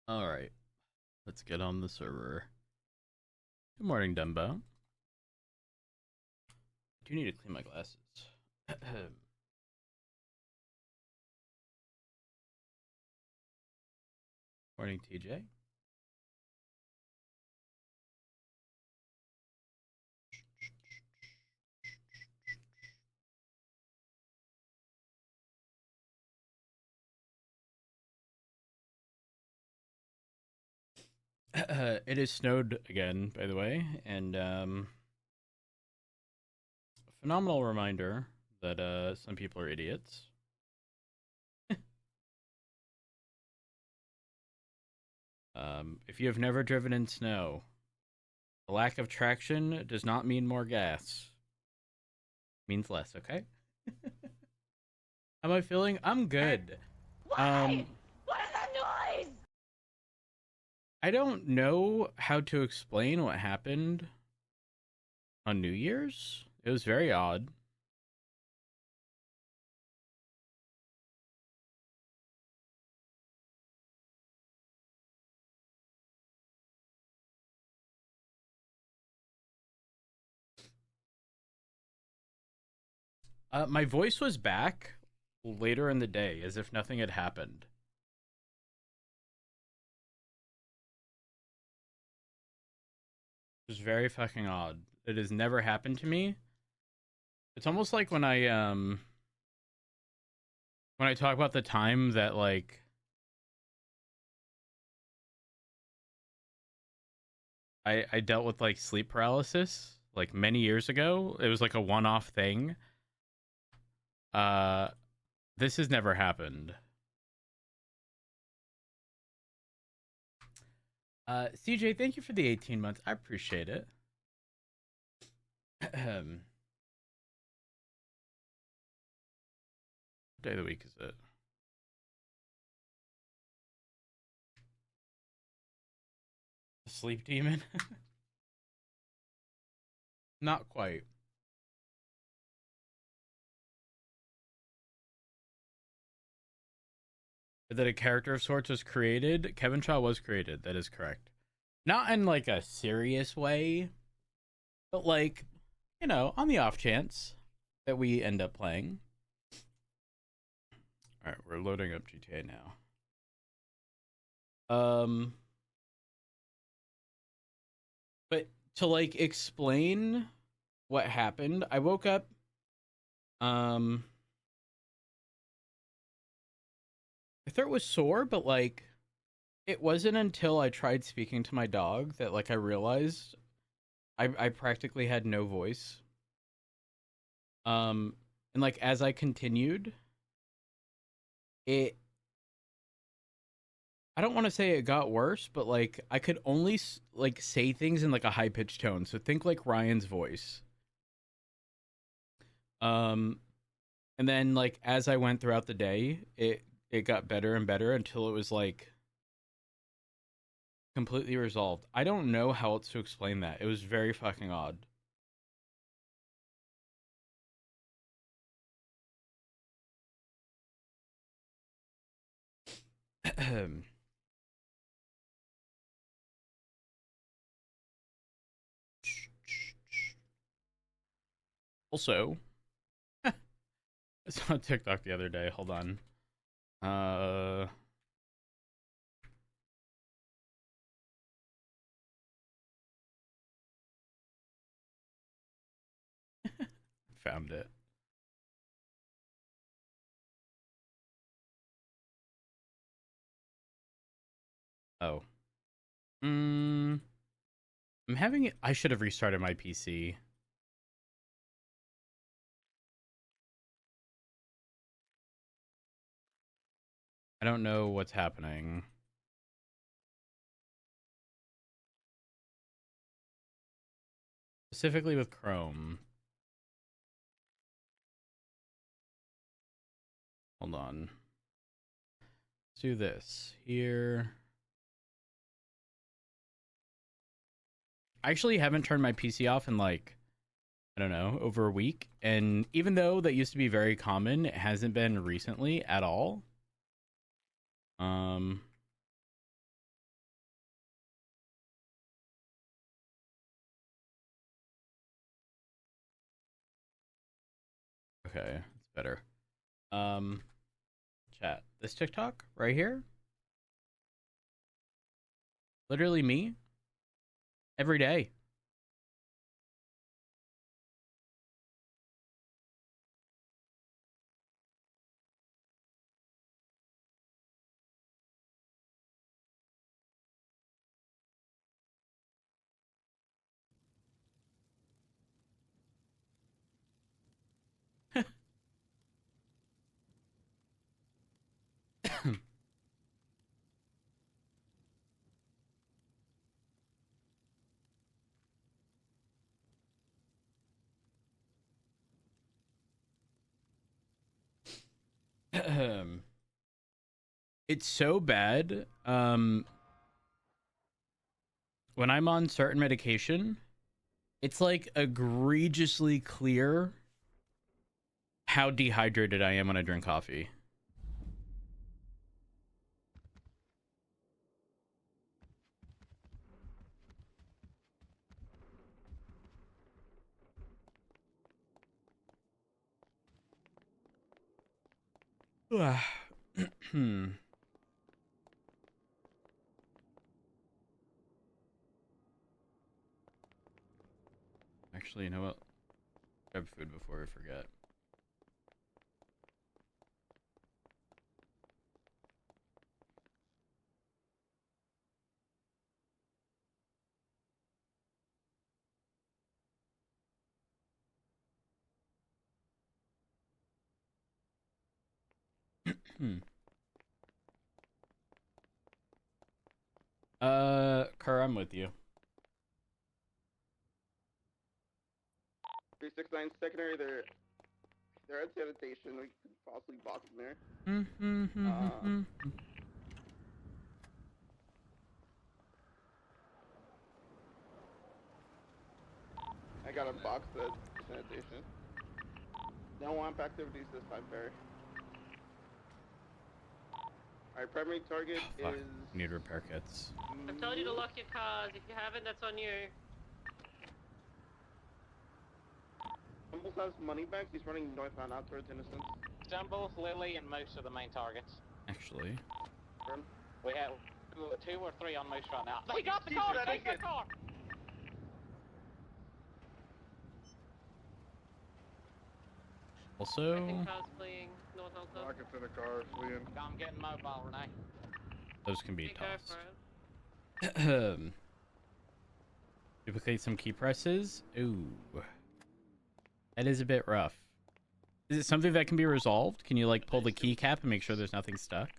All right, let's get on the server. Good morning, Dumbo. I do need to clean my glasses. Morning, TJ. It is snowed again, by the way, and phenomenal reminder that some people are idiots. If you have never driven in snow, the lack of traction does not mean more gas. It means less, okay? How am I feeling? I'm good. Why? Um, What is that noise? I don't know how to explain what happened on New Year's. It was very odd. My voice was back later in the day, as if nothing had happened. It was very fucking odd. It has never happened to me. It's almost like when I talk about the time that I dealt with like sleep paralysis like many years ago. It was like a one-off thing. Uh, this has never happened. CJ, thank you for the 18 months. I appreciate it. What day of the week is it? The sleep demon? Not quite. That a character of sorts was created. Kevin Shaw was created. That is correct. Not in like a serious way, but like, on the off chance that we end up playing. All right, we're loading up GTA now. But to like explain what happened, I woke up. Um, my throat was sore, but like, it wasn't until I tried speaking to my dog that like I realized I practically had no voice. Um, and like as I continued, it I don't want to say it got worse, but like I could only like say things in like a high pitched tone. So think like Ryan's voice. Um, and then like as I went throughout the day, it got better and better until it was like completely resolved. I don't know how else to explain that. It was very fucking odd. Also, I saw TikTok the other day. Hold on. Uh, found it. Oh. Mm, I'm having it. I should have restarted my PC. I don't know what's happening. Specifically with Chrome. Hold on. Let's do this here. I actually haven't turned my PC off in like, I don't know, over a week. And even though that used to be very common, it hasn't been recently at all. Um Okay, it's better. Chat. This TikTok right here. Literally me. Every day. It's so bad. When I'm on certain medication, it's like egregiously clear how dehydrated I am when I drink coffee. Actually, you know what? Grab food before I forget. Kerr, I'm with you. 369 secondary, they're at sanitation. We could possibly box in there. I got a box at sanitation. No amp activities this time, Barry. Alright, primary target is... Need repair kits. I've told you to lock your cars. If you haven't, that's on you. Stumbles has money bags. He's running northbound out towards Innocence. Stumbles, Lily, and Moose are the main targets. Actually. We have 2 or 3 on Moose right now. They got the car! Take the car! Also... I think cars fleeing North Alta. Rockets in the car, fleeing. I'm getting mobile, Renee. Those can be Okay, go tossed. for it. Duplicate some key presses. Ooh. That is a bit rough. Is it something that can be resolved? Can you, like, pull the keycap and make sure there's nothing stuck?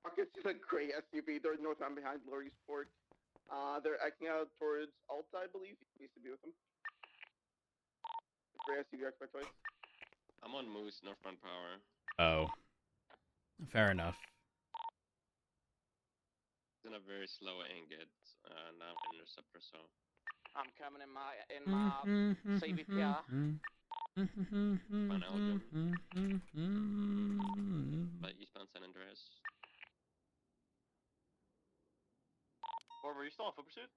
Rockets is a gray SUV. They're northbound behind Lurie's Port. They're acting out towards Alta, I believe. He used to be with them. Gray SUV, expect twice. I'm on Moose, northbound power. Oh. Fair enough. It's in a very slow ingot, now interceptor, so... I'm coming in my CVPR. By eastbound San Andreas. Or were you still on foot pursuit?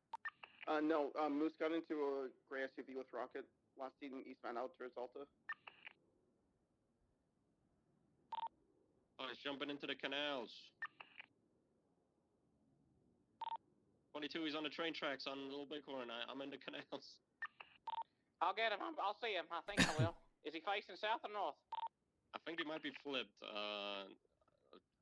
No, Moose got into a gray SUV with Rocket. Last seen eastbound out towards Alta. Oh, he's jumping into the canals. 22, he's on the train tracks on Little Bighorn. I'm in the canals. I'll get him. I'll see him. I think I will. Is he facing south or north? I think he might be flipped. I'm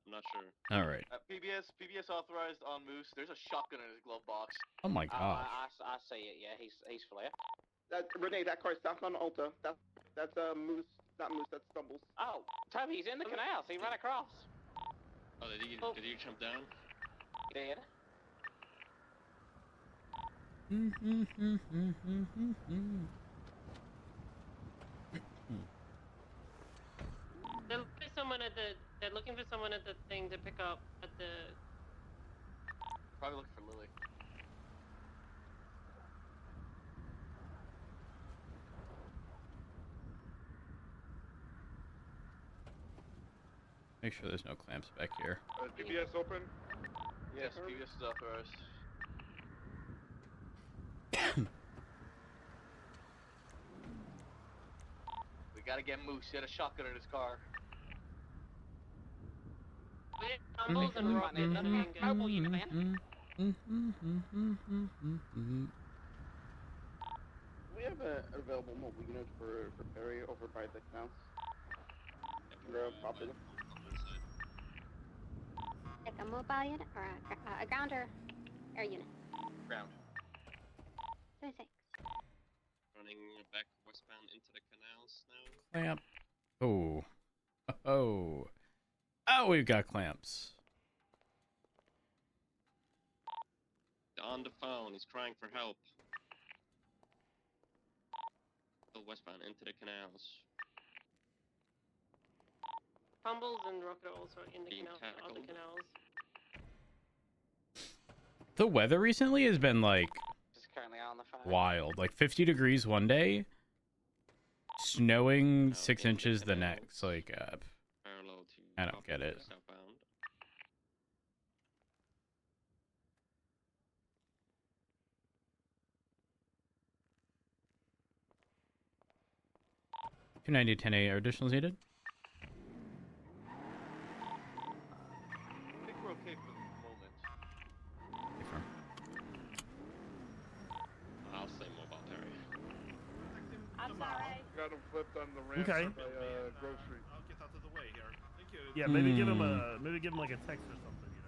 not sure. Alright. PBS authorized on Moose. There's a shotgun in his glove box. Oh my gosh. I see it. Yeah, he's flipped. Renee, that car is southbound Alta. That's Moose, not Moose. That's Stumbles. Oh, Toby, he's in the canals. He ran across. Oh, did he jump down? He did. They're looking for someone at the thing to pick up at the... Probably looking for Lily. Make sure there's no clamps back here. PBS open? Yes, PBS is authorized. We gotta get Moose. He had a shotgun in his car. We had tumbles and rocket. That's being good. Mobile unit van. We have an available mobile unit for Perry over by the canals. Pop in. Like a mobile unit or a ground or air unit? Ground. 26. Running back westbound into the canals now. Clamp. Oh. Oh. Oh, we've got clamps. On the phone, he's crying for help. Still westbound into the canals. Tumbles and rocket are also in the Being canals. Other tackled. canals. The weather recently has been like Just currently on the phone. wild. Like 50 degrees one day, snowing 6 into inches the canals. next. Like, Parallel to I don't get it. southbound. Two 90-10A are additionals needed. I think we're okay for the moment. Confirm. I'll say mobile Perry. I'm sorry. Got him flipped on the ramp Okay. by Grove Street. I'll get out of the way here. Thank you. Yeah, maybe give him like a text or something, you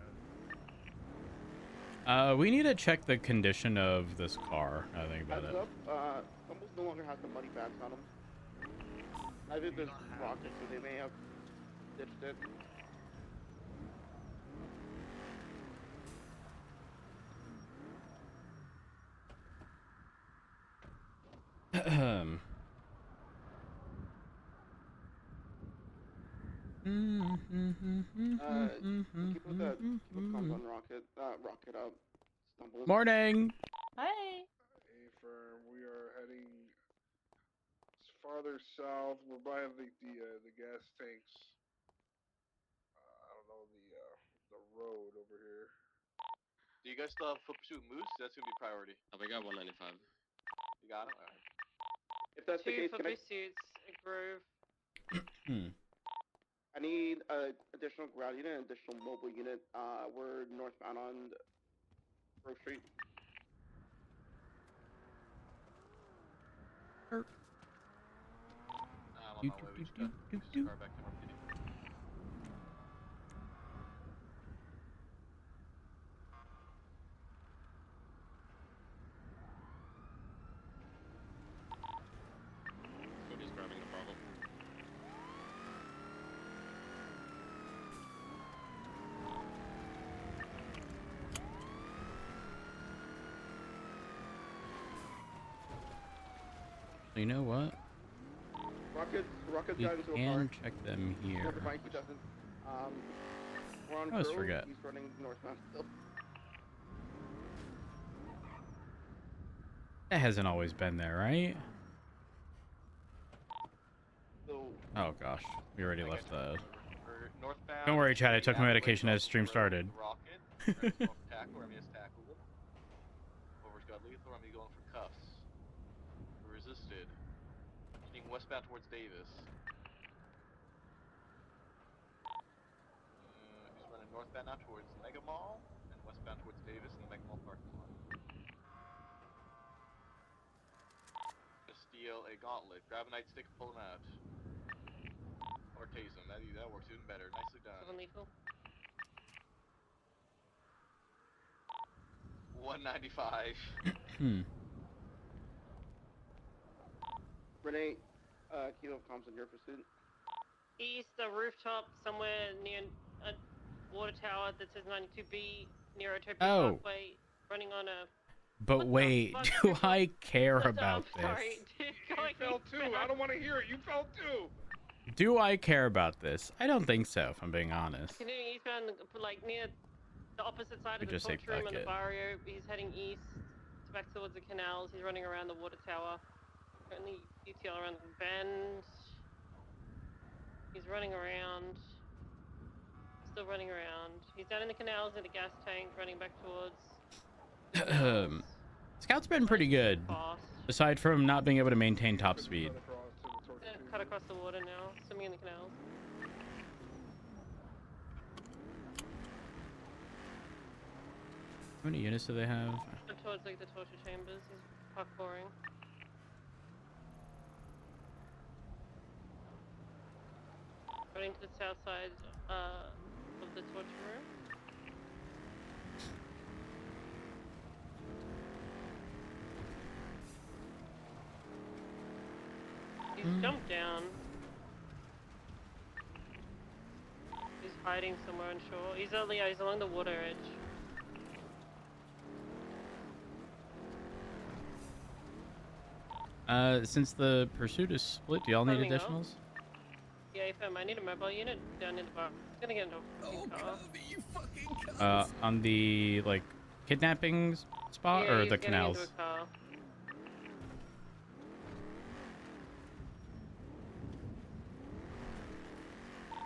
know. We need to check the condition of this car. I think about Heads it. up, Tumbles no longer has the money bags on him. Neither does Rocket, so they may have ditched it. Ahem. Keep with that. Keep with comms on Rocket. Rocket up. Stumbles. Morning. Hey. Hey, firm. We are heading farther south. We're by the gas tanks. I don't know the road over here. Do you guys still have foot pursuit Moose? That's gonna be priority. Oh, we got 195. You got him? Alright. If that's the Two case, for can I pursuits. A Grove. I need additional ground unit and additional mobile unit. We're northbound on Grove Street. I'm on my way. We just got Moose's car back to our PD. Cody's grabbing the problem. You know what? Rocket's We got into a car. can check them here. Never mind, he doesn't. We're on I always Grove. forget. He's running northbound still. That hasn't always been there, right? So Oh gosh, we already left the. We're northbound. Don't worry, Chad. I took my Halfway medication as across stream the road, started. Rocket. Ready to go for tackle. Remy has tackled him. Over's got lethal. Remy going for cuffs. Resisted. Heading westbound towards Davis. He's running northbound now towards Mega Mall and westbound towards Davis and the Mega Mall parking lot. Just steal a gauntlet. Grab a nightstick and pull him out. Or tase him. That works even better. Nicely done. 7 lethal. 195. Renee, Kilo comms on your pursuit. East, a rooftop somewhere near a water tower that says 92B near Utopia Oh. Parkway. Running on a. But What the wait, fuck, do people? I care I'm about sorry, this? dude. You Going fell too. eastbound. I don't want to hear it. You fell too. Do I care about this? I don't think so, if I'm being honest. Continuing eastbound, like near the opposite side We of the just say courtroom fuck and the it. barrio. He's heading east, back towards the canals. He's running around the water tower. Currently UTL around the bend. He's running around. Still running around. He's down in the canals in the gas tank, running back towards. Scout's been pretty good, Fast. aside from not being able to maintain top Couldn't speed. cut across to the torch Yeah, tube. cut across the water now, swimming in the canals. How many units do they have? Towards like the torture chambers, he's parkouring. Running to the south side of the torture room. He's jumped down. He's hiding somewhere on shore. He's along the water edge. Since the pursuit is split, do y'all need Coming up. additionals? Yeah, FM, I need a mobile unit down near the bar. I'm gonna get into a car. Curvy, you fucking cunt. On the, like, kidnapping spot Yeah, or he's the getting canals? into a car.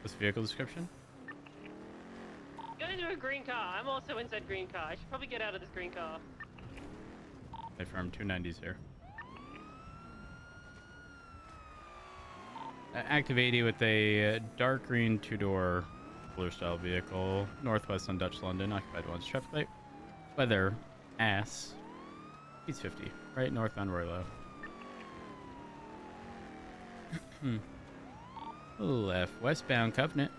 This vehicle description? Get into a green car. I'm also inside green car. I should probably get out of this green car. Confirm 290s here. Active 80 with a dark green two-door blue style vehicle. Northwest on Dutch London. Occupied once. Traffic light. Weather. Ass. He's 50. Right northbound Roylo. Left westbound Covenant.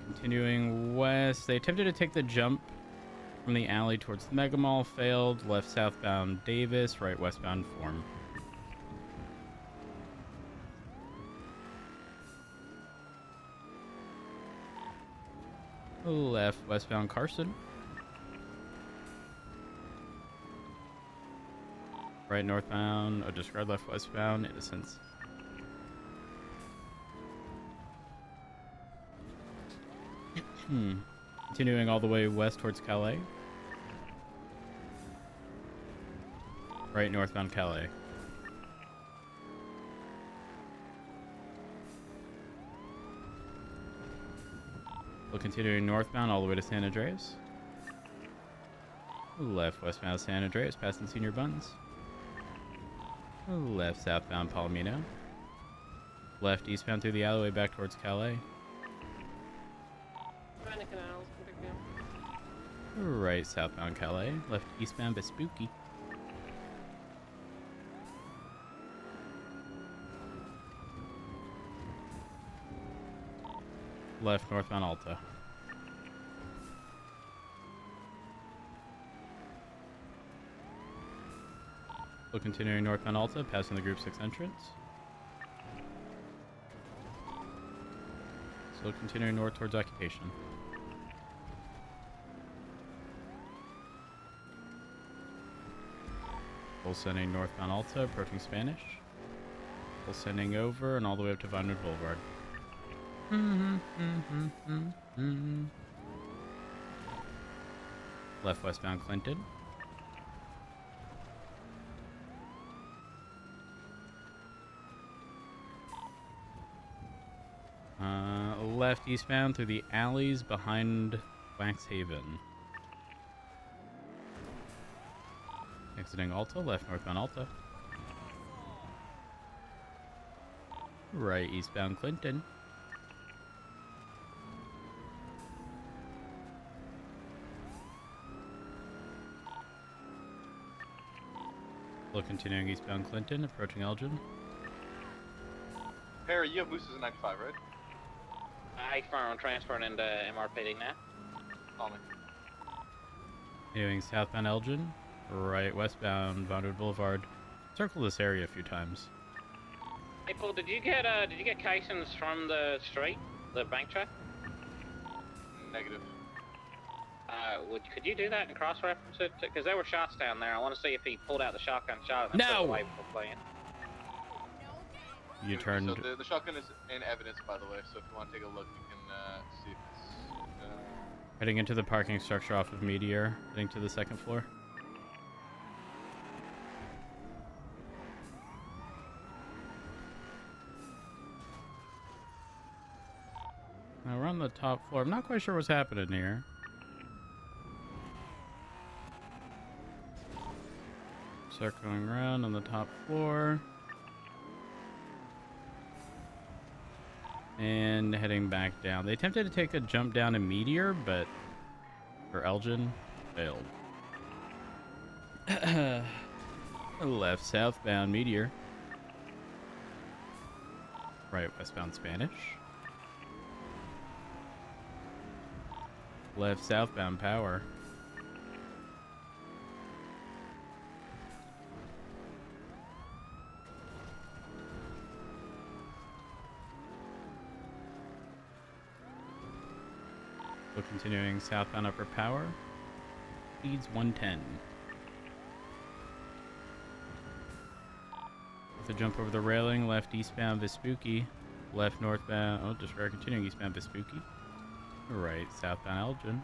Continuing west. They attempted to take the jump from the alley towards the Mega Mall. Failed. Left southbound Davis. Right westbound Form. Left westbound Carson. Right northbound. Oh, disregard left westbound Innocence. Continuing all the way west towards Calais. Right northbound Calais. We'll continuing northbound all the way to San Andreas. Left westbound San Andreas, passing Senior Buns. Left southbound Palomino. Left eastbound through the alleyway back towards Calais. Around the canals, no big deal. Right southbound Calais. Left eastbound Bespooky. Left northbound Alta. We'll continuing northbound Alta, passing the Group 6 entrance. Still continuing north towards Occupation. Full sending northbound Alta, approaching Spanish. Full sending over and all the way up to Vinewood Boulevard. Left westbound Clinton. Left eastbound through the alleys behind Wax Haven. Exiting Alta, left northbound Alta. Right eastbound Clinton. Still continuing eastbound Clinton, approaching Elgin. Harry, you have boosters in 95, right? I firm transferring into MRPD now. Call me. Continuing southbound Elgin. Right westbound Vinewood Boulevard. Circle this area a few times. Hey Paul, did you get casings from the street, the bank truck? Negative. Could you do that and cross-reference it? Because there were shots down there. I want to see if he pulled out the shotgun shot and No! put it away before playing. You turned. So the shotgun is in evidence, by the way, so if you want to take a look, you can see if it's... Heading into the parking structure off of Meteor. Heading to the second floor. Now we're on the top floor. I'm not quite sure what's happening here. Circling around on the top floor. And heading back down. They attempted to take a jump down a meteor, but for Elgin, failed. Left southbound meteor. Right westbound Spanish. Left southbound power. So continuing southbound upper power. Speeds 110. With a jump over the railing, left eastbound Vespucci. Left northbound, oh, disregard, continuing eastbound Vespucci. Right southbound Elgin.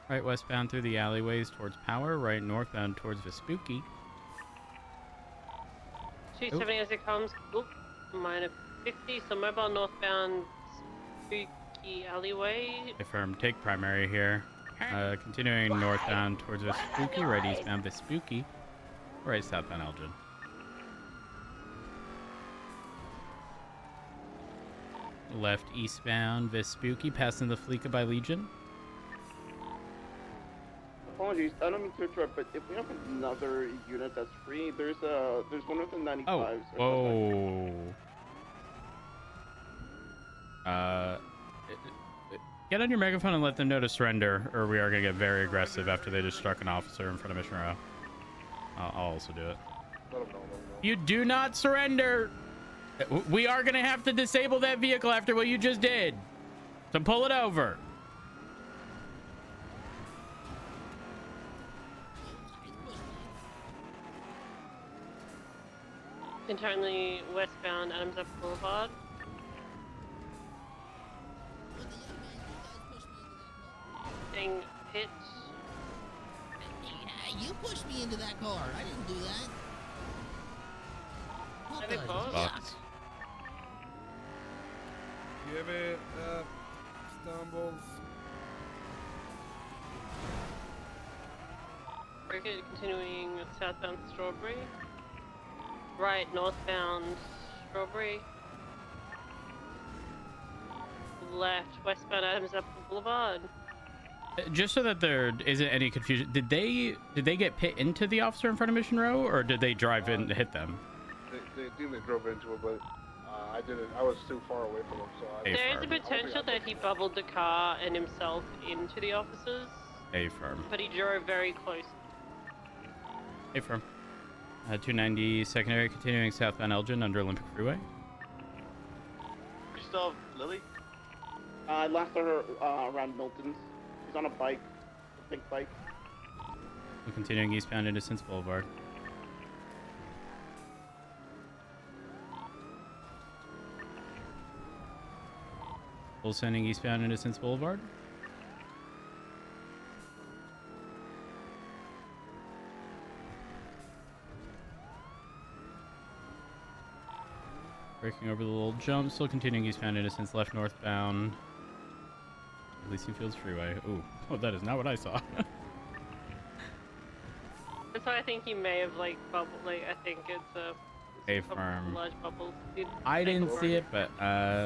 Right westbound through the alleyways towards power. Right northbound towards Vespucci. 270 as it comes. Oop, minor 50. So mobile northbound Spooky alleyway. Affirm, take primary here. Continuing northbound towards Vespucci. Right eastbound Vespucci. Right southbound Elgin. Left eastbound Vespucci, passing the Fleeca by Legion. Apologies, I don't mean to interrupt, but if we have another unit that's free, there's one with the 95s. Oh, whoa. Get on your megaphone and let them know to surrender, or we are going to get very aggressive after they just struck an officer in front of Mission Row. I'll also do it. You do not surrender! We are going to have to disable that vehicle after what you just did. So pull it over. Internally westbound Adams Up Boulevard. Getting hit. Yeah, you pushed me into that car. I didn't do that. What Heavy the box. yuck? Give it up, stumbles. Cricket continuing southbound Strawberry. Right northbound Strawberry. Left westbound Adams Up Boulevard. Just so that there isn't any confusion, did they get pit into the officer in front of Mission Row, or did they drive in to hit them? They think they drove into it, but I didn't. I was too far away from them, so I. There is a potential that he bubbled the car and himself into the officers. A-firm. But he drove very close. A-firm. 290 secondary, continuing southbound Elgin under Olympic Freeway. You still have Lily? I last saw her around Milton's. She's on a bike, a big bike. We're continuing eastbound Innocence Boulevard. Full sending eastbound Innocence Boulevard. Breaking over the little jump, still continuing eastbound Innocence, left northbound Elysian Fields Freeway. Ooh, oh, that is not what I saw. That's why I think he may have like bubbled. Like I think it's a A-firm. large bubbles. I didn't see it, but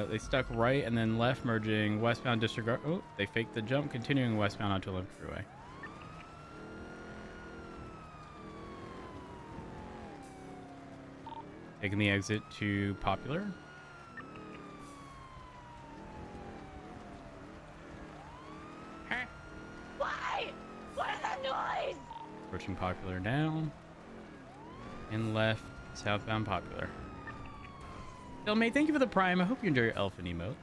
they stuck right and then left, merging westbound disregard. Oh, they faked the jump, continuing westbound onto Olympic Freeway. Taking the exit to Popular. Why? What is that noise? Approaching Popular down. And left, southbound Popular. Bill May, thank you for the prime. I hope you enjoy your elephant emotes.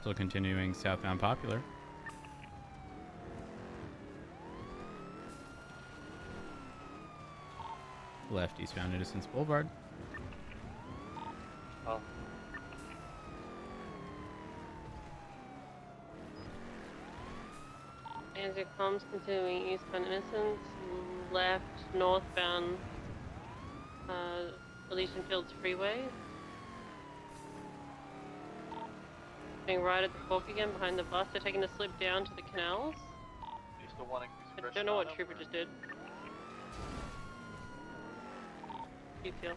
Still continuing southbound Popular. Left eastbound Innocence Boulevard. Oh. As it comes, continuing eastbound Innocence, left northbound Elysian Fields Freeway. Being right at the fork again behind the bus. They're taking a slip down to the canals. You still wanting I don't know what Trooper just did. Detail.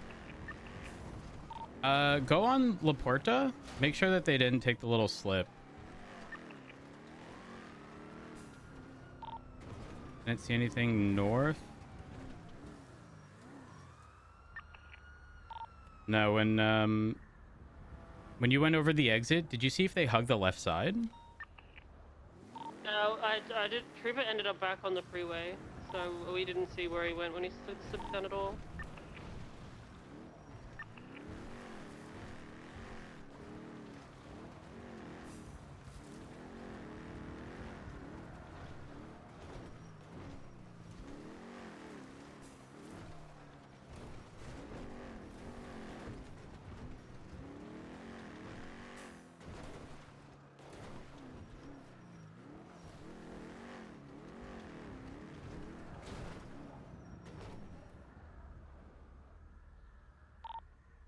Go on La Porta. Make sure that they didn't take the little slip. Didn't see anything north. No, when you went over the exit, did you see if they hugged the left side? No, I did. Trooper ended up back on the freeway, so we didn't see where he went when he slipped down at all.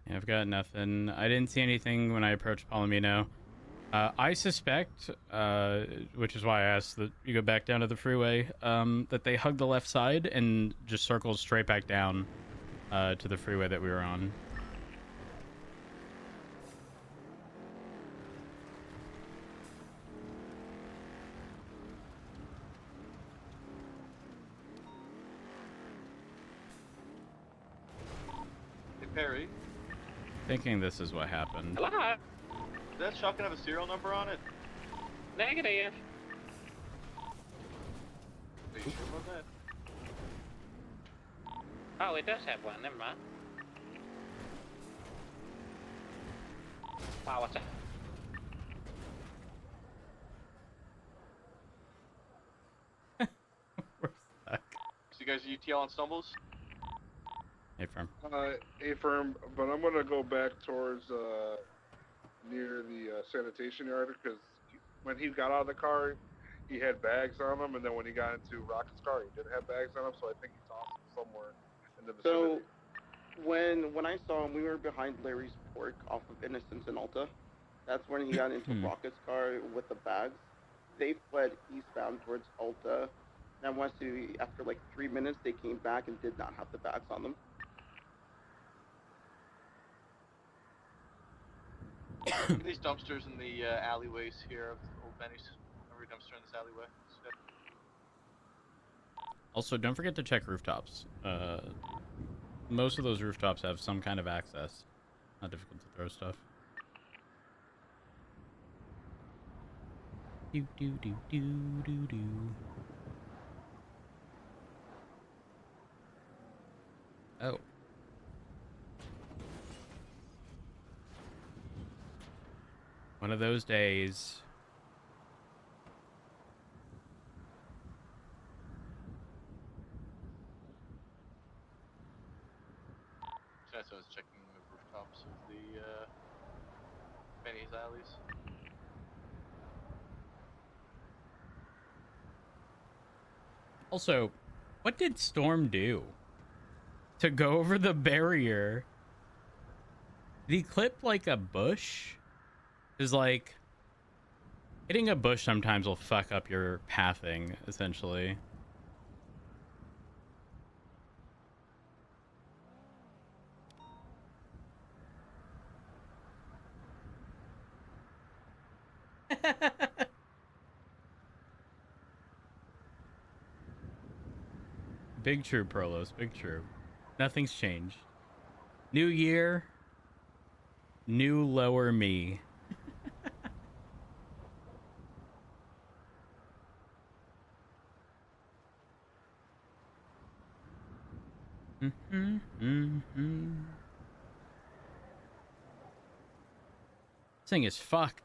Yeah, I've got nothing. I didn't see anything when I approached Palomino. I suspect, which is why I asked that you go back down to the freeway, that they hugged the left side and just circled straight back down to the freeway that we were on. Hey, Perry. Thinking this is what happened. Hello? Does that shotgun have a serial number on it? Negative. Are you sure about that? Oh, it does have one. Never mind. Wow, what's that? We're stuck. So you guys are UTL on stumbles? Hey, firm. A-firm, but I'm gonna go back towards near the sanitation yard because when he got out of the car, he had bags on him, and then when he got into Rocket's car, he didn't have bags on him. So I think he tossed them somewhere in the vicinity. So when I saw him, we were behind Larry's Pork off of Innocence and Alta. That's when he got into Rocket's car with the bags. They fled eastbound towards Alta. And once after like 3 minutes, they came back and did not have the bags on them. These dumpsters in the alleyways here of Old Benny's. Every dumpster in this alleyway. Also, don't forget to check rooftops. Most of those rooftops have some kind of access. Not difficult to throw stuff. Do do do do do do. Oh. One of those days. So I was checking the rooftops of the Benny's alleys. Also, what did Storm do to go over the barrier? Did he clip like a bush? Is like hitting a bush sometimes will fuck up your pathing, essentially. Big true, Prolos. Big true. Nothing's changed. New year. New lower me. This thing is fucked.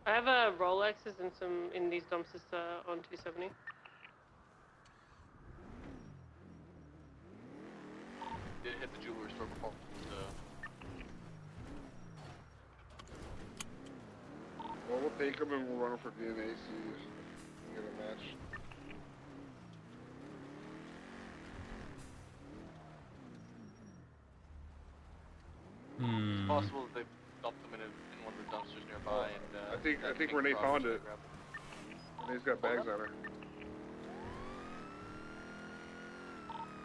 I have Rolexes and in these dumpsters on 270. Did hit the jewelry store before. Well, we'll take him and we'll run him for DNA, see if we can get a match. It's possible that they dumped them in one of the dumpsters nearby, and I think Renee found it. Renee's got bags on her.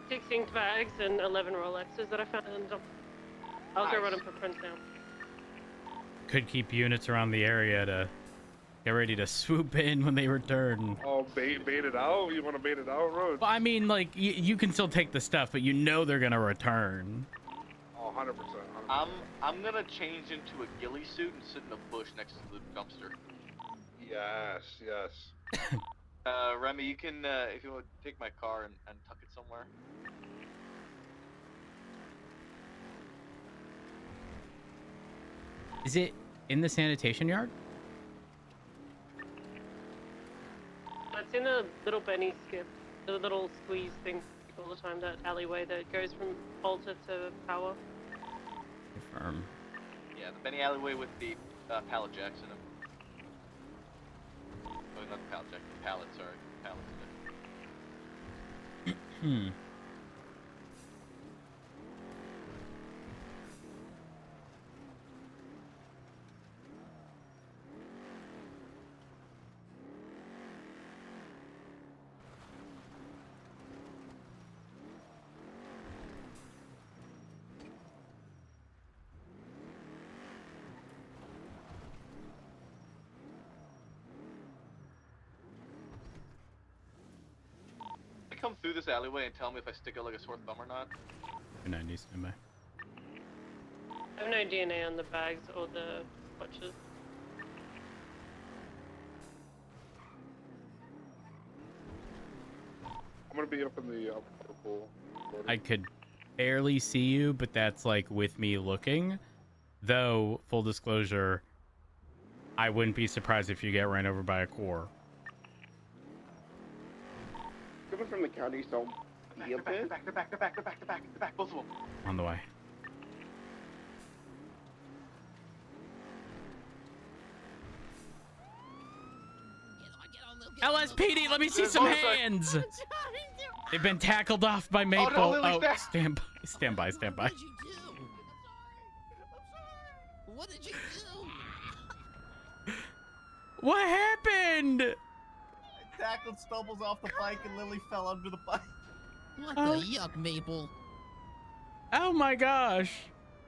16 bags and 11 Rolexes that I found. I'll go Nice. run them for prints now. Could keep units around the area to get ready to swoop in when they return. Oh, bait it out? You want to bait it out, Road? Well, I mean, like, you can still take the stuff, but you know they're gonna return. Oh, 100%. I'm gonna change into a ghillie suit and sit in a bush next to the dumpster. Yes, yes. Remy, you can, if you want to take my car and tuck it somewhere. Is it in the sanitation yard? It's in the little Benny skip, the little squeeze thing all the time, that alleyway that goes from Alta to Power. Confirm. Yeah, the Benny alleyway with the pallet jacks in them. Oh, not the pallet jack, the pallet, sorry. Pallets in it. Come through this alleyway and tell me if I stick out like a sore thumb or not. 290 standby. I have no DNA on the bags or the watches. I'm gonna be up in the purple. I could barely see you, but that's like with me looking. Though, full disclosure, I wouldn't be surprised if you get ran over by a core. Coming from the county, so be a bit. They're back, both of them. On the way. LSPD, let me see some hands. They've been tackled off by Maple. no, Lily's there. Stand by. What did you do? What did you do? What happened? I tackled Stubbles off the bike and Lily fell under the bike. What the yuck, Maple? Oh my gosh.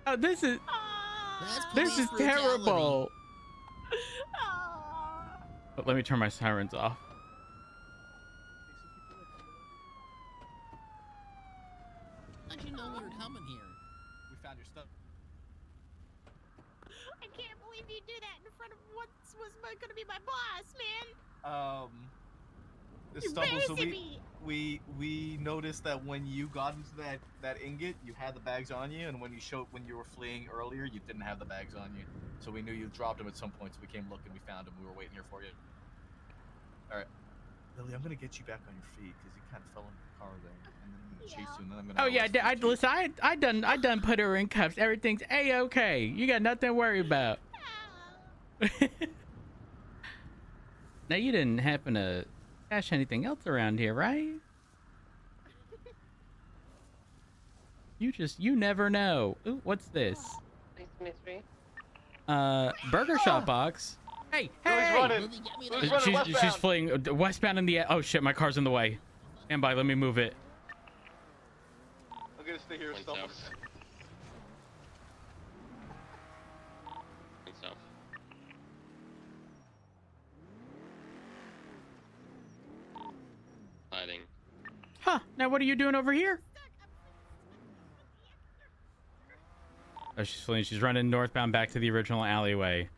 Oh, this is That's police terrible. But let me turn my sirens off. How'd you know we were coming here? We found your stuff. I can't believe you do that in front of what was going to be my boss, man. Stubbles, so Embarrassing me. we noticed that when you got into that ingot, you had the bags on you, and when you were fleeing earlier, you didn't have the bags on you. So we knew you dropped them at some point, so we came looking, we found them, we were waiting here for you. Alright. Lily, I'm gonna get you back on your feet, because you kind of fell in the car there, and then I'm gonna chase you, and then I'm gonna... Oh yeah, I done put her in cuffs. Everything's A-okay. You got nothing to worry about. Now you didn't happen to cash anything else around here, right? You never know. Ooh, what's this? Mystery. Burger shop box. Hey, hey! She's fleeing westbound in the... Oh shit, my car's in the way. Stand by, let me move it. I'm gonna stay here and stop us. Hiding. Huh, now what are you doing over here? Oh, she's fleeing. She's running northbound back to the original alleyway.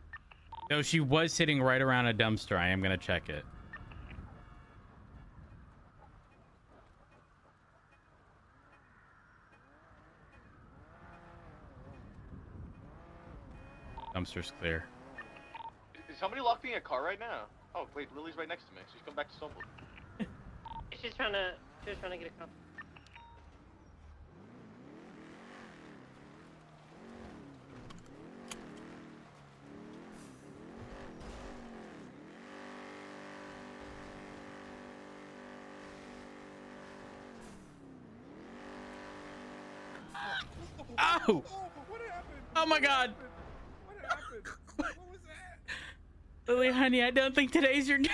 Though she was sitting right around a dumpster. I am going to check it. Dumpster's clear. Is somebody locked me in a car right now? Oh, wait, Lily's right next to me. She's come back to stumble. She was trying to get a cup. Oh! What happened? Oh my god! What happened? What was that? Lily, honey, I don't think today's your day.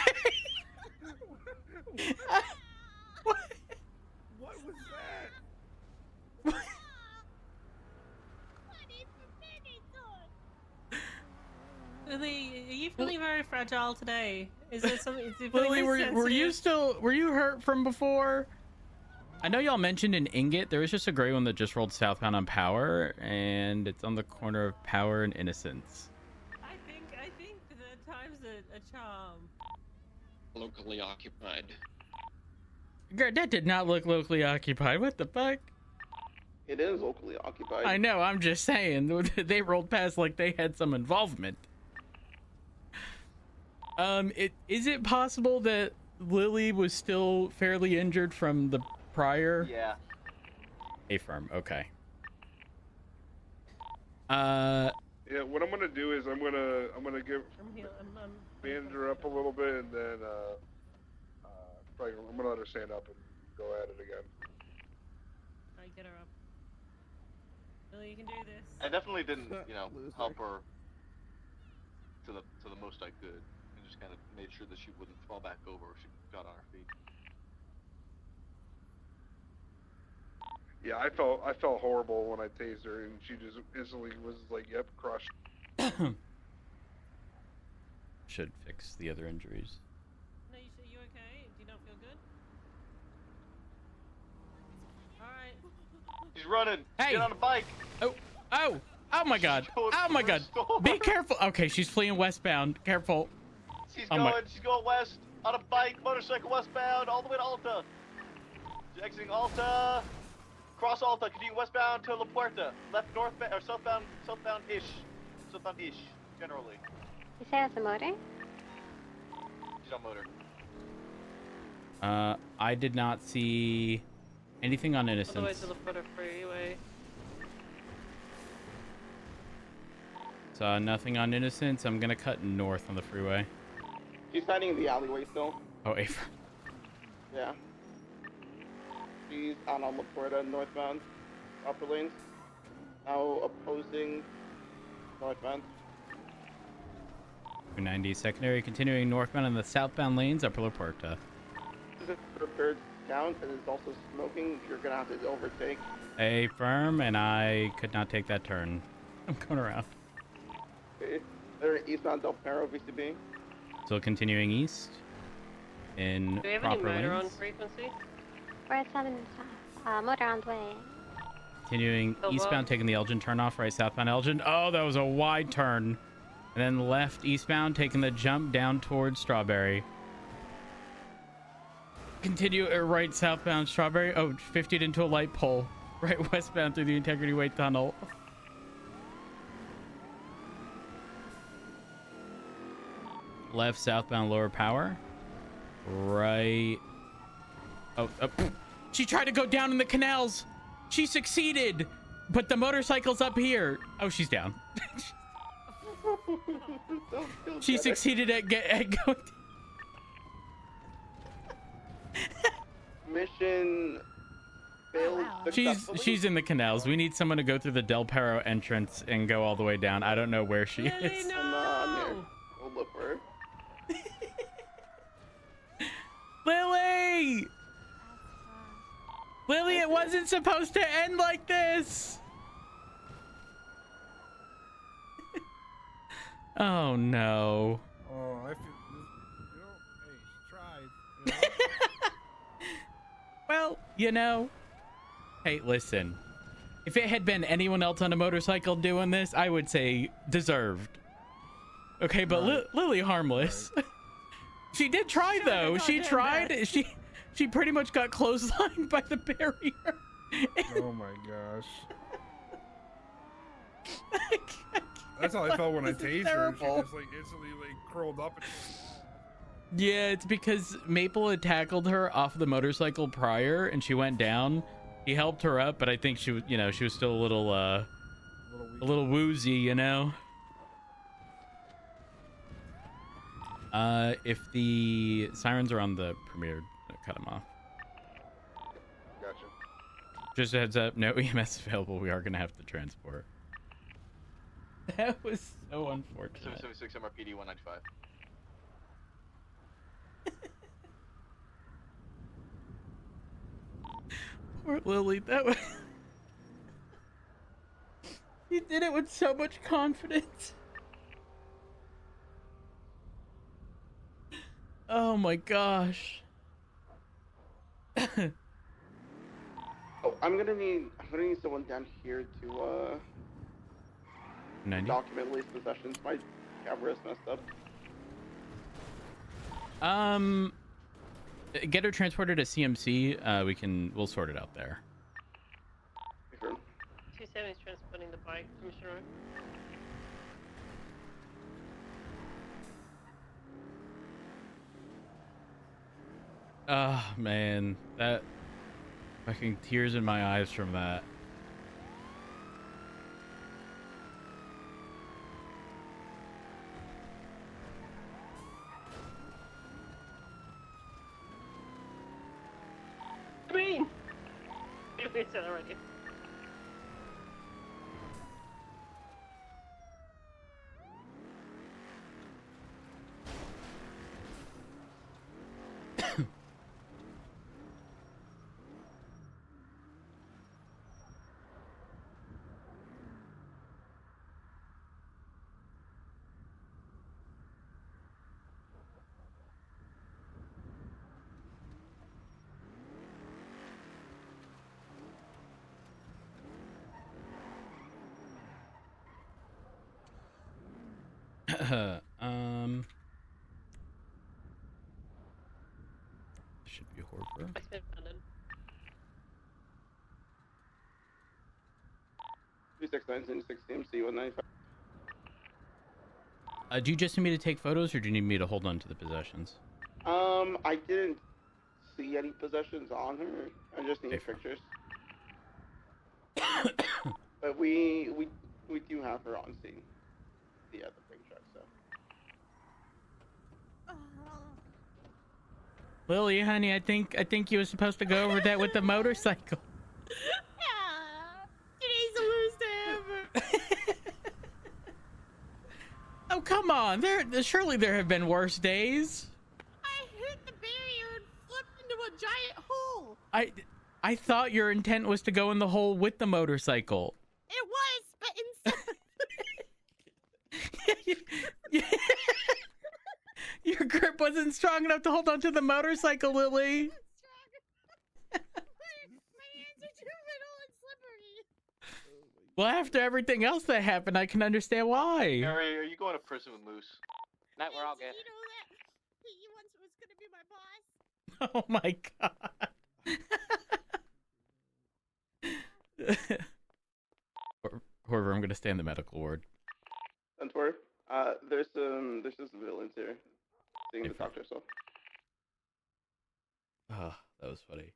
What was that? you feeling very fragile today? Is there something? Is it Lily, feeling were you sensitive? were you hurt from before? I know y'all mentioned an ingot. There was just a gray one that just rolled southbound on Power, and it's on the corner of Power and Innocence. I think the time's a charm. Locally occupied. Girl, that did not look locally occupied. What the fuck? It is locally occupied. I know, I'm just saying. They rolled past like they had some involvement. Is it possible that Lily was still fairly injured from the prior? Yeah. Affirm, okay. Yeah, what I'm gonna do is I'm gonna give band her up a little bit, and then I'm gonna let her stand up and go at it again. Alright, get her up. Lily, you can do this. I definitely didn't, help her to the most I could, and just kind of made sure that she wouldn't fall back over if she got on her feet. Yeah, I felt horrible when I tased her, and she just instantly was like, "Yep, crushed." Should fix the other injuries. No, you okay? Do you not feel good? Alright. He's running. Hey! Get on the bike. Oh my god. Oh my god. Be careful. Okay, she's fleeing westbound. Careful. She's Oh going. my- She's going west on a bike, motorcycle westbound, all the way to Alta. She's exiting Alta. Cross Alta, continue westbound to La Puerta. Left northbound or southbound-ish, generally. You say that's a motor? She's on motor. I did not see anything on All the way Innocence. to the foot of freeway. Saw nothing on Innocence. I'm gonna cut north on the freeway. She's hiding in the alleyway still. Oh, Ava. Yeah. She's out on La Puerta northbound, upper lanes. Now opposing northbound. 290 secondary, continuing northbound in the southbound lanes, upper La Puerta. This is prepared down and is also smoking. You're gonna have to overtake. A firm, and I could not take that turn. I'm going around. Okay. They're eastbound Del Perro VCB. Still continuing east in Do we have any proper motor on lanes. frequency? We're at 7 motor on the way. Continuing Still eastbound, low. taking the Elgin turn off, right southbound Elgin. Oh, that was a wide turn. And then left eastbound, taking the jump down towards Strawberry. Continue right southbound Strawberry. Oh, 50'd into a light pole. Right westbound through the Integrity Way Tunnel. Left southbound Lower Power. Right. Oh, she tried to go down in the canals. She succeeded, but the motorcycle's up here. Oh, she's down. She succeeded at going. Mission failed successfully. She's in the canals. We need someone to go through the Del Perro entrance and go all the way down. I don't know where she Lily, is. no! I'm here. We'll look for her. Lily! Lily, it wasn't supposed to end like this. Oh no. Oh, I feel. Hey, she tried. Well, hey, listen. If it had been anyone else on a motorcycle doing this, I would say deserved. Okay, but Right. Lily harmless. She did try though. She tried. She pretty much got clotheslined by the barrier. Oh my gosh. That's how I felt when I This is tased her. She terrible. just like instantly curled up. Yeah, it's because Maple had tackled her off the motorcycle prior, and she went down. He helped her up, but I think she was, she was still a little woozy, If the sirens are on the Premier, cut them off. Gotcha. Just a heads up, no EMS available. We are gonna have to transport. That was so unfortunate. 776 MRPD 195. Poor Lily, that was. You did it with so much confidence. Oh my gosh. Oh, I'm gonna need someone down here to 90. document lease possessions. My camera's messed up. Get her transported to CMC. We'll sort it out there. Sure. 270 is transporting the bike, Commissioner. Oh man, that fucking tears in my eyes from that. Green! It's already. Should be Horber. Bike's been founded. 369 6 CMC 195. Do you just need me to take photos, or do you need me to hold on to the possessions? I didn't see any possessions on her. I just need pictures. But we do have her on scene. The brake truck, so. Lily, honey, I think you were supposed to go over that with the motorcycle. Yeah, today's the worst day ever. Oh, come on. Surely there have been worse days. I hit the barrier and flipped into a giant hole. I thought your intent was to go in the hole with the motorcycle. It was, but instead. Your grip wasn't strong enough to hold onto the motorcycle, Lily. My hands are too little and slippery. Well, after everything else that happened, I can understand why. Harry, are you going to prison with Moose? No, we're all good. You know that he once was gonna be my boss. Oh my god. Horver, I'm gonna stay in the medical ward. And for there's some civilians here seeing the doctor. So. Oh, that was funny.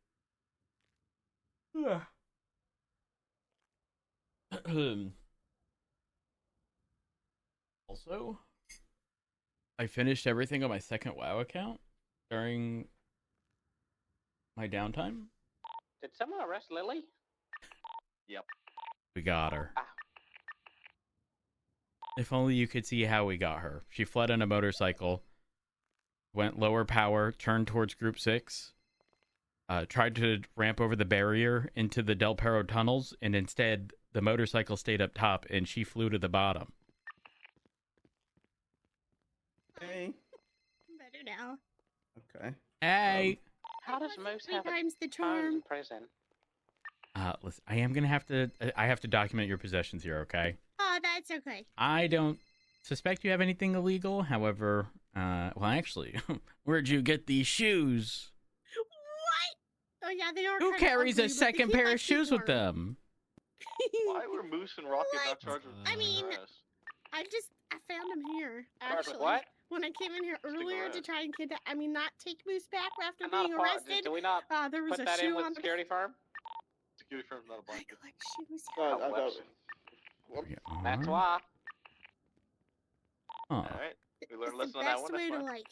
Also, I finished everything on my second WoW account during my downtime. Did someone arrest Lily? Yep. We got her. Ah. If only you could see how we got her. She fled on a motorcycle, went lower power, turned towards Group 6, tried to ramp over the barrier into the Del Perro tunnels, and instead the motorcycle stayed up top and she flew to the bottom. Hey. Better now. Okay. Hey. How does Moose have times the a phone charm? in prison? Listen, I have to document your possessions here, okay? Oh, that's okay. I don't suspect you have anything illegal. However, well, actually, where'd you get these shoes? What? Oh yeah, they are. Who kinda carries ugly, a but second they keep pair my of shoes feet with warm. them? Why were Moose and Rocket not charged with I mean, arrest? I found them here. Charged with Actually, what? when I came in here earlier to arrest. try and not take Moose back after I'm not being a part. arrested. Do we not There was put a that shoe in with on the security firm? Security firm's not a I blanket. collect shoes. Whoops. That's why. Oh. Alright. We learned a It's lesson the on that best one. way That's to fine.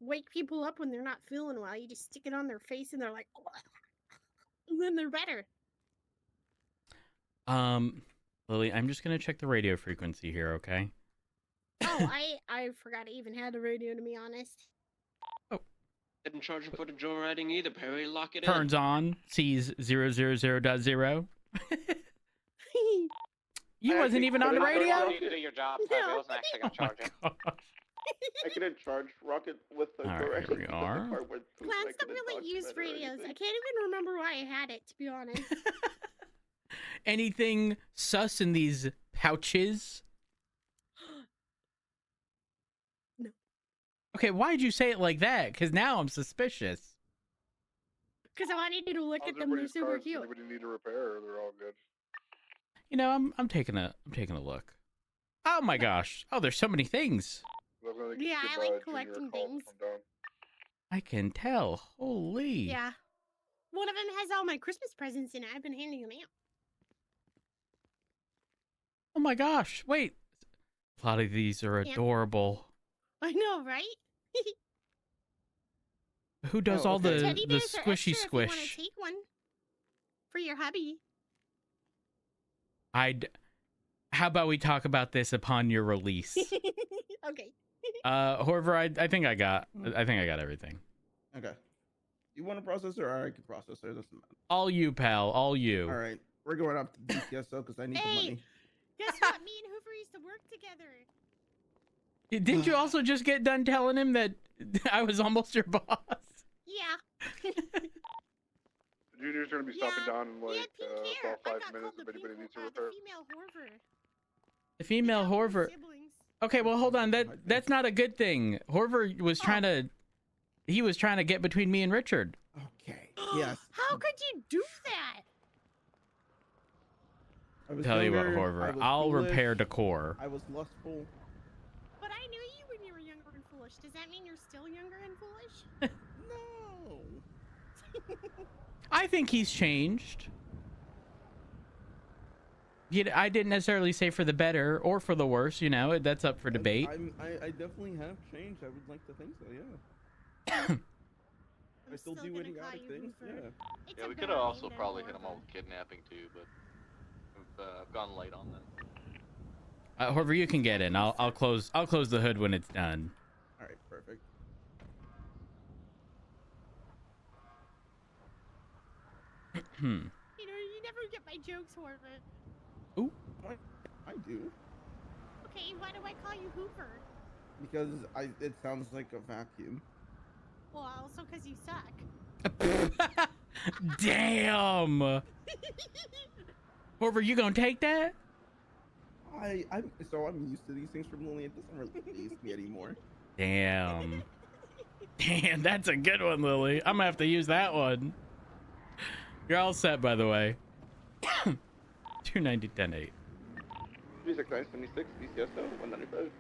wake people up when they're not feeling well. You just stick it on their face and they're like, and then they're better. Lily, I'm just gonna check the radio frequency here, okay? Oh, I forgot I even had the radio, to be honest. Didn't charge him for the joyriding either, Perry. Lock it Turns on, sees 000.0. You wasn't even on the radio? You need to do your job, Perry. I wasn't actually going to charge you. I couldn't charge rocket with the All right, correct. here we are. The car went poop, I Glance don't couldn't really dodge use better or radios. I anything. can't even remember why I had it, to be honest. Anything sus in these pouches? No. Okay, why'd you say it like that? Because now I'm suspicious. Because I wanted you to look How's at them. They're everybody's super cars? Does cute. anybody need a repair, or they're all good? You know, I'm taking a look. Oh my gosh! Oh, there's so many things. Yeah, I like collecting things. I can tell. Holy. Yeah. One of them has all my Christmas presents in it. I've been handing them out. Oh my gosh! Wait. A lot of these are Yeah. adorable. I know, right? Who does all Teddy the bears are extra squishy if you want to squish? take one for your hubby. How about we talk about this upon your release? Okay. However, I think I got everything. Okay. You want a processor or I can processor? Doesn't matter. All you, pal. All you. All right. We're going up to DCSO because I need the money. Guess what? Me and Hoover used to work together. Didn't you also just get done telling him that I was almost your boss? Yeah. The Junior's gonna be stopping down in like about 5 got minutes called if anybody needs a the repair. female Horver. The female Horver. Siblings. Okay, well, hold on. That's not a good thing. Horver was trying to get between me and Richard. Okay. Yes. How could you do that? I was Tell you what, younger, I Horver, was I'll foolish, repair decor. I was lustful. But I knew you when you were younger and foolish. Does that mean you're still younger and foolish? No. I think he's changed. I didn't necessarily say for the better or for the worse. You know, that's up for debate. I definitely have changed. I would like to think so. Yeah. I still do idiotic things. Yeah. Yeah, we could have also probably hit them all with kidnapping too, but we've gone light on them. However, you can get in. I'll close the hood when it's done. All right. Perfect. You know, you never get my jokes, Horver. Ooh. I do. Okay, why do I call you Hoover? Because it sounds like a vacuum. Well, also because you suck. Damn. However, you gonna take that? I'm used to these things from Lily. It doesn't really faze me anymore. Damn. Damn, that's a good one, Lily. I'm gonna have to use that one. You're all set, by the way. 290, 10, 8. 36976, BCSO, 195.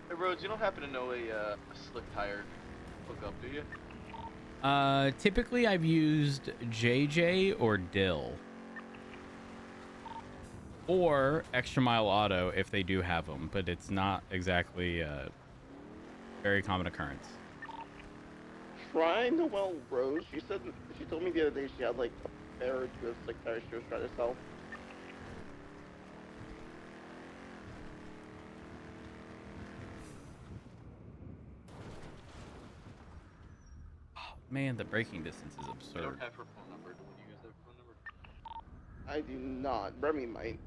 Hey, Rhodes, you don't happen to know a slick tire hookup, do you? Typically I've used JJ or Dill. Or Extra Mile Auto if they do have them, but it's not exactly a very common occurrence. Try Noelle Rose. She told me the other day she had like a pair or two of slick tires she was trying to sell. Man, the braking distance is I absurd. don't have her phone number. Do you guys have her phone number? I do not. Remy might.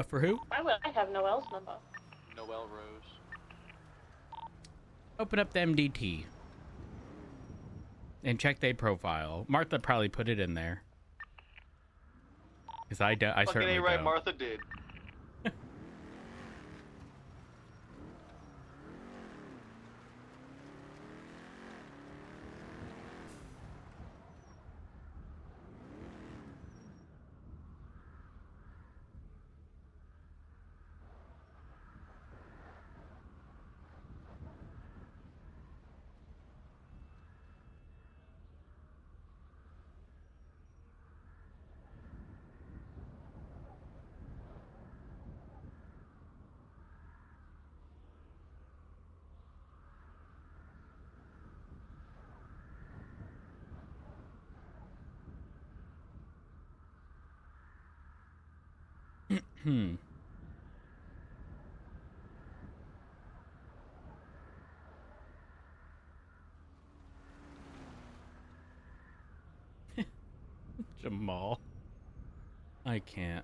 For who? Why would I have Noelle's number? Noelle Rose. Open up the MDT. And check their profile. Martha probably put it in there. Because I Fucking certainly ain't right, don't. Martha did. Hmm. a mall. I can't.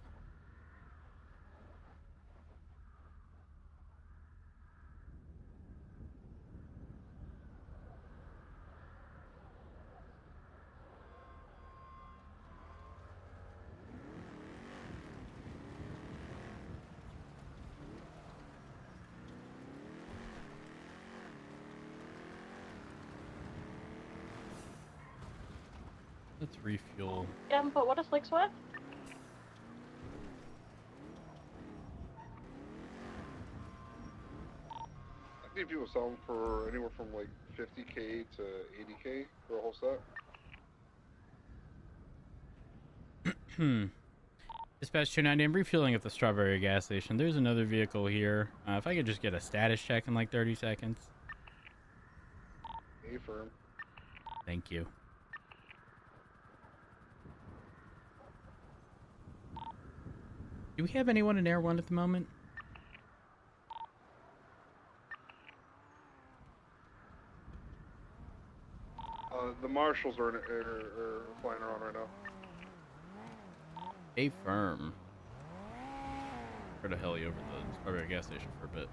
Let's refuel. Yeah, but what is Flicks worth? I think people sell them for anywhere from like 50k to 80k for a whole set. Dispatch 290, I'm refueling at the Strawberry gas station. There's another vehicle here. If I could just get a status check in like 30 seconds. A-firm. Thank you. Do we have anyone in Air 1 at the moment? The marshals are flying around right now. A firm. Try to heli over the Strawberry gas station for a bit.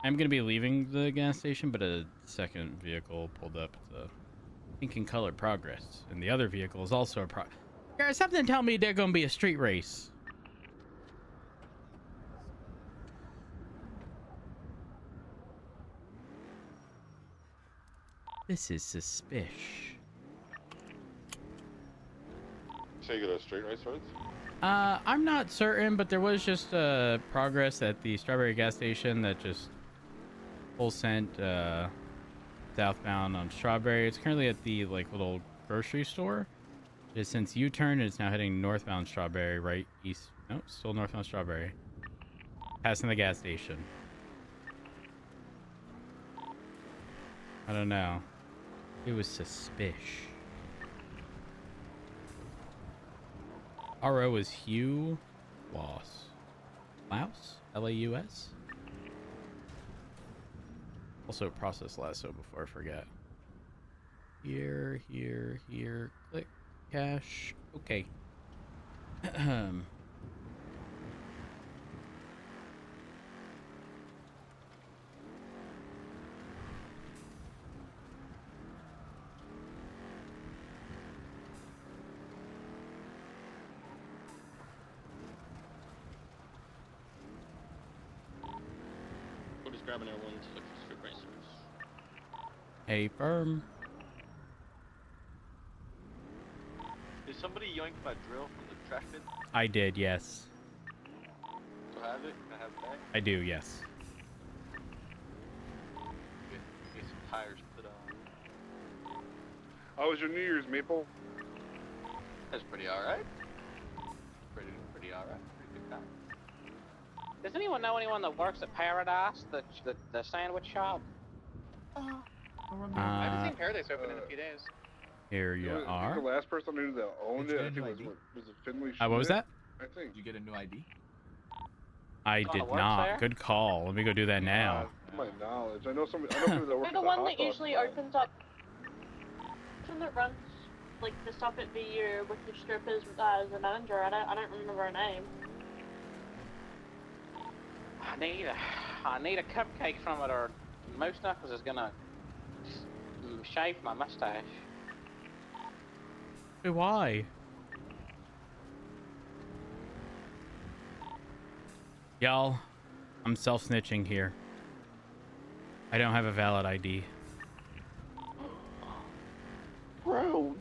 I'm gonna be leaving the gas station, but a second vehicle pulled up. It's a pink and colored Progress, and the other vehicle is also a Guys, something tell me there's gonna be a street race. This is suspicious. So you got a straight race, right? I'm not certain, but there was just progress at the Strawberry gas station that just full sent southbound on Strawberry. It's currently at the like little grocery store. It has since U-turned and it's now heading northbound Strawberry, right east. No, still northbound Strawberry. Passing the gas station. I don't know. It was suspicious. RO is Hugh Laus. Laus? L-A-U-S? Also process lasso before I forget. Here, click. Cash. Okay. We're just grabbing everyone to look for street racers. Hey, firm. Did somebody yoink my drill from the trash bin? I did, yes. So have it? Can I have it back? I do, yes. Get some tires put on. How was your New Year's, Maple? That's pretty alright. Pretty alright. Pretty good time. Does anyone know anyone that works at Paradise, the sandwich shop? I haven't seen Paradise open in a few days. Here you I think the are. last person I knew that owned it, I think was it Finley What was that? I think. Did you get a new ID? I Gonna did work not. there? Good call. Let me go do that now. To my knowledge, I know somebody that works You're at the the one hot that dog usually spot. opens up. One that runs like the stuff at VU with the strippers as the manager. I don't remember her name. I need a cupcake from it, or Moose Knuckles is gonna shave my mustache. Why? Y'all, I'm self-snitching here. I don't have a valid ID. Gross.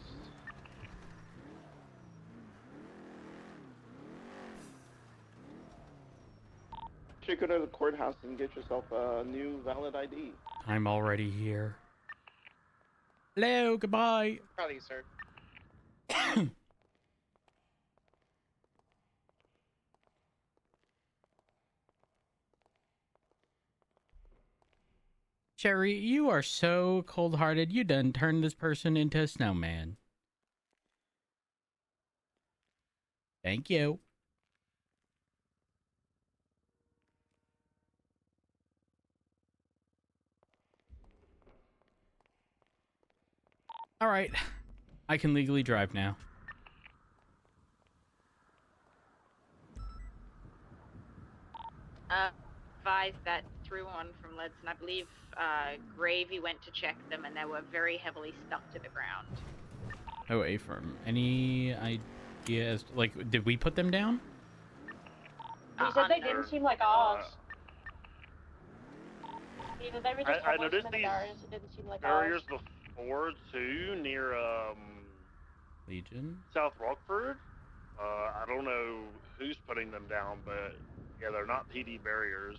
You should go to the courthouse and get yourself a new valid ID. I'm already here. Hello, goodbye. Probably, sir. Sherry, you are so cold-hearted. You done turned this person into a snowman. Thank you. All right. I can legally drive now. Advised that through one from Ledson. I believe Gravy went to check them and they were very heavily stuck to the ground. Oh, A-firm. Any idea as to, like, did we put them down? He said they didn't seem like ours. Either they were just I homeless noticed in the these barriers, it didn't seem like barriers ours. before too, near Legion? South Rockford. I don't know who's putting them down, but yeah, they're not PD barriers.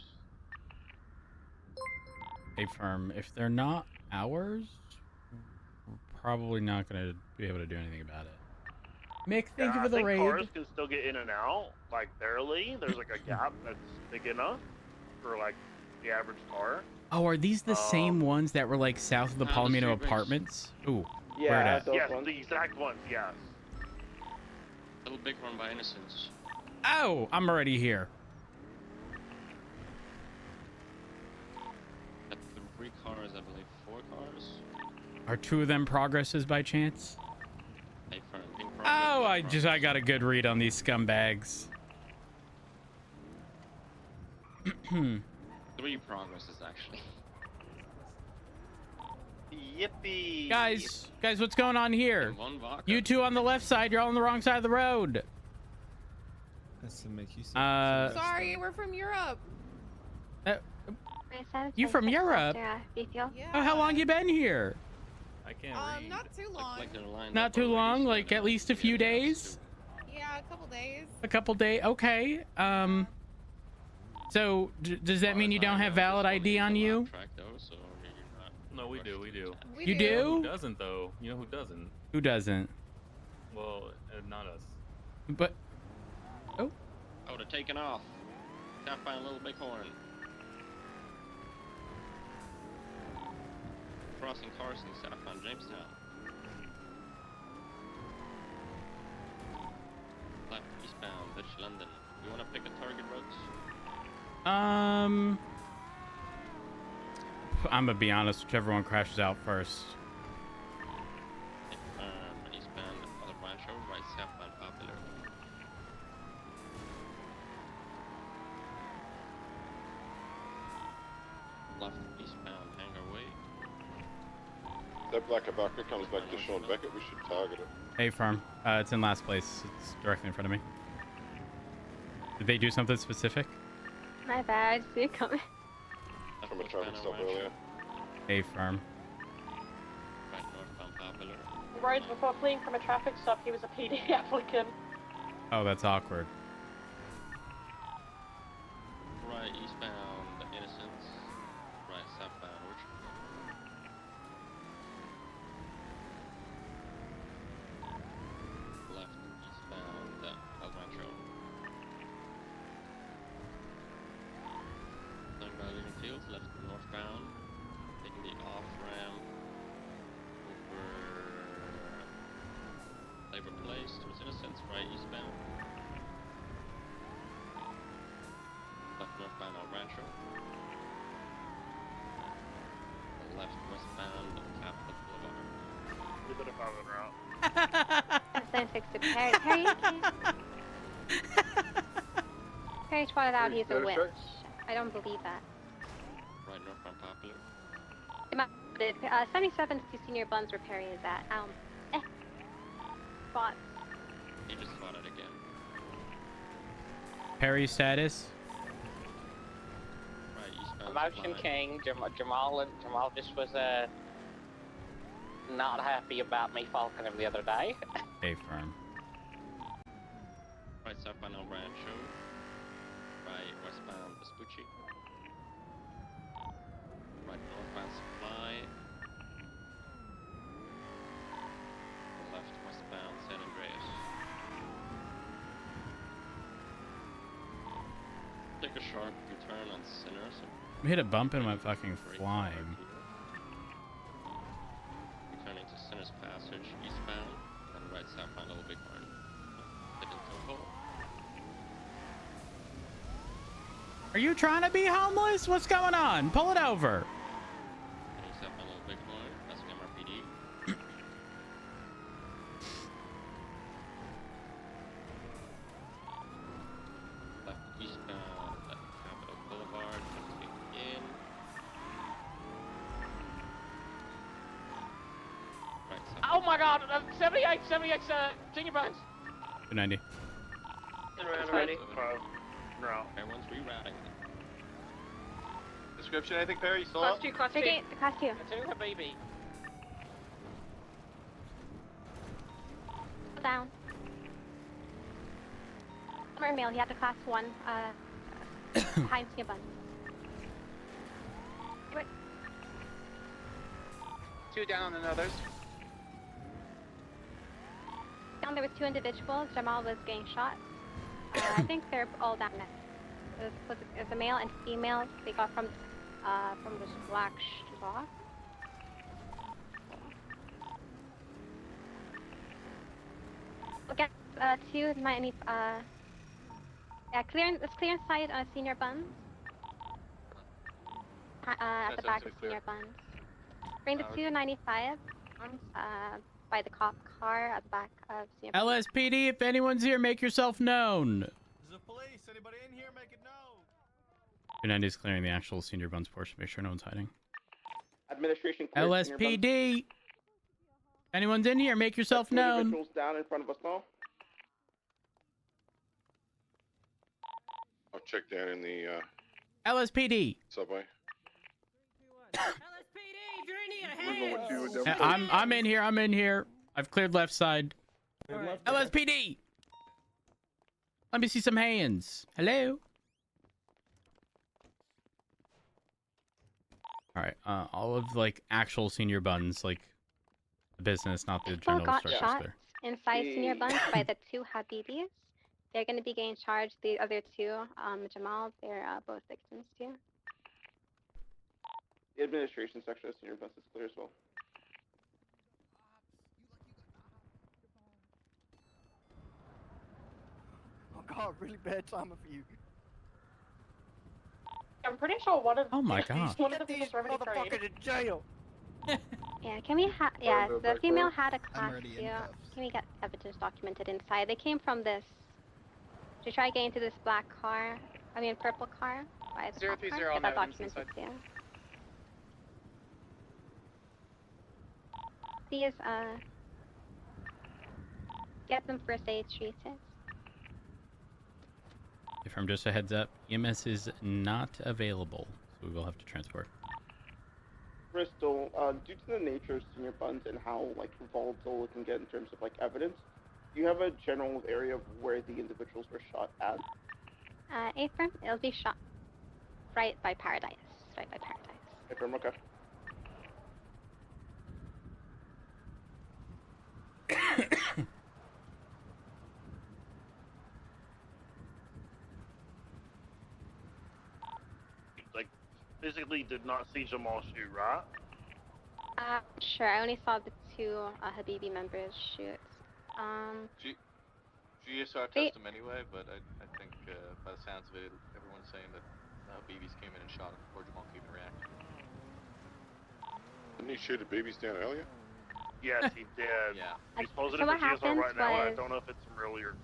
A-firm. If they're not ours, we're probably not going to be able to do anything about it. Mick, thank you for the I think raid. cars can still get in and out, like barely. There's like a gap that's big enough for like the average car. Oh, are these the same ones that were like south of the Palomino Apartments? Ooh, where at? Yes, the exact ones. Yes. Little big one by Innocence. Oh, I'm already here. At 3 cars, I believe 4 cars. Are 2 of them progresses by chance? Hey, for in progress, Oh, I got a good read on these scumbags. 3 progresses actually. Yippee! Guys, what's going on here? And 1 vodka. You 2 on the left side, you're all on the wrong side of the road. That's to make you Sorry, we're from Europe. You from Europe? Yeah. Oh, how long you been here? I can't read. Not too long. Like they're lined Not up too already, long, so like I at don't least a few days. Yeah, a couple days. A couple days. Okay. So does that mean you don't have valid ID on you? track though, so you're not. No, we do. You do? Who doesn't though? You know who doesn't? Who doesn't? Well, not us. But Oh, they're taking off. Can't find a little bighorn. Crossing Carson, southbound Jamestown. Left eastbound, Dutch London. You wanna pick a target roads? I'm gonna be honest. Whichever one crashes out first. Eastbound, other Rancho, right southbound Popular. Left eastbound Hangar Way. That black Abaca comes back to Sean Beckett, we should target it. Hey, farm. It's in last place. It's directly in front of me. Did they do something specific? My bad. See it coming. From a traffic stop earlier. Hey, farm. Right northbound Popular. Roads before fleeing from a traffic stop, he was a PD applicant. Oh, that's awkward. Right eastbound Innocence. Right southbound Orchard. Left eastbound El Rancho. Going by Living Fields, left northbound. Taking the off ramp over Labor Place towards Innocence. Right eastbound. Left northbound El Rancho. Left westbound Capitol Boulevard. We better follow the route. Sign 6 to Perry. Perry, Perry trotted out he's a witch. I don't believe that. Right northbound Popular. 77 to Senior Buns where Perry is at. Spots. He just spotted again. Perry status? Right eastbound. Motion King, Jamal just was not happy about me falcon him the other day. Hey, farm. Right southbound El Rancho. Right westbound Vespucci. Right northbound Supply. Left westbound San Andreas. Take a sharp U-turn on Sinners. I hit a bump and went fucking flying. Returning to Sinners Passage eastbound. And right southbound Little Bighorn. Hit into a hole. Are you trying to be homeless? What's going on? Pull it over. Heading southbound Little Bighorn. That's MRPD. Oh my god, 78, senior buns. 290. Ready. No. Everyone's rerouting. Description, anything, Perry? You still Class up? 2, class 2. Class 2. Two Habibi. Down. Summer male, he had the class 1, behind senior buns. Wait. 2 down on others. Down there was 2 individuals. Jamal was getting shot. I think they're all down now. It was a male and female. They got from this black straw. We'll get 290. Yeah, let's clear inside senior buns. At the back of senior buns. Bring the 295 by the cop car at the back of senior buns. LSPD, if anyone's here, make yourself known. There's a police. Anybody in here? Make it known. 290 is clearing the actual senior buns portion. Make sure no one's hiding. Administration cleared senior buns. LSPD. Anyone's in here, make yourself Two known. individuals down in front of us now. I'll check down in the LSPD. subway. I'm in here. I'm in here. I've cleared left side. LSPD. Let me see some hands. Hello. All right. All of like actual senior buns, like the business, not the People general got structure. shot There. inside senior buns by the 2 Habibis. They're going to be getting charged. The other 2, Jamal, they're both victims too. The administration section of senior bus is clear as well. Oh god, really bad timing for you. I'm pretty sure one of Oh my these god. one of them was already Motherfucker created. in jail. Yeah, can we have? Yeah, the female had a class already 2. in cuffs. Can we get evidence documented inside? They came from this. To try getting into this black car. I mean, purple car. By the cop 030 car. on Get that evidence documented too. Please, get them first aid treated. From just a heads up, EMS is not available, so we will have to transport. Bristol, due to the nature of senior buns and how like volatile it can get in terms of like evidence, do you have a general area of where the individuals were shot at? Apron, it'll be shot right by Paradise. Right by Paradise. Apron, okay. Like, physically did not see Jamal shoot, right? Sure. I only saw the 2 Habibi members shoot. GSR test him anyway, but I think by the sounds of it, everyone's saying that BBs came in and shot him before Jamal could even react. Didn't he shoot the babies down earlier? Yes, he did. Yeah. He's posing So for what GSR happened right now, and I was- don't know if it's from earlier.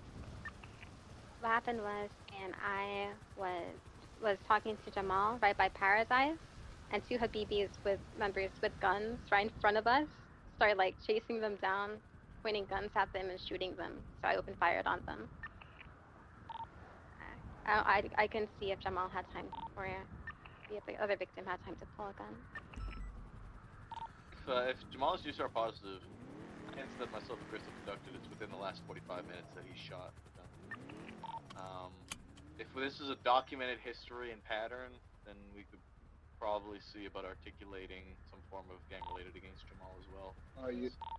What happened was, and I was talking to Jamal right by Paradise, and 2 Habibis with members with guns right in front of us started like chasing them down, pointing guns at them and shooting them. So I opened fire on them. I couldn't see if Jamal had time or if the other victim had time to pull a gun. If Jamal is GSR positive, hence that myself and Crystal conducted, it's within the last 45 minutes that he shot them. If this is a documented history and pattern, then we could probably see about articulating some form of gang related against Jamal as well.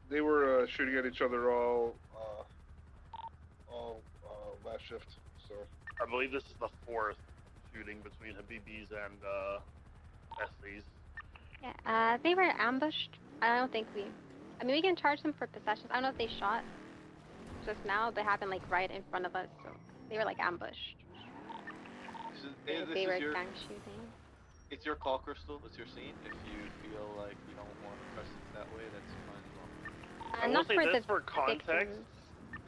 They were shooting at each other all last shift. So I believe this is the 4th shooting between Habibis and SCs. Yeah, they were ambushed. I don't think we... I mean, we can charge them for possessions. I don't know if they shot just now. They happened, like, right in front of us, so they were, like, ambushed. They were gang shooting. It's your call, Crystal. It's your scene. If you feel like you don't want to press it that way, that's fine as well. I will not say for this the for context. victims.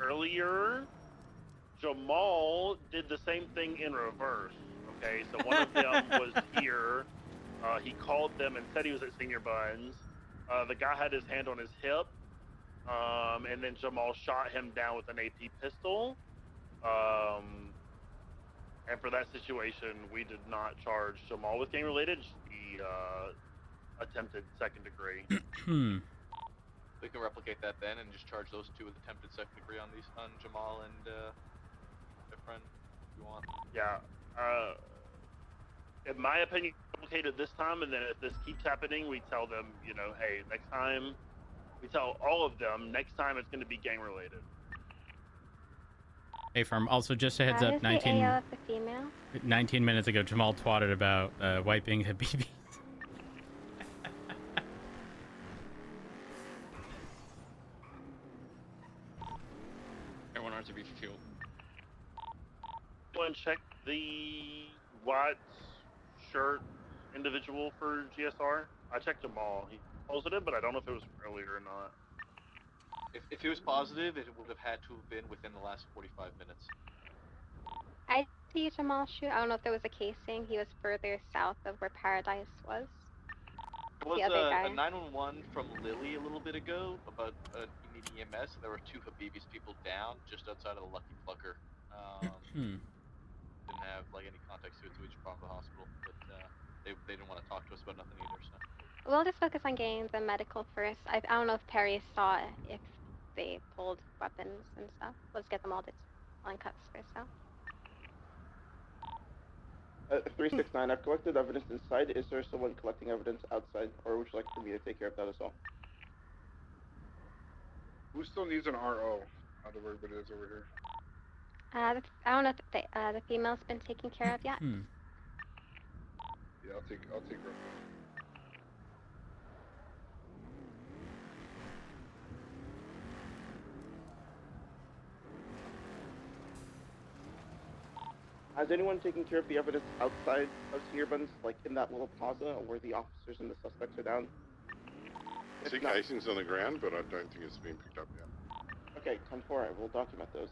Earlier, Jamal did the same thing in reverse. Okay, so one of them was here. He called them and said he was at Senior Buns. The guy had his hand on his hip. and then Jamal shot him down with an AP pistol. And for that situation, we did not charge Jamal with gang-related. He attempted second degree. We can replicate that then and just charge those two with attempted second degree on Jamal and their friend, if you want. Yeah. In my opinion, complicated this time, and then if this keeps happening, we tell them, you know, hey, next time, we tell all of them, next time it's going to be gang-related. Hey, Firm, also just a heads up, 19 minutes ago, Jamal twatted about wiping Habibis. Everyone RTB for fuel. Go and check the white shirt individual for GSR. I checked them all. He positive, but I don't know if it was earlier or not. If it was positive, it would have had to have been within the last 45 minutes. I see Jamal shoot. I don't know if there was a casing. He was further south of where Paradise was. There was the other guy. a 911 from Lily a little bit ago about you need EMS, and there were 2 Habibis people down just outside of the Lucky Plucker. Didn't have like any context to it, so we just brought them to the hospital. But they didn't want to talk to us about nothing either. So We'll just focus on getting the medical first. I don't know if Perry saw if they pulled weapons and stuff. Let's get them all on cuts first, though. 369, I've collected evidence inside. Is there someone collecting evidence outside, or would you like me to take care of that as well? Who still needs an RO out of everybody that's over here? I don't know if the female's been taken care of yet. Yeah, I'll take her. Has anyone taken care of the evidence outside of Senior Buns, like in that little plaza where the officers and the suspects are down? I see casings on the ground, but I don't think it's been picked up yet. Okay, 10-4, I will document those.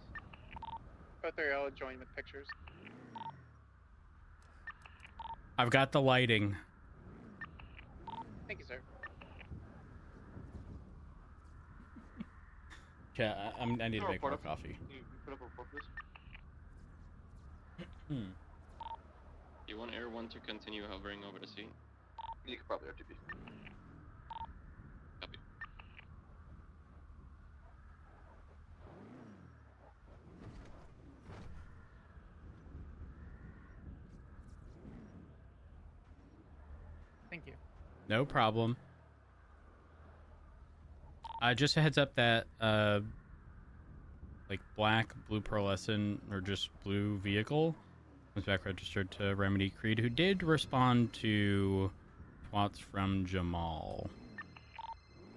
Both are all join with pictures. I've got the lighting. Thank you, sir. Yeah, I need to make more coffee. You put up a report, please. You want Air 1 to continue hovering over the scene? You could probably RTB. Copy. Thank you. No problem. Just a heads up that like black, blue pearlescent, or just blue vehicle was back registered to Remedy Creed, who did respond to twats from Jamal.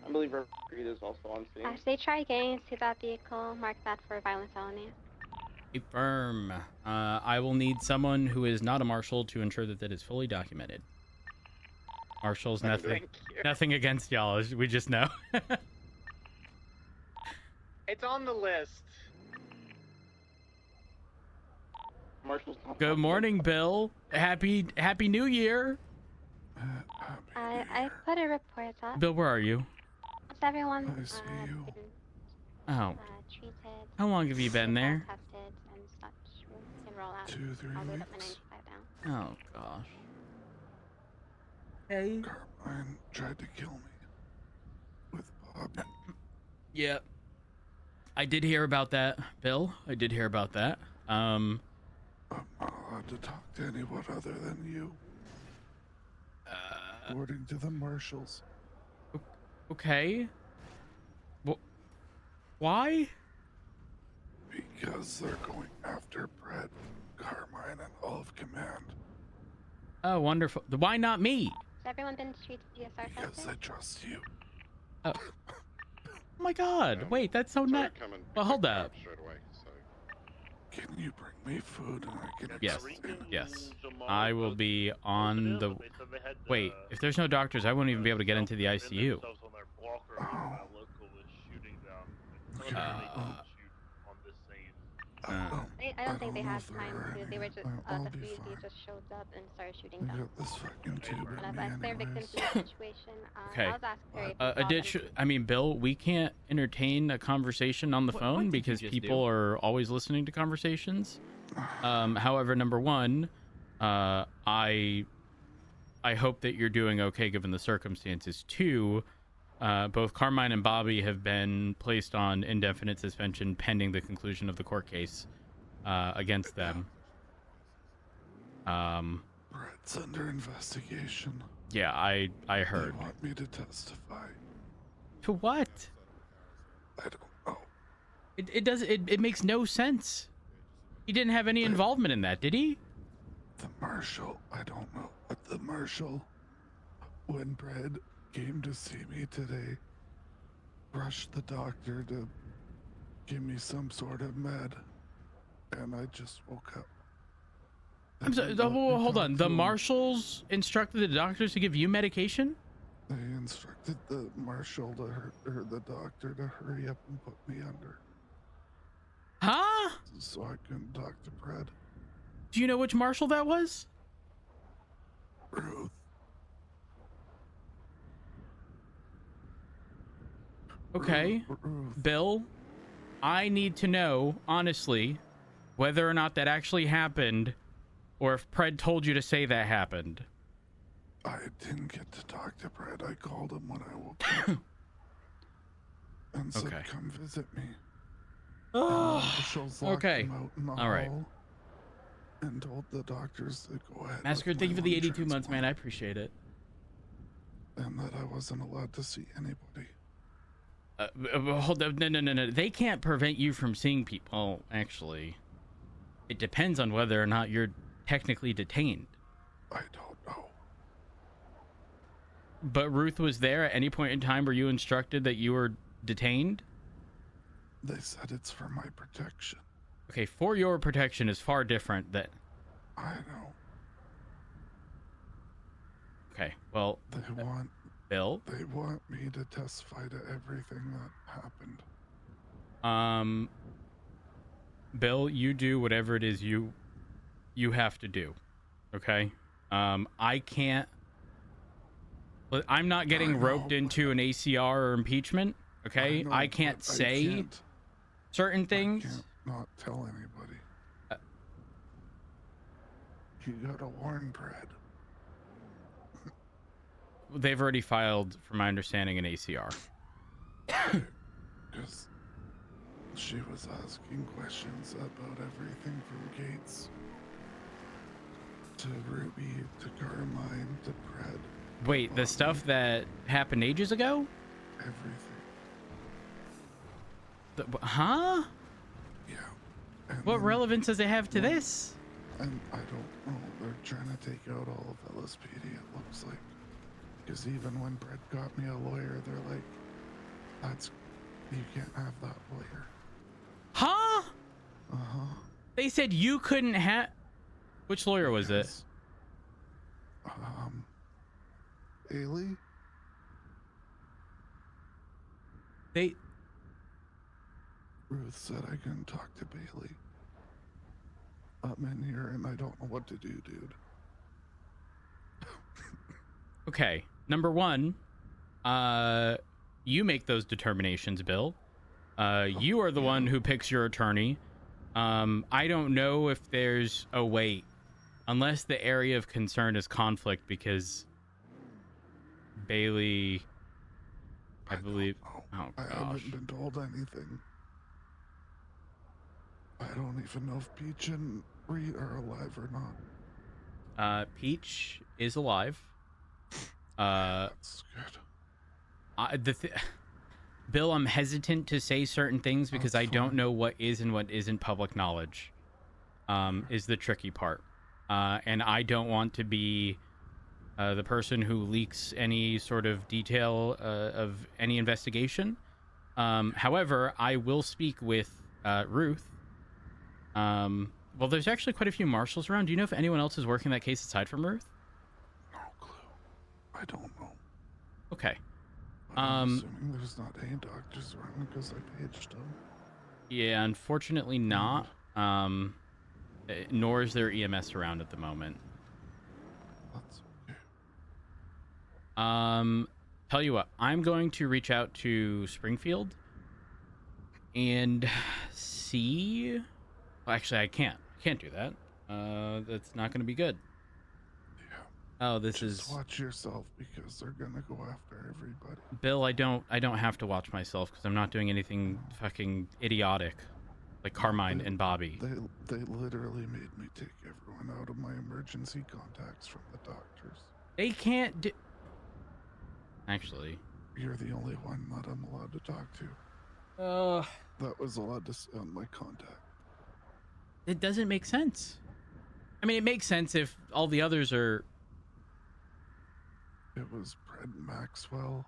I believe Creed is also on scene. As they try getting into that vehicle, mark that for a violent felony. Firm. I will need someone who is not a marshal to ensure that that is fully documented. Marshals, nothing against y'all. We just know. It's on the list. Marshals. Good morning, Bill. Happy New Year. I put a report up. Bill, where are you? It's everyone. I see you. Oh. Treated. How long have you been there? Tested and such. We can roll out. 2-3 I'll load up my 95 down. Oh gosh. Hey. Carmine tried to kill me with Bob. Yep. I did hear about that, Bill. I did hear about that. I'm not allowed to talk to anyone other than you. According to the marshals. Okay. Why? Because they're going after Brett, Carmine, and all of Command. Oh, wonderful. Why not me? Has everyone been treated GSR Because tested? I trust you. Oh. Oh my god. Wait, that's so nuts. Well, hold up. Straight away, so. Can you bring me food and I can Yes. explain? Yes. I will be on the... Wait, if there's no doctors, I won't even be able to get into the ICU. I don't think they had if they're time to. hurting. They were just I'll the be VODs fine. just showed up and started shooting I guns. got this fucking tube One in of me us, they're victims anyways. of the situation. Okay. I was asked Terry if he saw them. I mean, Bill, we can't entertain a conversation on the phone did you because just people do? are always listening to conversations. However, number one, I hope that you're doing okay given the circumstances. Two, both Carmine and Bobby have been placed on indefinite suspension pending the conclusion of the court case against them. Brett's under investigation. Yeah, I heard. They want me to testify. To what? I don't know. It makes no sense. He didn't have any involvement in that, did he? The marshal, I don't know, but the marshal, when Brad came to see me today, rushed the doctor to give me some sort of med, and I just woke up. I'm sorry, hold on. The marshals instructed the doctors to give you medication? They instructed the marshal or the doctor to hurry up and put me under. Huh? So I couldn't talk to Brad. Do you know which marshal that was? Ruth. Okay. Bill, I need to know, honestly, whether or not that actually happened, or if Pred told you to say that happened. I didn't get to talk to Brad. I called him when I woke up. And said, Okay. come visit me. Okay. All right. And told the doctors to go ahead. Massacre, thank you for the 82 months, man. I appreciate it. And that I wasn't allowed to see anybody. Hold up. No. They can't prevent you from seeing people, actually. It depends on whether or not you're technically detained. I don't know. But Ruth was there at any point in time where you instructed that you were detained? They said it's for my protection. Okay, for your protection is far different than... I know. Okay, well... They want... Bill? They want me to testify to everything that happened. Bill, you do whatever it is you have to do. Okay? I can't... I'm not getting roped into an ACR or impeachment. Okay? I can't say certain things. I can't not tell anybody. You gotta warn Brad. They've already filed, from my understanding, an ACR. Because she was asking questions about everything from Gates to Ruby to Carmine to Brad. Wait, the stuff that happened ages ago? Everything. Huh? Yeah. What relevance does it have to this? And I don't know. They're trying to take out all of LSPD, it looks like. Because even when Brett got me a lawyer, they're like, you can't have that lawyer. Huh? Uh-huh. They said you couldn't have... Which lawyer was it? Ailey? Ruth said I couldn't talk to Bailey. I'm in here and I don't know what to do, dude. Okay, number one, you make those determinations, Bill. You are the one who picks your attorney. I don't know if there's... Oh, wait. Unless the area of concern is conflict, because Bailey, I believe... Oh, I gosh. haven't been told anything. I don't even know if Peach and Reed are alive or not. Peach is alive. That's good. Bill, I'm hesitant to say certain things because I don't know what is and what isn't public knowledge. Is the tricky part. And I don't want to be the person who leaks any sort of detail of any investigation. However, I will speak with Ruth. Well, there's actually quite a few marshals around. Do you know if anyone else is working that case aside from Ruth? No clue. I don't know. Okay. I'm assuming there's not any doctors around because I paged them. Yeah, unfortunately not. nor is there EMS around at the moment. That's okay. Tell you what, I'm going to reach out to Springfield and see. Well, actually, I can't do that. That's not going to be good. Oh, this is. Just watch yourself because they're gonna go after everybody. Bill, I don't have to watch myself because I'm not doing anything fucking idiotic, like Carmine and Bobby. They literally made me take everyone out of my emergency contacts from the doctors. They can't do. Actually, you're the only one that I'm allowed to talk to. That was allowed to stay on my contact. It doesn't make sense. I mean, it makes sense if all the others are. It was Brett Maxwell,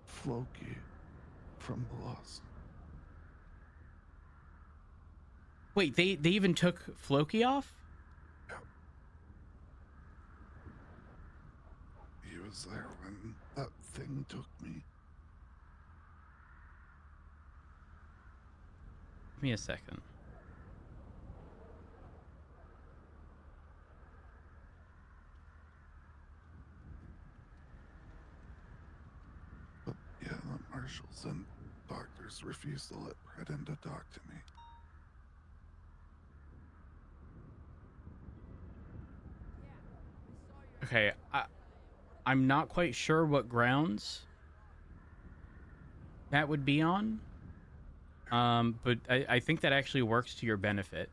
Floki from the Lost. Wait, they even took Floki off? Yeah. He was there when that thing took me. Give me a second. Yeah, the marshals and doctors refused to let Brett in to talk to me. Okay, I'm not quite sure what grounds that would be on. But I think that actually works to your benefit.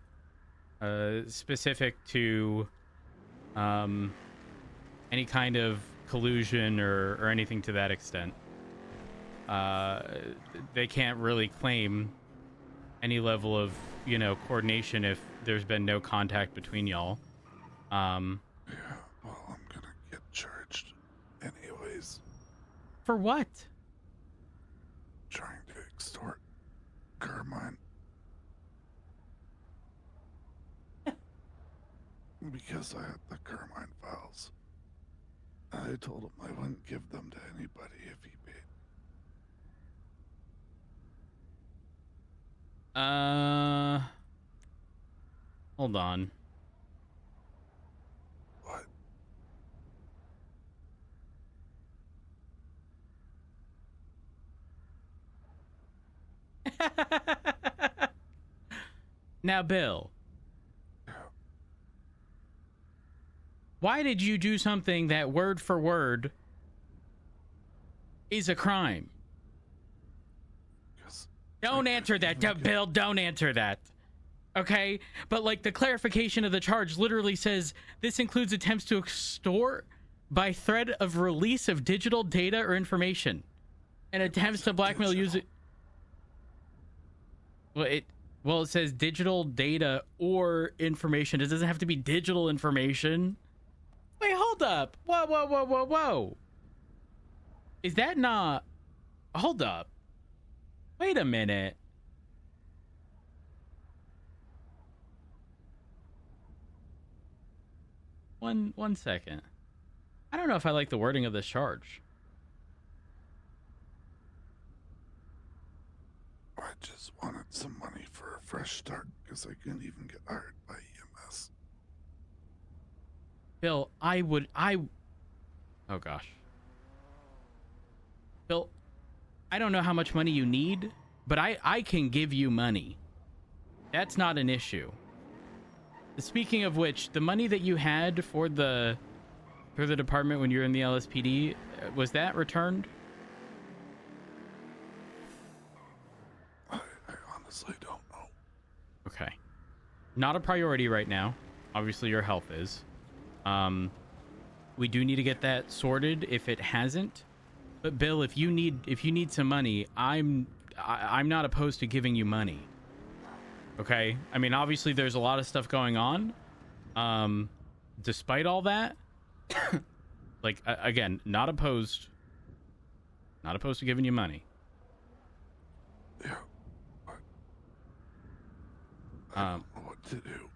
Specific to any kind of collusion or anything to that extent. They can't really claim any level of, coordination if there's been no contact between y'all. Yeah, well, I'm gonna get charged anyways. For what? Trying to extort Carmine. Because I had the Carmine files. I told him I wouldn't give them to anybody if he paid. Hold on. What? Now, Bill. Why did you do something that word for word is a crime? Don't answer that, Bill. Don't answer that. Okay? But, the clarification of the charge literally says this includes attempts to extort by threat of release of digital data or information and attempts to blackmail user. Well, it says digital data or information. It doesn't have to be digital information. Wait, hold up. Whoa. Is that not... Hold up. Wait a minute. One second. I don't know if I like the wording of this charge. I just wanted some money for a fresh start because I couldn't even get hired by EMS. Bill, oh gosh. Bill, I don't know how much money you need, but I can give you money. That's not an issue. Speaking of which, the money that you had for the department when you were in the LSPD, was that returned? I honestly don't know. Okay. Not a priority right now. Obviously, your health is. We do need to get that sorted if it hasn't. But Bill, if you need some money, I'm not opposed to giving you money. Okay? I mean, obviously there's a lot of stuff going on. Despite all that, again, not opposed to giving you money. Yeah. I don't know what to do.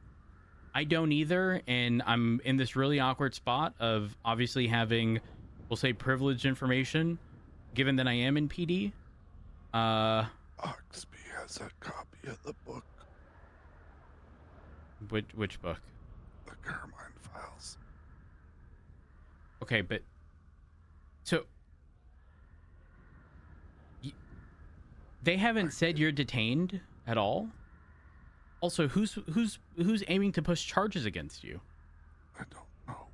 I don't either, and I'm in this really awkward spot of obviously having, we'll say, privileged information, given that I am in PD. Oxby has a copy of the book. Which book? The Carmine Files. Okay, but so they haven't said you're detained at all. Also, who's aiming to push charges against you? I don't know,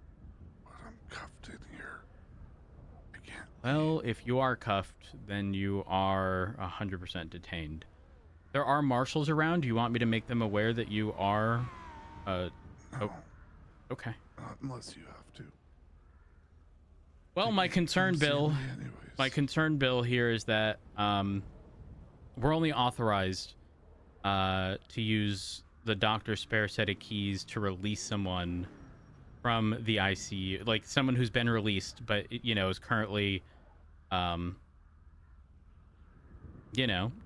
but I'm cuffed in here. I can't. Well, if you are cuffed, then you are 100% detained. There are marshals around. Do you want me to make them aware that you are? No. Oh, okay. Not unless you have to. Well, my concern, Bill. Anyways. My concern, Bill, here is that we're only authorized to use the doctor's spare set of keys to release someone from the ICU, like someone who's been released, but is currently,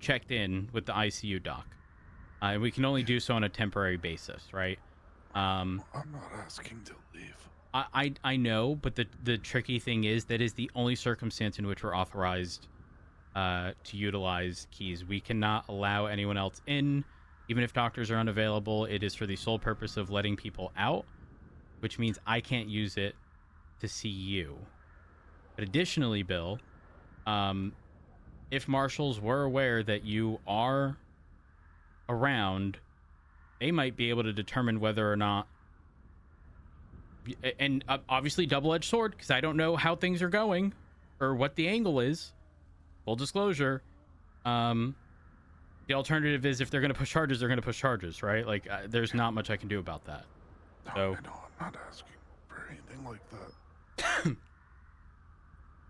checked in with the ICU doc. We can only do so on a temporary basis, right? I'm not asking to leave. I know, but the tricky thing is that is the only circumstance in which we're authorized to utilize keys. We cannot allow anyone else in, even if doctors are unavailable. It is for the sole purpose of letting people out, which means I can't use it to see you. But additionally, Bill, if marshals were aware that you are around, they might be able to determine whether or not, and obviously double-edged sword, because I don't know how things are going or what the angle is. Full disclosure, the alternative is if they're going to push charges, they're going to push charges, right? Like, there's not much I can do about that. No, So, I know, I'm not asking for anything like that.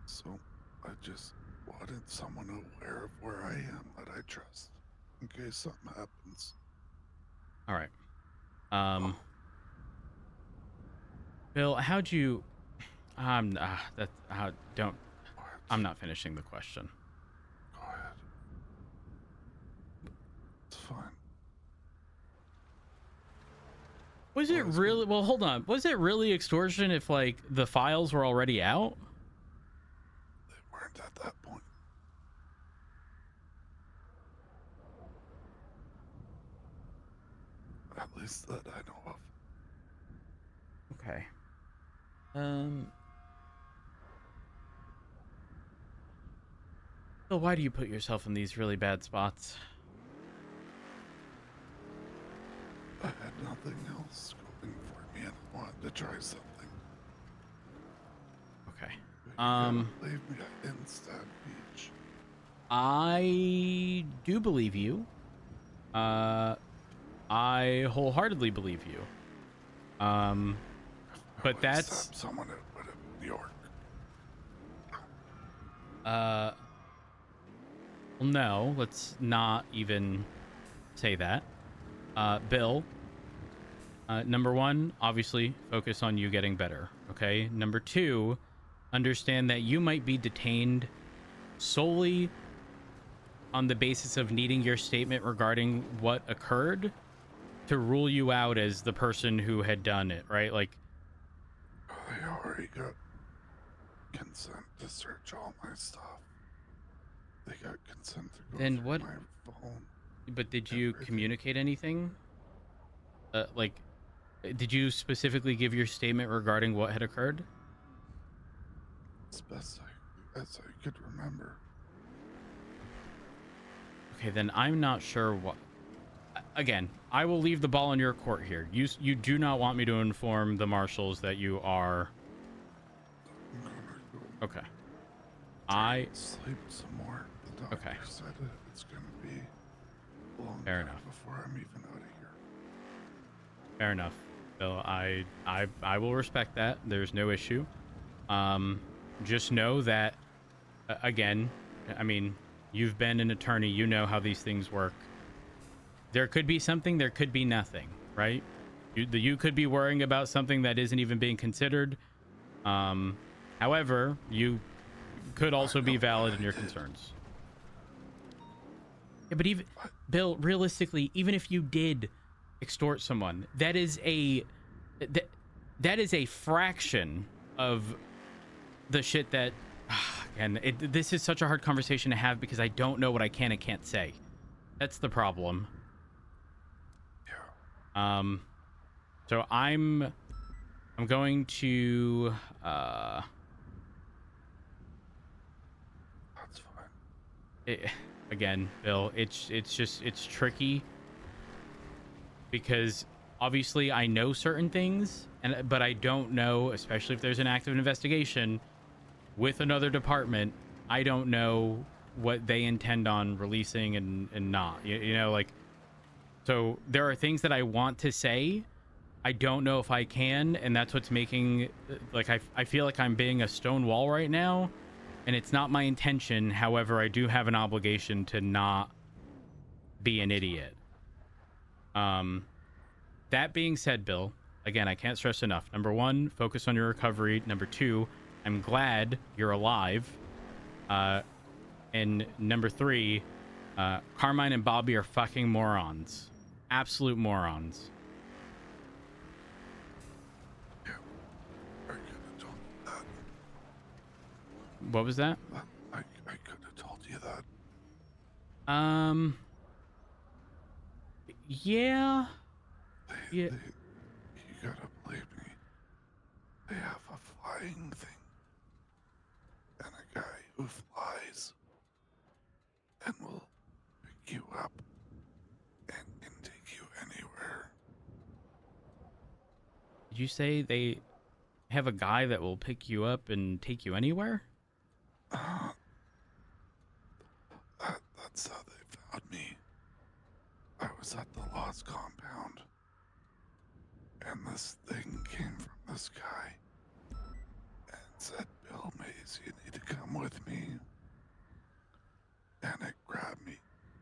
So, I just wanted someone aware of where I am that I trust, in case something happens. all right. Bill, how'd you? I'm not finishing the question. Go ahead. It's fine. Was it really? Well, hold on. Was it really extortion if like the files were already out? They weren't at that point. At least that I know of. Okay. Bill, why do you put yourself in these really bad spots? I had nothing else going for me and I wanted to try something. Okay. Leave me at Instead Beach. I do believe you. I wholeheartedly believe you. But that's someone at New York. Well, no, let's not even say that. Bill, number one, obviously focus on you getting better, okay? Number two, understand that you might be detained solely on the basis of needing your statement regarding what occurred to rule you out as the person who had done it, right? Like, They already got consent to search all my stuff. They got consent to go then through what? my phone. But did you communicate anything? Like, did you specifically give your statement regarding what had occurred? As best as I could remember. Okay, then I'm not sure what. Again, I will leave the ball in your court here. You do not want me to inform the marshals that you are. Okay. I sleep some more. The doctor said it's gonna be a long Fair time enough. before I'm even out of here. Fair enough. So I will respect that. There's no issue. Just know that again, I mean, you've been an attorney, you know how these things work. There could be something, there could be nothing, right? You could be worrying about something that isn't even being considered. However, you could also be valid in your concerns. Yeah, but even Bill, realistically, even if you did extort someone, that is a fraction of the shit that. And this is such a hard conversation to have because I don't know what I can and can't say. That's the problem. Yeah. So I'm going to That's fine. Again, Bill, it's tricky because obviously I know certain things, but I don't know, especially if there's an active investigation with another department, I don't know what they intend on releasing and not. You know, like, so there are things that I want to say, I don't know if I can, and that's what's making, like, I feel like I'm being a stone wall right now, and it's not my intention. However, I do have an obligation to not be an idiot. That being said, Bill, again, I can't stress enough. Number one, focus on your recovery. Number two, I'm glad you're alive. And number three, Carmine and Bobby are fucking morons. Absolute morons. Yeah. I could have told you that. What was that? I could have told you that. Yeah. Yeah. You gotta believe me. They have a flying thing. And a guy who flies. And will pick you up. And can take you anywhere. Did you say they have a guy that will pick you up and take you anywhere? That's how they found me. I was at the Lost compound. And this thing came from this guy. And said, Bill Mays, you need to come with me. And it grabbed me.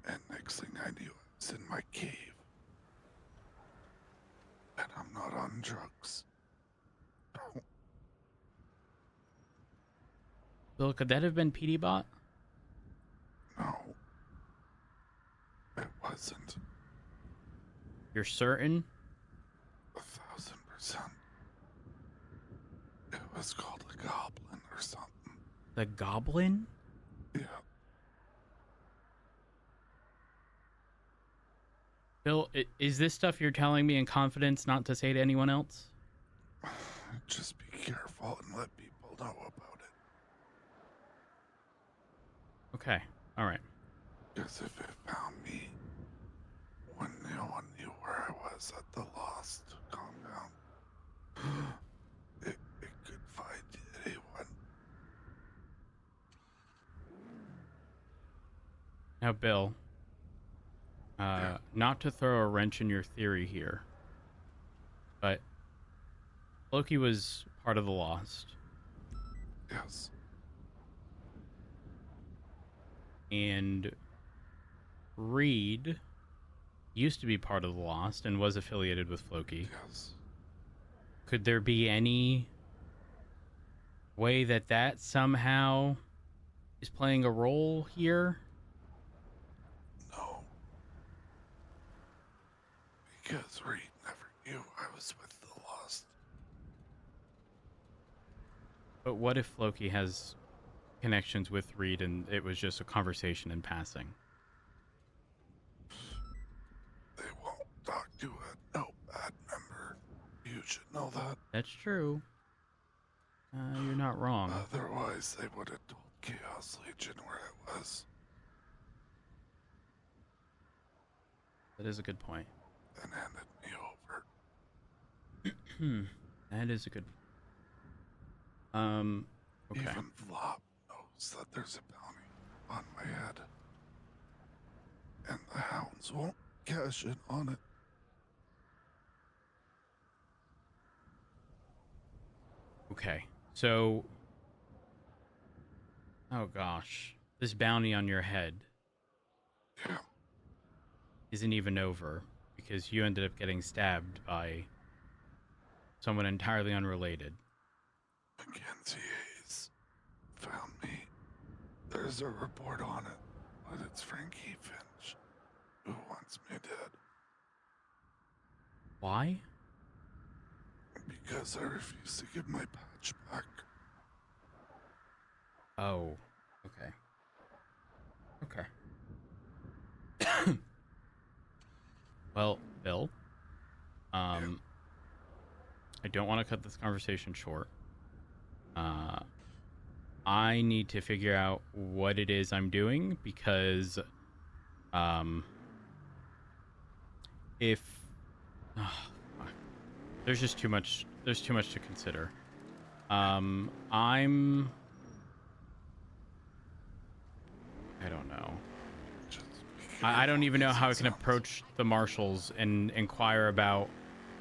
And next thing I knew, I was in my cave. And I'm not on drugs. Bill, could that have been PD Bot? No. It wasn't. You're certain? 1,000%. It was called a goblin or something. The goblin? Yeah. Bill, is this stuff you're telling me in confidence not to say to anyone else? Just be careful and let people know about it. Okay, alright. Because if it found me, when no one knew where I was at the Lost compound, it could find anyone. Now, Bill, not to throw a wrench in your theory here, but Loki was part of the Lost. Yes. And Reed used to be part of the Lost and was affiliated with Floki. Yes. Could there be any way that somehow is playing a role here? No. Because Reed never knew I was with the Lost. But what if Floki has connections with Reed and it was just a conversation in passing? They won't talk to a no-bad member. You should know that. That's true. You're not wrong. Otherwise, they would have told Chaos Legion where I was. That is a good point. And handed me over. That is a good. Okay. Even Flop knows that there's a bounty on my head. And the hounds won't cash in on it. Okay. So, oh gosh, this bounty on your head isn't even over because you ended up getting stabbed by someone entirely unrelated. Mackenzie Hayes found me. There's a report on it, but it's Frankie Finch who wants me dead. Why? Because I refuse to give my patch back. Oh, okay. Okay. Well, Bill, I don't want to cut this conversation short. I need to figure out what it is I'm doing because if there's just too much to consider. I don't know. I don't even know how I can approach the marshals and inquire about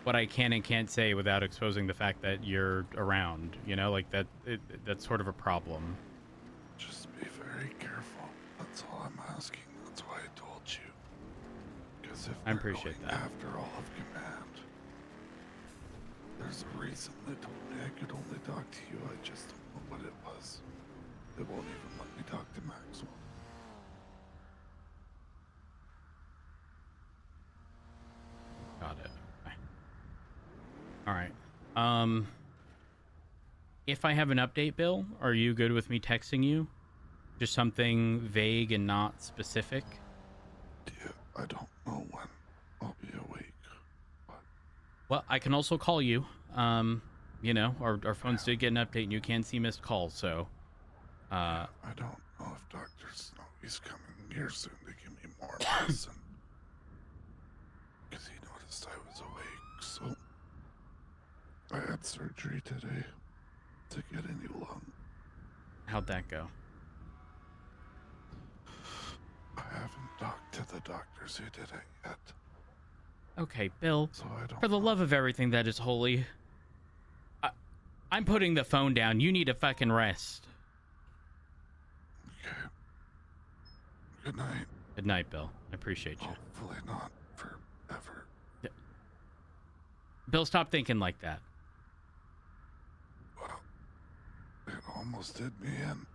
what I can and can't say without exposing the fact that you're around. You know, like that's sort of a problem. Just be very careful. That's all I'm asking. That's why I told you. Because if I appreciate that. After all of command, there's a reason they told me I could only talk to you. I just don't know what it was. They won't even let me talk to Maxwell. Got it. Okay. All right. If I have an update, Bill, are you good with me texting you? Just something vague and not specific? Yeah, I don't know when I'll be awake. Well, I can also call you. You know, our phones did get an update and you can see missed calls, so... I don't know if Dr. Snowy's coming here soon to give me more medicine. Because he noticed I was awake, so... I had surgery today to get a new lung. How'd that go? I haven't talked to the doctors who did it yet. Okay, Bill, So I don't for the love of everything that is holy, I'm putting the phone down. You need to fucking rest. Okay. Good night. Good night, Bill. I appreciate you. Hopefully not forever. Yeah. Bill, stop thinking like that. Well, it almost did me in.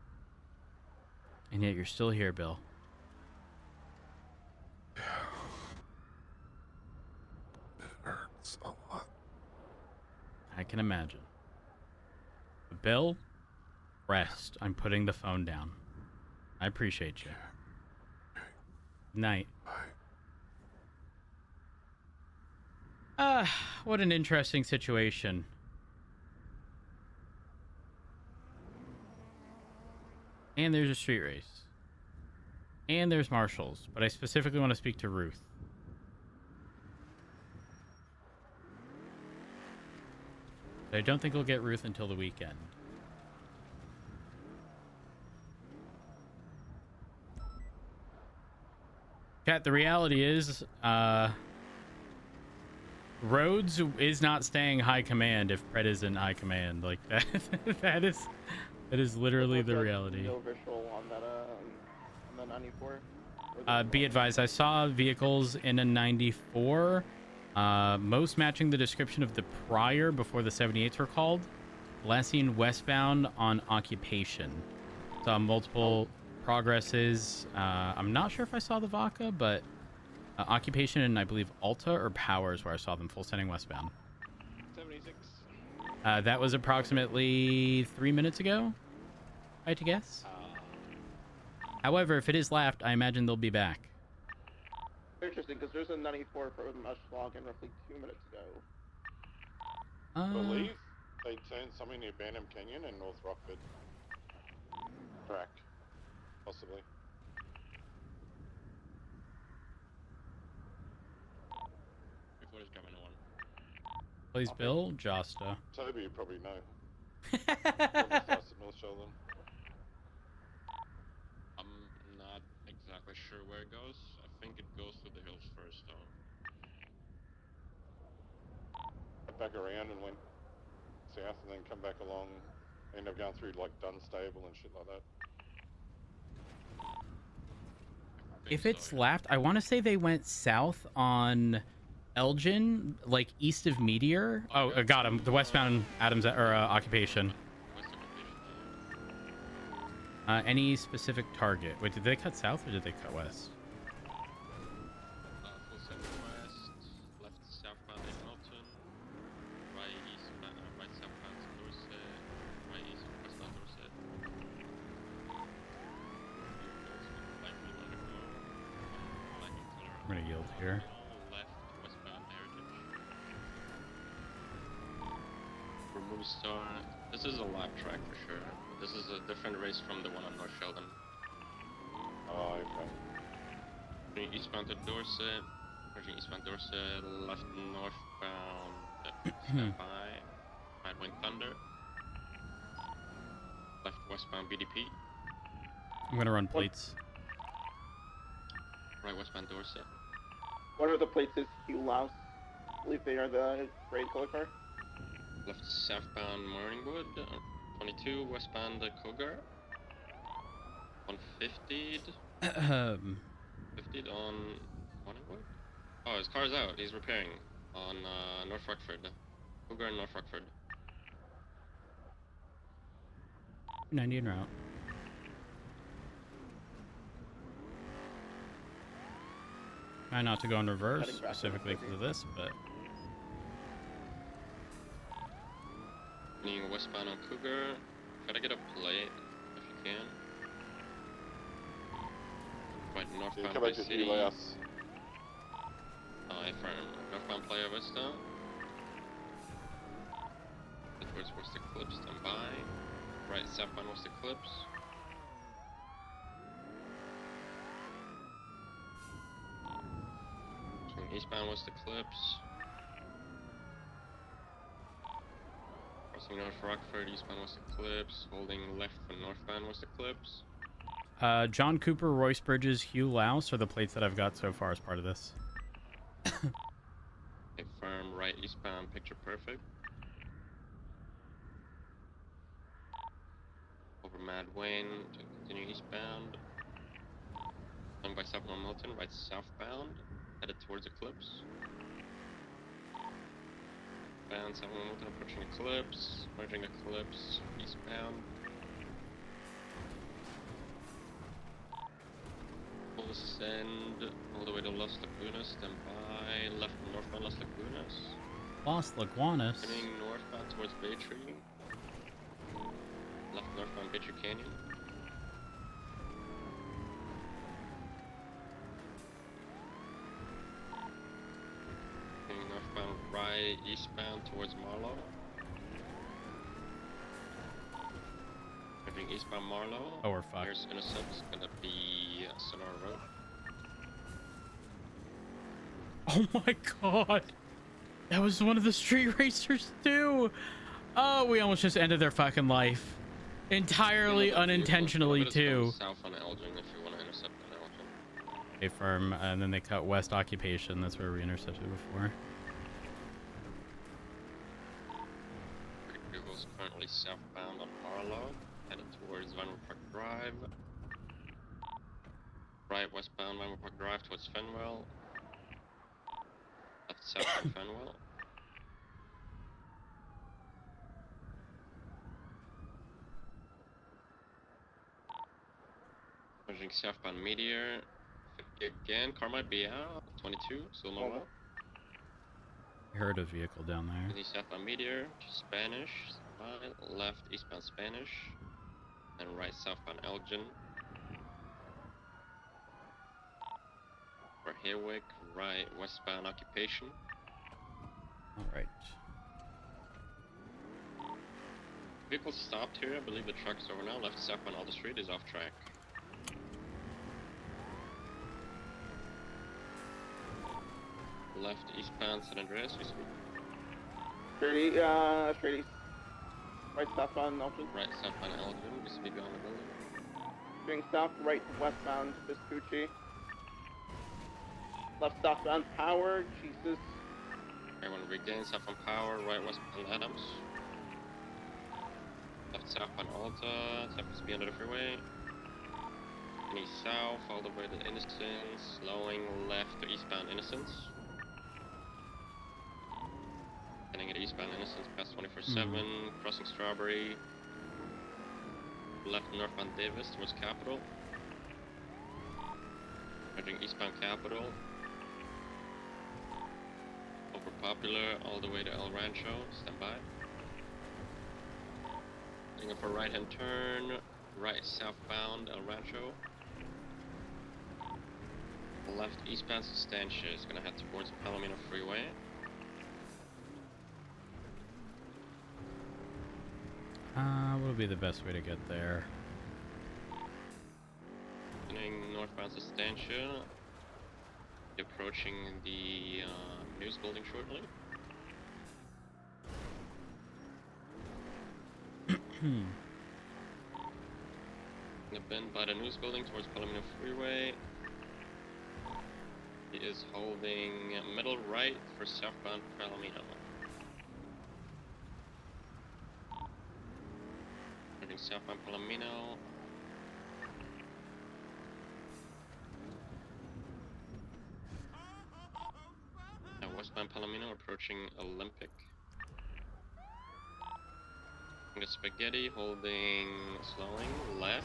And yet you're still here, Bill. Yeah. It hurts a lot. I can imagine. But Bill, rest. I'm putting the phone down. I appreciate you. Night. What an interesting situation. And there's a street race. And there's marshals, but I specifically want to speak to Ruth. But I don't think we'll get Ruth until the weekend. Chat, the reality is, Rhodes is not staying high command if Pred is in high command. Like that, that is literally the reality. No visual on that on the 94. Be advised, I saw vehicles in a 94, most matching the description of the prior before the 78s were called. Last seen westbound on Occupation. Saw multiple progresses. I'm not sure if I saw the Vaca, but Occupation and I believe Alta or Powers where I saw them full sending westbound. 76. That was approximately 3 minutes ago, I had to guess. However, if it is left, I imagine they'll be back. Interesting, because there's a 94 from us logging roughly 2 minutes ago. I believe they turned something near Banham Canyon and North Rockford. Track. Possibly. Before this coming on. Please, Bill, Josta. Toby, you probably know. Starts at North Sheldon. I'm not exactly sure where it goes. I think it goes through the hills first, though. Back around and went south and then come back along. End up going through like Dunstable and shit like that. If it's left, I want to say they went south on Elgin, like east of Meteor. Oh, got him. The westbound Adams or Occupation. Any specific target? Wait, did they cut south or did they cut west? Full southwest, left southbound in Milton, right eastbound, right southbound to Dorset, right east westbound Dorset. I'm gonna yield here. Left westbound Heritage. movie star. This is a live track for sure. This is a different race from the one on North Sheldon. Oh, okay. Eastbound to Dorset. Merging eastbound Dorset. Left northbound. Stand by. Right wing Thunder. Left westbound BDP. I'm gonna run plates. Right westbound Dorset. What are the plates? Is Hugh Louse? I believe they are the gray color car. Left southbound Morningwood. 22 westbound Cougar. 150'd. 50'd on Morningwood. Oh, his car's out. He's repairing on North Rockford. Cougar in North Rockford. 90 en route. Try not to go in reverse, specifically because of this, but... Being westbound on Cougar. Try to get a plate if you can. Right, northbound Come Bay back to City. ULS. Affirm. Northbound Playa Vista. Towards West Eclipse, stand by. Right, southbound West Eclipse. Swing eastbound West Eclipse. Crossing North Rockford, eastbound West Eclipse. Holding left for northbound West Eclipse. John Cooper, Royce Bridges, Hugh Louse are the plates that I've got so far as part of this. Firm right eastbound, picture perfect. Over Mad Wayne to continue eastbound. Going by southbound Milton, right southbound, headed towards Eclipse. Bound southbound Milton, approaching Eclipse, merging Eclipse, eastbound. Full ascend all the way to Las Lagunas, stand by, left northbound Las Lagunas. Las Lagunas? Turning northbound towards Bay Tree. Left northbound Bay Tree Canyon. Turning northbound right eastbound towards Marlow. Turning eastbound Marlow. Oh, we're fucked. Here's Innocent, it's gonna be Sonora Road. Oh my god! That was one of the street racers too! Oh, we almost just ended their fucking life. Entirely unintentionally too. South on Elgin if you want to intercept on Elgin. A firm, and then they cut west occupation. That's where we intercepted before. Vehicle's currently southbound on Marlow, headed towards Vinewood Park Drive. Right westbound Vinewood Park Drive towards Fenwell. Left southbound Fenwell. Merging southbound Meteor. 50 again, car might be out. 22, still no well. I heard a vehicle down there. Any southbound Meteor, to Spanish. Right, left eastbound Spanish. And right southbound Elgin. For Hawick, right westbound Occupation. Alright. Vehicle stopped here, I believe the truck's over now. Left southbound Alder Street is off track. Left eastbound San Andreas, we speak. Straight east. Right southbound Elgin. Right southbound Elgin, we speak on the building. Doing south, right westbound Vespucci. Left southbound Power, Jesus. Everyone regain southbound Power, right westbound Adams. Left southbound Alta, southbound speed under the freeway. And east south, all the way to Innocence, slowing left to eastbound Innocence. Heading at eastbound Innocence past 24/7, crossing Strawberry. Left northbound Davis towards Capitol. Merging eastbound Capitol. Over Popular, all the way to El Rancho, stand by. Heading up a right hand turn, right southbound El Rancho. Left eastbound Sustancia is gonna head towards Palomino Freeway. would be the best way to get there? Continuing northbound Substantia. Approaching the news building shortly. In the bend by the news building towards Palomino Freeway. He is holding middle right for southbound Palomino. Heading southbound Palomino. Now westbound Palomino approaching Olympic. The Spaghetti holding slowing left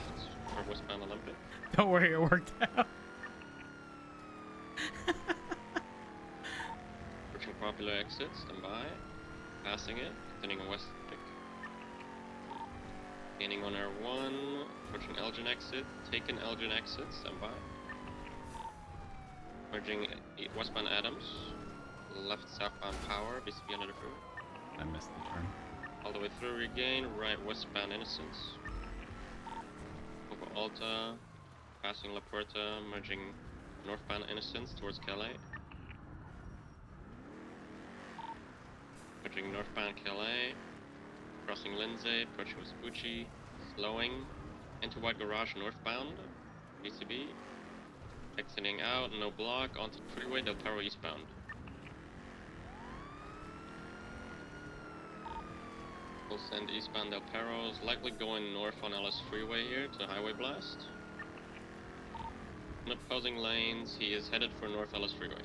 for westbound Olympic. Don't worry, it worked out. Approaching Popular exit, stand by. Passing it, continuing west. Gaining on R1, approaching Elgin exit, taken Elgin exit, stand by. Merging westbound Adams, left southbound Power, BCB under the freeway. I missed the turn. All the way through, regain, right westbound Innocence. Over Alta, passing La Puerta, merging northbound Innocence towards Calais. Merging northbound Calais, crossing Lindsay, approaching Vespucci, slowing into White Garage northbound, BCB. Exiting out, no block, onto the freeway, Del Toro eastbound. We'll send eastbound Del Perros, likely going north on Ellis Freeway here to Highway Blast. In opposing lanes, he is headed for North Ellis Freeway.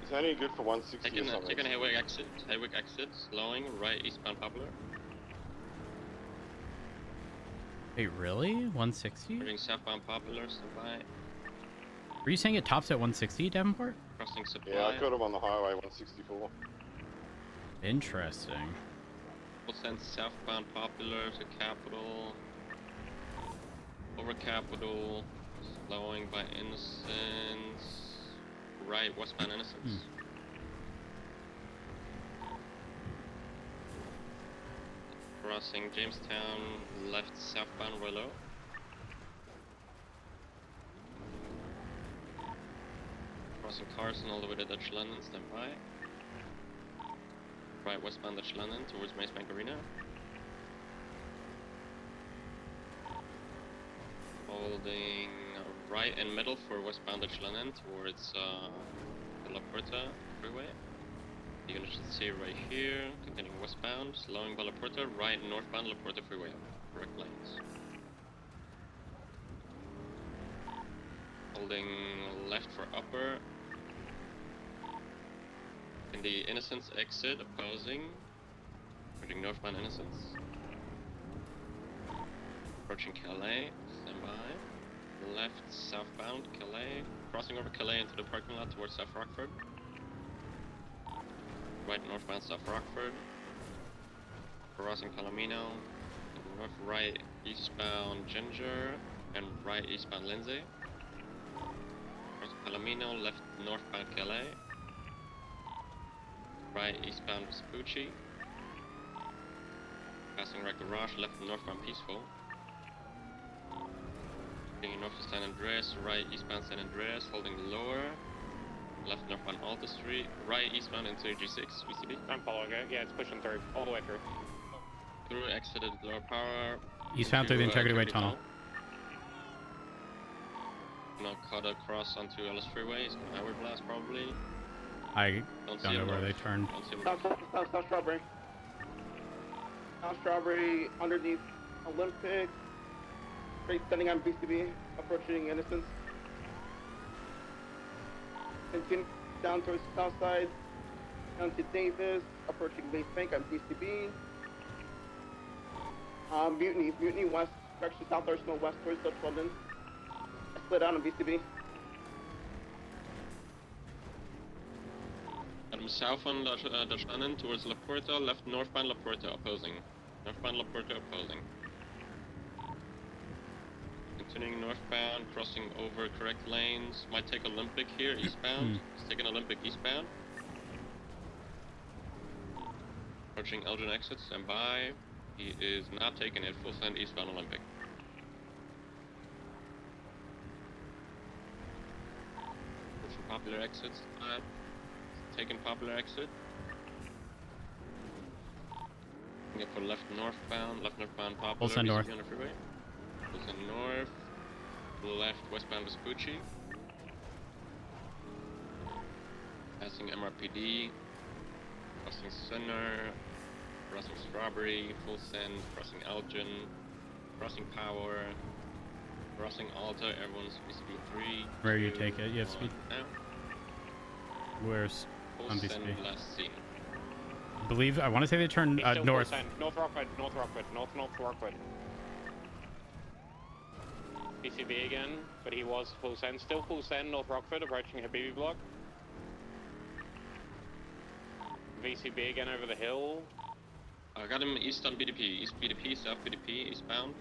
Is that any good for 160 Taking or something? taking Haywick exit, slowing, right eastbound Poplar. Wait, really? 160? Heading southbound Popular, stand by. Were you saying it tops at 160, Davenport? Crossing Supply. Yeah, I caught him on the highway, 164. Interesting. We'll send southbound Popular to Capital. Over Capital, slowing by Innocence. Right westbound Innocence. Crossing Jamestown, left southbound Willow. Crossing Carson all the way to Dutch London, stand by. Right westbound Dutch London towards Mace Bank Arena. Holding right and middle for westbound Dutch London towards the La Puerta freeway. The unit should see right here, continuing westbound, slowing by La Puerta, right northbound La Puerta freeway, correct lanes. Holding left for upper. In the Innocence exit, opposing. Approaching northbound Innocence. Approaching Calais, stand by. Left southbound Calais. Crossing over Calais into the parking lot towards South Rockford. Right northbound South Rockford. Crossing Palomino. North right eastbound Ginger. And right eastbound Lindsay. Crossing Palomino, left northbound Calais. Right eastbound Vespucci. Passing right garage, left northbound Peaceful. Taking north to San Andreas, right eastbound San Andreas, holding lower. Left northbound Alta Street, right eastbound into G6, VCB. I'm following it. Yeah, it's pushing through, all the way through. Through, exited lower power. Eastbound through the Integrity Way tunnel. Now cut across onto Ellis Freeway, highway blast probably. I don't know where they turned. South Strawberry. South Strawberry underneath Olympic. Straight standing on BCB, approaching Innocence. Continue down towards the south side, down to Davis, approaching Base Bank on BCB. Mutiny west, direction south Arsenal west towards Dutch London. Split out on BCB. South on Dutch London towards La Puerta, left northbound La Puerta opposing. Northbound La Puerta opposing. Continuing northbound, crossing over correct lanes. Might take Olympic here, eastbound. He's taking Olympic eastbound. Approaching Elgin exit, stand by. He is not taking it. Full send eastbound Olympic. Pushing popular exits. Taking popular exit. Looking for left northbound popular. Full send north. On the freeway. Full send north. Left westbound Vespucci. Passing MRPD. Crossing Center. Crossing Strawberry. Full send. Crossing Elgin. Crossing Power. Crossing Alta. Everyone's VCB 3. Where you take it? You have speed. Now. Where's Full on send VCB? last seen. I want to say they turned north. North Rockwood, North Rockwood. PCB again, but he was full send. Still full send, North Rockford, approaching Habibi block. VCB again over the hill. I got him east on BDP. East BDP, south BDP, eastbound.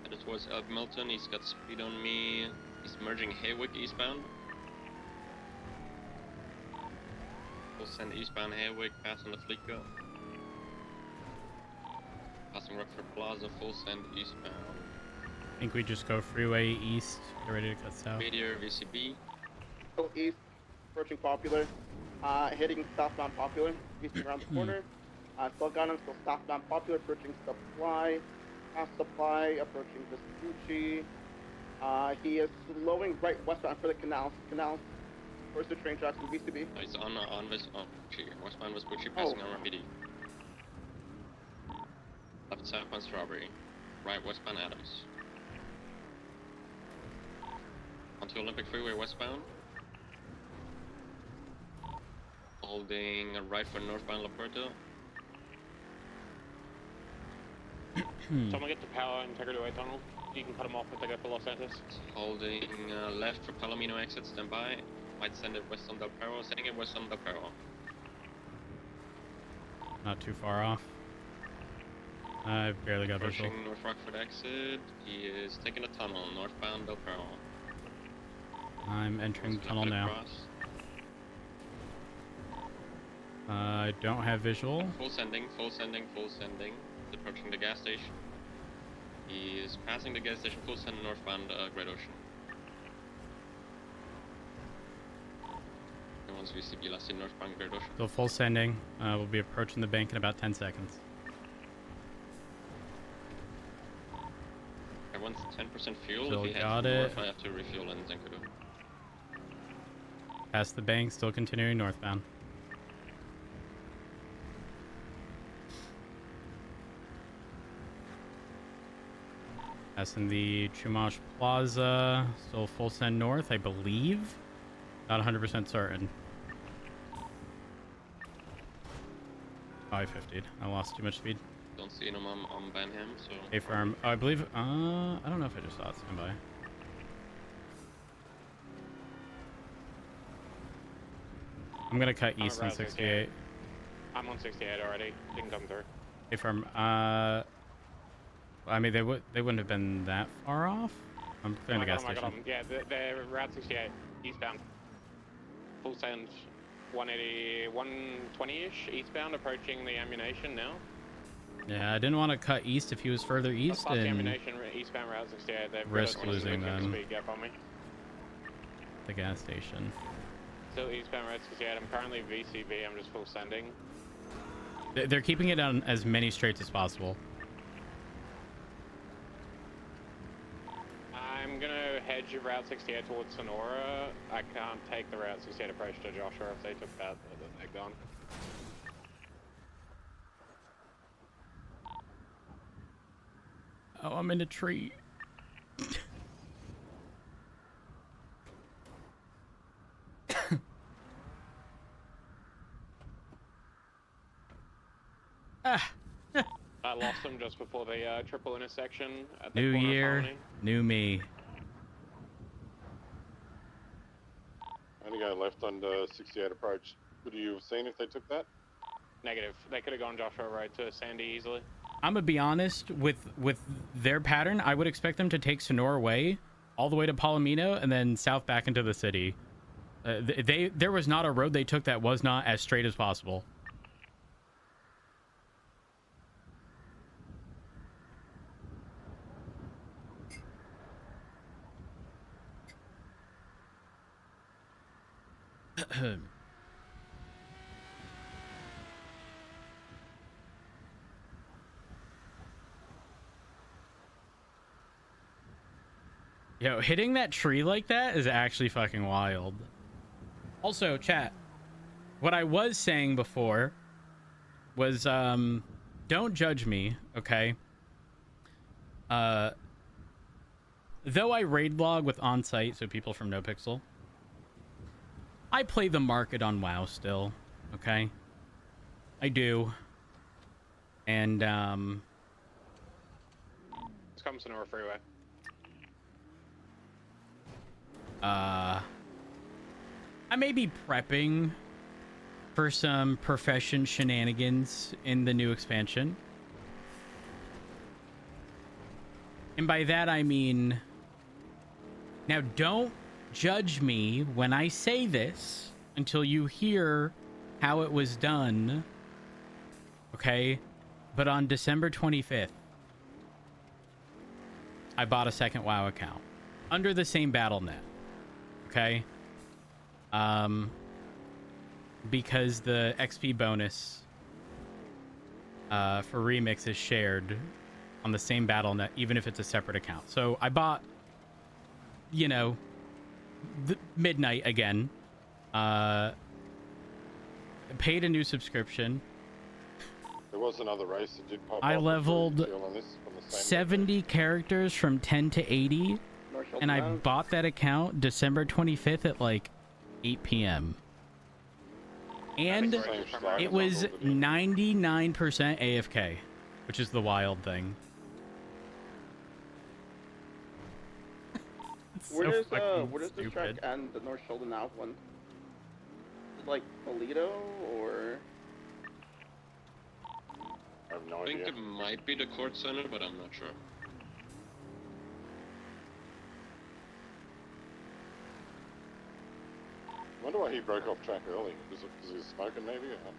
Headed towards Elk Milton. He's got speed on me. He's merging Haywick eastbound. Full send eastbound Haywick, passing the Fleetco. Passing Rockford Plaza, full send eastbound. I think we just go freeway east, get ready to cut south. Meteor, VCB. Still east, approaching Popular. Hitting southbound Popular, east around the corner. Still got him, still southbound Popular, approaching Supply. Past Supply, approaching Vespucci. He is slowing right westbound for the canals. Towards the train tracks from VCB. He's on westbound Vespucci, passing RMPD. Left southbound Strawberry. Right westbound Adams. Onto Olympic Freeway westbound. Holding right for northbound La Puerta. Someone get to power and take her to a tunnel. You can cut him off if they go for Los Santos. Holding left for Palomino exit, stand by. Might send it west on Del Perro, sending it west on Del Perro. Not too far off. I barely got visual. Approaching North Rockford exit. He is taking a tunnel, northbound Del Perro. I'm entering the tunnel now. I don't have visual. Full sending. He's approaching the gas station. He is passing the gas station, full send northbound Great Ocean. Everyone's VCB last in northbound Great Ocean. Still full sending. We'll be approaching the bank in about 10 seconds. Everyone's 10% fuel. Still if he got heads it. north, I have to refuel in Zenkudu. Past the bank, still continuing northbound. Passing the Chumash Plaza, still full send north, I believe. Not 100% certain. Oh, I 50'd. I lost too much speed. Don't see him on Banham, so... A firm. Oh, I believe... I don't know if I just saw it stand by. I'm gonna cut east on 68. I'm on 68 already. Didn't come through. A firm. I mean, they wouldn't have been that far off. I'm clearing the gas station. Yeah, they're Route 68 eastbound. Full send 180, 120-ish eastbound, approaching the ammunition now. Yeah, I didn't want to cut east if he was further east Past the and ammunition, eastbound Route 68. They've risk losing them. Speed gap on me. The gas station. Still eastbound Route 68. I'm currently VCB. I'm just full sending. They're keeping it on as many straights as possible. I'm gonna hedge Route 68 towards Sonora. I can't take the Route 68 approach to Joshua. If they took that, they're gone. Oh, I'm in a tree. I lost them just before the triple intersection at the New corner year, of Colony. new me. Only guy left on the 68 approach. Could you have seen if they took that? Negative. They could have gone Joshua Road to Sandy easily. I'm gonna be honest with their pattern. I would expect them to take Sonora Way all the way to Palomino and then south back into the city. There was not a road they took that was not as straight as possible. Yo, hitting that tree like that is actually fucking wild. Also, chat, what I was saying before was, don't judge me, okay? Though I raid log with on-site, so people from NoPixel, I play the market on WoW still, okay? I do. And, It's coming to North Freeway. I may be prepping for some profession shenanigans in the new expansion. And by that I mean, now don't judge me when I say this until you hear how it was done. Okay? But on December 25th, I bought a second WoW account under the same BattleNet. Okay? Because the XP bonus for Remix is shared on the same BattleNet, even if it's a separate account. So I bought, you know, the midnight again. Paid a new subscription. There was another race that did pop I up leveled on this, on the same 70 characters from 10 to 80. And I bought that account December 25th at like 8 p.m. And it was 99% AFK, which is the wild thing. Where does this track end, the North Sheldon Ave one? Is it like Toledo or? I have no I think idea. it might be the court center, but I'm not sure. I wonder why he broke off track early. Was it because he was smoking maybe? Or?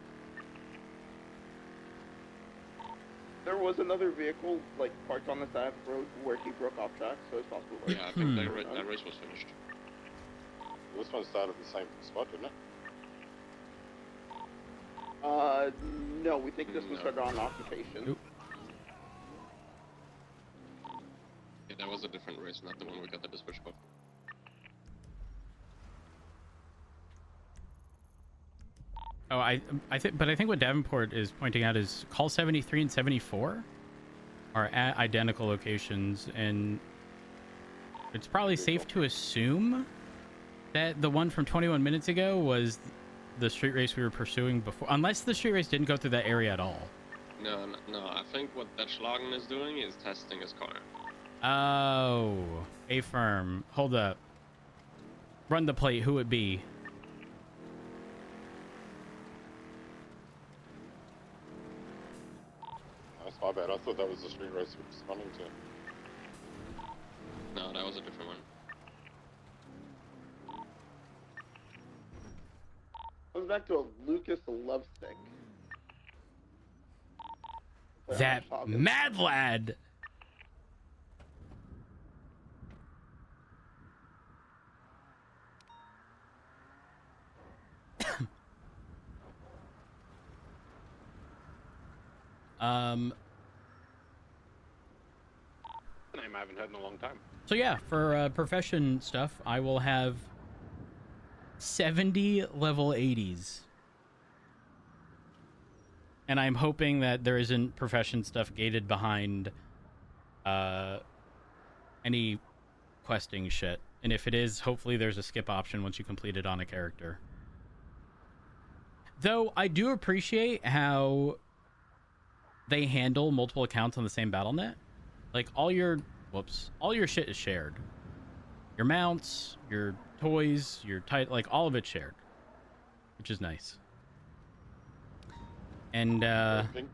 There was another vehicle like parked on the side of the road where he broke off track, so it's possible. Like, Yeah, I think that race was finished. This one started at the same spot, didn't it? No, we think this one started on occupation. Oop. Yeah, that was a different race, not the one we got the dispatch for. Oh, I think what Davenport is pointing out is call 73 and 74 are at identical locations, and it's probably safe to assume that the one from 21 minutes ago was the street race we were pursuing before, unless the street race didn't go through that area at all. No, I think what that Schlagen is doing is testing his car. Oh, a firm. Hold up. Run the plate. Who it be? That's my bad. I thought that was the street race we were responding to. No, that was a different one. Comes back to a Lucas Lovesick. That mad lad. Name I haven't heard in a long time. So yeah, for profession stuff, I will have 70 level 80s. And I'm hoping that there isn't profession stuff gated behind any questing shit. And if it is, hopefully there's a skip option once you complete it on a character. Though I do appreciate how they handle multiple accounts on the same BattleNet. Like all your shit is shared. Your mounts, your toys, your like all of it's shared, which is nice. And I think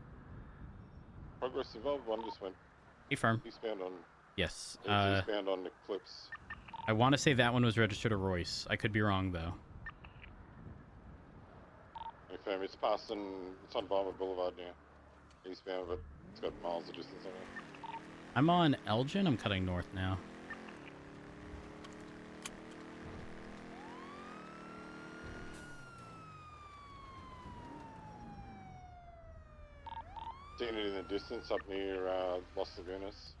Progress Evolved one just went. Hey, firm. Eastbound on. Yes. Eastbound on Eclipse. I want to say that one was registered to Royce. I could be wrong though. Hey, fam, it's passing. It's on Bomber Boulevard now. Eastbound, but it's got miles of distance on it. I'm on Elgin. I'm cutting north now. seen it in the distance up near Los Lagunas.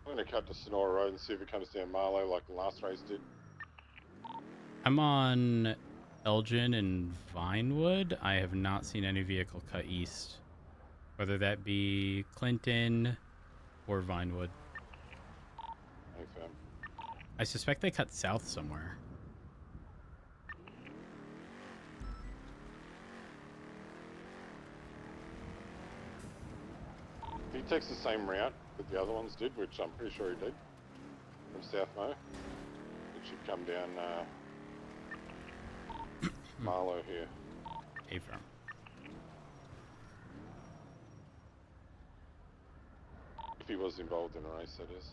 I'm going to cut to Sonora Road and see if it comes down Marlow like the last race did. I'm on Elgin and Vinewood. I have not seen any vehicle cut east, whether that be Clinton or Vinewood. Okay. I suspect they cut south somewhere. If he takes the same route that the other ones did, which I'm pretty sure he did, from South Mo, it should come down Marlow here. A-firm. If he was involved in a race, that is.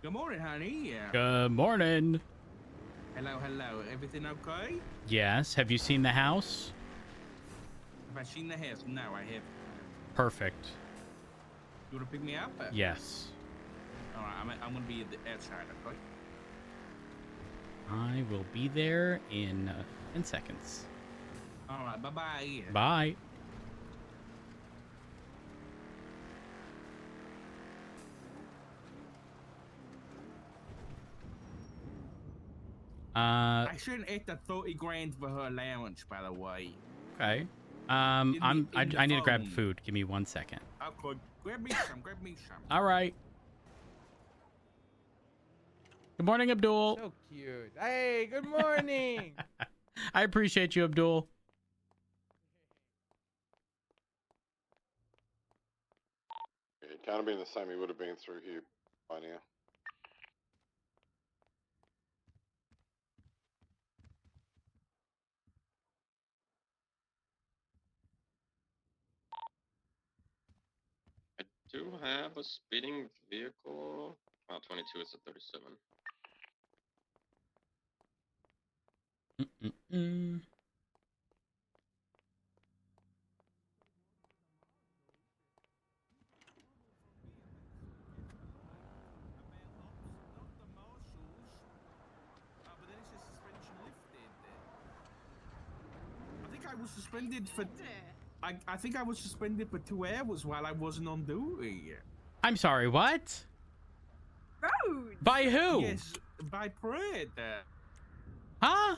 Good morning, honey. Good morning. Hello, hello. Everything okay? Yes. Have you seen the house? Have I seen the house? No, I haven't. Perfect. You want to pick me up? Yes. All right, I'm going to be at the outside, okay? I will be there in 10 seconds. All right, bye-bye. Bye. I shouldn't hit the 30 grand for her allowance, by the way. Okay. I need to grab food. Give me 1 second. Okay, grab me some, grab me some. All right. Good morning, Abdul. So cute. Hey, good morning. I appreciate you, Abdul. It can't have been the same he would have been through here by now. I do have a speeding vehicle. Well, 22 is a 37. I was suspended for. I think I was suspended for 2 hours while I wasn't on duty. I'm sorry, what? Road. By who? Yes, by Fred. Huh?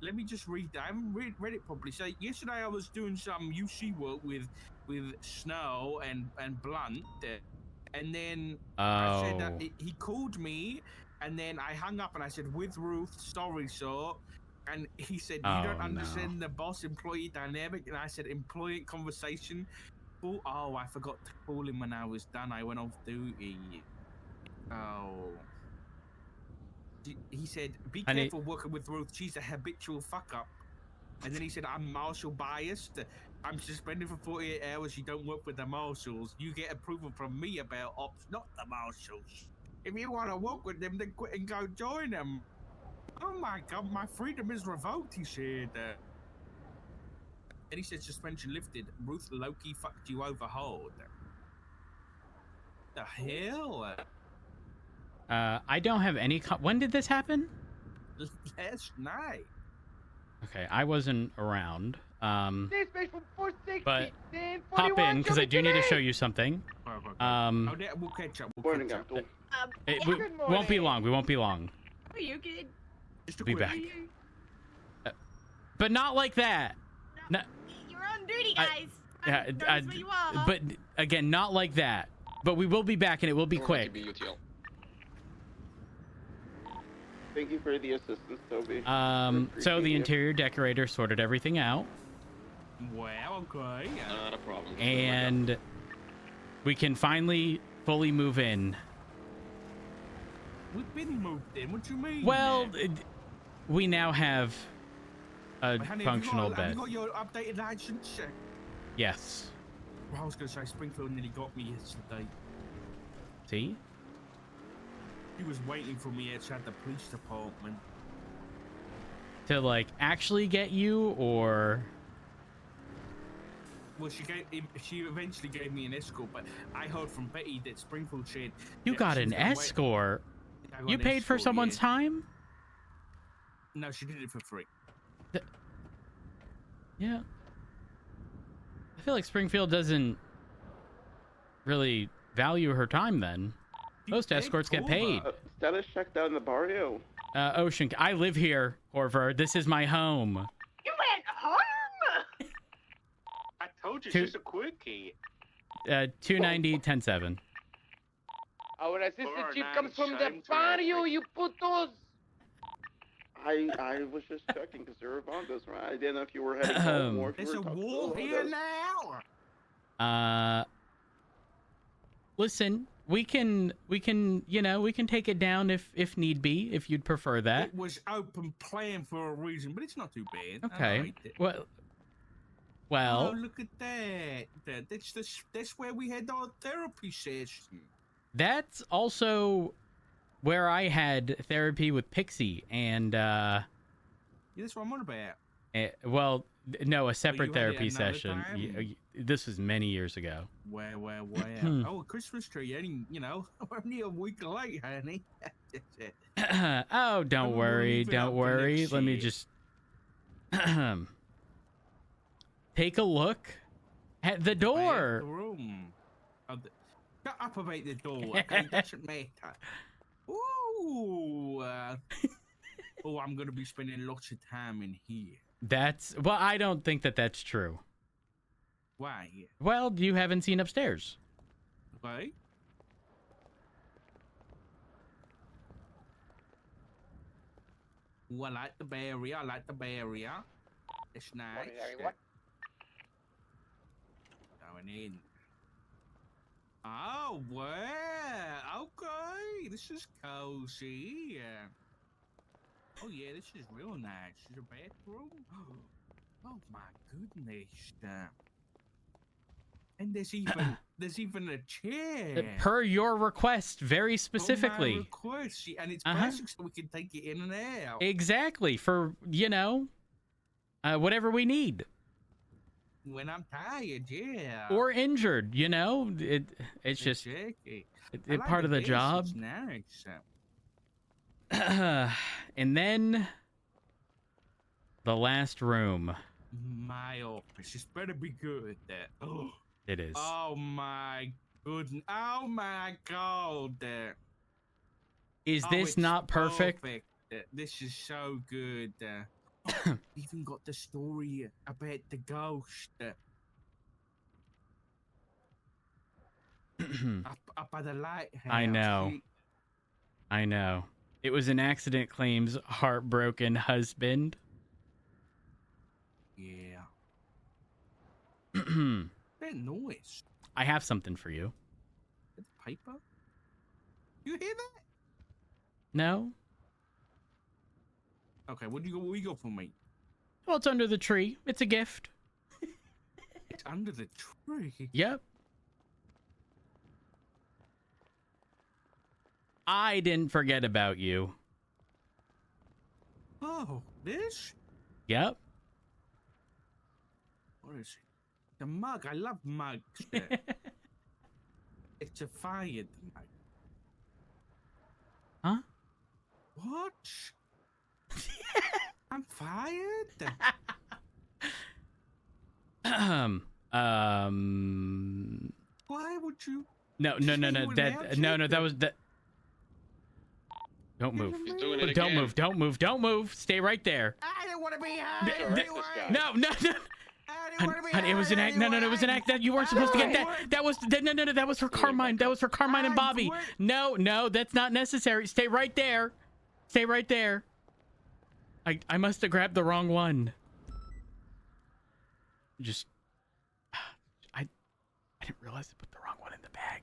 Let me just read that. I haven't read it properly. So yesterday I was doing some UC work with Snow and Blunt, and then I said that he called me, and then I hung up and I said, "With Ruth, sorry, sir." And he said, "You don't understand the boss-employee dynamic." And I said, "Employee conversation." Oh, I forgot to call him when I was done. I went off duty. Oh. He said, "Be careful working with Ruth. She's a habitual fuck-up." And then he said, "I'm marshal biased. I'm suspended for 48 hours. You don't work with the marshals. You get approval from me about ops, not the marshals. If you want to work with them, then quit and go join them." Oh my god, my freedom is revoked, he said. And he said, "Suspension lifted. Ruth Loki fucked you over hard." The hell? I don't have any... When did this happen? Last night. Okay, I wasn't around. Space from 460, But then hop 41, in, because I do need to show you something. We'll catch up. We'll catch up. It won't be long. We won't be long. Are you good? We'll be back. But not like that. No, You're on duty, guys. but again, not like that. But we will be back, and it will be quick. Thank you for the assistance, Toby. So the interior decorator sorted everything out. Well, okay. Not a problem. And we can finally fully move in. We've been moved in. What do you mean? Well, we now have a Honey, functional bed. Have you got your updated license? Yes. Well, I was going to say Springfield nearly got me yesterday. See? He was waiting for me outside the police department. To, like, actually get you, or... Well, she eventually gave me an escort, but I heard from Betty that Springfield said... You got an escort? You paid for someone's time? No, she did it for free. Yeah. I feel like Springfield doesn't really value her time then. Most escorts get paid. Status check down in the barrio. Ocean, I live here, Corver. This is my home. You went home? I told you, she's a quickie. 290, 107. Our assistant chief comes from the barrio, you putos. I was just checking because there were bongos around. I didn't know if you were heading home or if you There's were a talking war to here us. now. Listen, we can take it down if need be, if you'd prefer that. It was open plan for a reason, but it's not too bad. I Okay. liked it. Well. Oh, look at that. That's where we had our therapy session. That's also where I had therapy with Pixie, and Yeah, that's what I'm on about. well, no, a separate you had it therapy another session. time? This was many years ago. Wow. Oh, a Christmas tree. Only, we're only a week late, honey. Oh, don't worry, leave it don't up to worry. next Let me year. just take a look at the door. Bathroom. Shut up about the door, okay? Doesn't matter. Ooh. Oh, I'm gonna be spending lots of time in here. I don't think that's true. Why? Well, you haven't seen upstairs. Okay. Ooh, I like the barrier. It's nice. Going in. Oh, wow. Okay. This is cozy. Oh, yeah, this is real nice. Is a bathroom? Oh, my goodness. And there's even a chair. Per your request, very specifically. My request. And it's Uh-huh. plastic so we can take it in and out. Exactly, for, whatever we need. When I'm tired, yeah. Or injured, it's just Exactly. it part of the job. It's nice. And then the last room. My office. This better be good. Oh, It is. oh my goodness. Oh my god. Is Oh, this it's not perfect? This is so good. Even got the story about the ghost. Up by the lighthouse. I know. It was an accident, claims heartbroken husband. Yeah. That noise. I have something for you. That paper? You hear that? No? Okay, what do you got for me? Well, it's under the tree. It's a gift. It's under the tree. Yep. I didn't forget about you. Oh, this? Yep. What is it? The mug. I love mugs. It's a fired mug. Huh? What? I'm fired? Why would you? No. That was that. Don't move. He's doing it Don't again. move. Don't move. Don't move. Stay right there. I didn't want to be hurt. No. Honey, it was an act. No. It was an act that you weren't supposed to get that. That was no. That was for Carmine. That was for Carmine and Bobby. No. That's not necessary. Stay right there. Stay right there. I must have grabbed the wrong one. Just. I didn't realize I put the wrong one in the bag.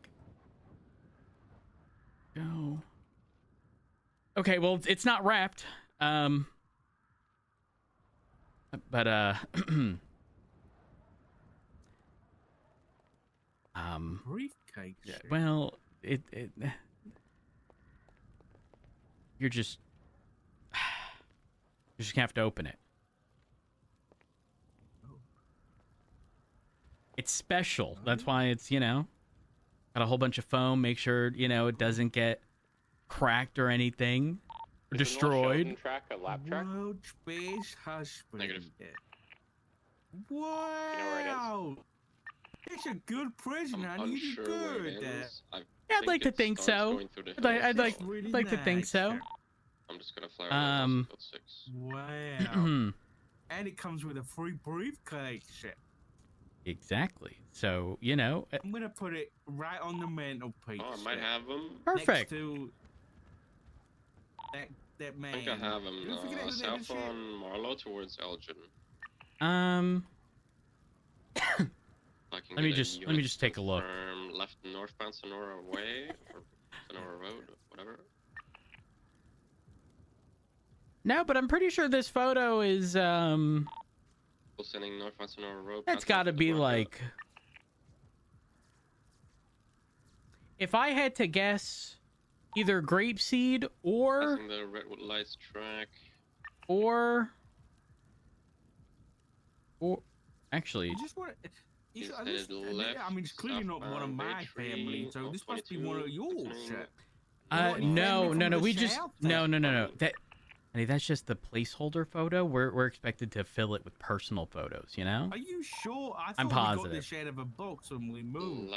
No. Okay, well, it's not wrapped. But briefcase. Yeah, well, it you're just gonna have to open it. It's special. That's why it's, got a whole bunch of foam. Make sure, it doesn't get cracked or anything. destroyed. Track a lap track? World Space Husband. Negative. Wow. It's a good prison, honey. You did Unsure where good. it is. I Yeah, I'd like to it think starts so. going through the I'd hills, like so to think so. I'm just gonna fly around code 6. Wow. And it comes with a free briefcase. Exactly. So, you know. I'm gonna put it right on the mantelpiece. Oh, I might have them. Perfect. Next to that man. I think I have them You forget his name south on Marlow towards Elgin. Let me just take a look. Left northbound Sonora Way or Sonora Road, whatever. No, but I'm pretty sure this photo is Sending northbound Sonora Road. that's got to be like, if I had to guess, either Grapeseed or the Redwood Lights track. Or actually, You just want to. He's I headed left, mean, it's clearly not one of southbound my Bay Tree, family, so this must be one of yours. no. We the just south no. That, I mean, that's just the placeholder photo. We're expected to fill it with personal photos, you know. Are you sure? I thought I'm we got positive. this out of a box when we moved.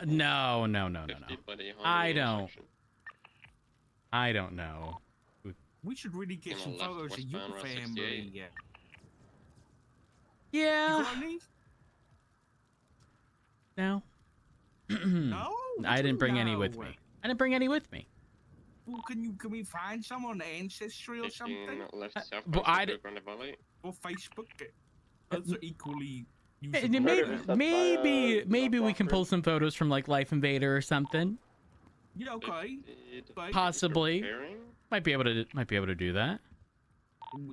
No. I don't know. We should really get some photos of your family. Yeah. You got any? No. No. I didn't bring any with me. Well, can we find some on Ancestry or something? Left south but Grande Valley. Or Facebook. Those are equally maybe we can pull some photos from like Life Invader or something. Yeah, okay. Possibly. Might be able to do that.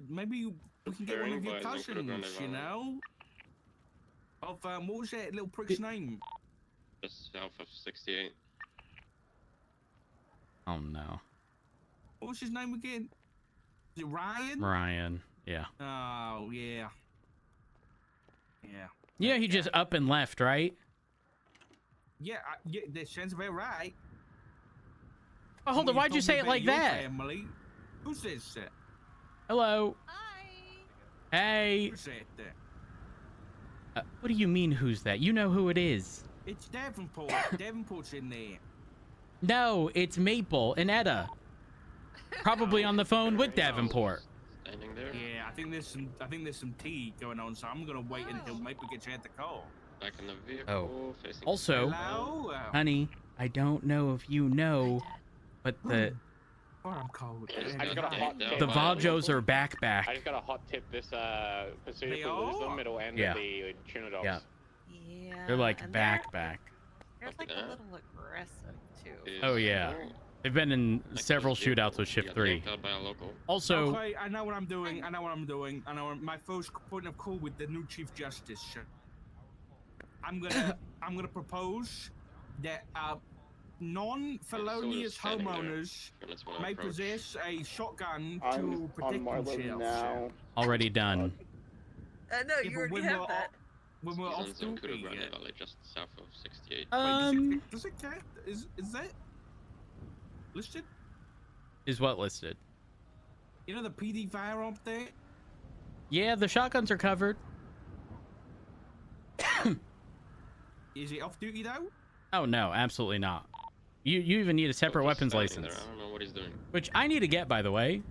Maybe we can get one of your cousins, you know? Of what was that little prick's name? Just south of 68. Oh no. What was his name again? Is it Ryan? Ryan. Yeah. Oh yeah. Yeah. Yeah, he just up and left, right? Yeah, that sounds about right. Oh, hold on, why'd you say it like that? Family. Who says that? Hello. Hi. Hey. Who's that? What do you mean, who's that? You know who it is. It's Davenport. Davenport's in there. No, it's Maple and Etta. Probably on the phone with Davenport. Standing there. Yeah, I think there's some tea going on, so I'm gonna wait until Maple gets out the call. Back in the vehicle. Oh. Facing Also, Hello? honey, I don't know if you know, but the I'm cold. I just got a hot tip. the Vajos are back. I just got a hot tip. This Pursuit, if we lose them, it'll end Yeah. the tuna dogs. Yeah. Yeah. They're like and back. They're like a little aggressive too. Oh yeah. They've been in several shootouts with Shift 3. Also, Okay, I know what I'm doing. I know my first point of call with the new Chief Justice. I'm gonna propose that non-felonious homeowners may possess a shotgun to protect themselves. Now. already done. No, you already have that. When we're off He's on duty. Grande Valley, just south of 68. Does it count? Is that listed? Is what listed? You know the PD firearm thing? Yeah, the shotguns are covered. Is it off duty though? Oh no, absolutely not. You even need a separate weapons license, I don't know what he's doing. which I need to get, by the way.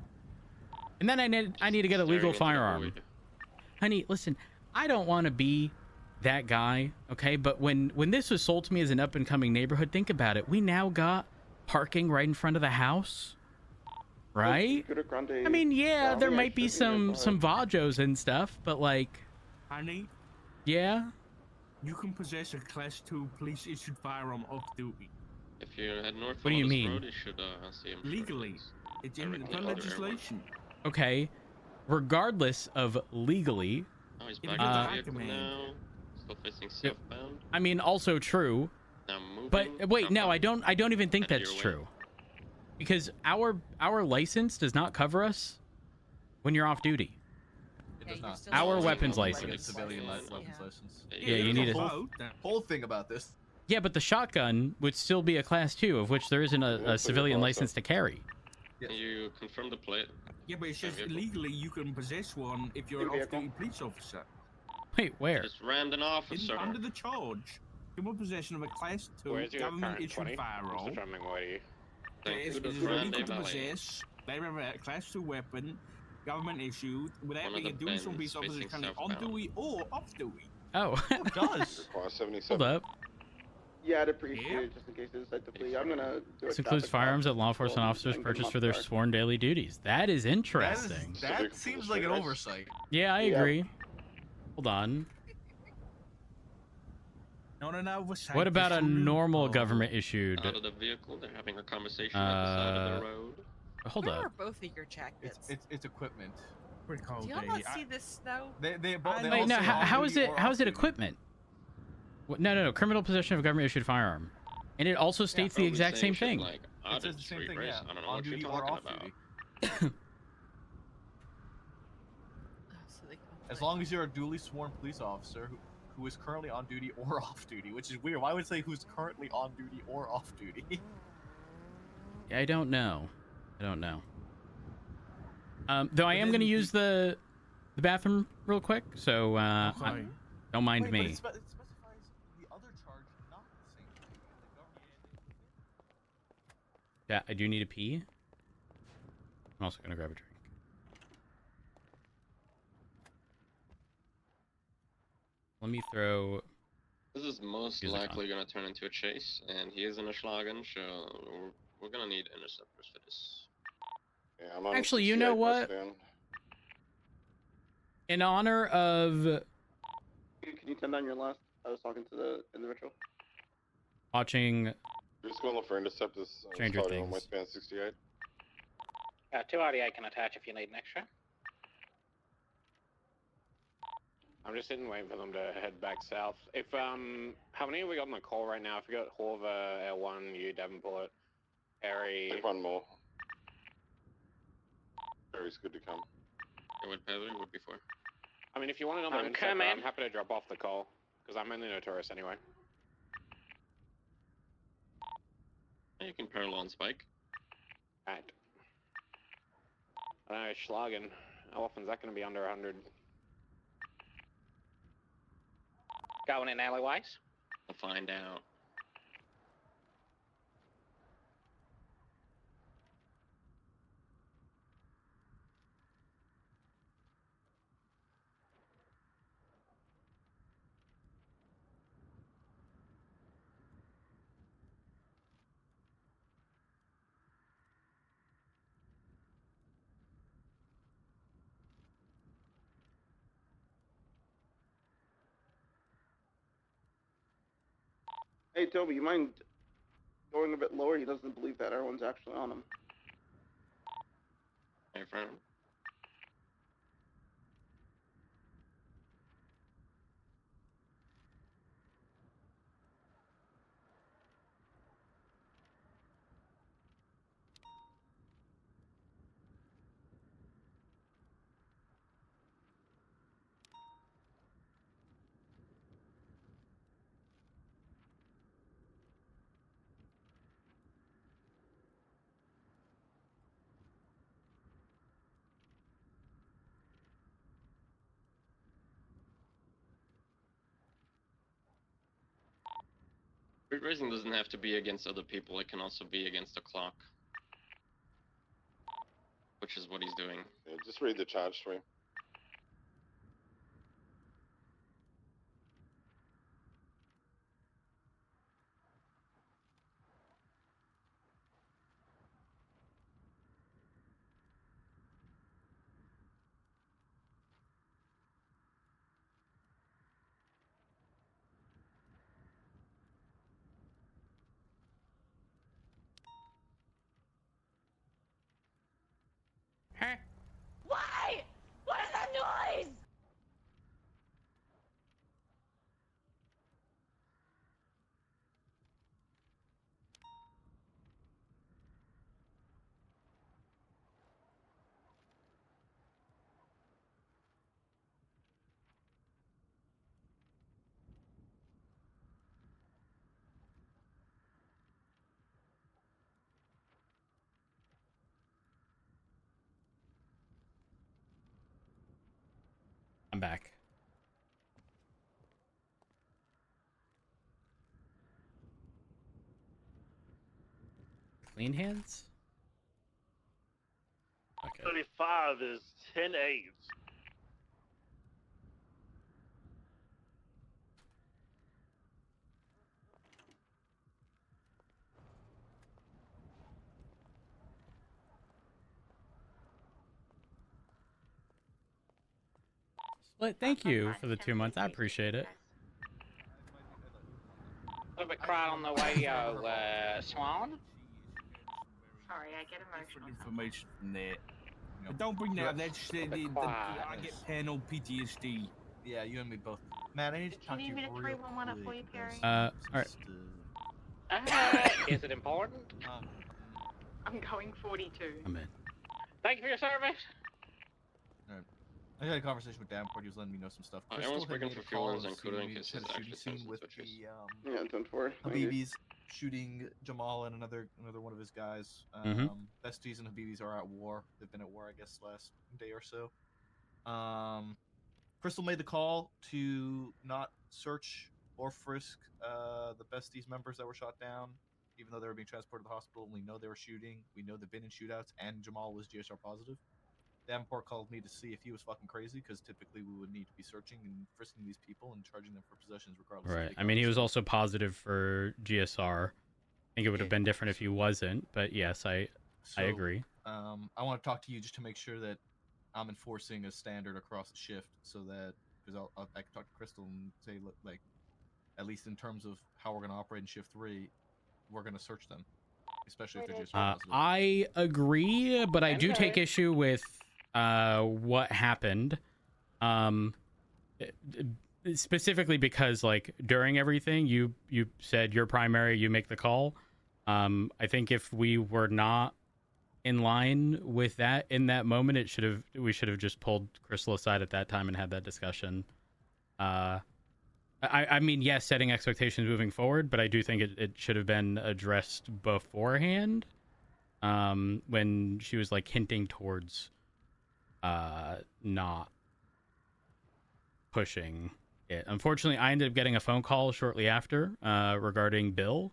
And then I need to get a legal firearm. Honey, listen, I don't want to be that guy, okay? But when this was sold to me as an up-and-coming neighborhood, think about it. We now got parking right in front of the house, right? I mean, yeah, there might be some Vajos and stuff, but like, Honey, yeah. you can possess a Class 2 police-issued firearm off duty. If you head north What do you on this mean? road, you should see him legally. It's in directly the under legislation. Okay, regardless of legally. Oh, he's If back you in go the to vehicle Ackerman. now. Still facing southbound. I mean, also true. Now moving. But wait, no, I don't even think that's true. Because our license does not cover us when you're off duty. It does not. Our weapons Like a license. civilian weapons license. Yeah, you need a whole thing about this. Yeah, but the shotgun would still be a class 2, of which there isn't a civilian license to carry. Yes. You confirm the plate. Yeah, but it says vehicle. legally you can possess one if you're an off-duty police officer. Wait, where? Just rammed an officer. Under the charge, criminal possession of a Class 2 Where's your current government-issued 20? firearm. I'm just running away to you. It is illegal to possess. They remember a Class 2 weapon, government issued, without being a duty from police officer currently on duty or off duty. Oh. It does. Require 77. Hold up. Yeah, I'd appreciate it just in case they decide to flee. I'm gonna do This a includes traffic firearms stop that law enforcement and officers get them purchase off for their guard. sworn daily duties. That is interesting. That seems like an oversight. Yeah, I agree. Hold on. Not an oversight. What about a normal government issued? Out of the vehicle, they're having a conversation at the side of the road. Hold Where up. are both of your jackets? It's equipment. Pretty cold, Do y'all not see this snow? Wait, no. How is it? How is it equipment? What, no. Criminal possession of a government-issued firearm, and it also states the exact same thing. Like, It says the same thing, yeah. I don't know On what you're duty or talking off about. duty. As long as you're a duly sworn police officer who is currently on duty or off duty, which is weird. Why would it say who's currently on duty or off duty? I don't know. Though I am going to use the bathroom real quick, so don't mind Wait, me. But it specifies the other charge, not the same thing. Yeah, I do need a pee. I'm also going to grab a drink. Let me throw... This is most Here's a likely going to turn into a chase, and he is in a Schlagen, so we're going to need interceptors for this. Yeah, I'm on Actually, you know what? In honor of Can you turn down your last? I was talking to the individual. watching Just going to look for interceptors. Stranger starting on Things. Westbound 68. 2 RDA can attach if you need an extra. I'm just sitting waiting for them to head back south. If how many have we got on the call right now? If we got Horver, L1, you, Davenport, Harry. Take one more. Harry's good to come. It would probably would be 4. I mean, if you want another I'm interceptor, coming. I'm happy to drop off the call because I'm only notorious anyway. You can parallel on Spike. Right. I don't know, Schlagen. How often is that going to be under 100? Going in alleyways. We'll find out. Hey Toby, you mind going a bit lower? He doesn't believe that everyone's actually on him. Hey, friend. Street racing doesn't have to be against other people, it can also be against the clock. Which is what he's doing. Yeah, just read the charge for him. Why? Why I'm back. Clean hands? Okay. 35 is 10 aids. Split, thank you for the 2 months. I appreciate it. A little bit quiet on the radio, Swan. Sorry, I get Different emotional. information from there. But don't bring that. That's I get panel PTSD. Yeah, you and me both. Man, I need to Do you talk to need you me to real 311 up for you, quick Perry? about Alright. Is it important? I'm going 42. I'm in. Thank you for your service. Alright. I had a conversation with Davenport. He was letting me know some stuff. Everyone's Crystal had breaking made for a call fuels to and see cooling we cases had a shooting actually scene sends with switches. the Yeah, 10-4. Thank you. Habibis shooting Jamal and another one of his guys. Mhm. Besties and Habibis are at war. They've been at war, I guess, last day or so. Crystal made the call to not search or frisk the Besties members that were shot down, even though they were being transported to the hospital. We know they were shooting. We know they've been in shootouts, and Jamal was GSR positive. Davenport called me to see if he was fucking crazy, because typically we would need to be searching and frisking these people and charging them for possessions regardless. Right. I mean, he was also positive for GSR. I think it would have been different if he wasn't, but yes, I agree. I want to talk to you just to make sure that I'm enforcing a standard across the shift, so that because I can talk to Crystal and say, look, like, at least in terms of how we're going to operate in shift 3, we're going to search them, especially if they're just positive. I agree, but I do take issue with what happened. Specifically because, like, during everything, you said you're primary, you make the call. I think if we were not in line with that in that moment, we should have just pulled Crystal aside at that time and had that discussion. I mean, yes, setting expectations moving forward, but I do think it should have been addressed beforehand, when she was, like, hinting towards not pushing it. Unfortunately, I ended up getting a phone call shortly after regarding Bill,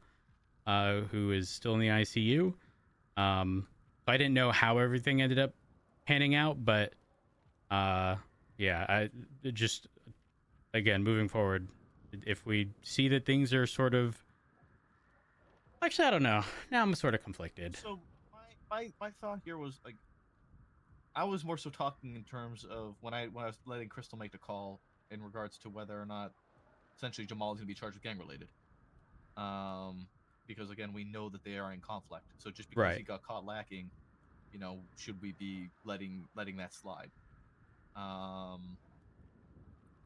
who is still in the ICU. I didn't know how everything ended up panning out, but yeah, I just, again, moving forward, if we see that things are sort of, actually, I don't know. Now I'm sort of conflicted. So my thought here was, like, I was more so talking in terms of when I was letting Crystal make the call in regards to whether or not essentially Jamal is going to be charged with gang related. Because again, we know that they are in conflict. So just because he got caught lacking, you know, should we be letting that slide?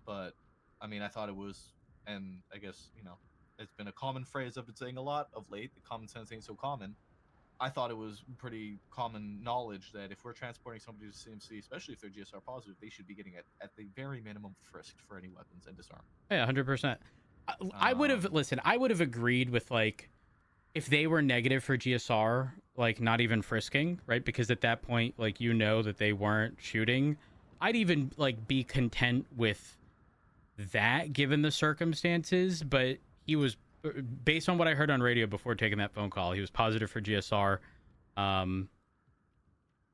But I mean, I thought it was, and I guess, you know, it's been a common phrase I've been saying a lot of late. The common sense ain't so common. I thought it was pretty common knowledge that if we're transporting somebody to CMC, especially if they're GSR positive, they should be getting at the very minimum frisked for any weapons and disarmed. Yeah, 100%. I would have I would have agreed with, like, if they were negative for GSR, like, not even frisking, right? Because at that point, like, you know that they weren't shooting. I'd even, like, be content with that given the circumstances, but he was, based on what I heard on radio before taking that phone call, he was positive for GSR.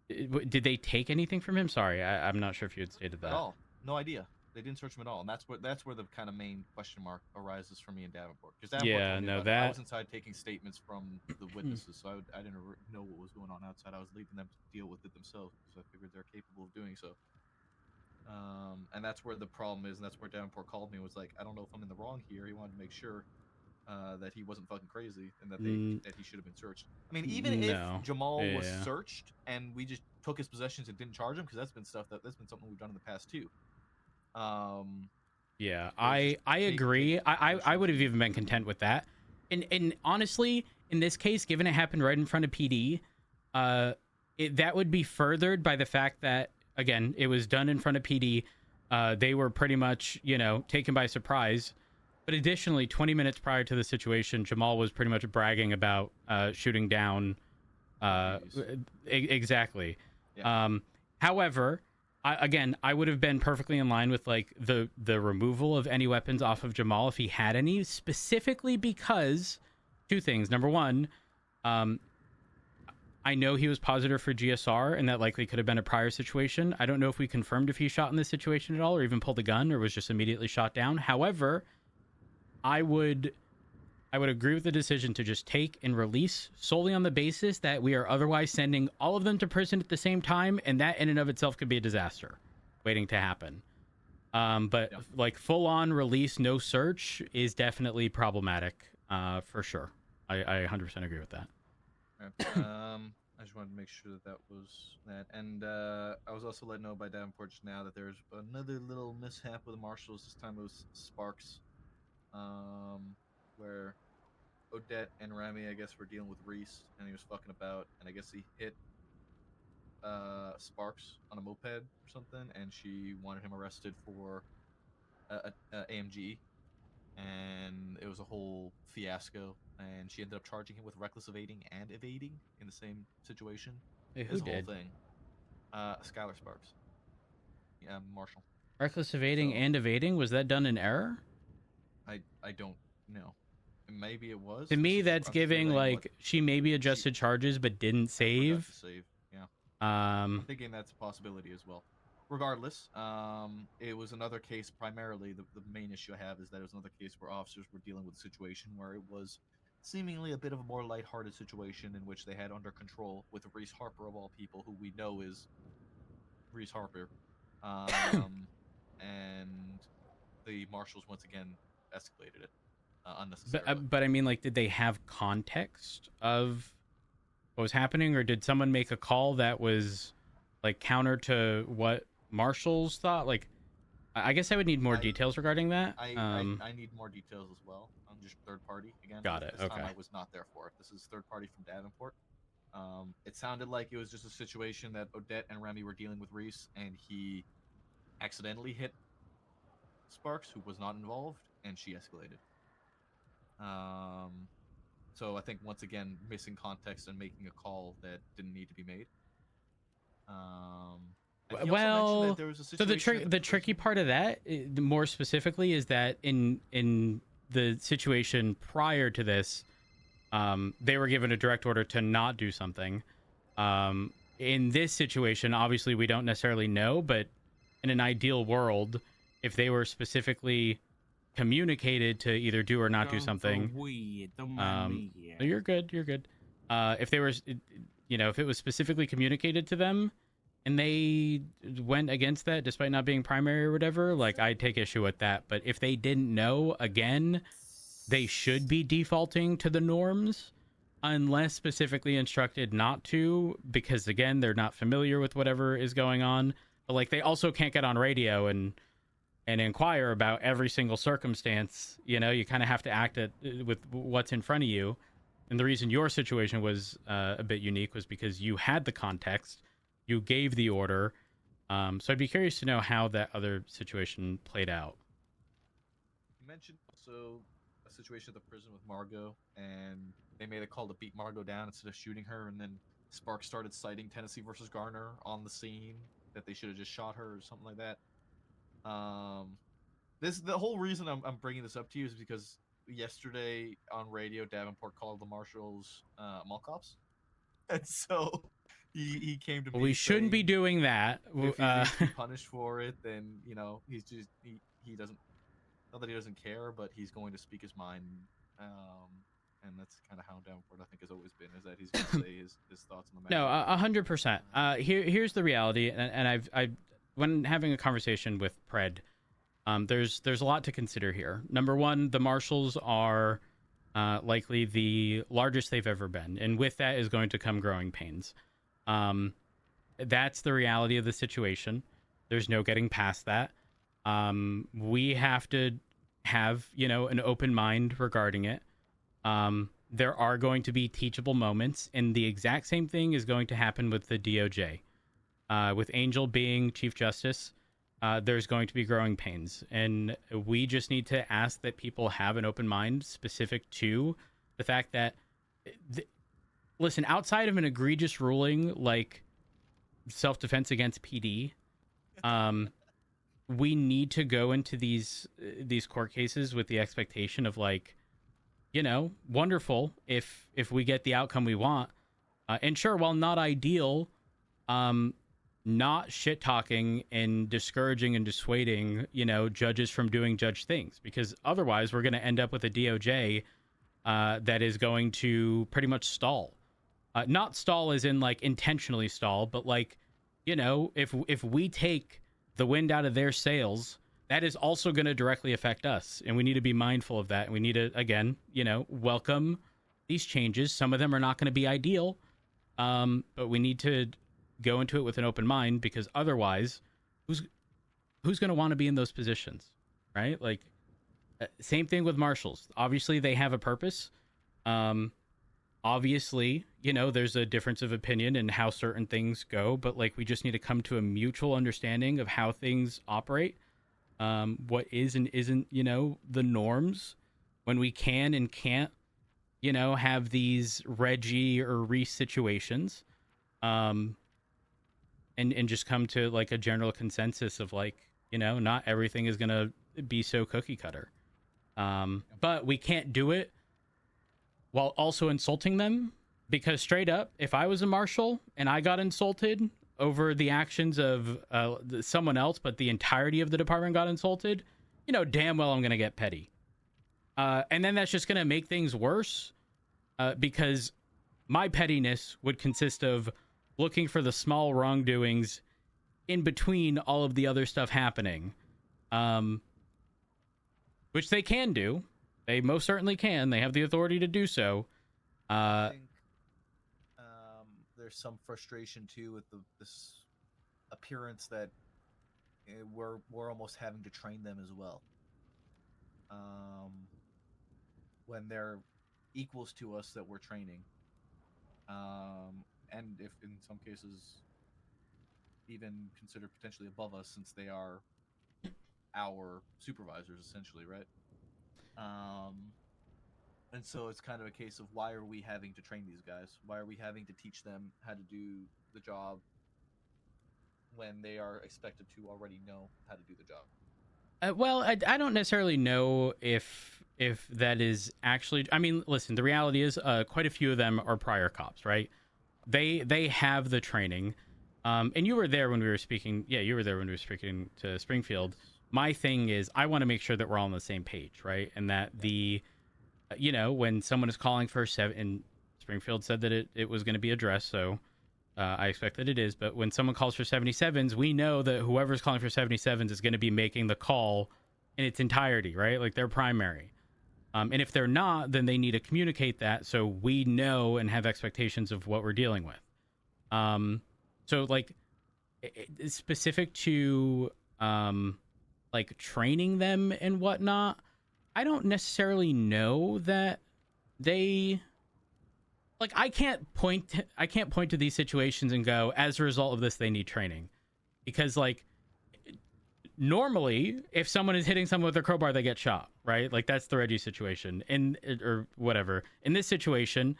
Did they take anything from him? Sorry, I'm not sure if you had stated that. At all. No idea. They didn't search him at all, and that's where the kind of main question mark arises for me in Davenport. Because I was inside taking statements from the witnesses, so I didn't know what was going on outside. I was leaving them to deal with it themselves because I figured they're capable of doing so. And that's where the problem is, and that's where Davenport called me and was like, I don't know if I'm in the wrong here. He wanted to make sure that he wasn't fucking crazy and that he should have been searched. I mean, even if Jamal was searched and we just took his possessions and didn't charge him, because that's been something we've done in the past too. Yeah, I agree. I would have even been content with that. And honestly, in this case, given it happened right in front of PD, that would be furthered by the fact that, again, it was done in front of PD. They were pretty much, you know, taken by surprise. But additionally, 20 minutes prior to the situation, Jamal was pretty much bragging about shooting down. Exactly. Yeah. However, I would have been perfectly in line with like the removal of any weapons off of Jamal if he had any, specifically because two things. Number one, I know he was positive for GSR, and that likely could have been a prior situation. I don't know if we confirmed if he shot in this situation at all, or even pulled a gun, or was just immediately shot down. However, I would agree with the decision to just take and release solely on the basis that we are otherwise sending all of them to prison at the same time, and that in and of itself could be a disaster waiting to happen. But like full-on release, no search is definitely problematic, for sure. I 100% agree with that. I just wanted to make sure that was that. And I was also let know by Davenport just now that there's another little mishap with the marshals. This time it was Sparks, where Odette and Remy, I guess, were dealing with Reese, and he was fucking about, and I guess he hit Sparks on a moped or something, and she wanted him arrested for AMG, and it was a whole fiasco, and she ended up charging him with reckless evading and evading in the same situation. Hey, who this did? whole thing. Skylar Sparks. Yeah, Marshall. Reckless evading and evading, was that done in error? I don't know. Maybe it was. To me, that's giving like she maybe adjusted charges but didn't save. Yeah. I'm thinking that's a possibility as well. Regardless, it was another case. Primarily, the main issue I have is that it was another case where officers were dealing with a situation where it was seemingly a bit of a more lighthearted situation in which they had under control with Reese Harper of all people, who we know is Reese Harper, and the marshals once again escalated it unnecessarily. But I mean, like, did they have context of what was happening, or did someone make a call that was like counter to what marshals thought? Like, I guess I would need more details regarding that. I need more details as well. I'm just third party again. Got it. This Okay. time I was not there for it. This is third party from Davenport. It sounded like it was just a situation that Odette and Remy were dealing with Reese, and he accidentally hit Sparks, who was not involved, and she escalated. So I think once again missing context and making a call that didn't need to be made. Well, so the tricky part of that, more specifically, is that in the situation prior to this, they were given a direct order to not do something. In this situation, obviously, we don't necessarily know, but in an ideal world, if they were specifically communicated to either do or not do something, you're good. If they were, if it was specifically communicated to them, and they went against that despite not being primary or whatever, like, I'd take issue with that. But if they didn't know, again, they should be defaulting to the norms unless specifically instructed not to, because again, they're not familiar with whatever is going on. But like, they also can't get on radio and inquire about every single circumstance. You kind of have to act with what's in front of you. And the reason your situation was a bit unique was because you had the context. You gave the order. So I'd be curious to know how that other situation played out. You mentioned also a situation at the prison with Margot, and they made a call to beat Margot down instead of shooting her, and then Sparks started citing Tennessee versus Garner on the scene, that they should have just shot her or something like that. The whole reason I'm bringing this up to you is because yesterday on radio, Davenport called the marshals mall cops, and so he came to me. We shouldn't be doing that. If he's punished for it, then he's just he doesn't, not that he doesn't care, but he's going to speak his mind. And that's kind of how Davenport, I think, has always been, is that he's going to say his thoughts on the matter. No, 100%. Here's the reality, and I've when having a conversation with Pred, there's a lot to consider here. Number one, the marshals are likely the largest they've ever been, and with that is going to come growing pains. That's the reality of the situation. There's no getting past that. We have to have an open mind regarding it. There are going to be teachable moments, and the exact same thing is going to happen with the DOJ. With Angel being Chief Justice, there's going to be growing pains, and we just need to ask that people have an open mind specific to the fact that, listen, outside of an egregious ruling like self-defense against PD, we need to go into these court cases with the expectation of, like, you know, wonderful if we get the outcome we want. And sure, while not ideal, not shit talking and discouraging and dissuading, you know, judges from doing judge things, because otherwise we're going to end up with a DOJ that is going to pretty much stall. Not stall as in like intentionally stall, but like, you know, if we take the wind out of their sails, that is also going to directly affect us, and we need to be mindful of that. And we need to, again, you know, welcome these changes. Some of them are not going to be ideal, but we need to go into it with an open mind, because otherwise, who's going to want to be in those positions, right? Like, same thing with marshals. Obviously, they have a purpose. Obviously, you know, there's a difference of opinion in how certain things go, but like, we just need to come to a mutual understanding of how things operate, what is and isn't, you know, the norms, when we can and can't, you know, have these Reggie or Reese situations, and just come to like a general consensus of, like, you know, not everything is going to be so cookie cutter. But we can't do it while also insulting them, because straight up, if I was a marshal and I got insulted over the actions of someone else, but the entirety of the department got insulted, you know, damn well I'm going to get petty. And then that's just going to make things worse, because my pettiness would consist of looking for the small wrongdoings in between all of the other stuff happening, which they can do. They most certainly can. They have the authority to do so. I think there's some frustration too with this appearance that we're almost having to train them as well. When they're equals to us that we're training. And if in some cases even considered potentially above us, since they are our supervisors essentially, right? And so it's kind of a case of, why are we having to train these guys? Why are we having to teach them how to do the job when they are expected to already know how to do the job? Well, I don't necessarily know if that is actually... I mean, listen, the reality is quite a few of them are prior cops, right? They have the training. And you were there when we were speaking... Yeah, you were there when we were speaking to Springfield. My thing is, I want to make sure that we're all on the same page, right? And that the... You know, when someone is calling for and Springfield said that it was going to be addressed, so I expect that it is. But when someone calls for 77s, we know that whoever's calling for 77s is going to be making the call in its entirety, right? Like, they're primary. And if they're not, then they need to communicate that so we know and have expectations of what we're dealing with. So, like, specific to, like, training them and whatnot, I don't necessarily know that they... Like, I can't point to these situations and go, as a result of this, they need training. Because, like, normally, if someone is hitting someone with a crowbar, they get shot, right? Like, that's the Reggie situation, or whatever. In this situation,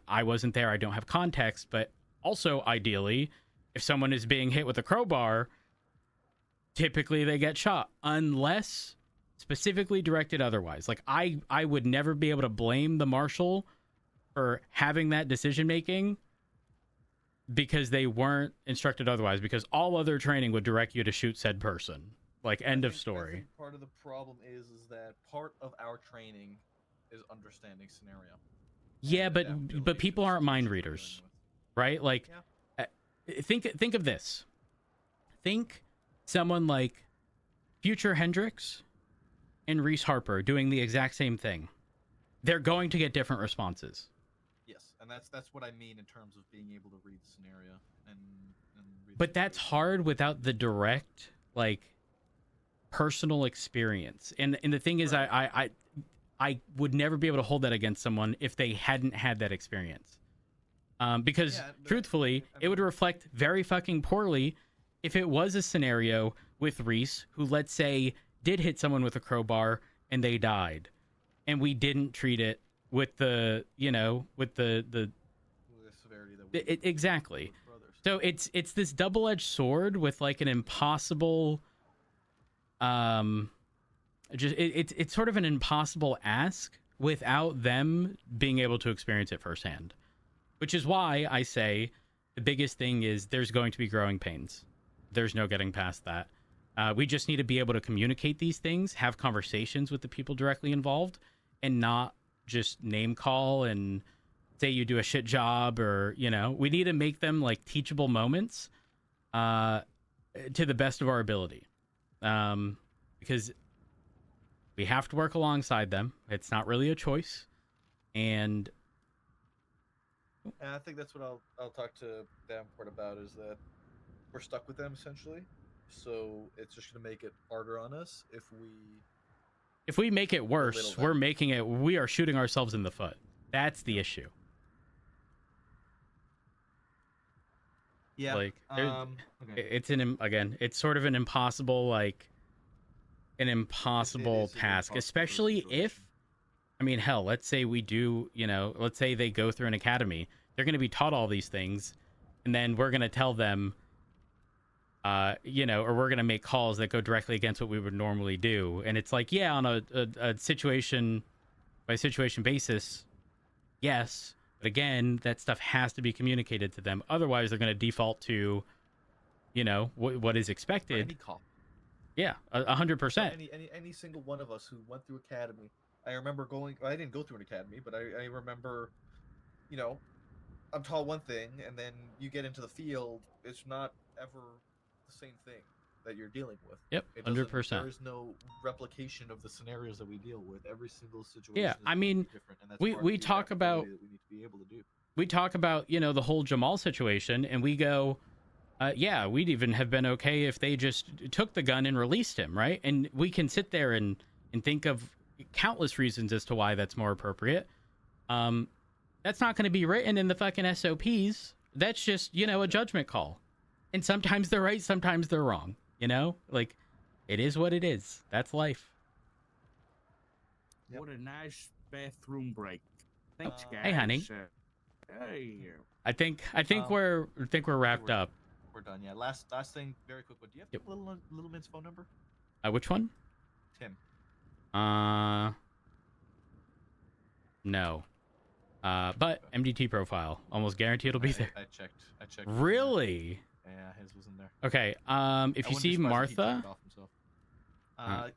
I wasn't there, I don't have context, but also, ideally, if someone is being hit with a crowbar, typically they get shot, unless specifically directed otherwise. Like, I would never be able to blame the marshal for having that decision making because they weren't instructed otherwise, because all other training would direct you to shoot said person. Like, end of story. I think part of the problem is that part of our training is understanding scenario. Yeah, but people aren't mind readers, right? Like, think of this. Think someone like Future Hendrix and Reese Harper doing the exact same thing. They're going to get different responses. Yes, and that's what I mean in terms of being able to read the scenario and read. But that's hard without the direct, like, personal experience. And the thing is, I would never be able to hold that against someone if they hadn't had that experience. Because truthfully, it would reflect very fucking poorly if it was a scenario with Reese, who, let's say, did hit someone with a crowbar and they died, and we didn't treat it with the, you know, with the severity that we exactly. So it's this double-edged sword with like an impossible, it's sort of an impossible ask without them being able to experience it firsthand, which is why I say the biggest thing is there's going to be growing pains. There's no getting past that. We just need to be able to communicate these things, have conversations with the people directly involved, and not just name call and say you do a shit job, or, you know, we need to make them like teachable moments to the best of our ability. Because we have to work alongside them. It's not really a choice. And I think that's what I'll talk to Davenport about, is that we're stuck with them essentially. So it's just going to make it harder on us if we make it worse, we are shooting ourselves in the foot. That's the issue. Yeah. Like, okay. it's sort of an impossible task, especially if, I mean, hell, let's say we do, you know, let's say they go through an academy. They're going to be taught all these things, and then we're going to tell them, you know, or we're going to make calls that go directly against what we would normally do. And it's like, yeah, on a situation by situation basis, yes. But again, that stuff has to be communicated to them. Otherwise, they're going to default to, you know, what is expected. Any call. Yeah, 100%. Any single one of us who went through academy. I remember going. I didn't go through an academy, but I remember, you know, I'm taught one thing, and then you get into the field. It's not ever the same thing that you're dealing with. Yep, 100%. There is no replication of the scenarios that we deal with. Every single situation. Yeah, is I mean, different, and that's we talk about that we need to be able to do. We talk about, you know, the whole Jamal situation, and we go, yeah, we'd even have been okay if they just took the gun and released him, right? And we can sit there and think of countless reasons as to why that's more appropriate. That's not going to be written in the fucking SOPs. That's just, you know, a judgment call. And sometimes they're right, sometimes they're wrong. You know, like, it is what it is. That's life. What a nice bathroom break. Thanks, guys. Hey, honey. Hey. I think we're wrapped up. We're done. Yeah. Last thing, very quick. Do you have Little Min's phone number? Which one? Tim. No. But MDT profile, almost guarantee it'll be there. I checked. Really? Yeah, his wasn't there. Okay. If you see Martha,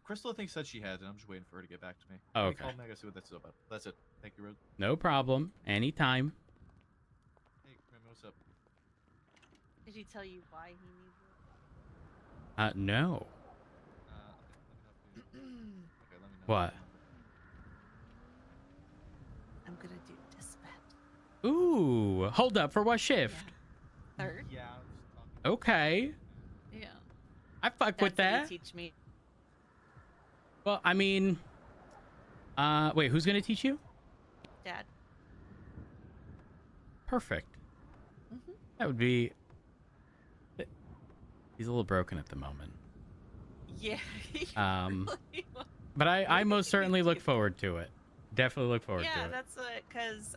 Crystal said she had it. I'm just waiting for her to get back to me. Oh, okay. Call me, I gotta see what that's about. That's it. Thank you, Rose. No problem. Anytime. Hey, what's up? Did he tell you why he needs it? No. Okay, let me know. What? I'm gonna do dispatch. Ooh, hold up. For what shift? Yeah. Third. Yeah. Okay. Yeah. I fuck with that. Teach me. Well, I mean, wait, who's gonna teach you? Dad. Perfect. Mm-hmm. That would be. He's a little broken at the moment. Yeah. But I most certainly look forward to it. Definitely look forward to Yeah, it. that's it. Because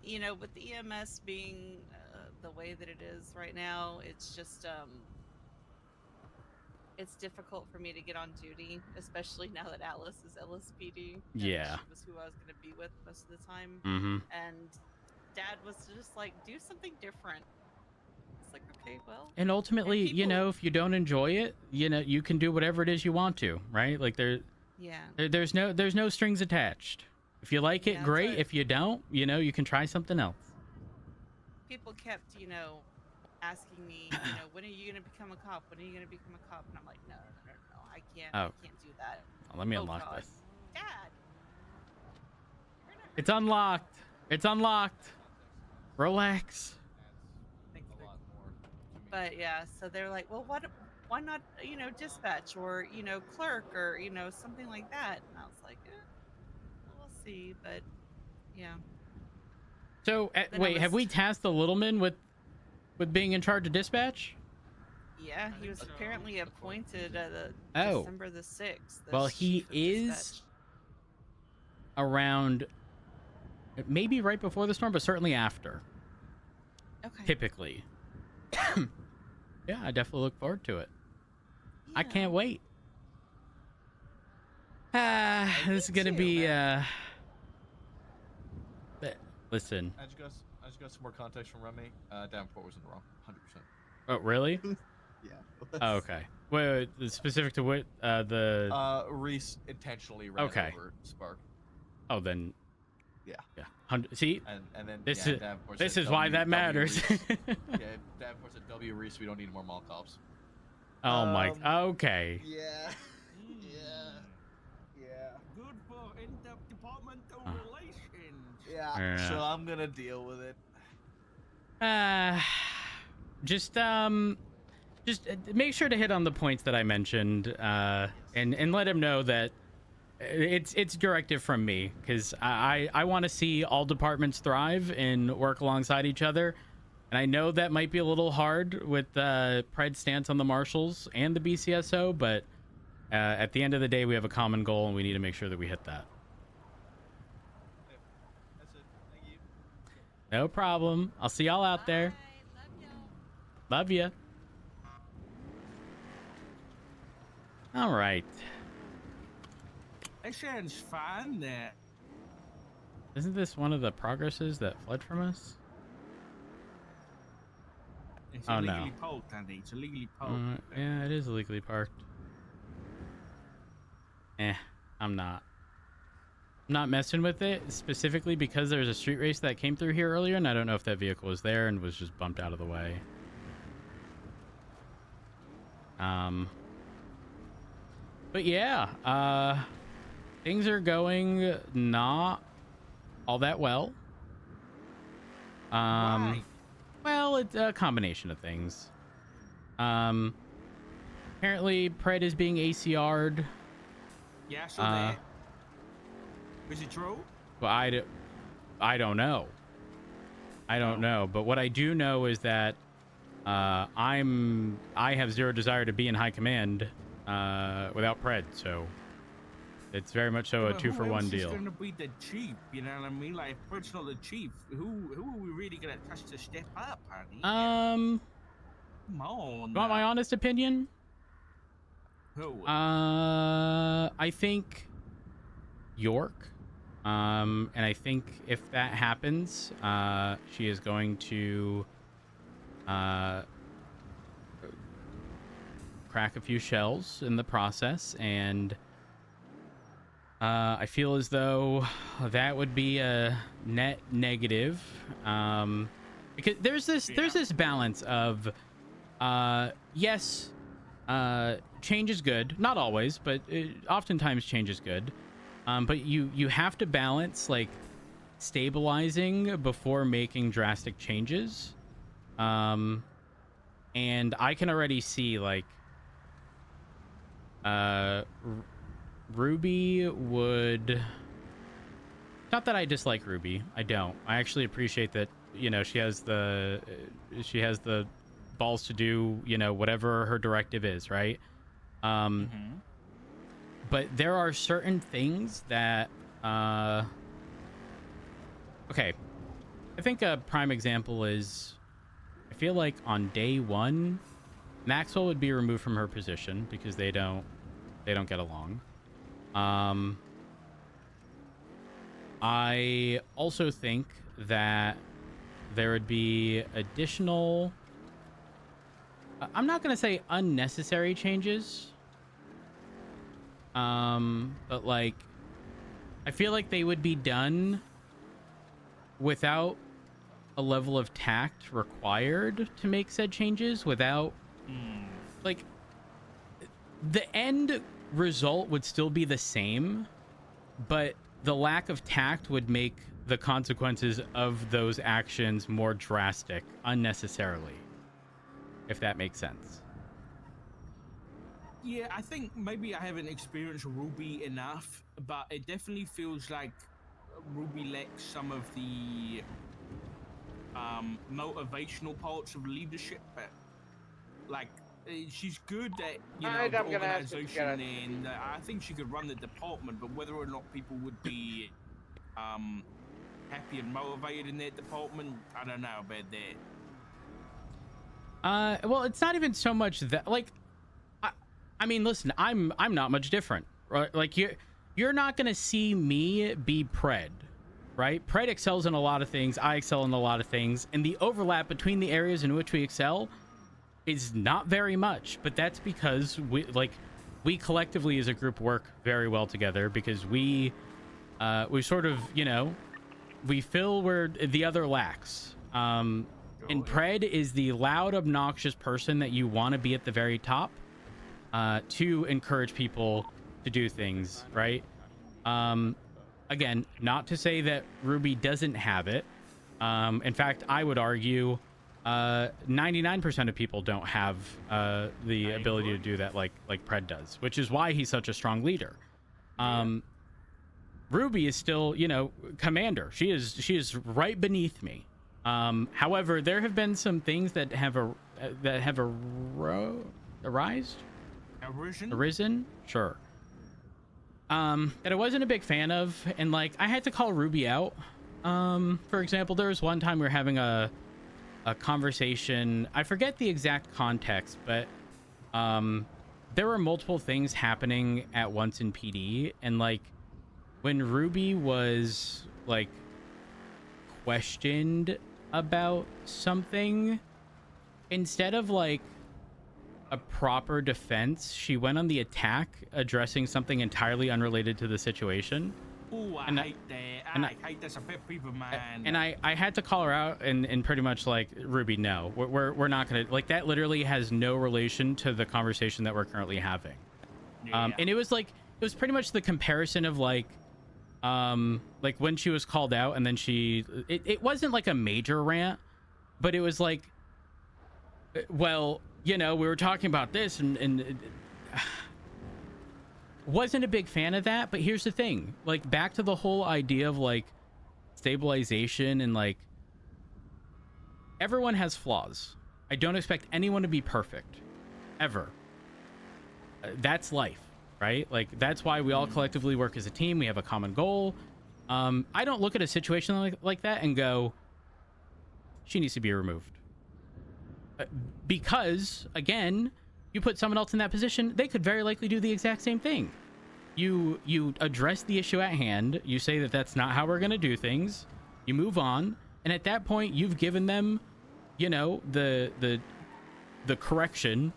you know, with the EMS being the way that it is right now, it's just it's difficult for me to get on duty, especially now that Alice is LSPD. Yeah. She was who I was going to be with most of the time. Mm-hmm. And Dad was just like, do something different. It's like, okay, well. And ultimately, you know, if you don't enjoy it, you know, you can do whatever it is you want to, right? Like there's no strings attached. If you like it, great. If you don't, you know, you can try something else. People kept, you know, asking me, you know, when are you going to become a cop? When are you going to become a cop? And I'm like, no, I can't. Oh. I can't do that. Well, let me unlock God. this. Dad. It's unlocked. It's unlocked. Relax. But yeah, so they're like, well, why not, you know, dispatch or, you know, clerk or, you know, something like that. And I was like, we'll see. But yeah. So wait, have we tasked the Littleman with being in charge of dispatch? Yeah, he was apparently appointed Oh. December the 6th. Well, he is around maybe right before the storm, but certainly after. Okay. Typically. Yeah, I definitely look forward to it. I can't wait. This is gonna be listen. I just got some more context from Remy. Davenport was in the wrong, 100%. Oh, really? Yeah. Oh, okay. Wait, specific to what the Reese intentionally ran over Spark. Oh, then. Yeah. See, and then this Davenport is said why that matters. Yeah, Davenport said W Reese. We don't need more mall cops. Oh my. Okay. Yeah. Good for interdepartmental relations. Yeah. So I'm gonna deal with it. Just make sure to hit on the points that I mentioned, and let him know that it's directive from me, because I want to see all departments thrive and work alongside each other, and I know that might be a little hard with Pride's stance on the marshals and the BCSO, but at the end of the day, we have a common goal, and we need to make sure that we hit that. That's it. Thank you. No problem. I'll see y'all out there. Love ya. All right. That sounds fine. That. Isn't this one of the progresses that fled from us? It's Oh, illegally no. parked, Andy. It's illegally parked. Yeah, it is illegally parked. I'm not messing with it, specifically because there's a street race that came through here earlier, and I don't know if that vehicle was there and was just bumped out of the way. But yeah, things are going not all that well. Why? Well, it's a combination of things. Apparently Pred is being ACR'd. Yeah, I saw that. Is it true? But I don't know. I don't know. But what I do know is that I have zero desire to be in high command without Pred, so it's very much so a Well, 2-for-1 deal. Who's going to be the chief? You know what I mean? Like, if Pred's not the chief, who are we really going to trust to step up, honey? Come on. You want my honest opinion? Who? I think York. And I think if that happens, she is going to crack a few shells in the process, and I feel as though that would be a net negative, because there's this balance of yes, change is good, not always, but oftentimes change is good, but you have to balance like stabilizing before making drastic changes, and I can already see like Ruby would, not that I dislike Ruby, I don't. I actually appreciate that, you know, she has the balls to do, you know, whatever her directive is, right? But there are certain things that okay, I think a prime example is, I feel like on day one Maxwell would be removed from her position because they don't get along. I also think that there would be additional, I'm not going to say unnecessary changes, but like, I feel like they would be done without a level of tact required to make said changes, without like, the end result would still be the same, but the lack of tact would make the consequences of those actions more drastic unnecessarily, if that makes sense. Yeah, I think maybe I haven't experienced Ruby enough, but it definitely feels like Ruby lacks some of the motivational parts of leadership. But like, she's good at, you know, Alright, I'm gonna ask if you organization, gotta- and I think she could run the department. But whether or not people would be happy and motivated in that department, I don't know about Well, it's not even so much that, like, I mean, listen, I'm not much different, right? Like, you're not gonna see me be Pred, right? Pred excels in a lot of things. I excel in a lot of things, and the overlap between the areas in which we excel is not very much. But that's because we collectively as a group work very well together, because we sort of, you know, we fill where the other lacks. And Pred is the loud, obnoxious person that you want to be at the very top, to encourage people to do things, right? Again, not to say that Ruby doesn't have it. In fact, I would argue 99% of people don't have the ability to do that like Pred does, which is why he's such a strong leader. Ruby is still, you know, commander. She is right beneath me. However, there have been some things that have arisen, sure, that I wasn't a big fan of, and like I had to call Ruby out. For example, there was one time we were having a conversation. I forget the exact context, but there were multiple things happening at once in PD, and like when Ruby was like questioned about something, instead of like a proper defense, she went on the attack, addressing something entirely unrelated to the situation. Ooh, I hate that. I hate that's a pet peeve of mine. And I had to call her out and pretty much like, Ruby, no, we're not gonna, like, that literally has no relation to the conversation that we're currently having. Yeah. And it was pretty much the comparison of like when she was called out, and then it wasn't like a major rant, but it was like, well, you know, we were talking about this, and wasn't a big fan of that. But here's the thing, like, back to the whole idea of like stabilization, and like, everyone has flaws. I don't expect anyone to be perfect ever. That's life, right? Like, that's why we all collectively work as a team. We have a common goal. I don't look at a situation like that and go, she needs to be removed. Because, again, you put someone else in that position, they could very likely do the exact same thing. You address the issue at hand, you say that that's not how we're going to do things, you move on, and at that point, you've given them, you know, the correction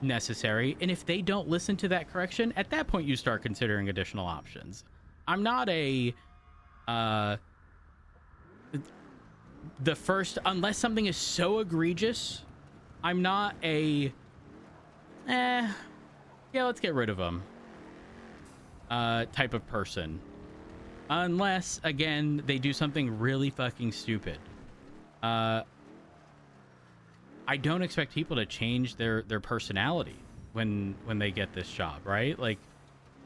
necessary, and if they don't listen to that correction, at that point, you start considering additional options. I'm not the first, unless something is so egregious, I'm not yeah, let's get rid of them type of person. Unless, again, they do something really fucking stupid. I don't expect people to change their personality when they get this job, right? Like,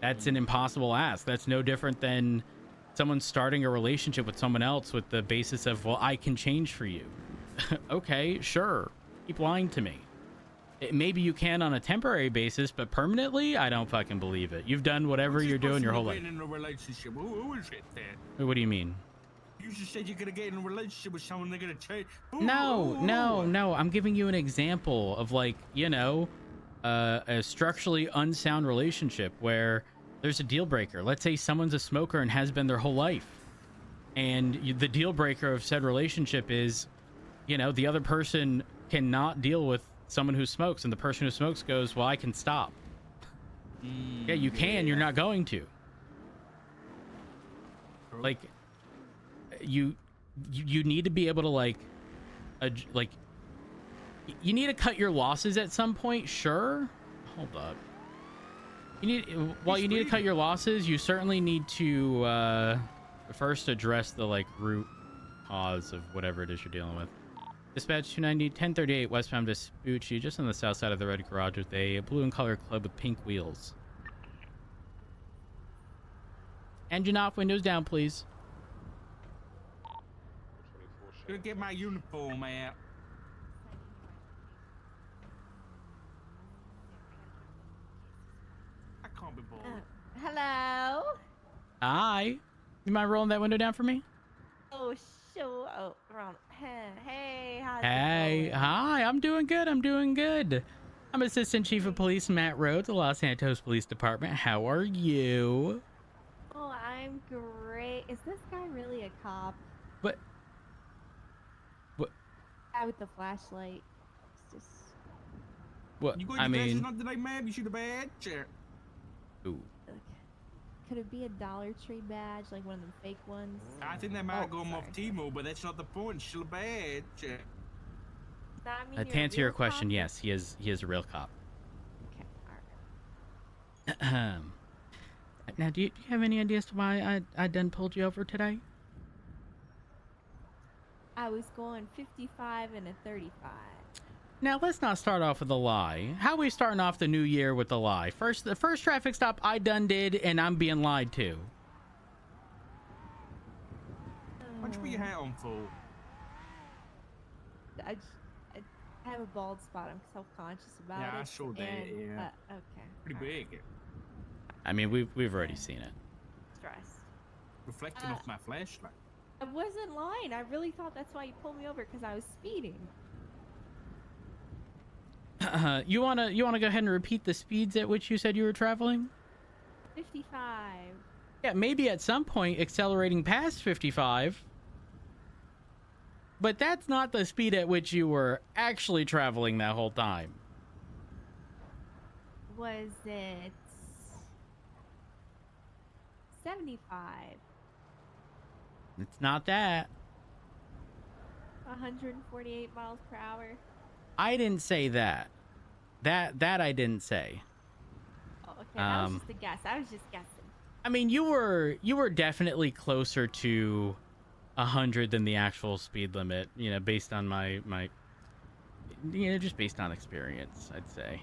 that's an impossible ask. That's no different than someone starting a relationship with someone else with the basis of, well, I can change for you. Okay, sure. Keep lying to me. Maybe you can on a temporary basis, but permanently, I don't fucking believe it. You've done whatever you're doing your whole life. In a relationship. Who is it then? What do you mean? You just said you're gonna get in a relationship with someone, they're gonna change. No. I'm giving you an example of, like, you know, a structurally unsound relationship where there's a deal breaker. Let's say someone's a smoker and has been their whole life, and the deal breaker of said relationship is, you know, the other person cannot deal with someone who smokes, and the person who smokes goes, well, I can stop. Yeah, you can. You're not going to. Like, you need to be able to like you need to cut your losses at some point. Sure, hold up. You need to cut your losses, you certainly need to first address the like root cause of whatever it is you're dealing with. Dispatch 290 1038 westbound Vespucci, just on the south side of the red garage with a blue and color club with pink wheels. Engine off, windows down, please. Gonna get my uniform out. I can't be bothered. Hello? Hi. You mind rolling that window down for me? Oh, sure. Oh, wrong. Hey, how's it Hey, going? hi. I'm doing good. I'm doing good. I'm Assistant Chief of Police Matt Rhodes, the Los Santos Police Department. How are you? Oh, I'm great. Is this guy really a cop? What? Guy with the flashlight. It's just... What? You got I your glasses mean, on today, ma'am? You should have badge. ooh. Could it be a Dollar Tree badge, like one of the fake ones? I think they might Oh, go them off sorry. Timo, but that's not the point. It's still a badge. That mean To you're a answer your real question, cop? yes, he is a real cop. Okay, alright. Now, do you have any idea as to why I done pulled you over today? I was going 55 and a 35. Now, let's not start off with a lie. How we starting off the new year with a lie? The first traffic stop I done did, and I'm being lied to. What'd you put your hat on for? I have a bald spot. I'm self-conscious about it. Yeah, I saw that, and, yeah. Okay. Pretty big. I mean, we've already seen it. Stressed. Reflecting off my flashlight. I wasn't lying. I really thought that's why you pulled me over, because I was speeding. You wanna go ahead and repeat the speeds at which you said you were traveling? 55. Yeah, maybe at some point accelerating past 55. But that's not the speed at which you were actually traveling that whole time. Was it 75? It's not that. 148 miles per hour? I didn't say that. That I didn't say. Oh, okay. That was just a guess. I was just guessing. I mean, you were definitely closer to 100 than the actual speed limit. You know, based on my just based on experience, I'd say.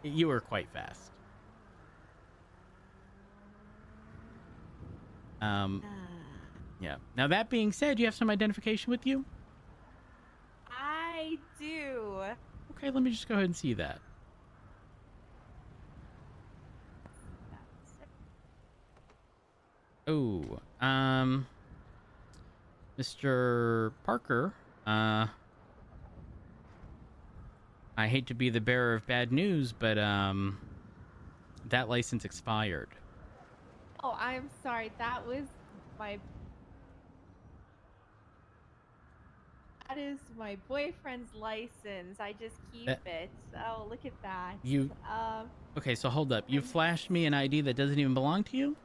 You were quite fast. Yeah. Now that being said, you have some identification with you? I do. Okay, let me just go ahead and see that. Oh, Mr. Parker, I hate to be the bearer of bad news, but that license expired. Oh, I'm sorry. That was my... That is my boyfriend's license. I just keep it. Oh, look at that. You... Okay, so hold up. You flashed me an ID that doesn't even belong to you?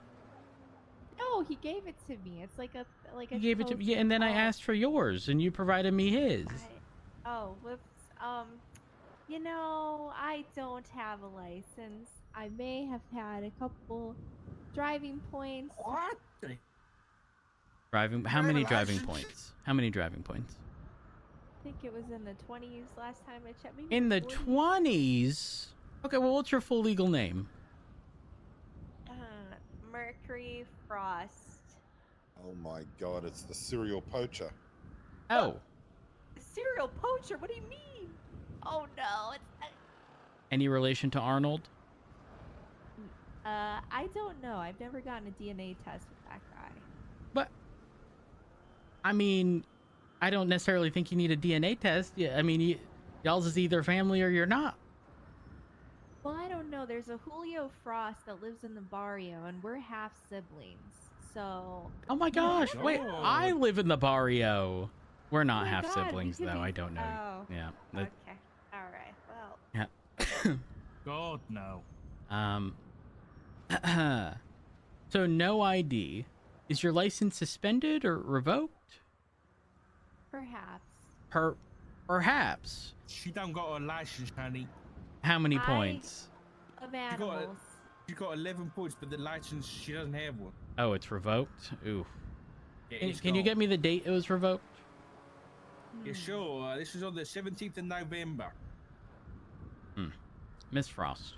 No, he gave it to me. It's like a You gave it to me, yeah, and then I asked for yours, and you provided me his. Oh, whoops. You know, I don't have a license. I may have had a couple driving points. What? Driving? How many driving points? How many driving points? I think it was in the 20s last time I checked. Maybe In the 40s. 20s? Okay, well, what's your full legal name? Mercury Frost. Oh my god, it's the serial poacher. Oh. Serial poacher? What do you mean? Oh no, it's... Any relation to Arnold? I don't know. I've never gotten a DNA test with that guy. But, I mean, I don't necessarily think you need a DNA test. Yeah, I mean, y'all's is either family or you're not. Well, I don't know. There's a Julio Frost that lives in the barrio, and we're half siblings. So... Oh my gosh, wait, I live in the barrio. We're not Oh my half God, siblings, we could though. be- I don't know. Oh, Yeah. okay. Alright, well... Yeah. God, no. So no ID. Is your license suspended or revoked? Perhaps. Perhaps. She don't got a license, honey. How many points? Of animals. She got 11 points, but the license, she doesn't have one. Oh, it's revoked? Ooh. Yeah, Can you get me the date it was revoked? Yeah, sure. This is on the 17th of November. Miss Frost.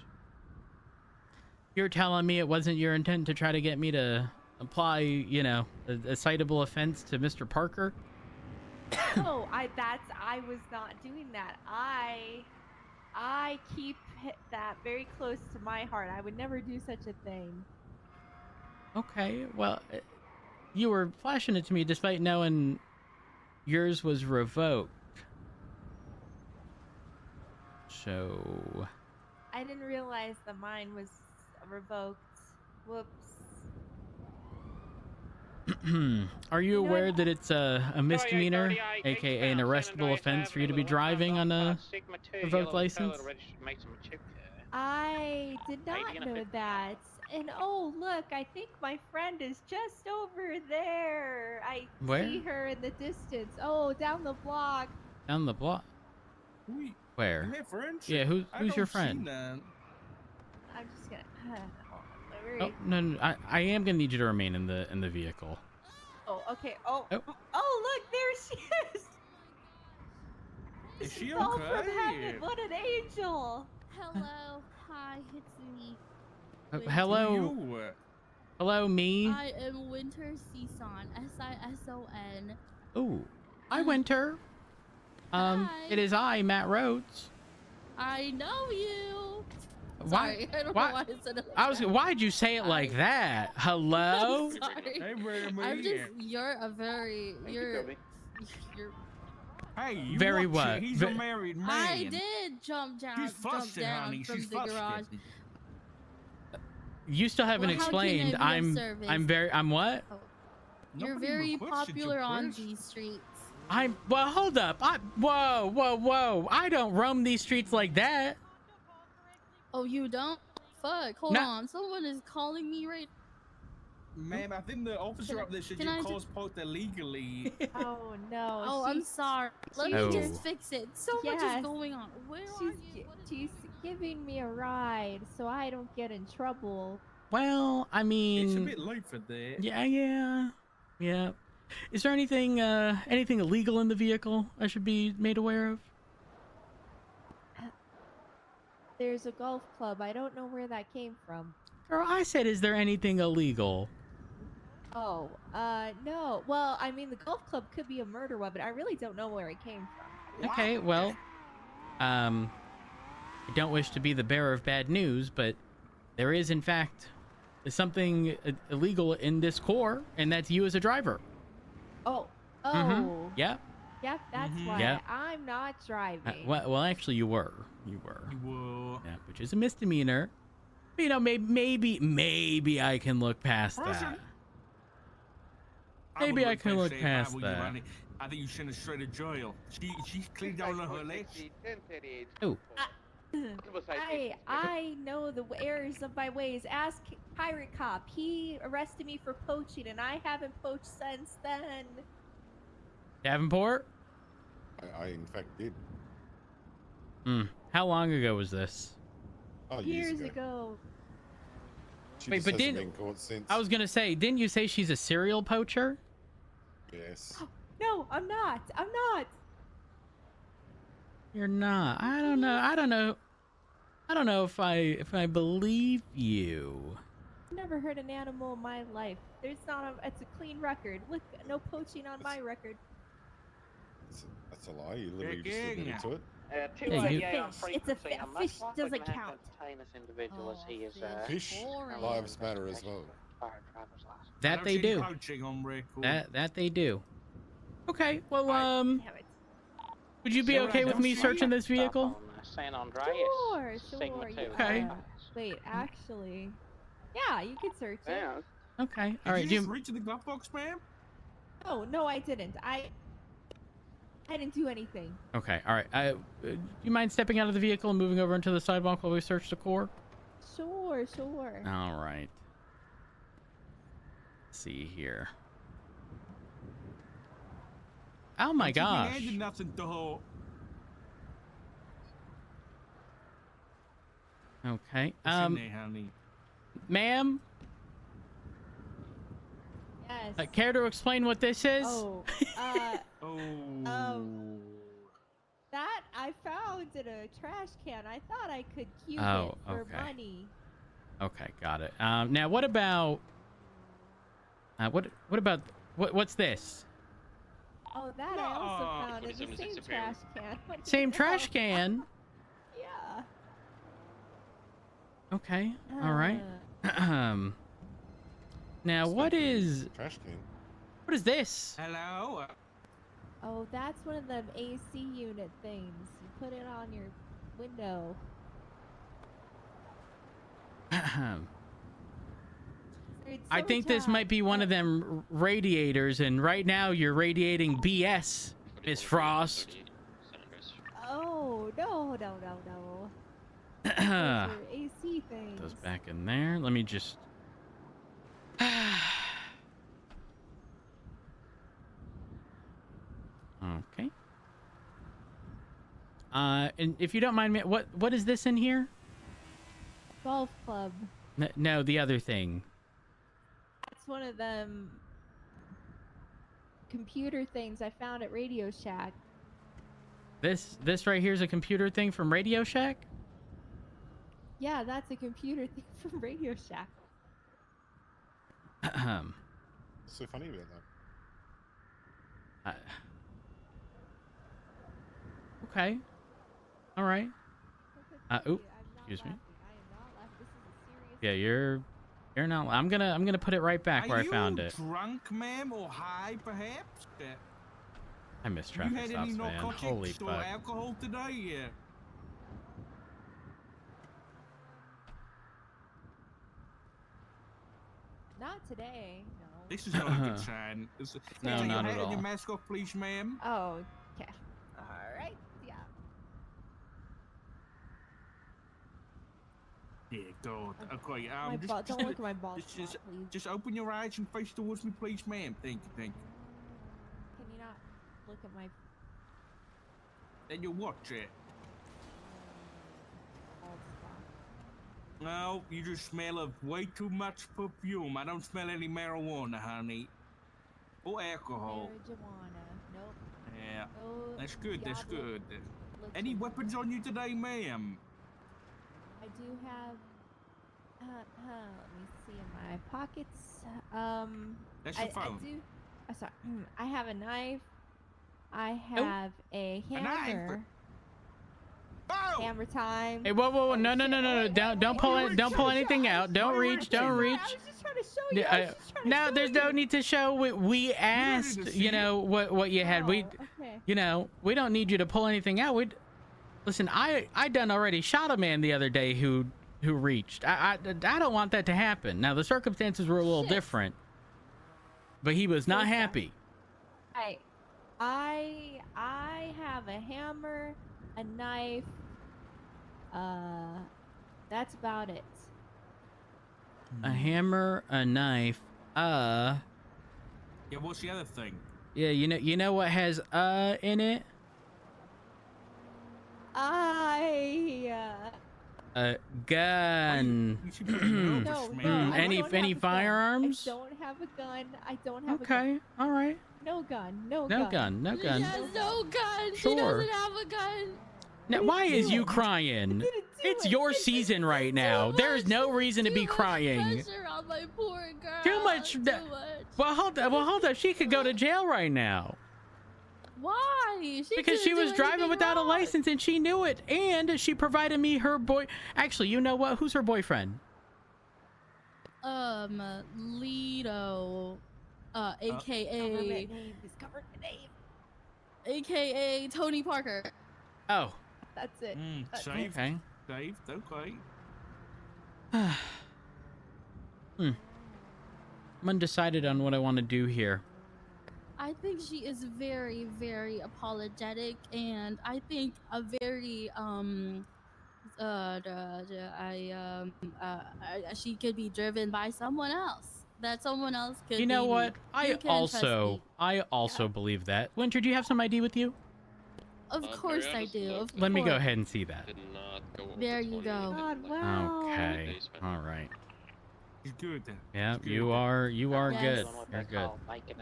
You're telling me it wasn't your intent to try to get me to apply, you know, a citable offense to Mr. Parker? No, I was not doing that. I keep that very close to my heart. I would never do such a thing. Okay, well, you were flashing it to me despite knowing yours was revoked. So, I didn't realize the mine was revoked. Whoops. are you aware that it's a misdemeanor, aka an arrestable offense, for you to be driving on a revoked license? I did not know that. And oh, look, I think my friend is just over there. I Where? see her in the distance. Oh, down the block. Down the block. Where? Hey, friends. Yeah, who's your friend? I'm just gonna. Oh, no, I am gonna need you to remain in the vehicle. Oh, okay. Oh, Oh. oh, look, there she is. Is she She's all okay? from heaven. What an angel. Hello, hi, it's me. Hello. Hello, me. I am Winter Sison, Sison. Oh, hi, Winter. Hi. It is I, Matt Rhodes. I know you. Why? Sorry, I don't why? know why I said it. Why'd you say it like that? Hello. I'm sorry. Hey, I'm just. You're a very. You're. Hey, you Very watch what? it. He's a married man. I did jump down. She's flustered, honey. From She's the flustered. garage. You still haven't Well, how can I explained. be of I'm service? I'm what? You're Nobody very requested you, popular on Chris. these streets. Well, hold up. Whoa. I don't roam these streets like that. Oh, you don't? Fuck. Hold No. on. Someone is calling me right. Ma'am, I think the officer up there said can you I caused both illegally. Oh no. Oh, I'm sorry. Let me Oh. just fix it. So much Yes. is going on. Where are you? She's giving me a ride so I don't get in trouble. Well, I mean, It's a bit late for that. Yeah. Is there anything illegal in the vehicle I should be made aware of? There's a golf club. I don't know where that came from. Girl, I said, is there anything illegal? Oh, no. Well, I mean, the golf club could be a murder weapon. I really don't know where it came from. Okay, well, I don't wish to be the bearer of bad news, but there is, in fact, something illegal in this core, and that's you as a driver. Oh. Yep. Yep, that's why Yep. I'm not driving. Well, actually, you were. Yeah, which is a misdemeanor. But, you know, maybe I can look past that. Maybe I can look past that. I think you send her straight to jail. She's clean down on her legs. Oh. I know the errors of my ways. Ask Pirate Cop. He arrested me for poaching, and I haven't poached since then. Davenport? I in fact did. How long ago was this? Oh, Years ago. She Wait, just but hasn't didn't been caught since. I was gonna say, didn't you say she's a serial poacher? Yes. No, I'm not. I'm not. You're not. I don't know if I believe you. I've never hurt an animal in my life. It's a clean record. Look, no poaching on my record. That's a lie. You literally just admitted to it. It's a fish. Fish doesn't count. Individual as he is. Fish lives matter as well. That they do. That they do. Okay, well, would you be okay with me searching this vehicle? San Andreas. Sure. Sigma 2. Okay. Wait, actually, yeah, you could search it. Okay. All right. Did you just reach in the glove box, ma'am? No, I didn't. I didn't do anything. Okay. All right. Do you mind stepping out of the vehicle and moving over into the sidewalk while we search the core? Sure. All right. Let's see here. Oh my gosh. Nothing to hold. Okay. What's in there, honey? Ma'am, Yes. care to explain what this is? That I found in a trash can. I thought I could cube Oh, it for okay. money. Okay, got it. Now what about what's this? Oh, that I also found in the same trash can. What the Same hell? trash can. Yeah. Okay. All right. Now what is trash can? What is this? Hello. Oh, that's one of them AC unit things. You put it on your window. I think this might be one of them radiators, and right now you're radiating BS, Miss Frost. Oh, no. Those are AC things. Those back in there. Let me just... Okay. And if you don't mind me, what is this in here? Golf club. No, the other thing. That's one of them computer things I found at Radio Shack. This right here is a computer thing from Radio Shack? Yeah, that's a computer thing from Radio Shack. What's so funny about that? Okay. All right. Oop. Excuse me. Yeah, you're not. I'm gonna put it right back where I found it. Are you drunk, ma'am, or high, perhaps? I missed You traffic had stops, any man. narcotics Holy or fuck. alcohol today? Yeah. Not today, no. This is not a good sign. No, Take not your at hat and your all. mask off, please, ma'am. Oh, okay. All right. Yeah. Yeah, God. Okay. My ball, don't look at my bald spot, please. Just open your eyes and face towards me, please, ma'am. Thank you, thank you. Can you not look at my Then you watch it. bald spot? No, you just smell of way too much perfume. I don't smell any marijuana, honey. Or alcohol. Marijuana. Nope. Yeah. No That's good, that's Diablo good. looks Any like- weapons on you today, ma'am? I do have. Let me see in my pockets. That's your phone. I do. Sorry. I have a knife. I have a hammer. Hammer time. Hey, whoa! No! Don't pull anything out. Don't reach. Don't reach. I was just trying to show you. No, there's no need to show. We asked, you know, what you had. We, okay. you know, we don't need you to pull anything out. Listen. I done already shot a man the other day who reached. I don't want that to happen. Now the circumstances were a little different, but he was not happy. I have a hammer, a knife. That's about it. A hammer, a knife. Yeah, what's the other thing? Yeah, you know what has in it? A gun. No. Any firearms? I don't have a gun. I don't have a Okay, gun. all right. No gun. No No gun. gun. No gun. She has no gun. She Sure. doesn't have a gun. Now, why is you crying? It's your season right now. There's no reason to be crying. Pressure on my poor girl. Too much. Well, hold up. She could go to jail right now. Why? Because she was driving without a license and she knew it. And she provided me her boy. Actually, you know what? Who's her boyfriend? Lido. AKA. Government name. His government name. AKA Tony Parker. Oh. That's it. That's Saved. Okay. Saved. Okay. I'm undecided on what I want to do here. I think she is very, very apologetic, and I think a very she could be driven by someone else. That someone else could. You know be what? me. I You can trust me. also believe that. Winter, do you have some ID with you? Of course I do. Let me go ahead and see that. Did not go over There the you 20 go. minute God, limit. wow. Okay. All right. He's good then. Yeah, you are Yes. good. You're good.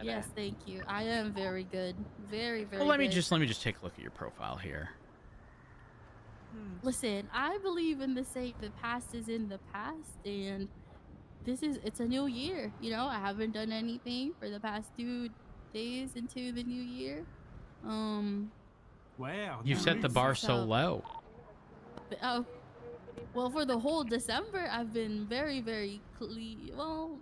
Yes, thank you. I am very good. Very, very. Well, let me good. just take a look at your profile here. Listen, I believe in the saying the past is in the past, and it's a new year. You know, I haven't done anything for the past 2 days into the new year. Wow. You set the bar so low. Oh, well, for the whole December, I've been very, very clean. Well,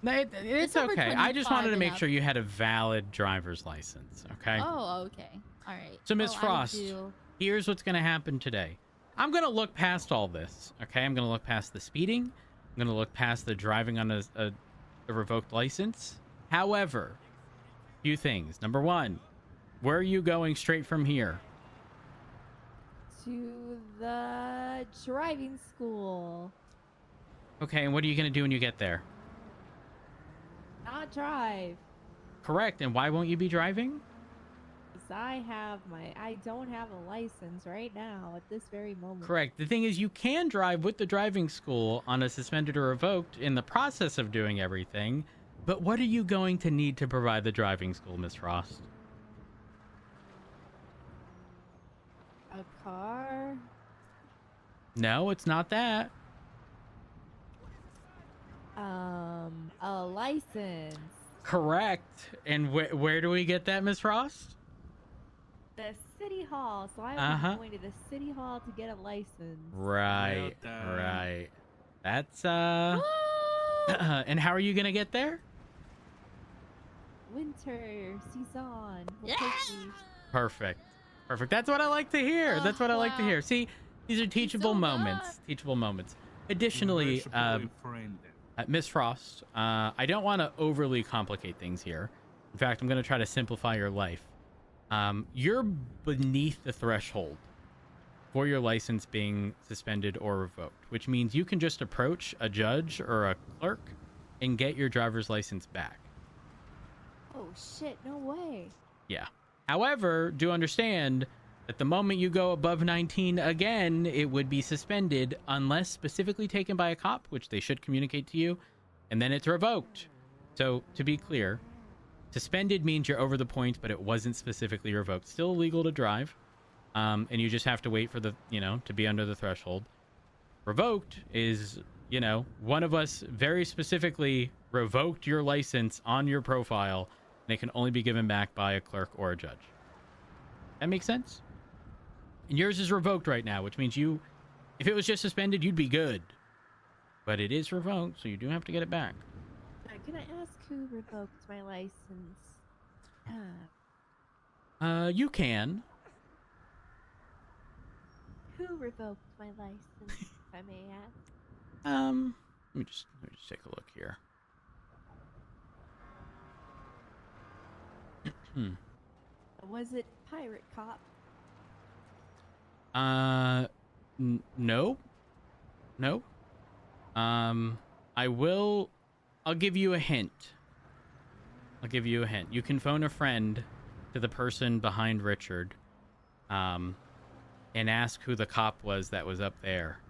No, it's December okay. I just wanted to 25 make and up. sure you had a valid driver's license. Okay. Oh, okay. All right. So, Miss Well, I Frost, do. Here's what's going to happen today. I'm going to look past all this, okay? I'm going to look past the speeding. I'm going to look past the driving on a revoked license. However, few things. Number one, where are you going straight from here? To the driving school. Okay, and what are you going to do when you get there? Not drive. Correct, and why won't you be driving? Because I don't have a license right now at this very moment. Correct. The thing is, you can drive with the driving school on a suspended or revoked in the process of doing everything, but what are you going to need to provide the driving school, Miss Frost? A car? No, it's not that. A license. Correct. And where do we get that, Miss Frost? The city hall. So I was going to the city hall to get a license. Right, right. That's, and how are you gonna get there? Winter season. Yeah! Perfect. Perfect. That's what I like to hear. That's what I like to hear. See, these are teachable moments. Teachable moments. Additionally, Miss Frost, I don't want to overly complicate things here. In fact, I'm going to try to simplify your life. You're beneath the threshold for your license being suspended or revoked, which means you can just approach a judge or a clerk and get your driver's license back. Oh shit, no way. Yeah. However, do understand that the moment you go above 19 again, it would be suspended unless specifically taken by a cop, which they should communicate to you, and then it's revoked. So, to be clear, suspended means you're over the point, but it wasn't specifically revoked. Still illegal to drive, and you just have to wait for the, to be under the threshold. Revoked is, one of us very specifically revoked your license on your profile, and it can only be given back by a clerk or a judge. That makes sense? And yours is revoked right now, which means if it was just suspended, you'd be good. But it is revoked, so you do have to get it back. Can I ask who revoked my license? You can. Who revoked my license, if I may ask? Let me just take a look here. Was it Pirate Cop? No. I'll give you a hint. You can phone a friend to the person behind Richard, and ask who the cop was that was up there.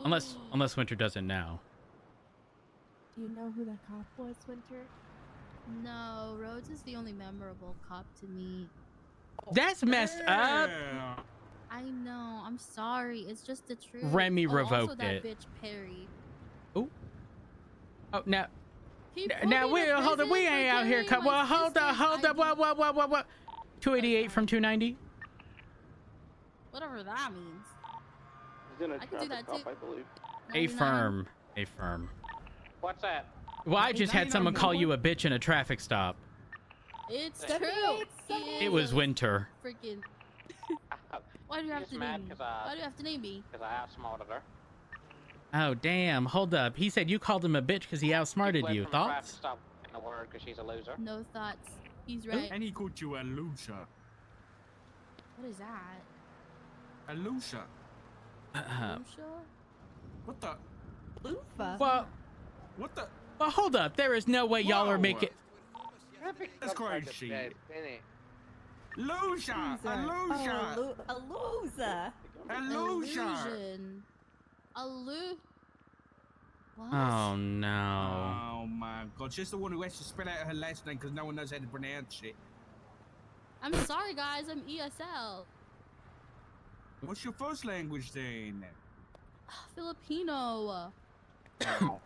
Unless Winter doesn't know. Do you know who the cop was, Winter? No, Rhodes is the only memorable cop to me. That's messed up. I know. I'm sorry. It's just the truth. Remy also revoked that it. bitch Perry. Oh, now He put now me we in hold on. We prison ain't for out here. carrying my Hold up. What? 288 from 290. Whatever that means. He's in a I can do traffic that stop, I believe. A firm. What's that? Well, I just had someone call you a bitch in a traffic stop. It's Somebody- true. somebody- It was Winter. Freaking. Why do you have to name me? Why do you have to name me? Because I outsmarted her. Oh, damn. Hold up. He said you called him a bitch because he outsmarted Fled you. from a traffic Thoughts? stop in a word because she's a loser. No thoughts. He's right. And he called you a loser. What is that? A loser. Lucia? What the? Loofah? Well, What the? well, hold up. There is no way y'all are making... That's crazy. Loser. A loser. A loser. A loser. Illusion. What? Oh, no. Oh my god, she's the one who has to spell out her last name because no one knows how to pronounce it. I'm sorry, guys. I'm ESL. What's your first language then? Filipino. I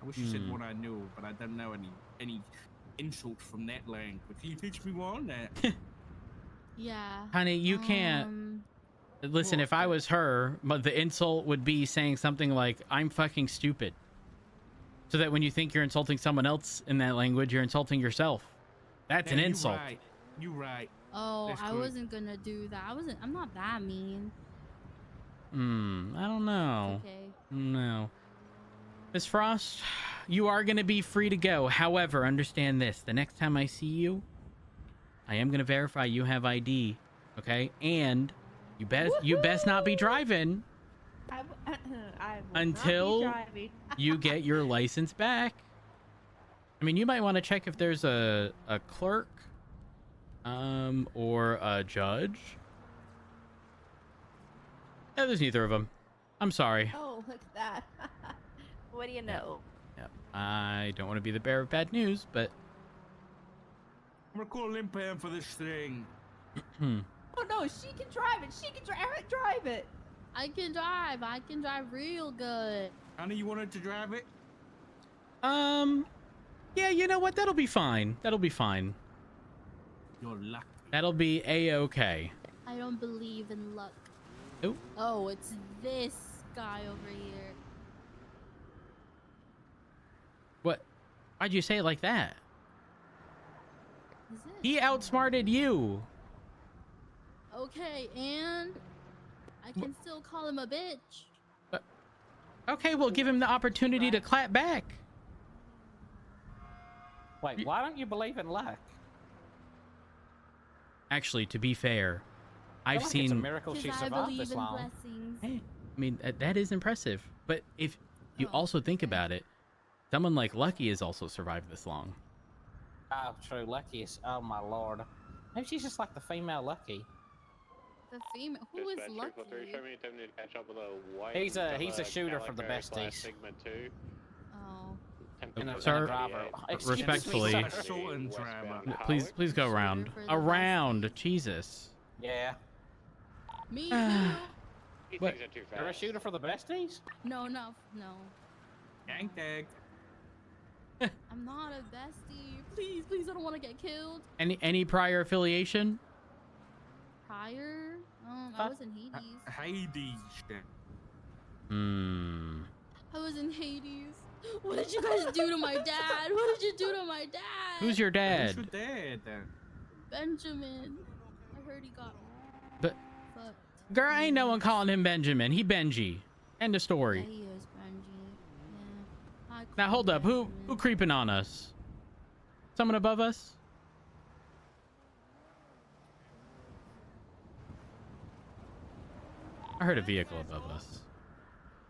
wish you said what I knew, but I don't know any insult from that language. Can you teach me one? Yeah. Honey, you can't... Listen, if I was her, the insult would be saying something like, I'm fucking stupid. So that when you think you're insulting someone else in that language, you're insulting yourself. That's an insult. Right. You right. Oh, That's I good. wasn't gonna do that. I'm not that mean. I don't know. Okay. No. Miss Frost, you are going to be free to go. However, understand this. The next time I see you, I am going to verify you have ID. Okay? And you best not be driving I will until not be driving. you get your license back. I mean, you might want to check if there's a clerk or a judge. No, there's neither of them. I'm sorry. Oh, look at that. What do you know? Yeah. I don't want to be the bearer of bad news, but I'm gonna call Limpam for this thing. Oh no, she can drive it. She can drive it. I can drive. I can drive real good. Anna, you wanted to drive it? yeah, you know what? That'll be fine. That'll be fine. You're lucky. That'll be a-okay. I don't believe in luck. Oh. Oh, it's this guy over here. What? Why'd you say it like that? Is it? He outsmarted you. Okay, and I can still call him a bitch. Okay, well, give him the opportunity to clap back. Wait, why don't you believe in luck? Actually, to be fair, I've It's seen. a miracle she survived this long. Hey, I mean, that is impressive. But if you also think about it, someone like Lucky has also survived this long. Oh, true. Lucky is. Oh my lord. Maybe she's just like the female Lucky. The female. Who is Lucky? He's a shooter for the besties. Sigma 2. Oh. Sir, respectfully, please go around. Around, Jesus. Yeah. Me too. What? You're a shooter for the besties? No. Gang tag. I'm not a bestie. Please, I don't want to get killed. Any prior affiliation? Prior? I was in Hades. Hades. I was in Hades. What did you guys do to my dad? What did you do to my dad? Who's your dad? Who's your dad? Benjamin. I heard he got But fucked. girl, ain't no one calling him Benjamin. He Benji. End of story. Yeah, he is Benji. Yeah. Now hold up. Who creeping on us? Someone above us? I heard a vehicle above us.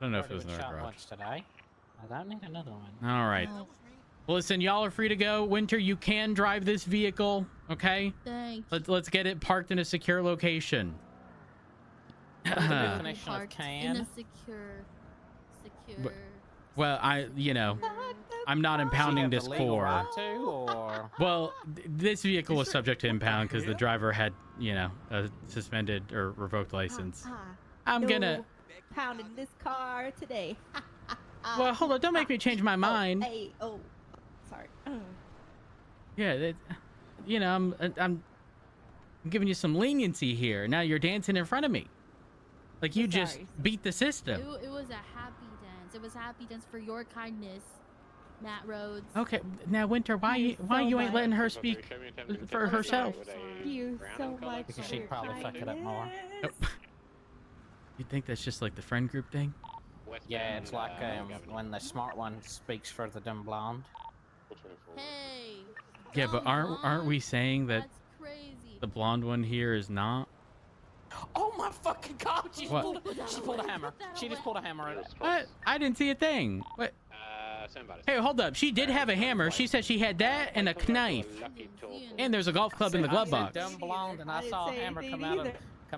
I don't know if it was in our shot garage. once today. I don't need another one. All right. Well, listen, y'all are free to go. Winter, you can drive this vehicle, okay? Thanks. Let's get it parked in a secure location. What's the definition of Parked can? in a secure. Well, I'm not impounding this core. Right to, or? Well, this vehicle was subject to impound because the driver had, a suspended or revoked license. I'm gonna. Pounding this car today. Well, hold on. Don't make me change my mind. Hey, sorry. Yeah, I'm giving you some leniency here. Now you're dancing in front of me, like you just beat the system. It was a happy dance. It was a happy dance for your kindness, Matt Rhodes. Okay, now Winter, why you ain't letting her speak for herself? Thank you so much. Because she'd probably fuck it up more. You think that's just like the friend group thing? Yeah, it's like when the smart one speaks for the dumb blonde. Hey. Yeah, but aren't we saying that the blonde one here is not? Oh my fucking god! She What? pulled a hammer. She just pulled a hammer. What? I didn't see a thing. What? Hey, hold up. She did have a hammer. She said she had that and a knife. And there's a golf club in the glove box. Dumb blonde, and I saw a hammer come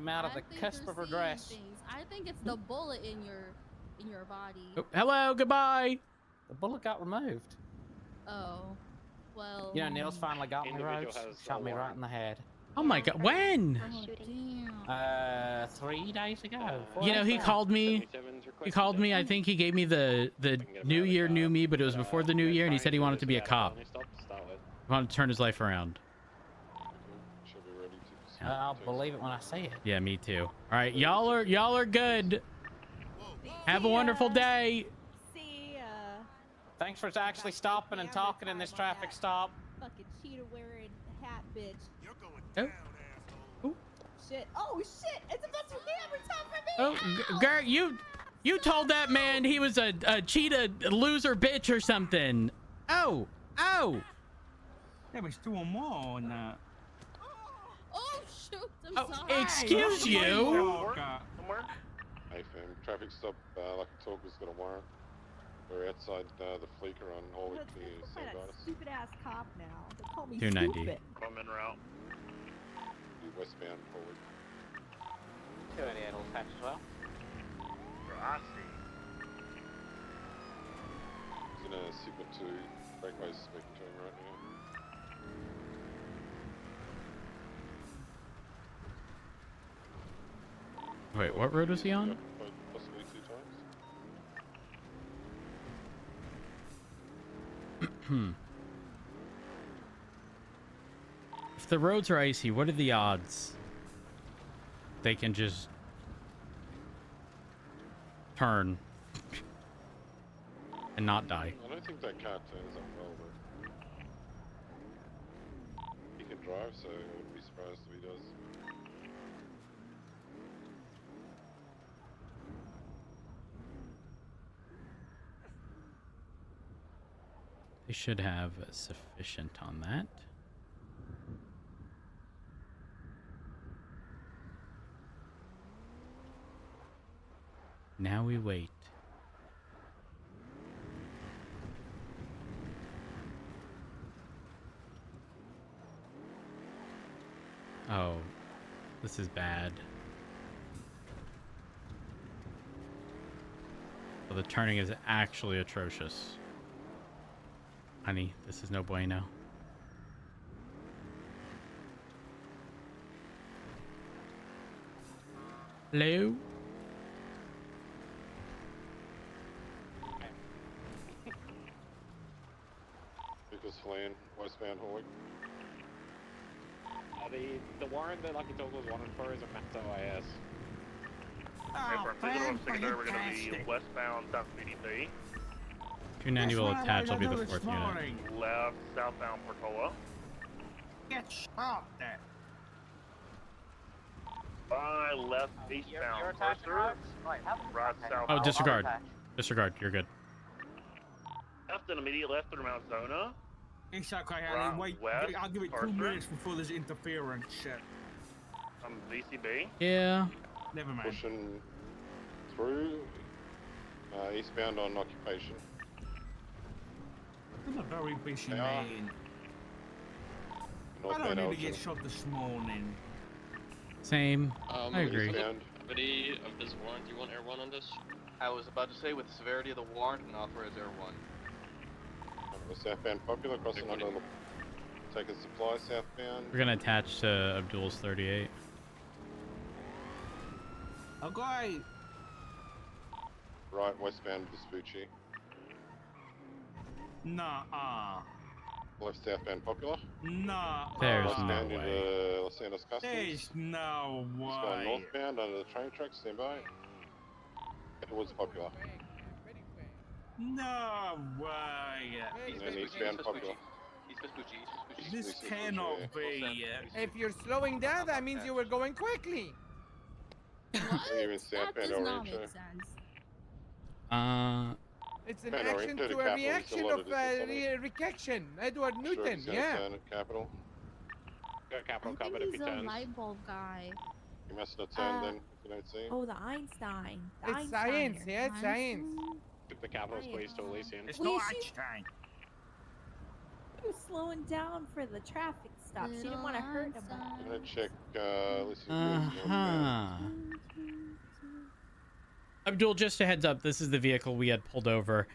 out of the cusp of her dress. I think it's the bullet in your body. Oh, hello, goodbye. The bullet got removed. Oh, well. You know, Neil's finally got me, Rose. Shot me right in the head. Oh my god, when? Oh, damn. 3 days ago. He called me. I think he gave me the New Year New Me, but it was before the New Year, and he said he wanted to be a cop. He wanted to turn his life around. I'll believe it when I see it. Yeah, me too. All right, y'all are good. Have a wonderful day. See ya. Thanks for actually stopping and talking in this traffic stop. Fucking cheetah wearing hat, bitch. You're going Shit. Oh shit! It's about to hammer time for me. Oh, girl, you told that man he was a cheetah loser bitch or something. Oh. There was 2 or more on that. Oh shoot! I'm sorry. Excuse you. Somewhere? Hey fam, traffic stop, Lucky Talk has got a warrant. We're outside the Fleeker on Hallway Let's near go St. find that Vitus. stupid ass cop now. They call me 290. stupid. I'm en route. Westbound Hallway. 288 will patch as well. I see. He's in a Sigma 2. Breakaway's speaking to him right now. Wait, what road was he on? Possibly 2 times. If the roads are icy, what are the odds they can just turn and not die? I don't think that car turns up well, but he can drive, so I wouldn't be surprised if he does. They should have sufficient on that. Now we wait. Oh, this is bad. Well, the turning is actually atrocious. Honey, this is no bueno. Hello? Vehicles fleeing westbound Hallway. The warrant that Lucky Talk was wanted for is a Max OIS. We're going to be westbound South BDP. 290 will attach. I'll be the 4th unit. Left southbound Portola. Get shot there. By left eastbound Mercer. Right south. Oh, disregard. Disregard. You're good. Left and immediate left through Mount Zona. It's okay, Right honey. Wait, west, I'll give it 2 Arthur. minutes before there's interference. Shit. VCB. Yeah. Never mind. Pushing through eastbound on Occupation. I'm a very busy They are. man. I Northbound don't need to Elgin. get shot this morning. Same. I agree. For the gravity of this warrant, do you want Air 1 on this? I was about to say, with the severity of the warrant, and authorize Air 1. The southbound Popular crossing under the taking supply southbound. We're gonna attach to Abdul's 38. Okay. Right westbound Vespucci. Nah. Left southbound Popular. Nah. There's Westbound no into way. Los Santos Customs. There's no Eastbound way. northbound under the train tracks. Stand by. Towards Popular. No way. And then eastbound Popular. This cannot be. If you're slowing down, that means you were going quickly. Even southbound Orange. It's an Pan action Orient, to Capital, a reaction still of loaded, it's reaction. Edward Newton, yeah. Capital. Got Capital I covered think if he's he a turns. light bulb guy. You must not turn then if you don't see him. Oh, the Einstein. The It's Einstein science, here. yeah, it's science. Keep the Capital squeeze to Elysian. It's Well, not she- Einstein. She was slowing down for the traffic stop. She didn't want to hurt him. I'm gonna check northbound. Abdul, just a heads up, this is the vehicle we had pulled over.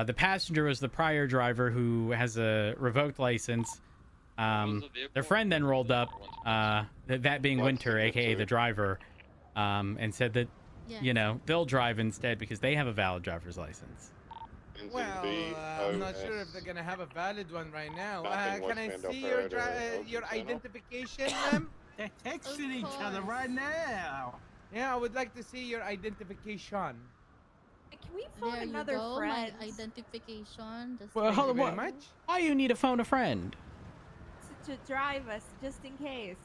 The passenger was the prior driver who has a revoked license. Their friend then rolled up, that being Winter, aka the driver, and said that, you know, they'll drive instead because they have a valid driver's license. Well, I'm not sure if they're gonna have a valid one right now. Can I see your identification, ma'am? They're texting each other right now. Yeah, I would like to see your identification. Can we phone There another you go, friend my identification. Just Well, very much. why you need to phone a friend? to drive us just in case?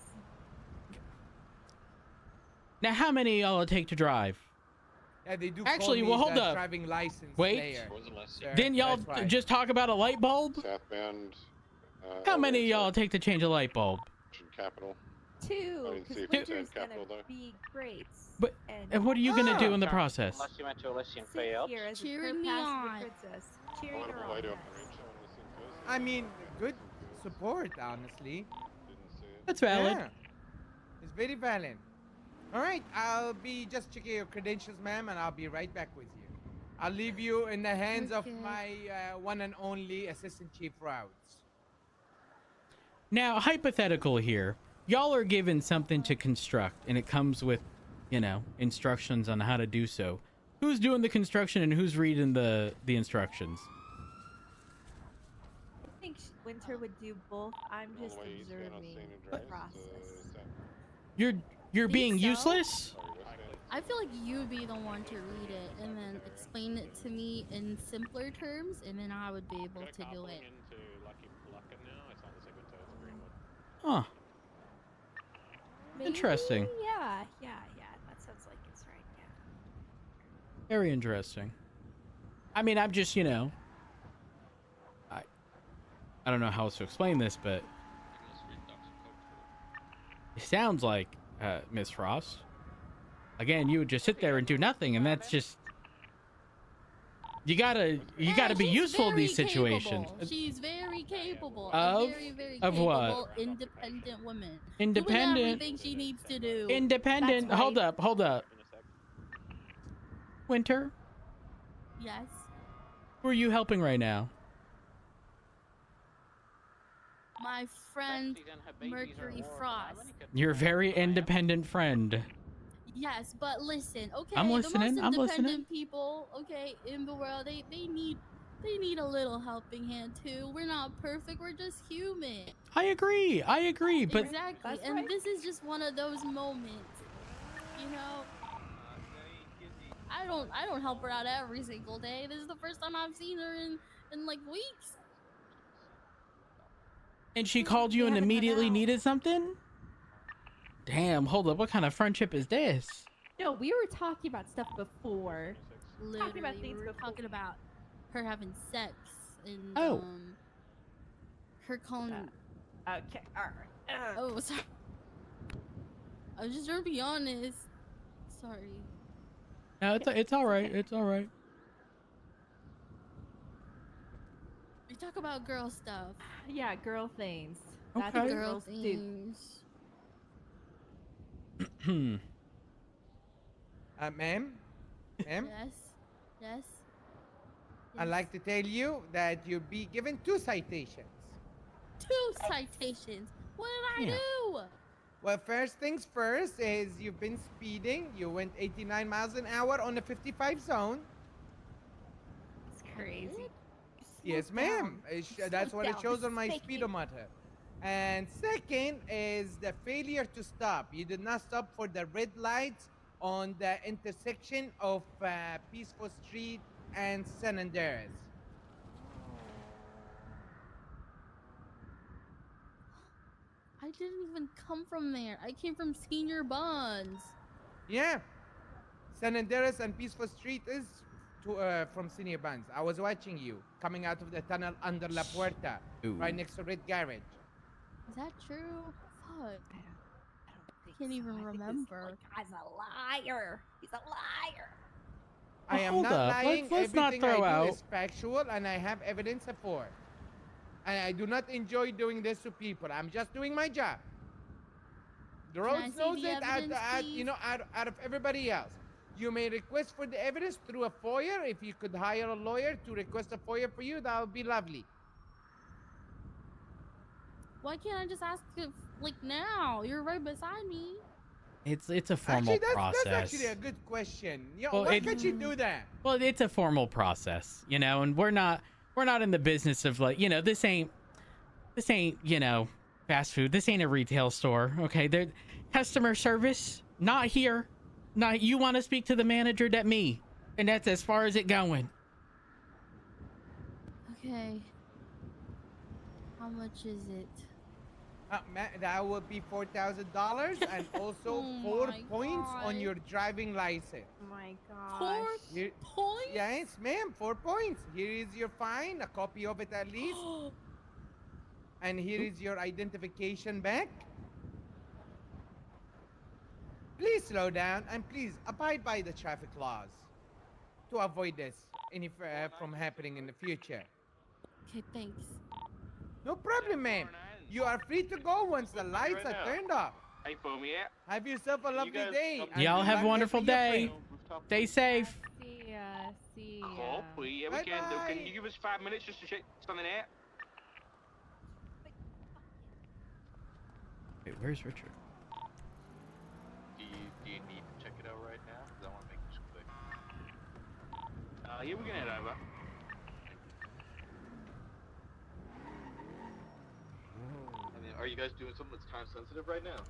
Now, how many y'all take to drive? Yeah, they do. Actually, call me well, hold the up. driving license Wait. player, sir. Didn't y'all That's right. just talk about a light bulb? Southbound. How many y'all take to change a light bulb? Capital. I 2, didn't see because if you Winter's said gonna capital, though. be great. But and what are you gonna do in the process? Unless you went to Elysian Sit Fields. here as a Cheering me passenger on. princess, cheering her Wonderful on. way to yes. operate. So I'm listening first. I mean, good support, honestly. Didn't see it. That's valid. Yeah. It's very valid. All right, I'll be just checking your credentials, ma'am, and I'll be right back with you. I'll leave you in the hands of my one and only Assistant Chief Routes. Now, hypothetical here. Y'all are given something to construct, and it comes with, you know, instructions on how to do so. Who's doing the construction and who's reading the instructions? I think Winter would do both. I'm All just the way eastbound on observing St. the Andreas, process. You're Think being so? useless? I feel like you'd be the one to read it and then explain it to me in simpler terms, and then I would be able to do it. Into Lucky Plucker now. It's on the second to Greenwood. Huh. Maybe? Interesting. Yeah. That sounds like it's right. Yeah. Very interesting. I mean, I'm just, you know, I don't know how else to explain this, but it sounds like Miss Frost. Again, you would just sit there and do nothing, and that's just you gotta be she's useful in very these situations. capable. She's very capable. Of? A very, very Of capable, what? independent woman. Independent. Doing everything she needs to do. Independent. That's right. Hold up. Winter, Yes. who are you helping right now? My friend Mercury Frost. Your very independent friend. Yes, but listen, okay, I'm the listening, most I'm independent listening. people, okay, in the world, they need a little helping hand too. We're not perfect, we're just human. I agree, but Exactly. That's And right. this is just one of those moments. You know, I don't help her out every single day. This is the first time I've seen her in like weeks. and she called you and haven't hung immediately out. needed something? Damn, hold up, what kind of friendship is this? No, we were talking about stuff before. Literally, about things we were before. talking about her having sex and Oh. her calling. Okay, alright. Oh, sorry. I was just trying to be honest. Sorry. No, it's all right. It's all right. We talk about girl stuff. Yeah, girl things. That's Okay. what Girl girls do. things. Ma'am? Ma'am? Yes. Yes. I'd like to tell you that you'll be given 2 citations. 2 citations. What did I Yeah. do? Well, first things first is you've been speeding. You went 89 miles an hour on the 55 zone. It's crazy. Yes, Slow ma'am. down. That's Slow what it down. shows This on is my fake news. speedometer. And second is the failure to stop. You did not stop for the red lights on the intersection of Peaceful Street and San Andreas. I didn't even come from there. I came from Senior Buns. Yeah. San Andreas and Peaceful Street is from Senior Buns. I was watching you coming out of the tunnel under La Puerta, Ooh. right next to Red Garage. Is that true? Fuck. I don't think Can't so. even I think this remember. guy's a liar. He's a liar. I am hold not up. lying. Let's not Everything throw I do out. is factual, and I have evidence for it. And I do not enjoy doing this to people. I'm just doing my job. The Can I roads see knows the it evidence, out of everybody else. You may request for the evidence through a FOIA. If you could hire a lawyer to request a FOIA for you, that would be lovely. Why can't I just ask if, like, now? You're right beside me. It's a formal Actually, process. that's actually a good question. Well, Why it- can't you do that? Well, it's a formal process, you know, and we're not in the business of, like, you know, this ain't you know, fast food. This ain't a retail store. Okay, they're customer service not here. Not you want to speak to the manager, that me, and that's as far as it going. Okay. How much is it? That would be $4,000 and also Oh 4 my points on God. your driving license. Oh my 4 gosh. Here, points? yes, ma'am, 4 points. Here is your fine, a copy of it at least. And here is your identification back. Please slow down and please abide by the traffic laws to avoid this from happening in the future. Okay, thanks. No problem, ma'am. You are free to go once the lights are turned off. Hey, fool me out. Have yourself a lovely guys day. come- and Y'all good have a luck wonderful getting your day. friend. Stay safe. See ya. See ya. Cool. Well, yeah, we can do. Can you give us 5 minutes just to check something out? Wait, where's Richard? Do you need to check it out right now? Because I want to make this quick. Yeah, we can head over. I mean, are you guys doing something that's time sensitive right now?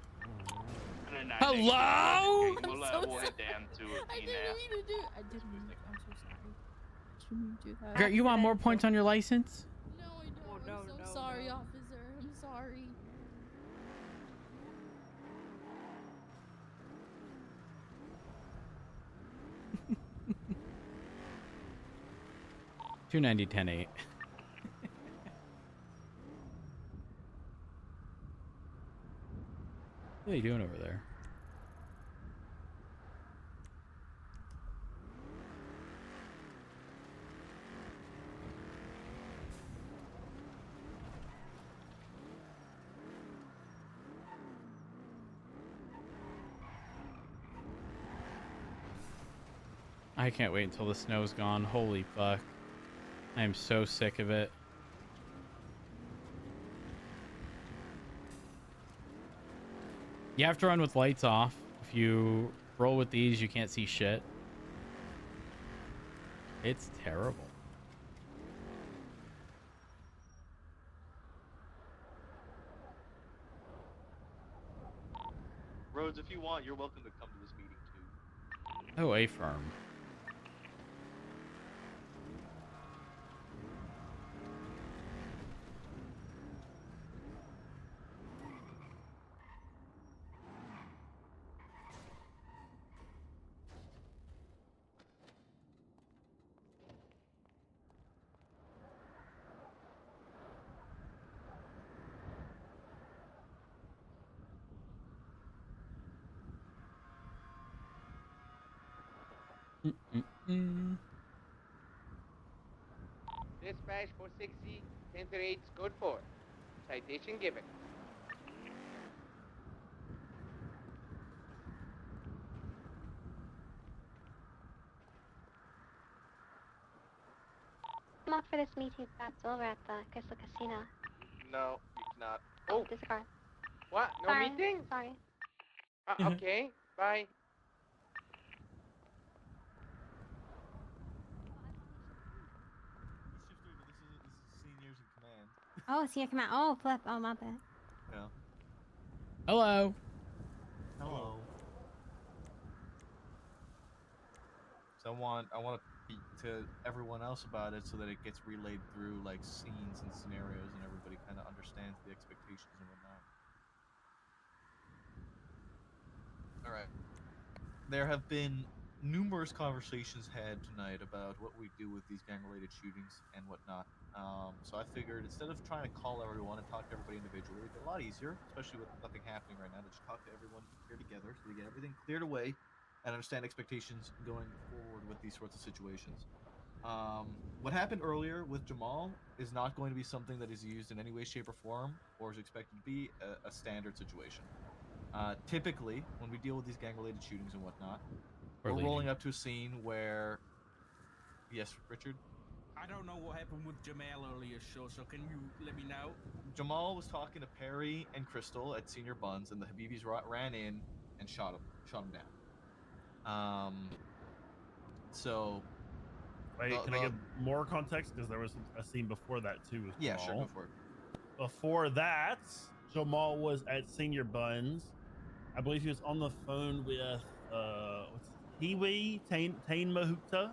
No, Hello? Okay, we'll head down to I you didn't now. mean to do it. I didn't mean to. I'm so sorry. I didn't mean to do that. Gert, you want more points on your license? No, I don't. no, I'm so no, sorry, no. officer. I'm sorry. $290, 10-8. What are you doing over there? I can't wait until the snow's gone. Holy fuck. I am so sick of it. You have to run with lights off. If you roll with these, you can't see shit. It's terrible. Rhodes, if you want, you're welcome to come to this meeting too. Oh, a firm. Dispatch 460, 10-8 code 4. Citation given. I'm up for this meeting that's over at the Crystal Casino. No, you cannot. Oh, Discard. what? No Sorry. meeting? Sorry. Okay, bye. This is seniors in command. Oh, senior command. Oh, flip. Oh, my bad. Yeah. Hello. Hello. So I want to speak to everyone else about it so that it gets relayed through like scenes and scenarios and everybody kind of understands the expectations and whatnot. All right. There have been numerous conversations had tonight about what we do with these gang-related shootings and whatnot. So I figured instead of trying to call everyone and talk to everybody individually, it'd be a lot easier, especially with nothing happening right now, to just talk to everyone here together so we get everything cleared away and understand expectations going forward with these sorts of situations. What happened earlier with Jamal is not going to be something that is used in any way, shape, or form, or is expected to be a standard situation. Typically, when we deal with these gang-related shootings and whatnot, we're rolling up to a scene where... Yes, Richard? I don't know what happened with Jamal earlier, so can you let me know? Jamal was talking to Perry and Crystal at Senior Buns, and the Habibis ran in and shot him down. So... Wait, can I give more context? Because there was a scene before that too with Yeah, Jamal. sure, go for it. Before that, Jamal was at Senior Buns. I believe he was on the phone with Kiwi, Tane Mahuta.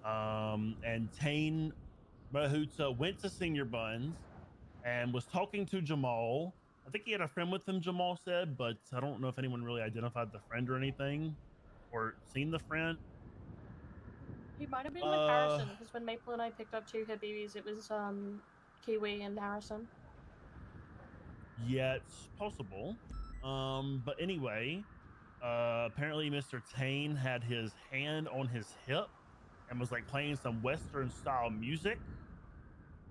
And Tane Mahuta went to Senior Buns and was talking to Jamal I think he had a friend with him, Jamal said, but I don't know if anyone really identified the friend or anything, or seen the friend. He might have been with Harrison, because when Maple and I picked up 2 Habibis, it was Kiwi and Harrison. Yeah, it's possible. But anyway, apparently Mr. Tane had his hand on his hip and was like playing some Western style music.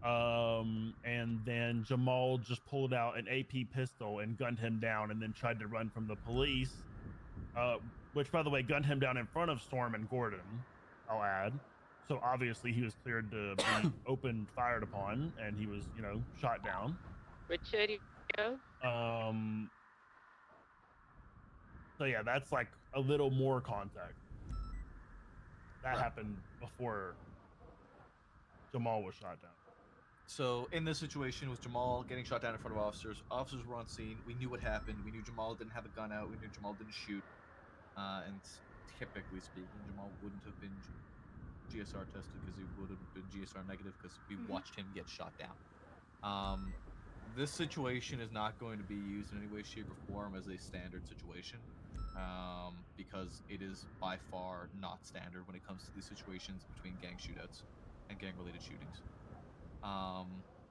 And then Jamal just pulled out an AP pistol and gunned him down and then tried to run from the police, which, by the way, gunned him down in front of Storm and Gordon, I'll add. So obviously he was cleared to be fired upon, and he was, you know, shot down. Richard, So yeah, that's like a little more context. That happened before Jamal was shot down. So in this situation with Jamal getting shot down in front of officers, officers were on scene. We knew what happened. We knew Jamal didn't have a gun out. We knew Jamal didn't shoot. And typically speaking, Jamal wouldn't have been GSR tested because he would have been GSR negative because we watched him get shot down. This situation is not going to be used in any way, shape, or form as a standard situation, because it is by far not standard when it comes to these situations between gang shootouts and gang-related shootings.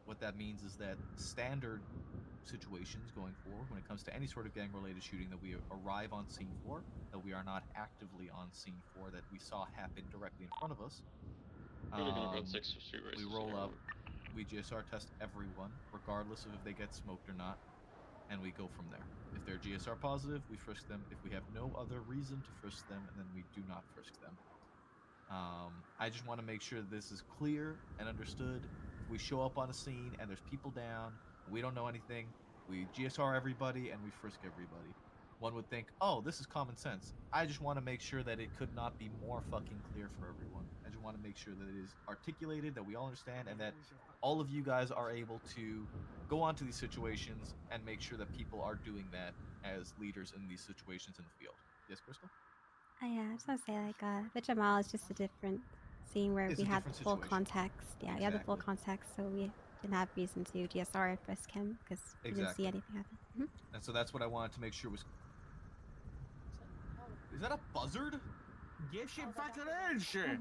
What that means is that standard situations going forward, when it comes to any sort of gang-related shooting that we arrive on scene for, that we are not actively on scene for, that we saw happen directly in front of us, we roll up, we GSR test everyone, regardless of if they get smoked or not, and we go from there. If they're GSR positive, we frisk them. If we have no other reason to frisk them, and then we do not frisk them. I just want to make sure this is clear and understood. If we show up on a scene and there's people down, and we don't know anything, we GSR everybody and we frisk everybody. One would think, oh, this is common sense. I just want to make sure that it could not be more fucking clear for everyone. I just want to make sure that it is articulated, that we all understand, and that all of you guys are able to go onto these situations and make sure that people are doing that as leaders in these situations in the field. Yes, Crystal? Oh yeah, I just want to say, like, the Jamal is just a different scene where It's we a had the different full situation. context. Yeah, we had the full context, so we didn't have reason to GSR and frisk him because we didn't see anything happen. And so that's what I wanted to make sure was... Is that a buzzard? Yes, in fact it is. Hiya.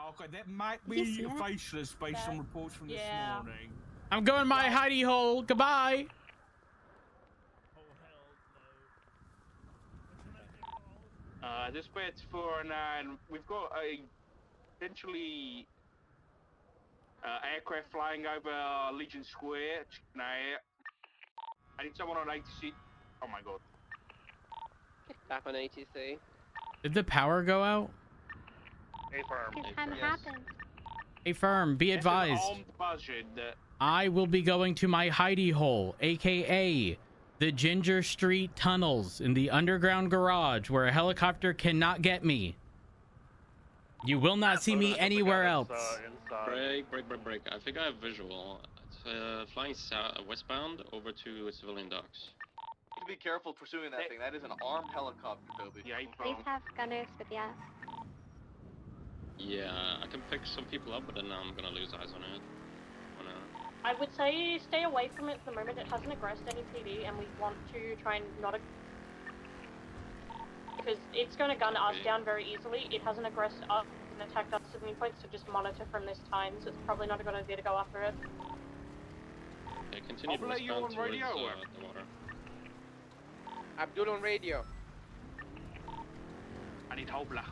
Okay, that might Did you be see that? faceless based on reports from this morning. I'm going my hidey hole. Goodbye. Dispatch 409, we've got a potentially aircraft flying over Legion Square. Now, I need someone on 86. Oh my god. Back on ATC. Did the power go out? Affirm. It hadn't happened. Hey, firm, be advised. I will be going to my hidey hole, aka the Ginger Street tunnels in the underground garage where a helicopter cannot get me. You will not see me anywhere else. Break. I think I have visual. It's flying westbound over to civilian docks. You need to be careful pursuing that thing. That is an armed helicopter, Toby. Yeah, Please have gunners with ya. Yeah, I can pick some people up, but then I'm gonna lose eyes on it. I would say stay away from it at the moment. It hasn't aggressed any PD, and we want to try and not because it's going to gun us down very easily. It hasn't aggressed us and attacked us at any point, so just monitor from this time. So it's probably not a good idea to go after it. Okay, continue I'll play you westbound on towards radio. the water. Abdul on radio. I need Hobla.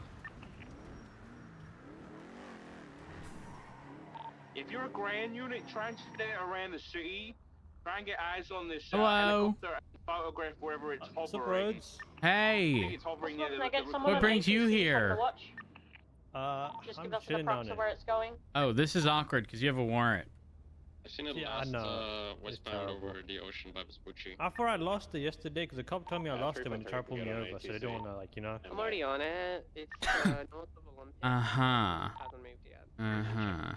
If you're a grand unit, try and stay around the city. Try and get eyes on this Hello. helicopter and photograph wherever it's hovering. I think Hey, it's hovering near Can I get the someone what on brings you ATC to here? watch? Just I'm give us the chilling props on of it. where it's going. Oh, this is awkward because you have a warrant. I've seen it Yeah, I last know. It's westbound terrible. over the ocean by Vespucci. I thought I lost it yesterday because the cop told me I lost it when he tried to pull me 3.3, over, so they don't want to, like, you know. I'm already on it. It's north of Olympia. Uh-huh. Hasn't moved yet. Uh-huh.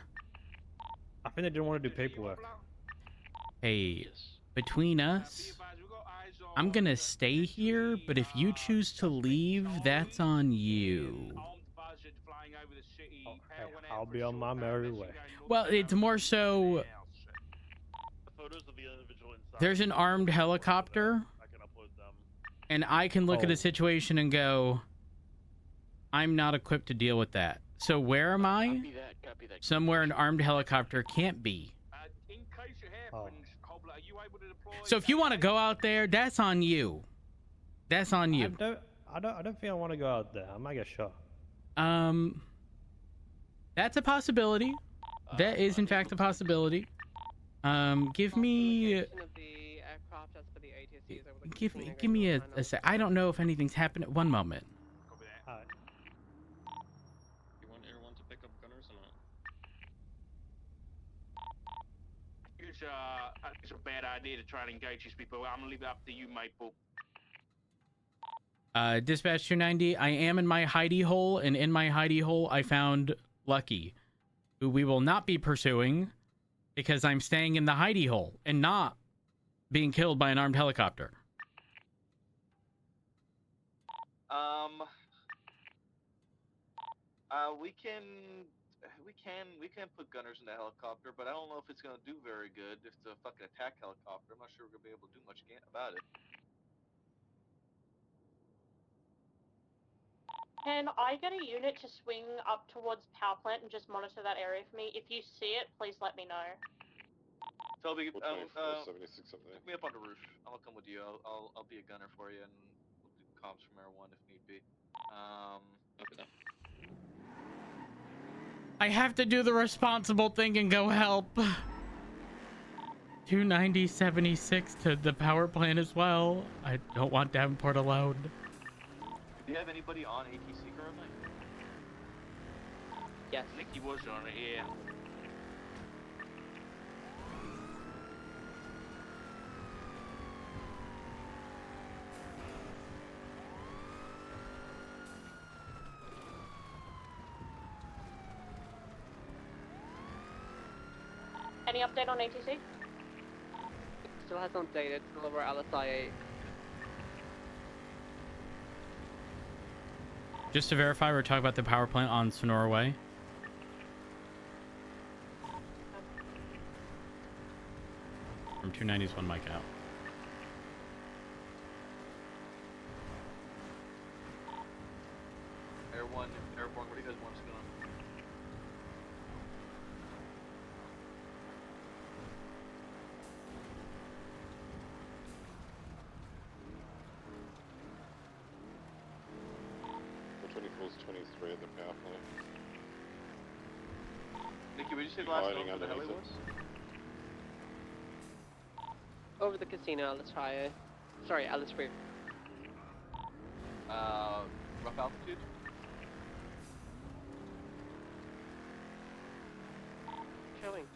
I think they didn't want to do paperwork. Hey, between us, I'm gonna stay here, but if you choose to leave, that's on you. I'll be on my merry way. Well, it's more so... The photos of the individual inside there's an armed helicopter, and I can look at a situation and go, I'm not equipped to deal with that. So where am I? Copy that. Somewhere an armed helicopter can't be. In case it happens, Hobler, are you able to deploy? So if you want to go out there, that's on you. That's on you. I don't think I want to go out there. I might get shot. That's a possibility. That is in fact a possibility. Give me a sec. I don't know if anything's happened. One moment. You want Air 1 to pick up gunners or not? It's a bad idea to try and engage these people. I'm gonna leave it up to you, Maple. Dispatch 290, I am in my hidey hole, and in my hidey hole I found Lucky, who we will not be pursuing because I'm staying in the hidey hole and not being killed by an armed helicopter. We can put gunners in the helicopter, but I don't know if it's gonna do very good. If it's a fucking attack helicopter, I'm not sure we're gonna be able to do much about it. Can I get a unit to swing up towards power plant and just monitor that area for me? If you see it, please let me know. Toby, 76 up there. pick me up on the roof. I'll come with you. I'll be a gunner for you, and we'll do comms from Air 1 if need be. I have to do the responsible thing and go help. 290, 76 to the power plant as well. I don't want Davenport alone. Do you have anybody on ATC currently? Yes. Nicky was on it, yeah. Any update on ATC? Still hasn't updated. Still over LSIA. Just to verify, we're talking about the power plant on Sonora Way. From 290's one mic out. Airborne, what do you guys want us to go on? The 24's 23 at the power plant. Nikki, would you say the last Hiding one for the heli underneath was? Over the casino, let's try it. Sorry, Alice Free. Rough altitude? Showing.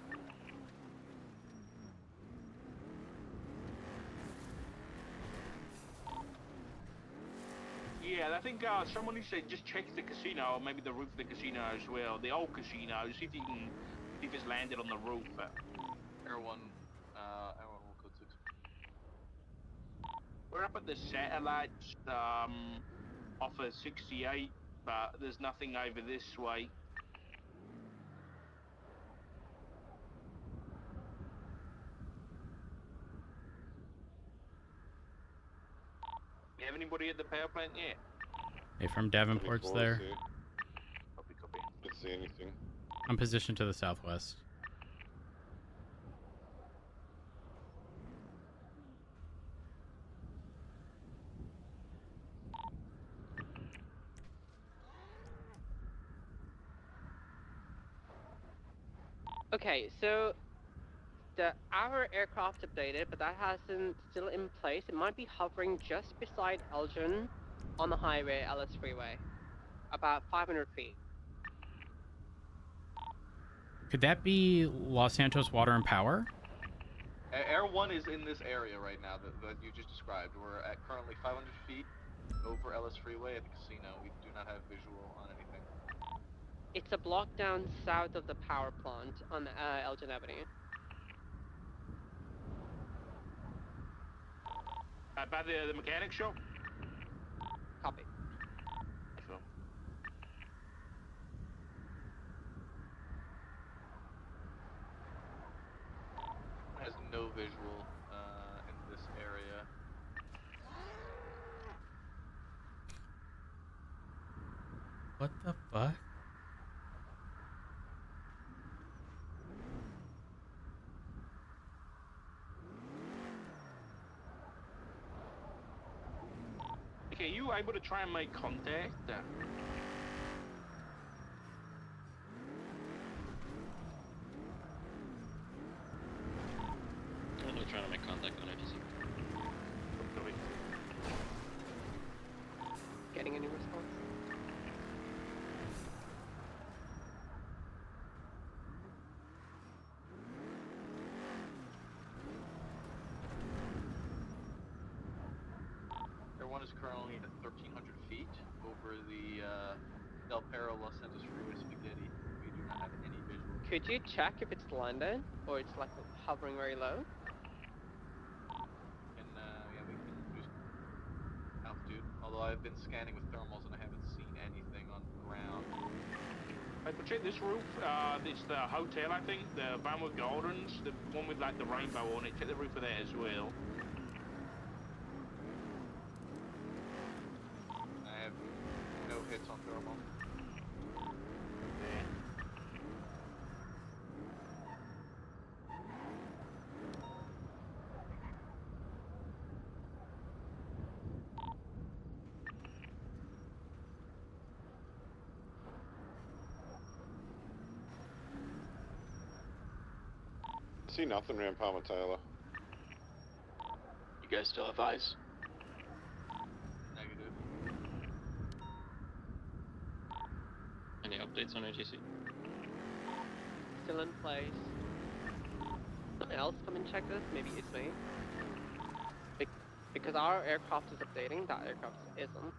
Yeah, I think someone needs to just check the casino, or maybe the roof of the casino as well. The old casino, see if you can, see if it's landed on the roof. Air 1 will code 6. We're up at the satellites, off of 68, but there's nothing over this way. You have anybody at the power plant yet? Hey, from Davenport's 24's there. here. Copy. Didn't see anything. I'm positioned to the southwest. Okay, so our aircraft updated, but that hasn't still in place. It might be hovering just beside Elgin on the highway, Ellis Freeway, about 500 feet. Could that be Los Santos Water and Power? Air 1 is in this area right now that you just described. We're at currently 500 feet over Ellis Freeway at the casino. We do not have visual on anything. It's a block down south of the power plant on Elgin Avenue. By the mechanic shop? Copy. Sure. Has no visual What the fuck? Okay, you able to try and make contact? I'm trying to make contact on ATC. Getting any response? Everyone is currently at 1,300 feet over the Del Perro Los Santos Freeway Spaghetti. We do not have any visual. Could you check if it's landed or it's like hovering very low? And yeah, we can reduce altitude. Although I've been scanning with thermals and I haven't seen anything on the ground. Right, but check this roof. It's the hotel, I think. The Vanwood Gardens, the one with like the rainbow on it. Check the roof of that as well. I have no hits on thermal. See nothing around Palmer Taylor. You guys still have eyes? Negative. Any updates on ATC? Still in place. Someone else come and check this? Maybe it's me. Because our aircraft is updating, that aircraft isn't.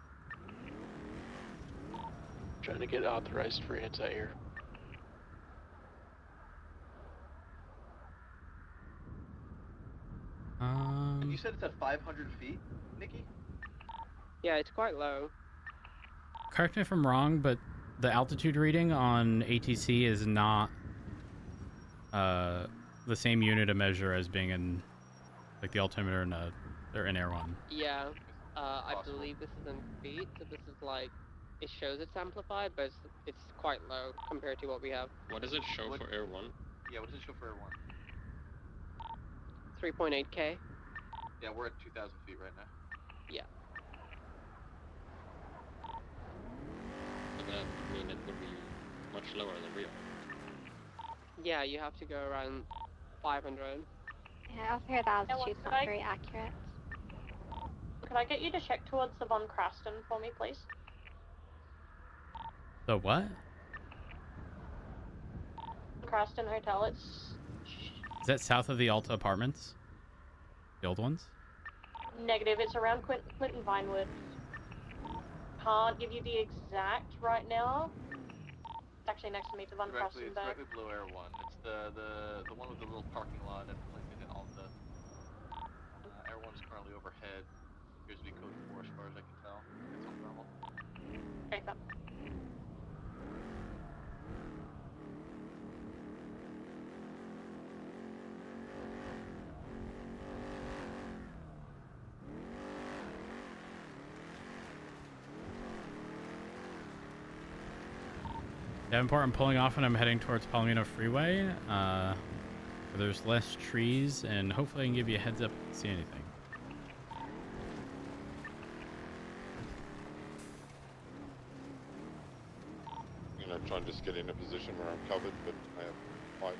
Trying to get authorized for anti-air. You said it's at 500 feet, Nikki? Yeah, it's quite low. Correct me if I'm wrong, but the altitude reading on ATC is not the same unit of measure as being in like the altimeter in Air 1. Yeah, I believe this is in feet, so this is like, it shows it's amplified, but it's quite low compared to what we have. What does it show for Air 1? Yeah, what does it show for Air 1? 3.8K. Yeah, we're at 2,000 feet right now. Yeah. But that would mean it would be much lower than we are. Yeah, you have to go around 500. Yeah, I also hear the altitude's could not I- very accurate. Could I get you to check towards the Von Crasten for me, please? The what? Crasten Hotel, it's... Is that south of the Alta apartments? The old ones? Negative, it's around Clinton Vinewood. Can't give you the exact right now. It's actually next to me to Von Directly, Crasten, it's but... directly below Air 1. It's the one with the little parking lot at Clinton and Alta. Air 1 is currently overhead. Appears to be code 4 as far as I can tell. It's on thermal. Okay, that. Davenport, I'm pulling off and I'm heading towards Palomino Freeway. Where there's less trees, and hopefully I can give you a heads up if you see anything. You know, try and just get in a position where I'm covered, but I have light.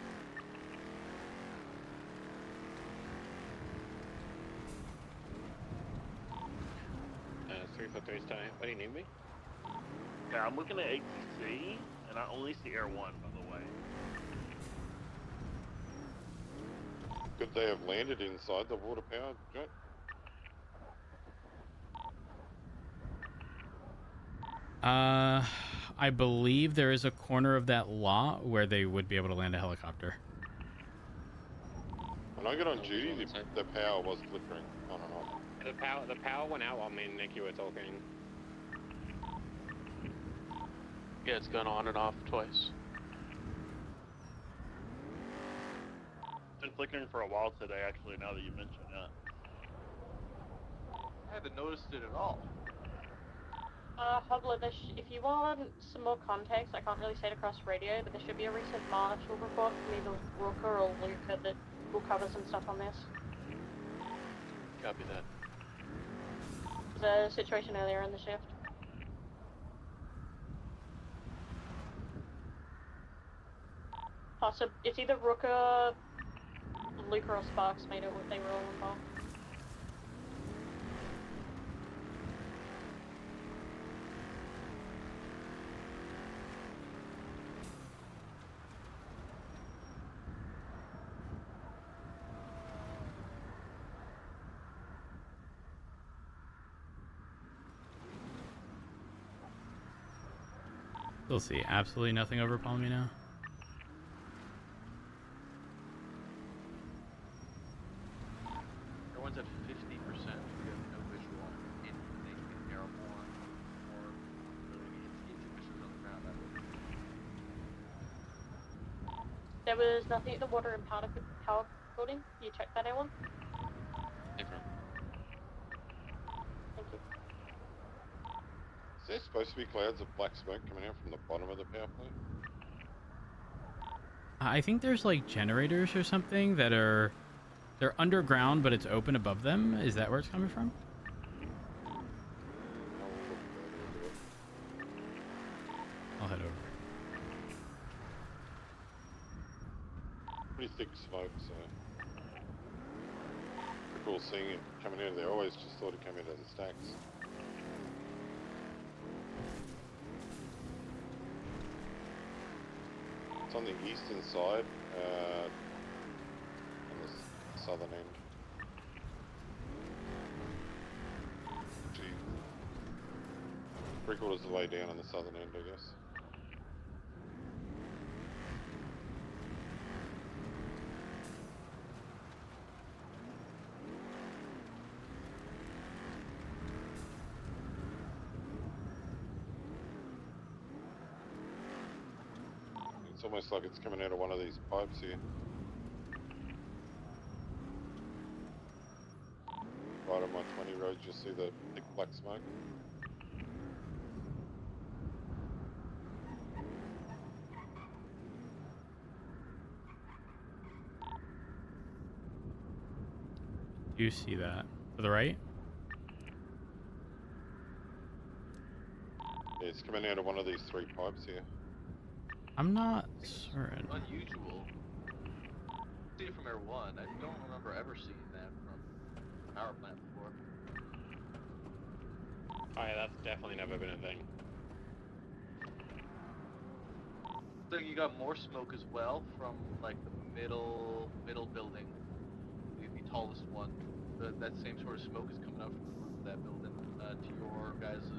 Three for Thursday. What do you need me? Yeah, I'm looking at ATC, and I only see Air 1, by the way. Could they have landed inside the water power jet? I believe there is a corner of that lot where they would be able to land a helicopter. When I got on duty, the power was flickering on and off. The power went out while me and Nikki were talking. Yeah, it's gone on and off twice. It's been flickering for a while today, actually, now that you mention that. I haven't noticed it at all. Hubler, if you want some more context, I can't really say it across radio, but there should be a recent marshal report from either Rooker or Luca that will cover some stuff on this. Copy that. The situation earlier in the shift. It's either Rooker, Luca, or Sparks made it what they were all involved. We'll see. Absolutely nothing over Palomino. Everyone's at 50%. We have no visual on anything airborne or really missions on the ground. There was nothing at the water and power building. You checked that, A1? Thank you. Is there supposed to be clouds of black smoke coming out from the bottom of the power plant? I think there's like generators or something that are... They're underground, but it's open above them. Is that where it's coming from? I'll head over. Pretty thick smoke, so... Pretty cool seeing it coming out of there. I always just thought it came out of the stacks. It's on the eastern side, on the southern end. Actually, 3/4 of the way down on the southern end, I guess. It's almost like it's coming out of one of these pipes here. Right on my 20 road, you'll see the thick black smoke. Do you see that? To the right? Yeah, it's coming out of one of these 3 pipes here. I'm not certain. Unusual. See it from Air 1. I don't remember ever seeing that from the power plant before. Oh yeah, that's definitely never been a thing. So you got more smoke as well from like the middle building, the tallest one. That same sort of smoke is coming out from the roof of that building to your guys'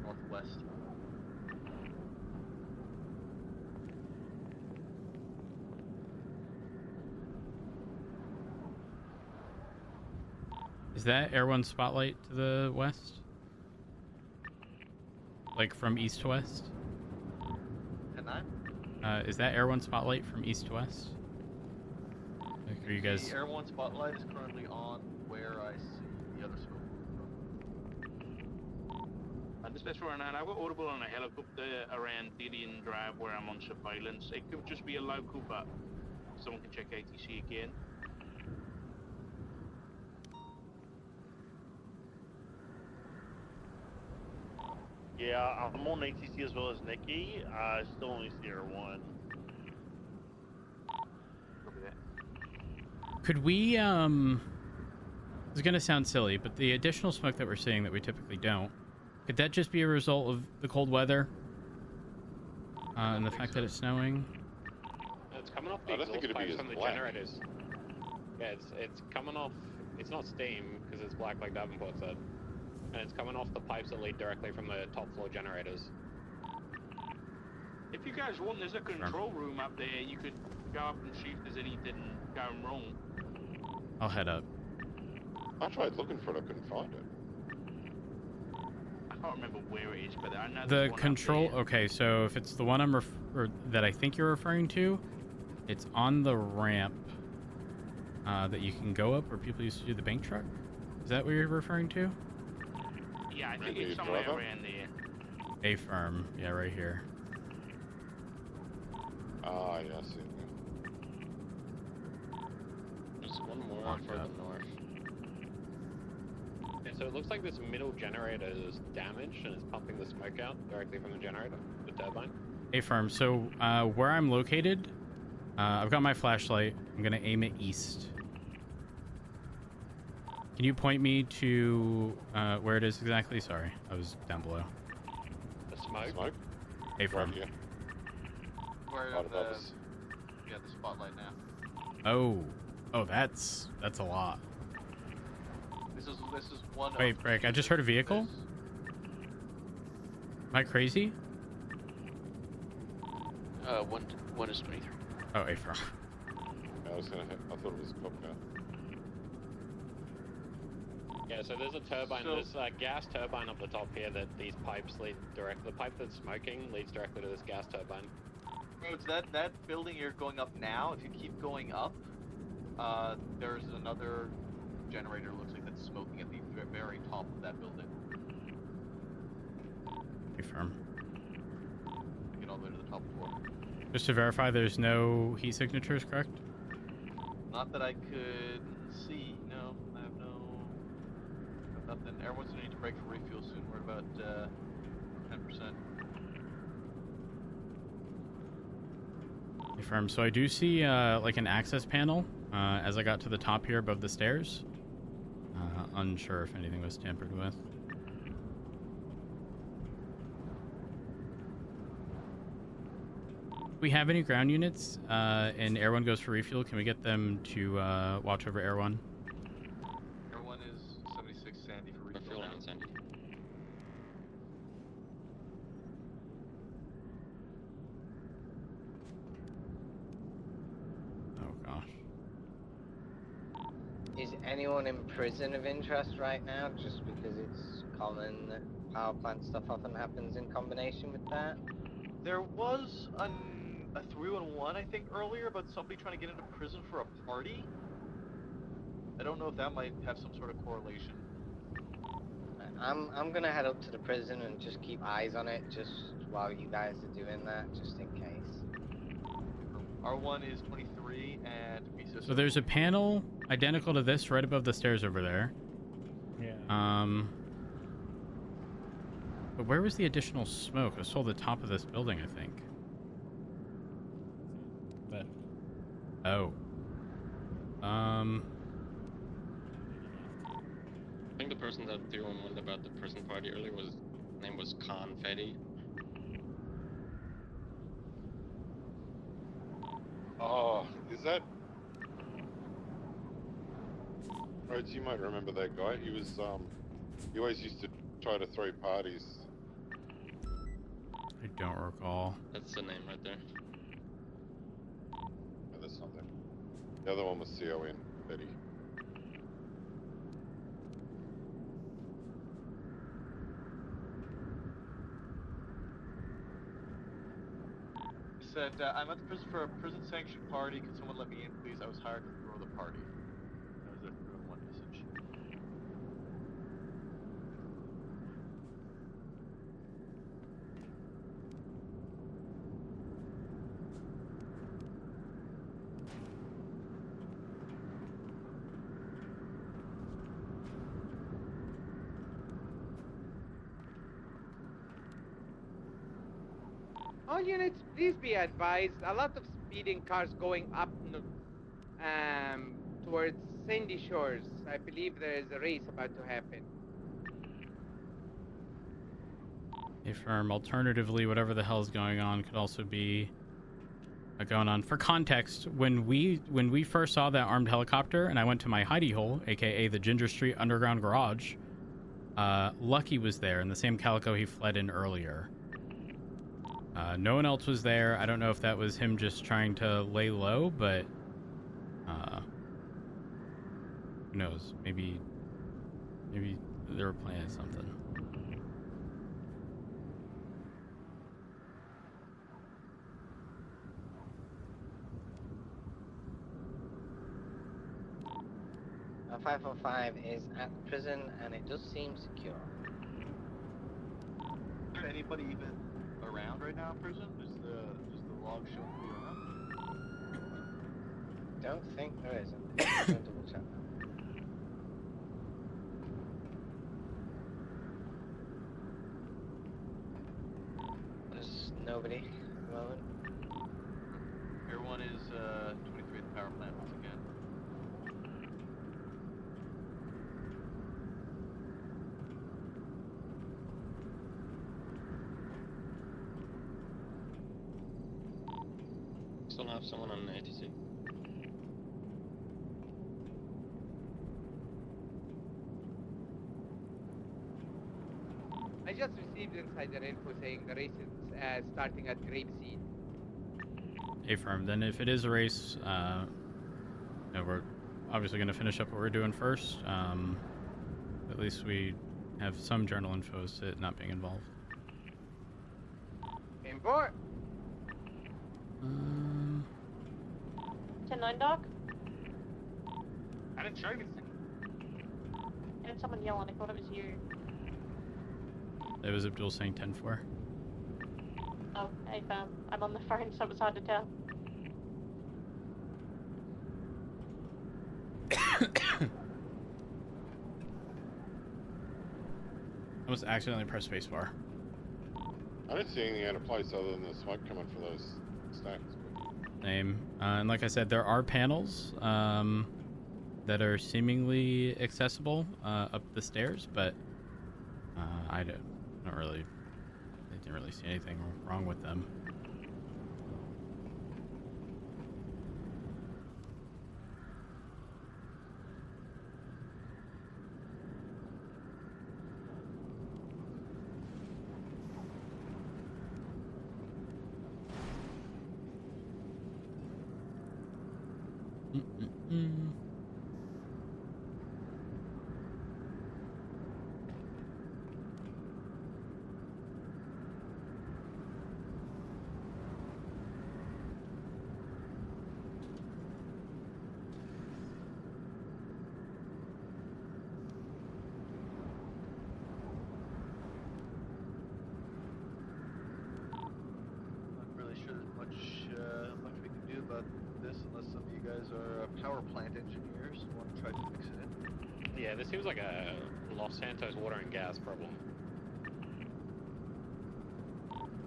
northwest. Is that Air 1 spotlight to the west? Like from east to west? 10-9? Is that Air 1 spotlight from east to west? Like, are you guys... The Air 1 spotlight is currently on where I see the other smoke from. And this best running, I've got audible on a helicopter around Didion Drive where I'm on surveillance. It could just be a local, but someone can check ATC again. Yeah, I'm on ATC as well as Nikki. I still only see her 1. Could we, it's gonna sound silly, but the additional smoke that we're seeing that we typically don't, could that just be a result of the cold weather? And the fact that it's snowing? It's coming off the exhaust pipes from the generators. Yeah, it's coming off, it's not steam, because it's black like Davenport said. And it's coming off the pipes that lead directly from the top floor generators. If you guys want, there's a control room up there. You could go up and see if there's anything going wrong. I'll head up. I tried looking for it, I couldn't find it. I can't remember where it is, but I know The there's one control, up there. okay, so if it's the one I'm that I think you're referring to, it's on the ramp that you can go up where people used to do the bank truck. Is that what you're referring to? Yeah, I think Randy, it's somewhere driver? around there. A-firm. Yeah, right here. Ah, yeah, I see. There's one more Fuck further up. north. Yeah, so it looks like this middle generator is damaged and it's pumping the smoke out directly from the generator, the turbine. A-firm. So where I'm located, I've got my flashlight. I'm going to aim it east. Can you point me to where it is exactly? Sorry, I was down below. The smoke? Smoke? A-firm. Right here. We're Right at above the, us. yeah, the spotlight now. Oh, that's a lot. This is one. Wait, of Rick, I just heard a vehicle? Am I crazy? One is 23. Oh, A-firm. Yeah, I was gonna hit. I thought it was a cop car. Yeah, so there's a turbine, there's a gas turbine up the top here that these pipes lead direct. The pipe that's smoking leads directly to this gas turbine. Roads, that building you're going up now, if you keep going up, there's another generator, looks like that's smoking at the very top of that building. A-firm. Get all the way to the top floor. Just to verify, there's no heat signatures, correct? Not that I could see, no. I have nothing. Everyone's gonna need to break for refuel soon. We're about 10%. A-firm. So I do see like an access panel as I got to the top here above the stairs. Unsure if anything was tampered with. We have any ground units and Air 1 goes for refuel? Can we get them to watch over Air 1? Air 1 is 76 Sandy for refuel now. Sandy. Oh gosh. Is anyone in prison of interest right now? Just because it's common that power plant stuff often happens in combination with that? There was a 311, I think, earlier about somebody trying to get into prison for a party. I don't know if that might have some sort of correlation. I'm gonna head up to the prison and just keep eyes on it just while you guys are doing that, just in case. R1 is 23 and Misa. So there's a panel identical to this right above the stairs over there. Yeah. But where was the additional smoke? It was told the top of this building, I think. But Oh. I think the person that threw on one about the prison party earlier name was Confetti. Oh, is that? Rhodes, you might remember that guy. He was he always used to try to throw parties. I don't recall. That's the name right there. No, that's not them. The other one was CON, Betty. Said, I'm at the prison for a prison-sanctioned party. Could someone let me in, please? I was hired to throw the party. That was a 311 message. All units, please be advised. A lot of speeding cars going up towards Sandy Shores. I believe there is a race about to happen. A-firm. Alternatively, whatever the hell is going on could also be going on. For context, when we first saw that armed helicopter and I went to my hidey hole, aka the Ginger Street Underground Garage, Lucky was there in the same calico he fled in earlier. No one else was there. I don't know if that was him just trying to lay low, but who knows? Maybe they were planning something. A 505 is at the prison and it does seem secure. there anybody even around right now in prison? Is the log showing to be around? Don't think there is. I'm gonna double check. There's nobody at the moment. Everyone is 23 at the power plant once again. Still have someone on ATC. I just received insider info saying the race is starting at Grapeseed. Affirm. Then if it is a race, we're obviously going to finish up what we're doing first. At least we have some journal info as to it not being involved. Aim for it. 10-9, Doc. I didn't show anything. I had someone yelling. I thought it was you. It was Abdul saying 10-4. Oh, hey, fam. I'm on the phone, so it was hard to tell. I almost accidentally pressed spacebar. I didn't see anything out of place other than the smoke coming from those stacks. Same. And like I said, there are panels that are seemingly accessible up the stairs, but I didn't really see anything wrong with them. Not really sure there's much we can do about this unless some of you guys are power plant engineers and want to try to fix it. Yeah, this seems like a Los Santos water and gas problem.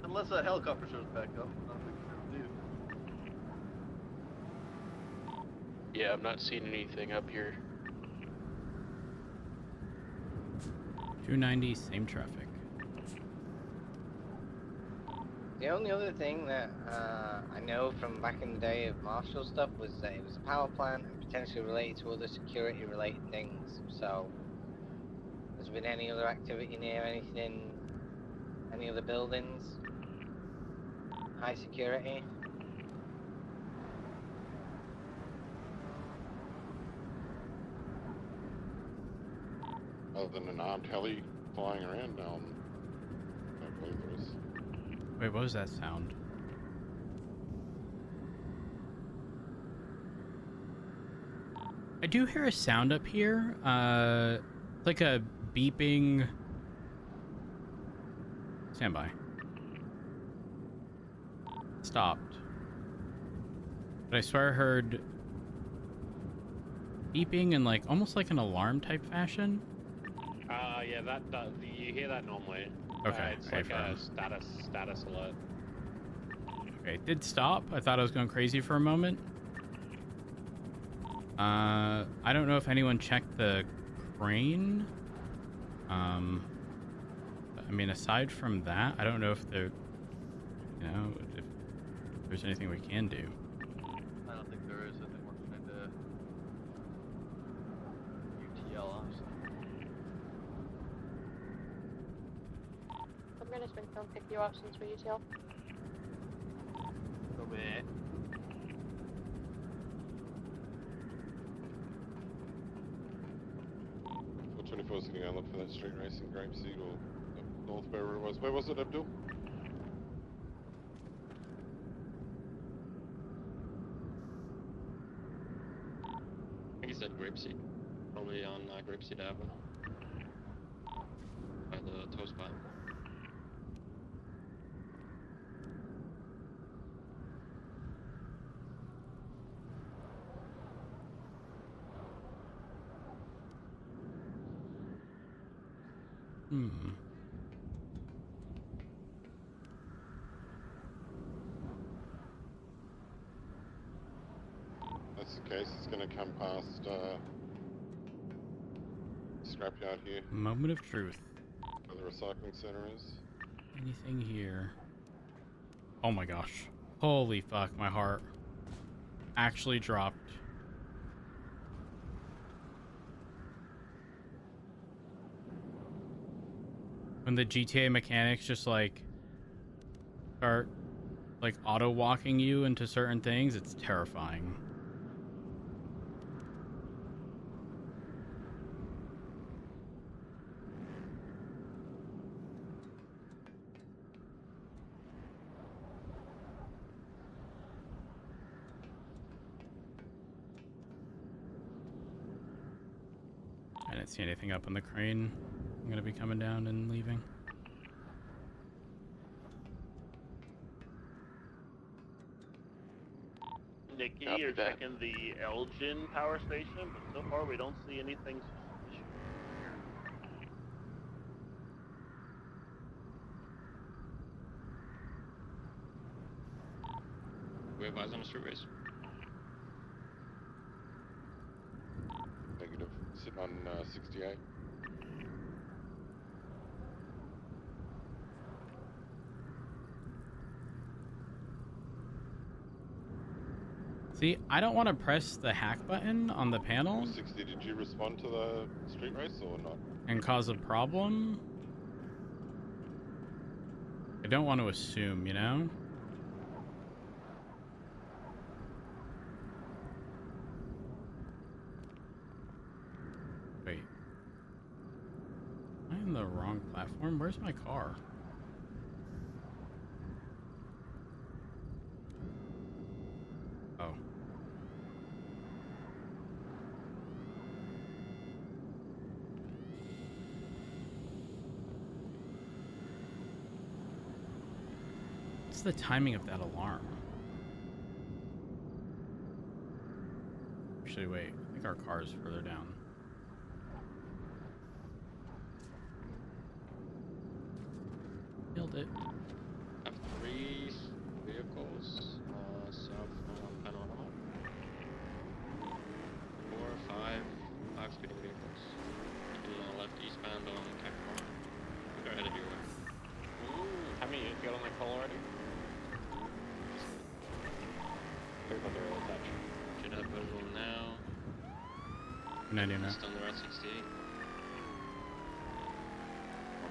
Unless a helicopter shows back up, nothing we can do. Yeah, I'm not seeing anything up here. 290, same traffic. The only other thing that I know from back in the day of Marshall stuff was that it was a power plant and potentially related to other security related things. So, has there been any other activity near anything, any other buildings? High security? Other than an armed heli flying around down, I believe there is. Wait, what was that sound? I do hear a sound up here. Like a beeping. Stand by. Stopped. But I swear I heard beeping in like almost like an alarm type fashion. Yeah, that you hear that normally. Okay, It's like a affirm. status alert. Okay, it did stop. I thought I was going crazy for a moment. I don't know if anyone checked the crane. I mean, aside from that, I don't know if there, if there's anything we can do. I don't think there is. I think we're kind of UTL, honestly. I'm gonna Springfield pick you up since we're UTL. Go bit. For 24 is going to go and look for that street race in Grapeseed or up north wherever it was. Where was it, Abdul? I think he said Grapeseed. Probably on Grapeseed Avenue. By the toast bar. That's the case. It's going to come past scrapyard here. Moment of truth. Where the recycling center is. Anything here? Oh my gosh. Holy fuck, my heart actually dropped. When the GTA mechanics just like start like auto walking you into certain things, it's terrifying. I didn't see anything up on the crane. I'm gonna be coming down and leaving. Nikki, you're checking the Elgin power station, but so far we don't see anything suspicious. We have eyes on the surveys. Negative. Sitting on 68. See, I don't want to press the hack button on the panel 60, did you respond to the street race or not? and cause a problem. I don't want to assume, you know? Wait. Am I in the wrong platform? Where's my car? Oh. What's the timing of that alarm? Actually, wait. I think our car is further down. Killed it. Have 3 vehicles south from Panorama. 4, 5 speeding vehicles. And left eastbound on Capricorn. They're headed your way. How many you got on that call already? Looks like they're really touch. Should have visual now. Good idea now. Just on the Route 68.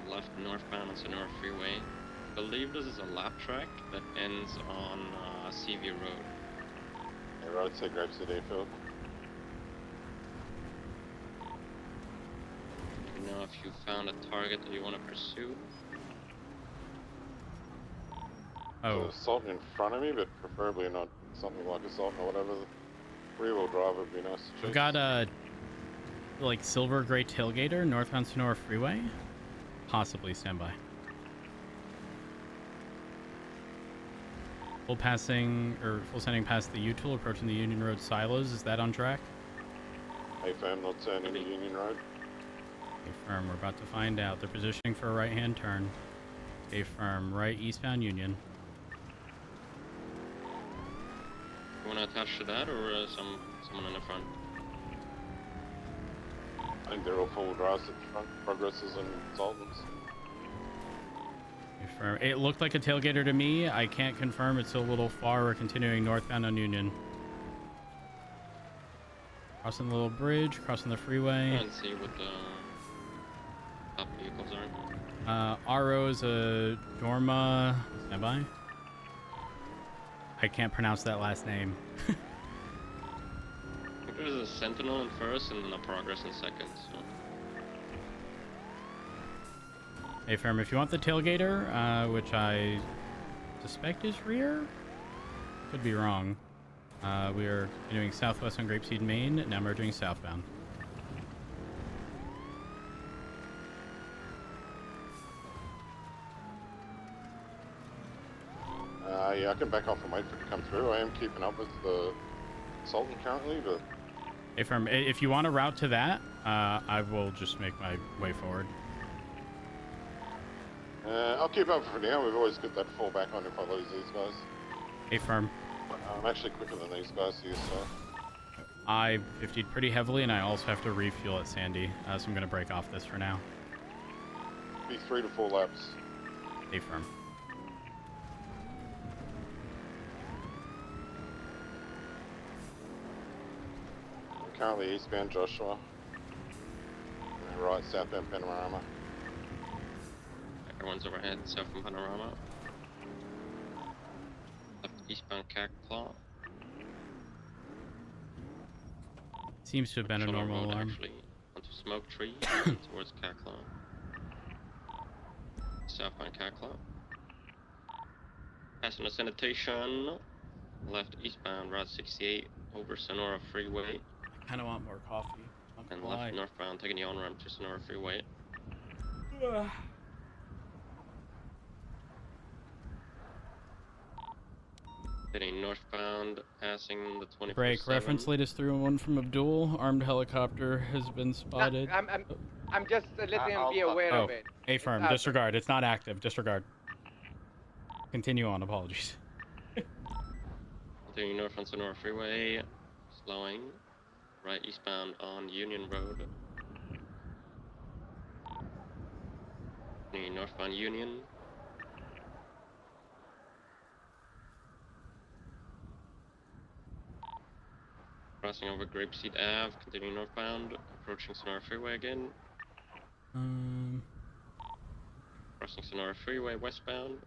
Left northbound on Sonora Freeway. I believe this is a lap track that ends on Seaview Road. Yeah, right, say Grape City, Phil. You know if you found a target that you want to pursue. Oh. Assault in front of me, but preferably not something like assault or whatever. Rear-wheel drive would be nice to chase. We've got a like silver gray tailgater northbound Sonora Freeway. Possibly standby. Full passing or full sending past the U-Tool, approaching the Union Road silos. Is that on track? Hey fam, not turning the Union Road. Okay, firm. We're about to find out. They're positioning for a right-hand turn. Okay, firm. Right eastbound Union. You want to attach to that or someone in the front? I think they're all full drives at the front. Progresses and Sultans. Okay, firm. It looked like a tailgater to me. I can't confirm. It's a little far. We're continuing northbound on Union. Crossing the little bridge, crossing the freeway. I can't see what the top vehicles are. RO's a Dorma. Standby. I can't pronounce that last name. There's a Sentinel in first and a Progress in second. So. Hey, firm. If you want the tailgater, which I suspect is rear, could be wrong. We are continuing southwest on Grapeseed, Maine. Now merging southbound. Yeah, I can back off and wait for it to come through. I am keeping up with the Sultan currently, but... Hey, firm. If you want to route to that, I will just make my way forward. I'll keep up for now. We've always got that fallback on if I lose these guys. Hey, firm. I'm actually quicker than these guys here, so... I 50'd pretty heavily, and I also have to refuel at Sandy, so I'm going to break off this for now. Be 3 to 4 laps. Hey, firm. Currently eastbound Joshua. And right, southbound Panorama. Everyone's overhead, south from Panorama. Left eastbound Caclaw. Seems to have been a normal road, alarm. Actually, onto Smoke Tree towards Caclaw. Southbound Caclaw. Passing a sanitation. Left eastbound Route 68 over Sonora Freeway. I kind of want more coffee. And left northbound taking the on-ramp to Sonora Freeway. Heading northbound, passing the 24/7. Break. Reference latest 301 from Abdul. Armed helicopter has been spotted. I'm just letting him be aware of it. A firm. Disregard. It's not active. Disregard. Continue on. Apologies. Continuing north on Sonora Freeway. Slowing. Right eastbound on Union Road. Continuing northbound Union. Crossing over Grapeseed Ave, continuing northbound, approaching Sonora Freeway again. Crossing Sonora Freeway westbound.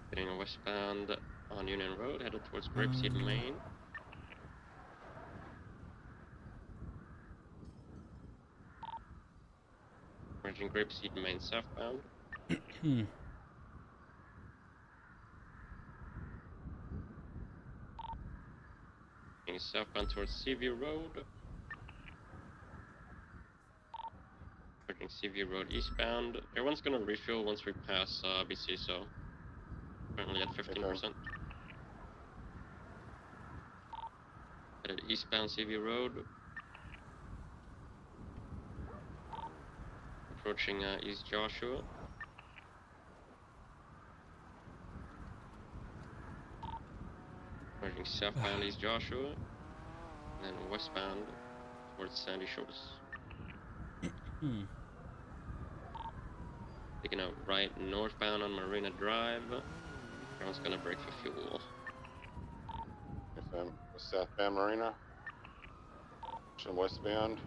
Getting westbound on Union Road, headed towards Grapeseed Main. Merging Grapeseed Main southbound. Heading southbound towards Seaview Road. Merging Seaview Road eastbound. Everyone's gonna refuel once we pass BC, so currently at 15%. Headed eastbound Seaview Road. Approaching East Joshua. Merging southbound East Joshua. And then westbound towards Sandy Shores. Taking out right northbound on Marina Drive. Everyone's gonna break for fuel. FM, southbound Marina. Westbound.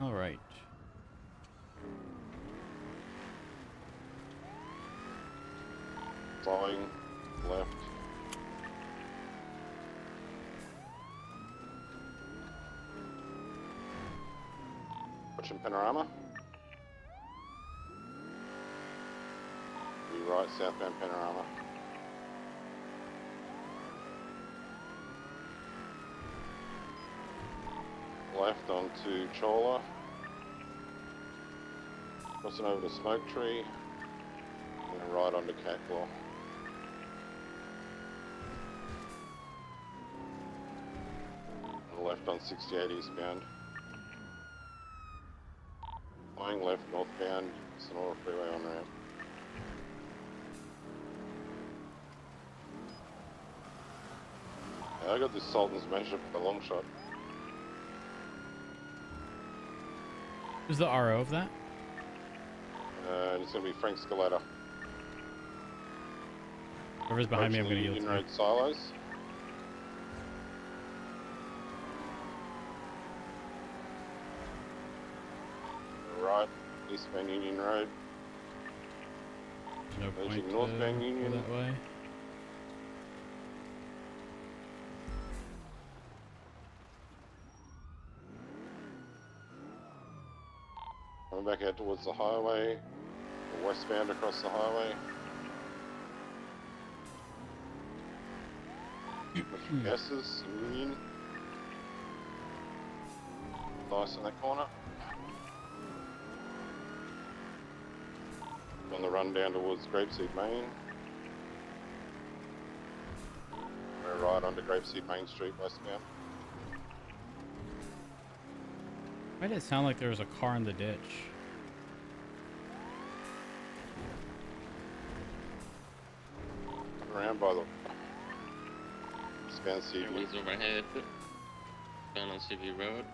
All right. Slowing left. Watching Panorama. Be right, southbound Panorama. Left onto Chola. Crossing over to Smoke Tree. And then right onto Caclaw. And left on 68 eastbound. Flying left northbound, Sonora Freeway on ramp. I got this Sultan's measure for the long shot. Who's the RO of that? It's going to be Frank Scaletta. Whoever's behind me, I'm going to yield Union to. Road silos. Right, eastbound Union Road. No Merging point northbound to Union. go that way. Coming back out towards the highway. Westbound across the highway. Gases, Union. Nice in that corner. On the run down towards Grapeseed Main. We're right out onto Grapeseed Main Street westbound. Why did it sound like there was a car in the ditch? Around by the Span CV. One's overhead. Down on CV Road.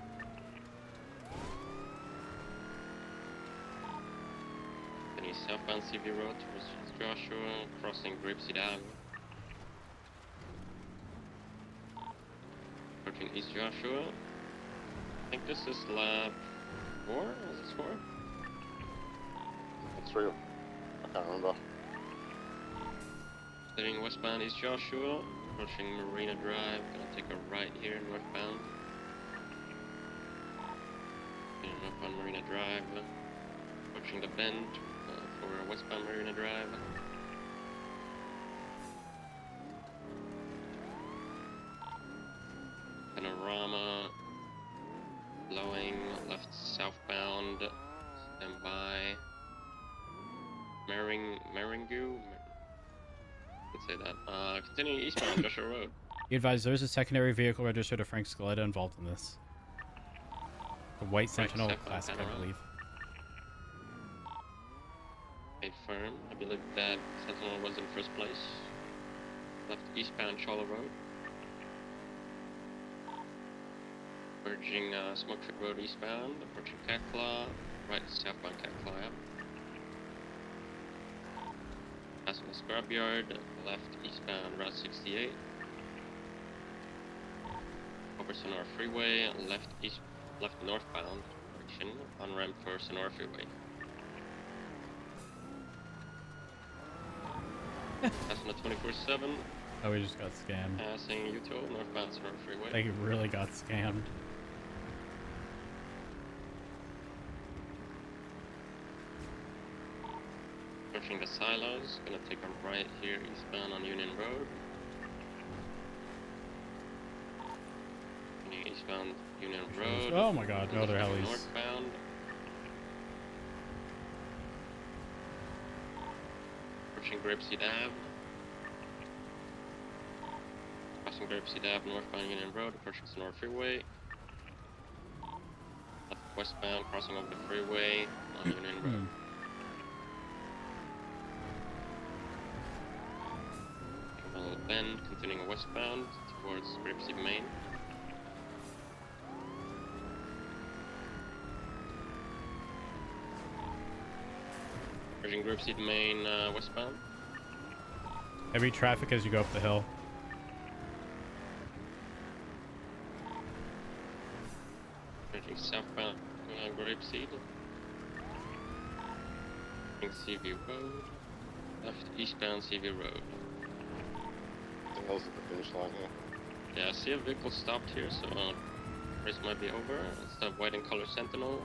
Then he's southbound CV Road towards Joshua, crossing Grapeseed Ave. Approaching East Joshua. I think this is lap 4? Is this 4? It's 3. I can't remember. Heading westbound East Joshua, approaching Marina Drive. Gonna take a right here northbound. Getting up on Marina Drive. Approaching the bend for westbound Marina Drive. Panorama. Blowing left southbound. Stand by. Maringu. Let's say that. Continuing eastbound Joshua Road. Be advised, there's a secondary vehicle registered to Frank Scaletta involved in this. The White Sentinel Classic, I believe. Stayed firm. I believe that Sentinel was in first place. Left eastbound Chola Road. Merging Smoke Creek Road eastbound. Approaching Kakla. Right southbound Kakla. Passing the scrapyard, left eastbound Route 68. Over Sonora Freeway, left northbound direction, on ramp for Sonora Freeway. Passing the 24/7. Oh, we just got scammed. Passing Uto, northbound Sonora Freeway. They really got scammed. Approaching the silos, gonna take a right here eastbound on Union Road. Eastbound Union Road. Oh my god, no, they're helis. Northbound. Approaching Grapeseed Ave. Crossing Grapeseed Ave, northbound Union Road, approaching Sonora Freeway. Left westbound, crossing over the freeway on Union Road. Bend, continuing westbound towards Grapeseed Main. Approaching Grapeseed Main westbound. Heavy traffic as you go up the hill. Approaching southbound Grapeseed. CV Road. Left eastbound CV Road. The hills at the finish line here. Yeah, I see a vehicle stopped here, so race might be over. It's the white and color Sentinel.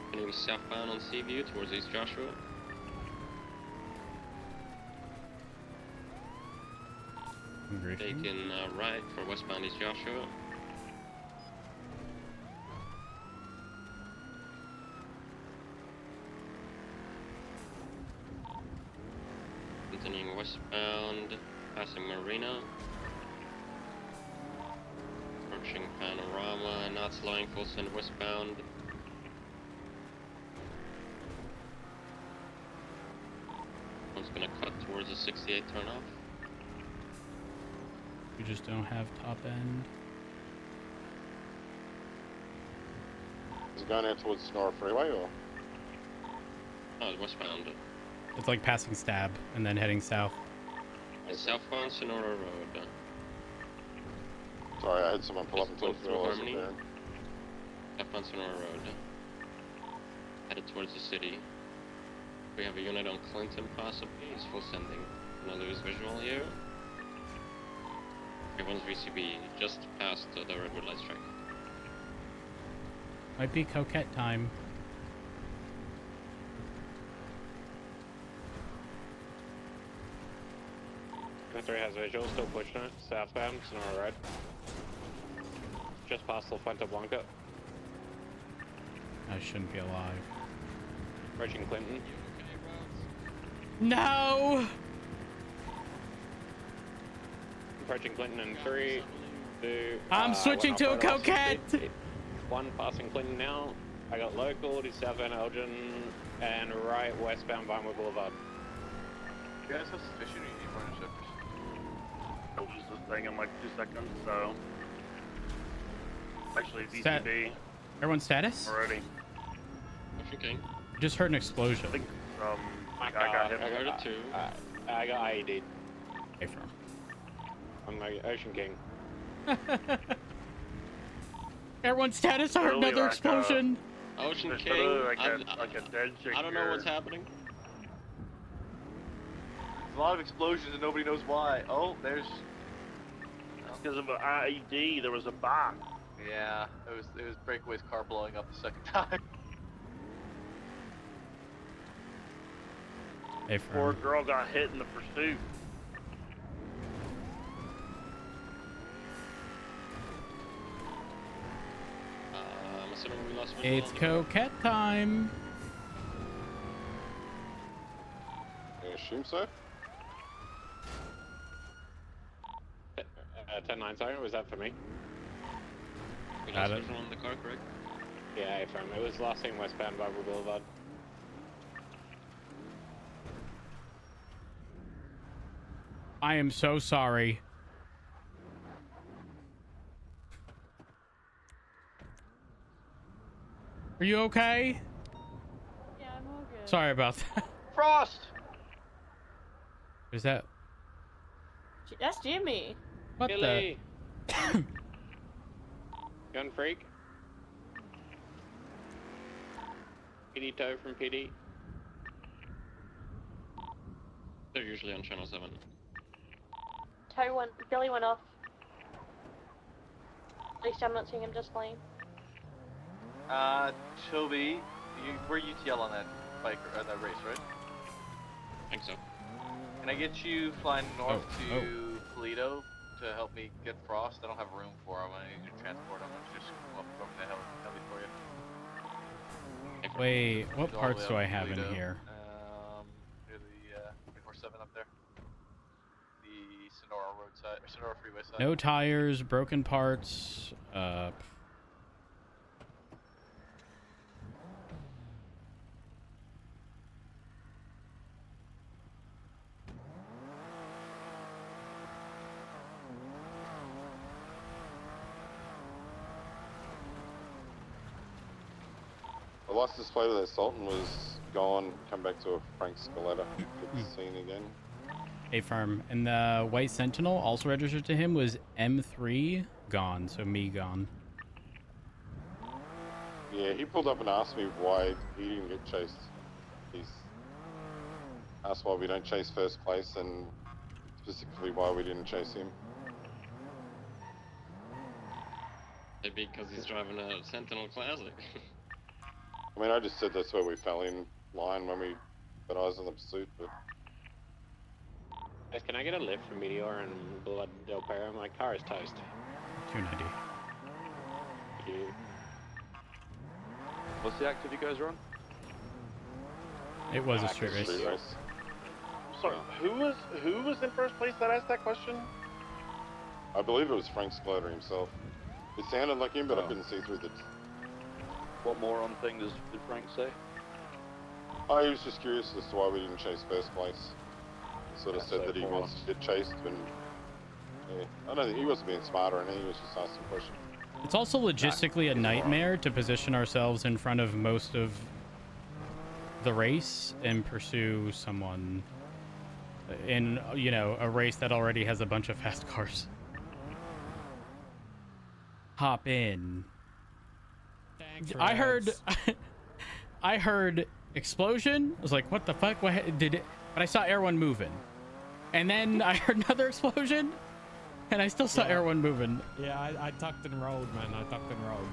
Continuing southbound on Seaview towards East Joshua. Taking right for westbound East Joshua. Continuing westbound, passing Marina. Approaching Panorama, not slowing, full send westbound. One's gonna cut towards the 68 turnoff. We just don't have top end. Is it going out towards Sonora Freeway or? Oh, it's westbound. It's like passing Stab and then heading south. It's southbound Sonora Road. Sorry, I had someone pull up and talk through Harmony. Southbound Sonora Road. Headed towards the city. We have a unit on Clinton possibly. He's full sending. Gonna lose visual here. Everyone's VCB just past the redwood light strike. Might be coquette time. Three has visual, still pushing it. Southbound, Sonora Road. Just past La Fuente Blanca. I shouldn't be alive. Approaching Clinton. No! Approaching Clinton in 3, 2. I'm switching to a coquette. 1 passing Clinton now. I got local to southbound Elgin and right westbound Vinewood Boulevard. You guys have suspicion you need more interceptors? I'll use this thing in like 2 seconds, so. Actually, Stat- VCB Everyone's status? already. Okay. Just heard an explosion. I got hit. I got it too. I got IED. Hey, from. I'm the Ocean King. Everyone's status. I heard Literally another like explosion. Ocean There's King. literally like a dead chick I don't know here. what's happening. There's a lot of explosions and nobody knows why. Oh, there's. Because of an IED, there was a bomb. Yeah, it was Breakaway's car blowing up the second time. Hey, Poor girl got hit in the pursuit. I'm assuming we lost visual. It's coquette time. I assume so. 10-9, sorry, was that for me? We Got lost it. visual on the car, correct? Yeah, from it was last seen westbound Vinewood Boulevard. I am so sorry. Are you okay? Yeah, I'm all good. Sorry about that. Frost! Is that That's Jimmy. what Billy. Gun freak. PD tow from PD. They're usually on channel 7. Billy went off. At least I'm not seeing him just playing. Toby, we're UTL on that bike or that race, right? I think so. Can I get you flying north to Toledo to help me get Frost? I don't have room for him. I need to transport him. I'm just go up over the heli for you. Wait, what All the parts way do up I to have in Toledo. here? Near the 24/7 up there. The Sonora roadside, or Sonora freeway side. No tires, broken parts. The license plate of that Sultan was gone. Come back to a Frank Scaletta. Good scene again. A farm. And the White Sentinel also registered to him was M3 gone, so me gone. Yeah, he pulled up and asked me why he didn't get chased. He's asked why we don't chase first place and specifically why we didn't chase him. Maybe because he's driving a Sentinel Classic. I mean, I just said that's where we fell in line when we got eyes on the pursuit, but... Guys, can I get a lift from Meteor and Blood Del Perro? My car is toast. 290. Thank you. What's the active you guys are on? It was a street race. Sorry, who was in first place that asked that question? I believe it was Frank Scaletta himself. It sounded like him, but I Oh. couldn't see through the... What moron thing did Frank say? I was just curious as to why we didn't chase first place. He sort of That's said so that he moron. wants to get chased, and yeah, I don't think he wasn't being smart or anything. He was just asking questions. It's also logistically a nightmare to position ourselves in front of most of the race and pursue someone in, you know, a race that already has a bunch of fast cars. Hop in. I heard I heard explosion. I was like, what the fuck? What did it? But I saw Air One moving. And then I heard another explosion. And I still saw Air One moving. Yeah, I tucked and rolled, man. I tucked and rolled.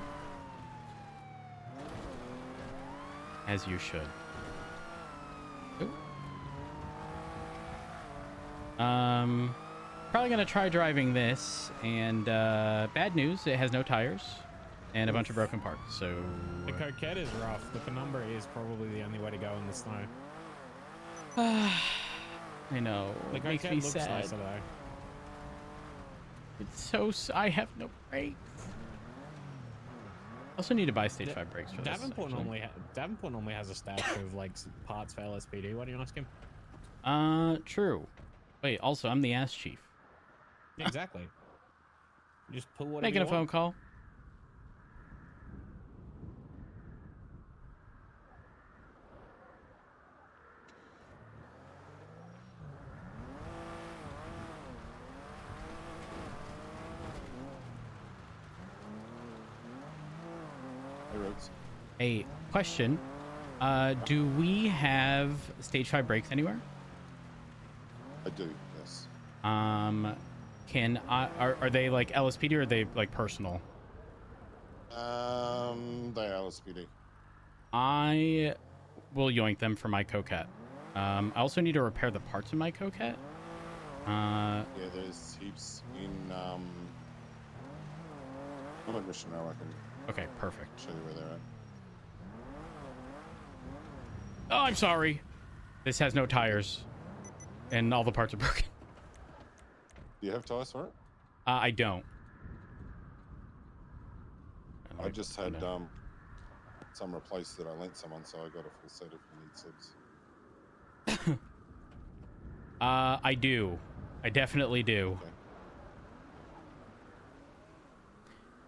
As you should. Probably gonna try driving this, and bad news, it has no tires and a bunch of broken parts, so... The Coquette is rough. The Penumbra is probably the only way to go in the snow. I know, The it makes Coquette me looks sad. nicer, though. It's so... I have no brakes. Also need to buy stage 5 brakes for this. Davenport normally has a stash of like parts for LSPD. Why don't you ask him? True. Wait, also I'm the ass chief. Yeah, exactly. Just pull whatever Making you a phone want. call. Hey, question. Do we have stage 5 brakes anywhere? I do, yes. Are they like LSPD or are they like personal? They are LSPD. I will yoink them for my Coquette. I also need to repair the parts of my Coquette. Yeah, there's heaps in I'm at mission now. I can. Okay, perfect. Show you where they're at. Oh, I'm sorry. This has no tires, and all the parts are broken. Do you have tires for it? I don't. I just had some replaced that I lent someone, so I got a full set if you need subs. I do. I definitely do. Okay.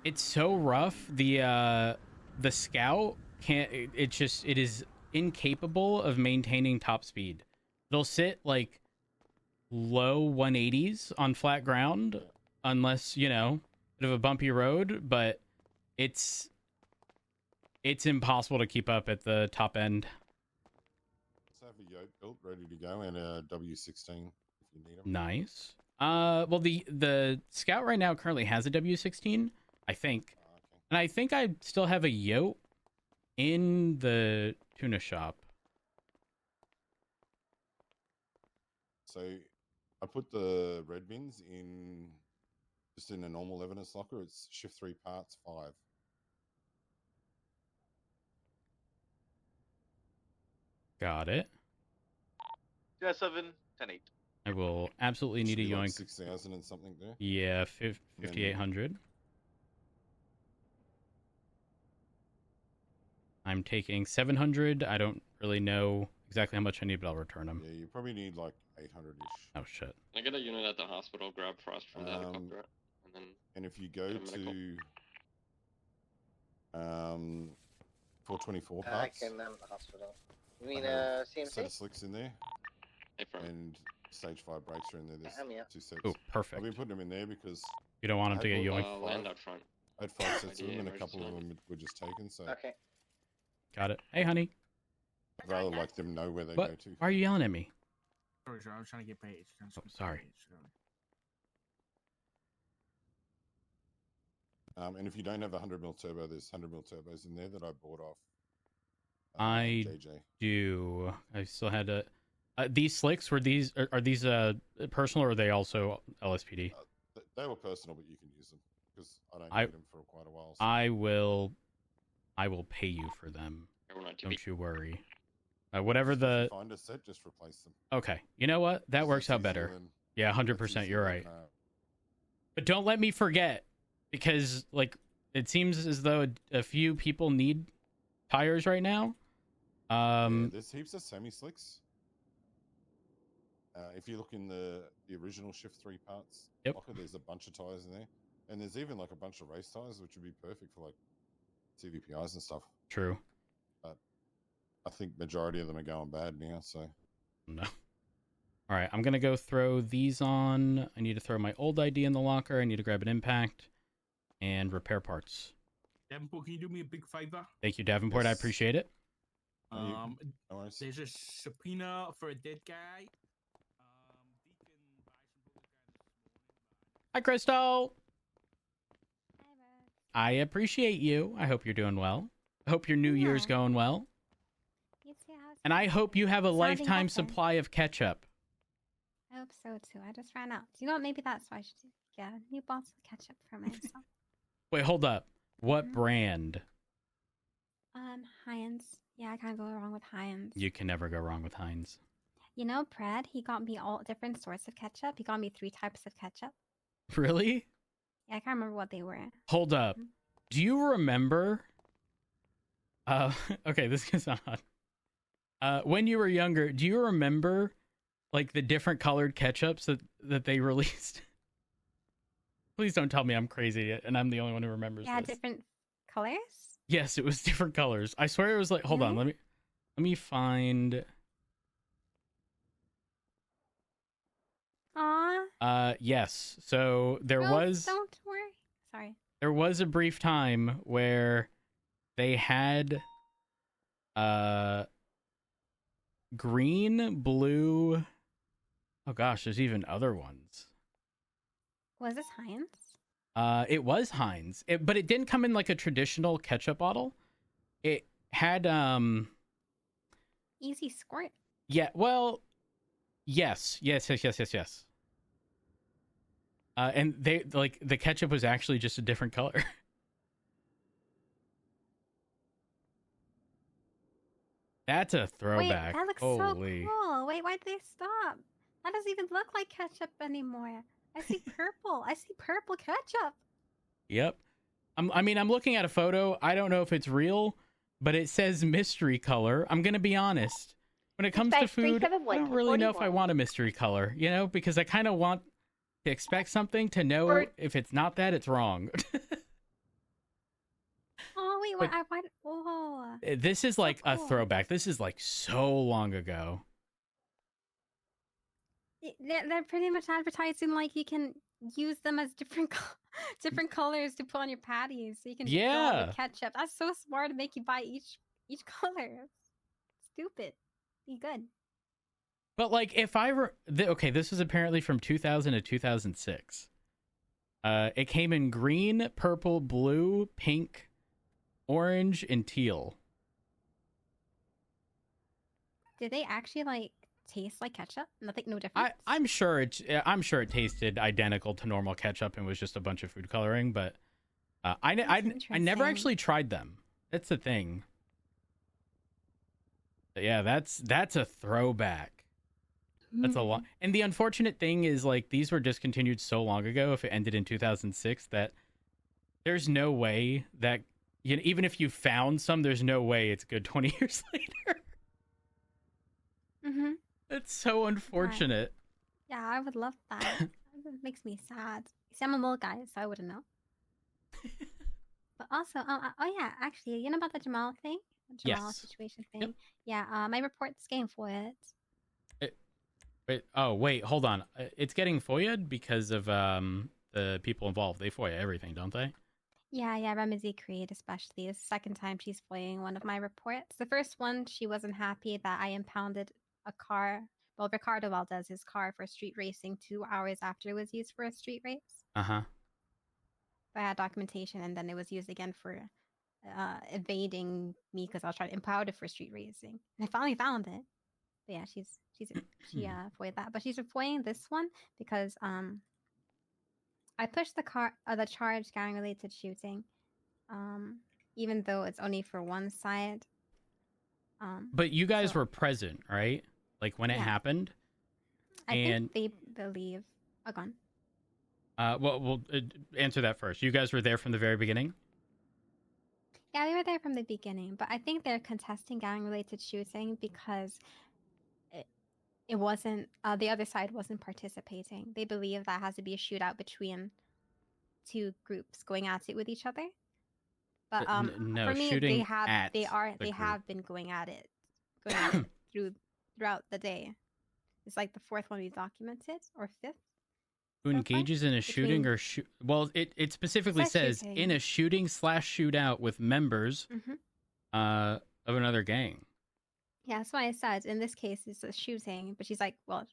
It's so rough. The Scout can't. It is incapable of maintaining top speed. It'll sit like low 180s on flat ground, unless bit of a bumpy road. But it's impossible to keep up at the top end. Let's have a yoke built, ready to go, and a W16 if you need them. Nice. Well, the Scout right now currently has a W16, I think, and I think I still have a yoke in the tuna shop. So I put the red bins in just in a normal evidence locker. It's shift 3 parts 5. Got it. Yeah, 7, 10, 8. I will absolutely need a yoink. Like 6,000 and something there. Yeah, 5,800. I'm taking 700. I don't really know exactly how much I need, but I'll return them. Yeah, you probably need like 800-ish. Oh shit. I get a unit at the hospital, grab frost from the helicopter, and then. And if you go to 424 I parts, can the hospital. You mean set CMC? of slicks in there, and stage 5 brakes are in there. There's yeah. 2 sets. Oh, perfect. I've been putting them in there because You don't want them to get yoinked. Land out front. I had 5 sets of them, and a couple of them were just taken. So okay. Got it. Hey, honey. I'd rather like them know where they What? go to. Why are you yelling at me? Sorry, I was trying to get paid. Oh, sorry. And if you don't have a 100mm turbo, there's 100mm turbos in there that I bought off. I JJ. do. I still had to. These slicks are these personal or are they also LSPD? They were personal, but you can use them because I don't need them for quite a while. So. I will pay you for them. Don't you worry. Whatever If the. you find a set, just replace them. Okay. You know what? That works out better. Yeah, 100%. You're right. But don't let me forget, because like it seems as though a few people need tires right now. Yeah, there's heaps of semi slicks. If you look in the original shift 3 parts, locker, there's a bunch of tires in there, and there's even like a bunch of race tires, which would be perfect for like CVPIs and stuff. True. But I think majority of them are going bad now. So no. All right, I'm gonna go throw these on. I need to throw my old ID in the locker. I need to grab an impact and repair parts. Davenport, can you do me a big favor? Thank you, Davenport. Yes. I appreciate it. There's a subpoena for a dead guy. Hi, Crystal. I appreciate you. I hope you're doing well. I hope your new year's going well. You too, how's And I hope you have a Sounding lifetime better. supply of ketchup. I hope so too. I just ran out. You know what? Maybe that's why I should get a new bottle of ketchup for myself. Wait, hold up. What brand? Heinz. Yeah, I can't go wrong with Heinz. You can never go wrong with Heinz. You know, Brad, he got me all different sorts of ketchup. He got me 3 types of ketchup. Really? Yeah, I can't remember what they were. Hold up. Do you remember? Okay, this is odd. When you were younger, do you remember like the different colored ketchups that they released? Please don't tell me I'm crazy and I'm the only one who remembers Yeah, this. different colors? Yes, it was different colors. I swear it was like, hold on, let me find. Aw. Yes. So there was. Don't worry. Sorry. There was a brief time where they had green, blue. Oh gosh, there's even other ones. Was this Heinz? It was Heinz, but it didn't come in like a traditional ketchup bottle. It had Easy squirt. Yeah, well, yes. And they like the ketchup was actually just a different color. That's a throwback. Wait, that looks Holy. so cool. Wait, why'd they stop? That doesn't even look like ketchup anymore. I see purple. I see purple ketchup. Yep. I mean, I'm looking at a photo. I don't know if it's real, but it says mystery color. I'm going to be honest. When it comes to food, I don't really know if I want a mystery color, you know, because I kind of want to expect something to know if it's not that, it's wrong. Oh, wait, what? Oh. This is like a throwback. This is like so long ago. They're pretty much advertising like you can use them as different colors to put on your patties, so you can draw the ketchup. That's so smart to make you buy each color. Stupid. Be good. But like, if okay, this was apparently from 2000 to 2006. It came in green, purple, blue, pink, orange, and teal. Did they actually like taste like ketchup? Nothing, no difference. I'm sure it tasted identical to normal ketchup and was just a bunch of food coloring. But I never actually tried them. That's the thing. But yeah, that's a throwback. That's a lot. And the unfortunate thing is, like, these were discontinued so long ago. If it ended in 2006, that there's no way that, you know, even if you found some, there's no way it's good 20 years later. Mm-hmm. It's so unfortunate. Yeah, I would love that. It makes me sad. See, I'm a mole guy, so I wouldn't know. But also, oh yeah, actually, you know about the Jamal thing? The Jamal situation thing? Yep. Yeah, my report's getting foiled. Wait, hold on. It's getting foiled because of the people involved. They FOIA everything, don't they? Yeah, Ramsey Creed especially. It's the second time she's FOIAing one of my reports. The first one, she wasn't happy that I impounded a car. Well, Ricardo Valdez's car for street racing 2 hours after it was used for a street race. Uh-huh. I had documentation, and then it was used again for evading me because I was trying to impound it for street racing. And I finally found it. But yeah, she FOIA'd that. But she's FOIAing this one because I pushed the charge gang-related shooting, even though it's only for one side. But you guys were present, right? Like when it happened? I think they believe... Oh, gone. Well, we'll answer that first. You guys were there from the very beginning? Yeah, we were there from the beginning, but I think they're contesting gang-related shooting because it wasn't... the other side wasn't participating. They believe that has to be a shootout between two groups going at it with each other. But no, for me, shooting they have been going at it throughout the day. It's like the fourth one we documented, or fifth. Who engages in a shooting or well, it specifically says shooting. In a shooting/shootout with members of another gang. Yeah, that's why I said in this case it's a shooting, but she's like, well,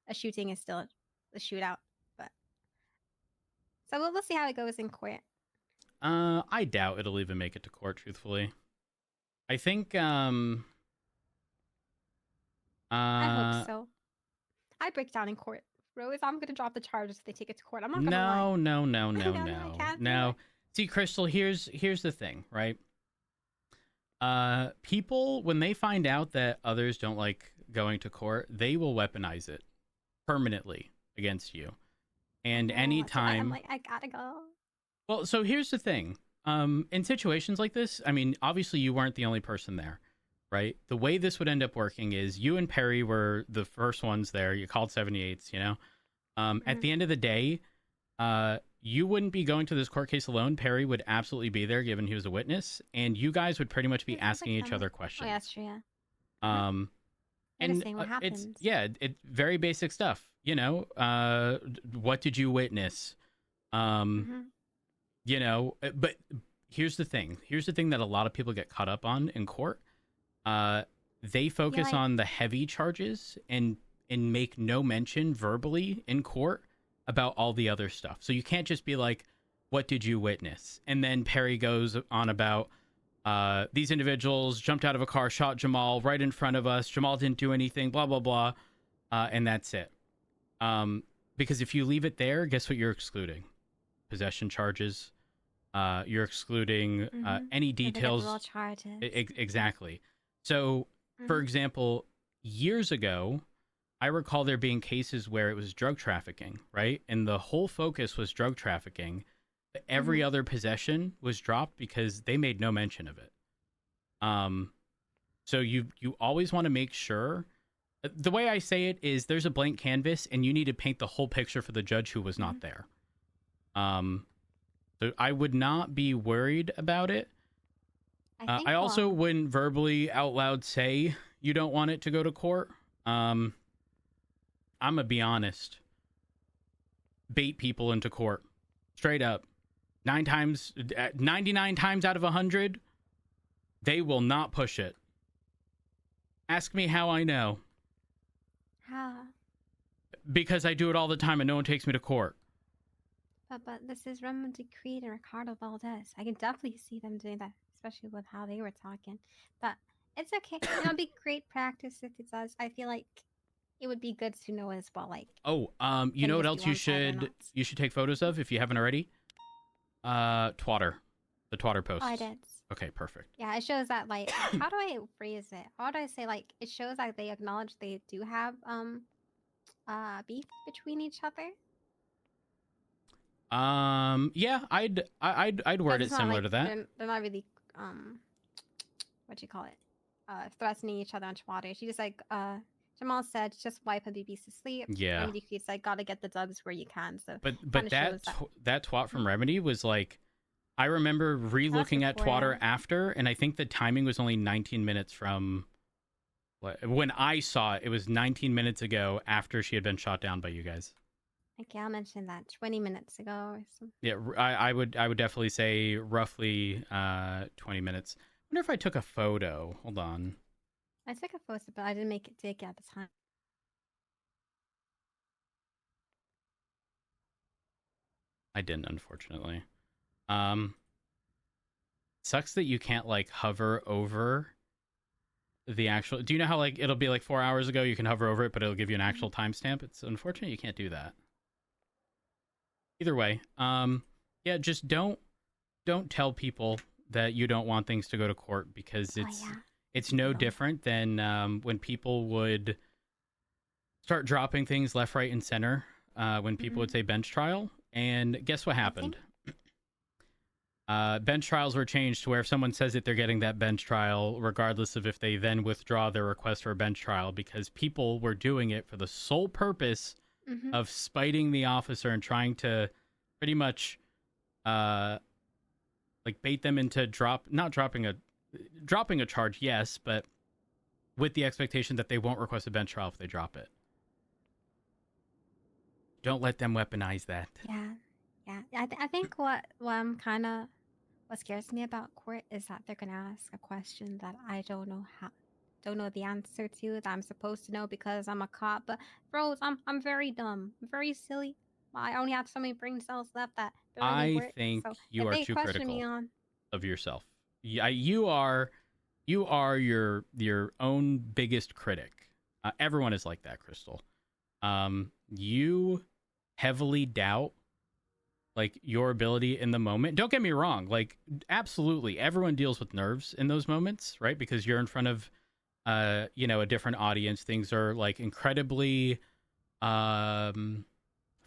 a shooting is still a shootout. But so we'll see how it goes in court. I doubt it'll even make it to court, truthfully. I think I hope so. I break down in court. Rose, I'm gonna drop the charges if they take it to court. I'm not gonna lie. No. See, Crystal, here's the thing, right? People, when they find out that others don't like going to court, they will weaponize it permanently against you. And So I'm anytime, like, I gotta go. well, so here's the thing. In situations like this, I mean, obviously you weren't the only person there, right? The way this would end up working is you and Perry were the first ones there. You called 78s, you know? At the end of the day, you wouldn't be going to this court case alone. Perry would absolutely be there, given he was a witness, and you guys would pretty much be asking each other questions. Oh, yeah, that's true, yeah. And saying what happens. it's very basic stuff. You know, what did you witness? You know, but here's the thing. Here's the thing that a lot of people get caught up on in court. They focus on the heavy charges and make no mention verbally in court about all the other stuff. So you can't just be like, what did you witness? And then Perry goes on about these individuals jumped out of a car, shot Jamal right in front of us. Jamal didn't do anything, blah, blah, blah. And that's it. Because if you leave it there, guess what you're excluding? Possession charges. You're excluding any details. Exactly. So, for example, years ago, I recall there being cases where it was drug trafficking, right? And the whole focus was drug trafficking. Every other possession was dropped because they made no mention of it. So you always want to make sure. The way I say it is there's a blank canvas and you need to paint the whole picture for the judge who was not there. So I would not be worried about it. I also wouldn't verbally out loud say you don't want it to go to court. I'm going to be honest. Bait people into court. Straight up. 99 times out of 100, they will not push it. Ask me how I know. How? Because I do it all the time and no one takes me to court. But this is Ramon Decreed and Ricardo Valdez. I can definitely see them doing that, especially with how they were talking. But it's okay. It'll be great practice if it does. I feel like it would be good to know as well. Like, you know what else you should take photos of if you haven't already? Twatter, the Twatter posts. Oh, I did. Okay, perfect. Yeah, it shows that, like, how do I phrase it? How do I say, like, it shows that they acknowledge they do have beef between each other. Yeah, I'd word it similar to that. They're not really what you call it, threatening each other on Twitter. She just like Jamal said, just wipe Habibis to sleep. Yeah. Remedy Creed's like, gotta get the dubs where you can. So but that twat from Remedy was like, I remember re-looking at Twatter after, and I think the timing was only 19 minutes from when I saw it. It was 19 minutes ago after she had been shot down by you guys. Okay, I'll mention that 20 minutes ago or something. Yeah, I would definitely say roughly 20 minutes. I wonder if I took a photo. Hold on. I took a photo, but I didn't take it at the time. I didn't, unfortunately. Sucks that you can't like hover over the actual. Do you know how like it'll be like 4 hours ago? You can hover over it, but it'll give you an actual timestamp. It's unfortunate you can't do that. Either way, yeah, just don't tell people that you don't want things to go to court, because it's no different than when people would start dropping things left, right, and center. When people would say bench trial, and guess what happened? Bench trials were changed to where if someone says that they're getting that bench trial, regardless of if they then withdraw their request for a bench trial, because people were doing it for the sole purpose of spiting the officer and trying to pretty much like bait them into dropping a charge, yes, but with the expectation that they won't request a bench trial if they drop it. Don't let them weaponize that. Yeah. I think what scares me about court is that they're gonna ask a question that I don't know the answer to, that I'm supposed to know because I'm a cop. But bros, I'm very dumb, I'm very silly. I only have so many brain cells left that barely work. Think so you are too critical of yourself. Yeah, you are your own biggest critic. Everyone is like that, Crystal. You heavily doubt like your ability in the moment. Don't get me wrong, like absolutely everyone deals with nerves in those moments, right? Because you're in front of a different audience. Things are like incredibly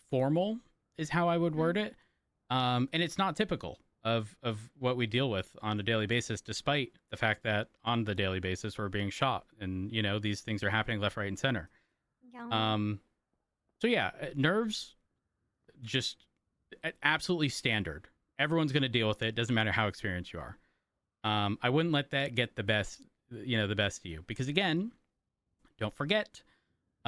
formal is how I would word it. And it's not typical of what we deal with on a daily basis, despite the fact that on the daily basis we're being shot and, you know, these things are happening left, right, and center. Yeah. So yeah, nerves, just absolutely standard. Everyone's going to deal with it. Doesn't matter how experienced you are. I wouldn't let that get the best of you, because again, don't forget,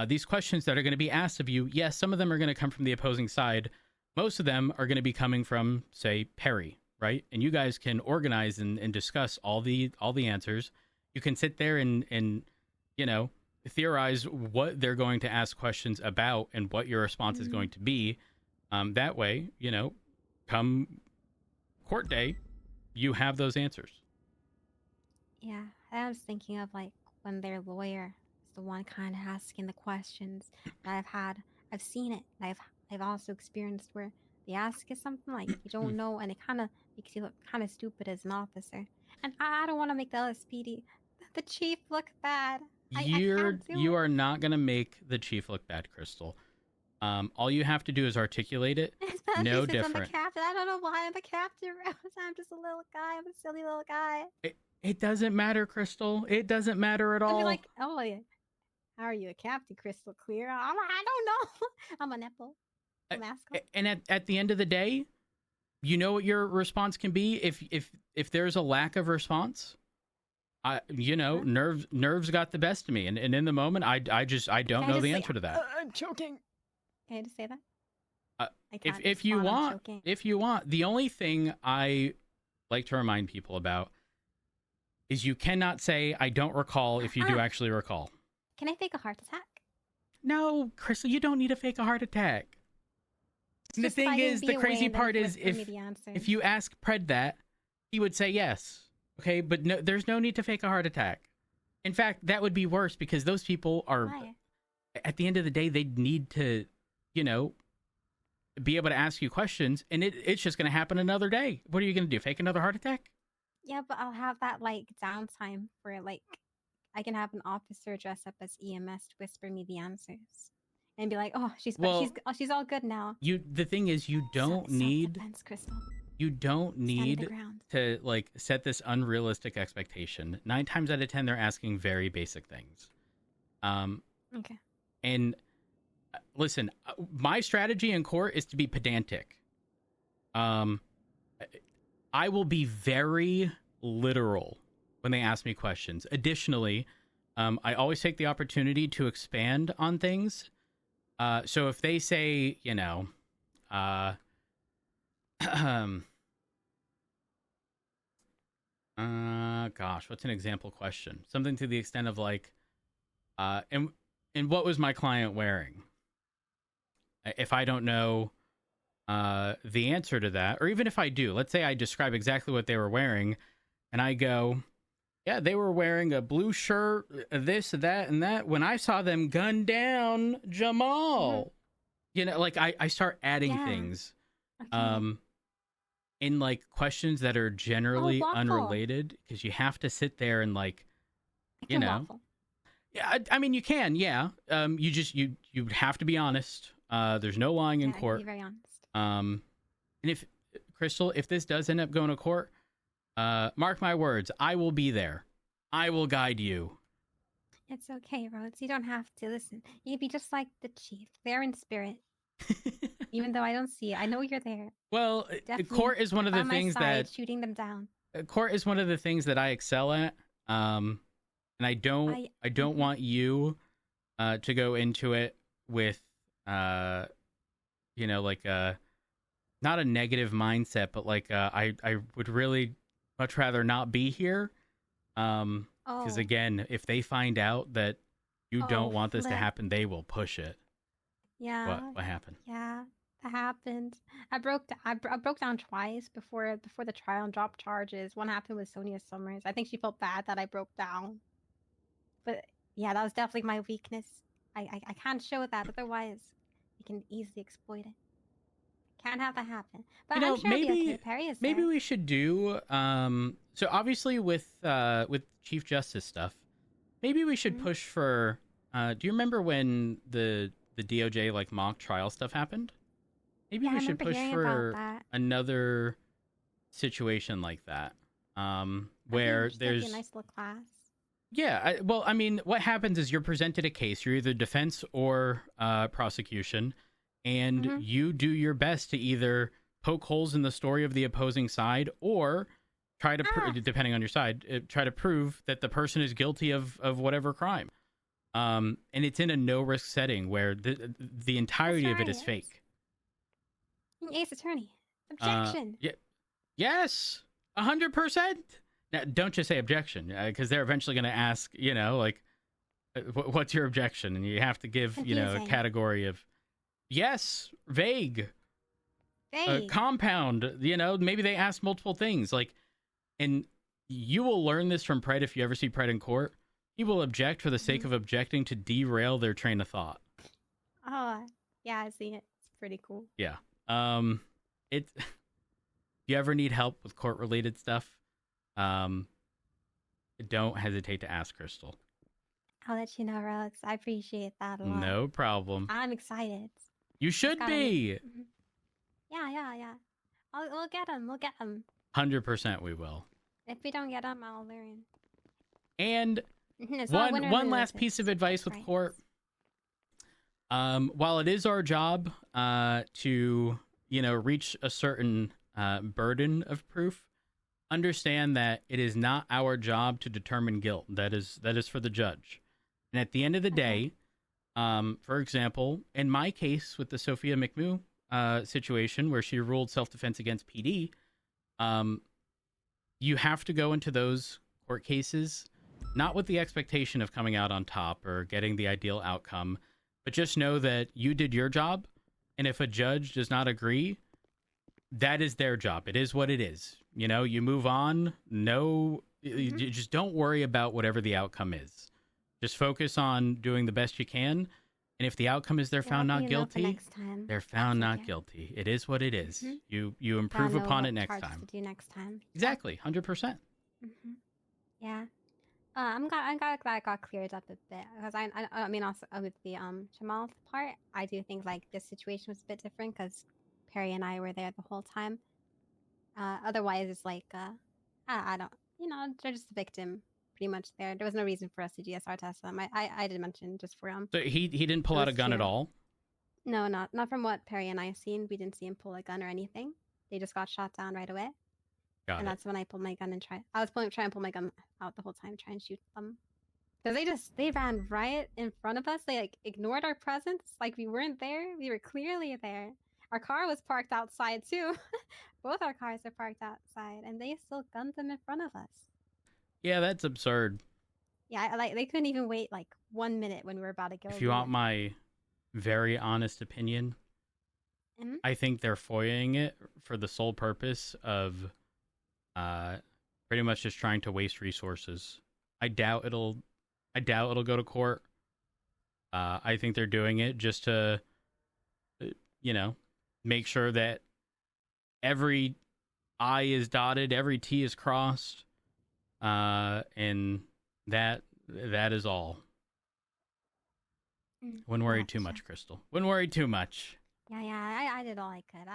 these questions that are going to be asked of you, yes, some of them are going to come from the opposing side. Most of them are going to be coming from, say, Perry, right? And you guys can organize and discuss all the answers. You can sit there and you know, theorize what they're going to ask questions about and what your response is going to be. That way, you know, come court day, you have those answers. Yeah, I was thinking of like when their lawyer is the one kind of asking the questions that I've seen it. I've also experienced where they ask you something like you don't know, and it kind of makes you look kind of stupid as an officer. And I don't want to make the LSPD, the chief, look bad. You are not going to make the chief look bad, Crystal. All you have to do is articulate it. Especially no since different. I'm the captain. I don't know why I'm the captain. I'm just a little guy. I'm a silly little guy. It doesn't matter, Crystal. It doesn't matter at all. I'd be like, oh yeah, how are you a captain, Crystal Clear? I don't know. I'm a nipple. A mascot. And at the end of the day, you know what your response can be if there's a lack of response. Nerves got the best of me, and in the moment, I don't know the answer to that. I'm choking. Can I just say that? If you want, the only thing I like to remind people about is you cannot say I don't recall if you do actually recall. Can I fake a heart attack? No, Crystal, you don't need to fake a heart attack. And the thing is, the crazy part is if you ask Pred that, he would say yes. Okay, but no, there's no need to fake a heart attack. In fact, that would be worse because those people are, at the end of the day, they need to, you know, be able to ask you questions, and it's just going to happen another day. What are you going to do? Fake another heart attack? Yeah, but I'll have that like downtime where like I can have an officer dress up as EMS to whisper me the answers and be like, "Oh, she's all good now." The thing is, you don't need Crystal. You don't need to like set this unrealistic expectation. 9 times out of 10, they're asking very basic things. Okay. And listen, my strategy in court is to be pedantic. I will be very literal when they ask me questions. Additionally, I always take the opportunity to expand on things. So if they say, you know, gosh, what's an example question? Something to the extent of like, and what was my client wearing? If I don't know the answer to that, or even if I do, let's say I describe exactly what they were wearing, and I go, yeah, they were wearing a blue shirt, this, that, and that. When I saw them gun down Jamal, you know, like I start adding things, in like questions that are generally unrelated, because you have to sit there and like, you know, waffle. Yeah, I mean you can, yeah. You'd have to be honest. There's no lying in court. Be very honest. And if Crystal, if this does end up going to court, mark my words, I will be there. I will guide you. It's okay, Rhodes. You don't have to listen. You can be just like the chief, there in spirit. Even though I don't see it, I know you're there. Well, court is one of the things that shooting them down. Court is one of the things that I excel at. And I don't want you to go into it with you know, like not a negative mindset, but like I would really much rather not be here. Because again, if they find out that you don't want this to happen, they will push it. Yeah. What happened? Yeah, that happened. I broke down twice before the trial and dropped charges. One happened with Sonia Summers. I think she felt bad that I broke down. But yeah, that was definitely my weakness. I can't show that, otherwise you can easily exploit it. Can't have that happen. But you know, I'm sure it'll be okay. Perry is maybe there. we should do so obviously with Chief Justice stuff, maybe we should push for do you remember when the DOJ like mock trial stuff happened? Maybe Yeah, I we should remember push hearing about for that. another situation like that, That'd where be there's a nice little class. yeah. Well, I mean, what happens is you're presented a case. You're either defense or prosecution, and Mhm. you do your best to either poke holes in the story of the opposing side or try to, depending on your side, try to prove that the person is guilty of whatever crime. And it's in a no risk setting where the entirety of it is right. fake. Ace attorney. Objection. Yeah. Yes. 100%. Now, don't just say objection, because they're eventually going to ask, you know, like, what's your objection? And you have to give, you know, a Confusing. category of yes, vague, Vague. compound. You know, maybe they ask multiple things. Like, and you will learn this from Pred if you ever see Pred in court. He will object for the sake of objecting to derail their train of thought. Oh, yeah, I see it. It's pretty cool. Yeah. If you ever need help with court related stuff, don't hesitate to ask Crystal. I'll let you know, Rhodes. I appreciate that a lot. No problem. I'm excited. You should be. Mhm. Yeah. We'll get him. We'll get him. 100% we will. If we don't get him, I'll learn. And It's not win or one lose, last piece of advice with court. While it is our job to, you know, reach a certain burden of proof, understand that it is not our job to determine guilt. That is for the judge. And at the end of the day, for example, in my case with the Sophia McMoo situation where she ruled self-defense against PD, you have to go into those court cases not with the expectation of coming out on top or getting the ideal outcome, but just know that you did your job, and if a judge does not agree, that is their job. It is what it is. You know, you move on. No, you just don't worry about whatever the outcome is. Just focus on doing the best you can, and if the outcome is they're found not guilty, they're found not guilty. It is what it is. You improve upon it next time. To do next time. Exactly, 100%. Yeah. I'm glad it got cleared up a bit, because I mean also with the Jamal part, I do think like this situation was a bit different because Perry and I were there the whole time. Otherwise, it's like I don't, you know, they're just a victim pretty much there. There was no reason for us to GSR test them. I did mention just for So he didn't pull out a gun at all. No, not from what Perry and I have seen. We didn't see him pull a gun or anything. They just got shot down right away. Got it. That's when I pulled my gun and I was trying to pull my gun out the whole time, try and shoot them. Because they ran right in front of us. They like ignored our presence, like we weren't there. We were clearly there. Our car was parked outside too. Both our cars are parked outside, and they still gunned them in front of us. Yeah, that's absurd. Yeah, like they couldn't even wait like 1 minute when we were about to go. If you want my very honest opinion, I think they're foiling it for the sole purpose of pretty much just trying to waste resources. I doubt it'll go to court. I think they're doing it just to, you know, make sure that every I is dotted, every T is crossed, and that is all. Wouldn't worry too much, Crystal. Wouldn't worry too much. Yeah, I did all I could.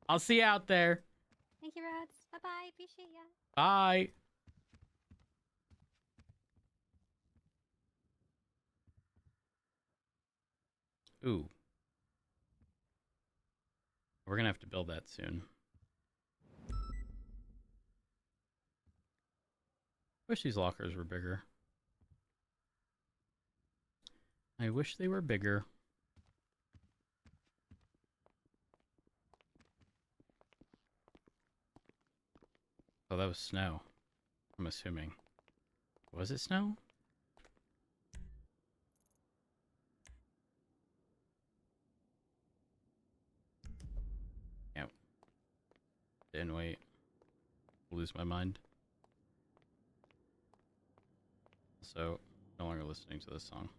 I'll see you out there. Thank you, Rods. Bye-bye. Appreciate ya. Bye. Ooh. We're gonna have to build that soon. Wish these lockers were bigger. I wish they were bigger. Oh, that was snow. I'm assuming. Was it snow? Yep. Didn't wait. Lose my mind. So, no longer listening to this song.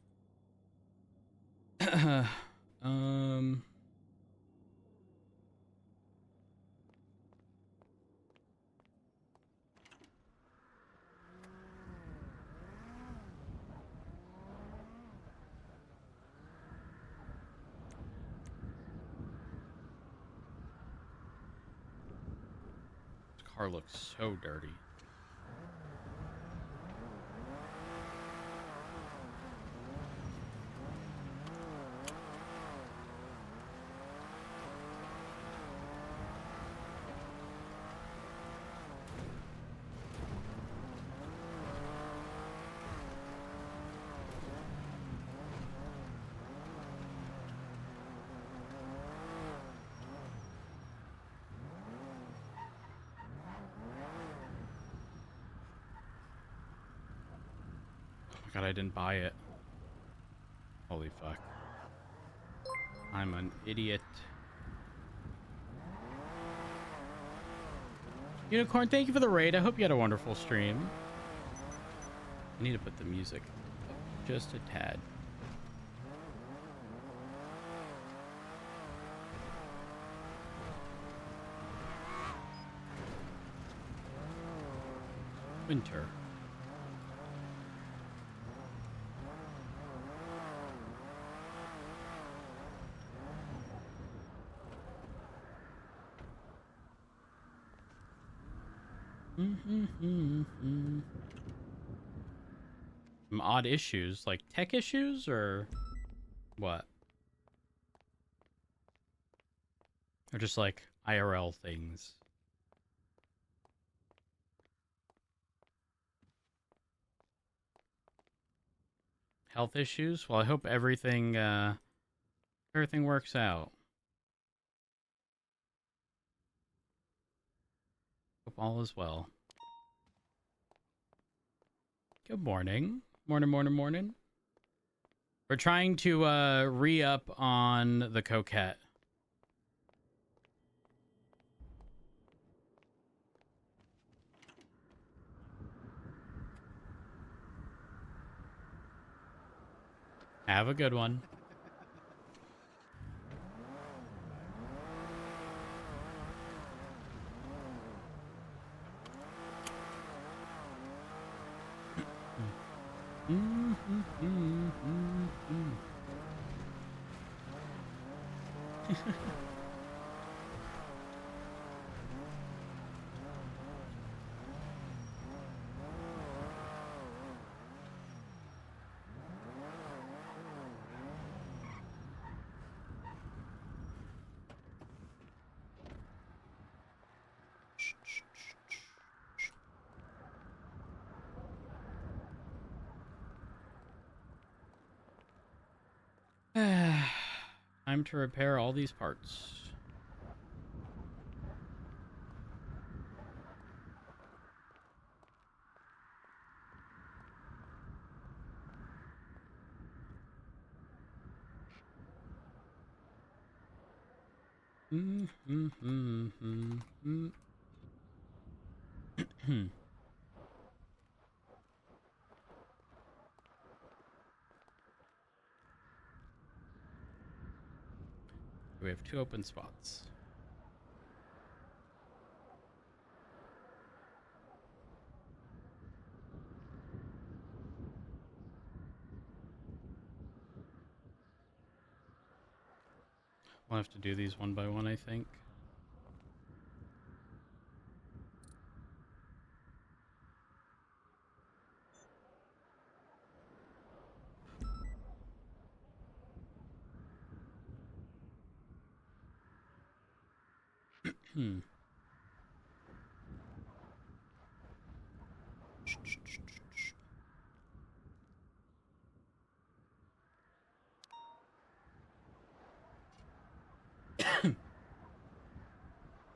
car looks so dirty. God, I didn't buy it. Holy fuck. I'm an idiot. Unicorn, thank you for the raid. I hope you had a wonderful stream. I need to put the music up just a tad. Winter. Some odd issues, like tech issues, or what? Or just like IRL things? Health issues? Well, I hope everything works out. Hope all is well. Good morning. Morning. We're trying to re-up on the Coquette. Have a good one. Time to repair all these parts. We have 2 open spots. We'll have to do these one by one, I think.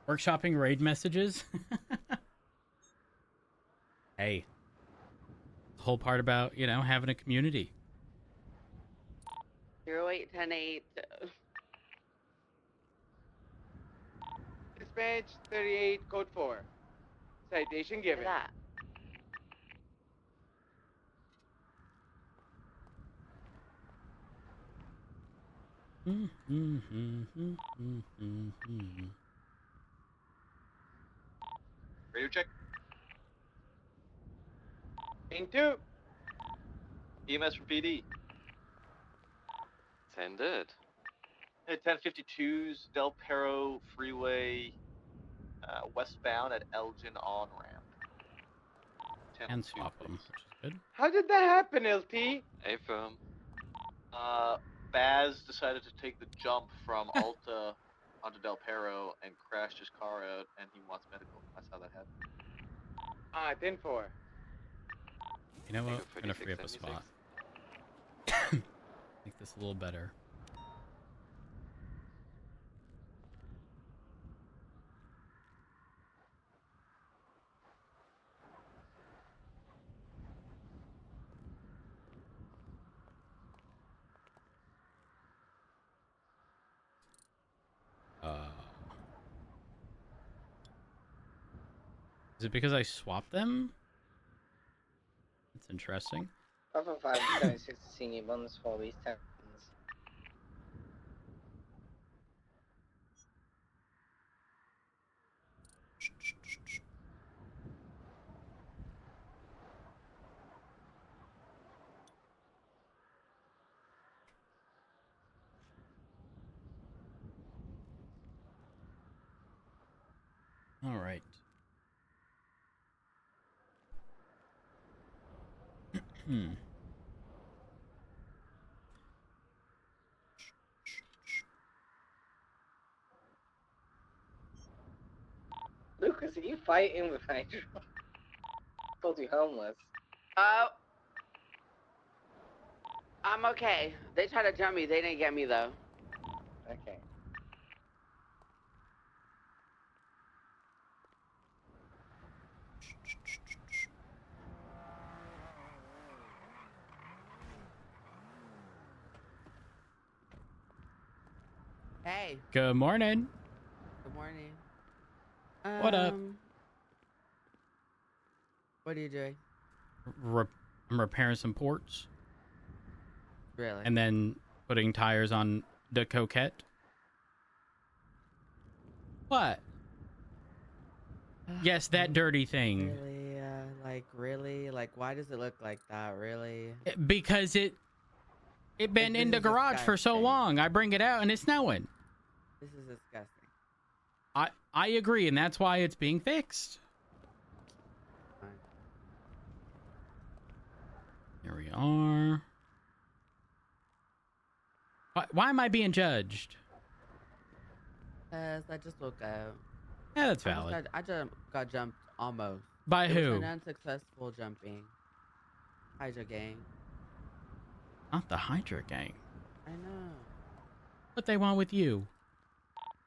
Workshopping raid messages? Hey. The whole part about, you know, having a community. 0810-8. Dispatch 38, code 4. Citation given. That. Radio check. Ing 2. EMS for PD. Send it. At 1052's Del Perro Freeway, westbound at Elgin on ramp. And swap them, which is good. How did that happen, LP? Hey, firm. Baz decided to take the jump from Alta onto Del Perro and crashed his car out, and he wants medical. That's how that happened. 10-4. You know what? I'm gonna free up a spot. Make this a little better. Is it because I swapped them? That's interesting. 5 26 senior ones for these tens. All right. Lucas, are you fighting with Hydra? Told you homeless. I'm okay. They tried to jump me. They didn't get me though. Okay. Hey. Good morning. Good morning. What up? What are you doing? I'm repairing some ports. Really? And then putting tires on the Coquette. What? Yes, that dirty thing. Really? Really? Like, why does it look like that? Really? Because it been in the garage for so long. I bring it out and it's snowing. This is disgusting. I agree, and that's why it's being fixed. Here we are. Why am I being judged? I just woke up. Yeah, that's valid. I just got jumped almost. By It who? was an unsuccessful jumping. Hydra gang. Not the Hydra gang. I know. What they want with you?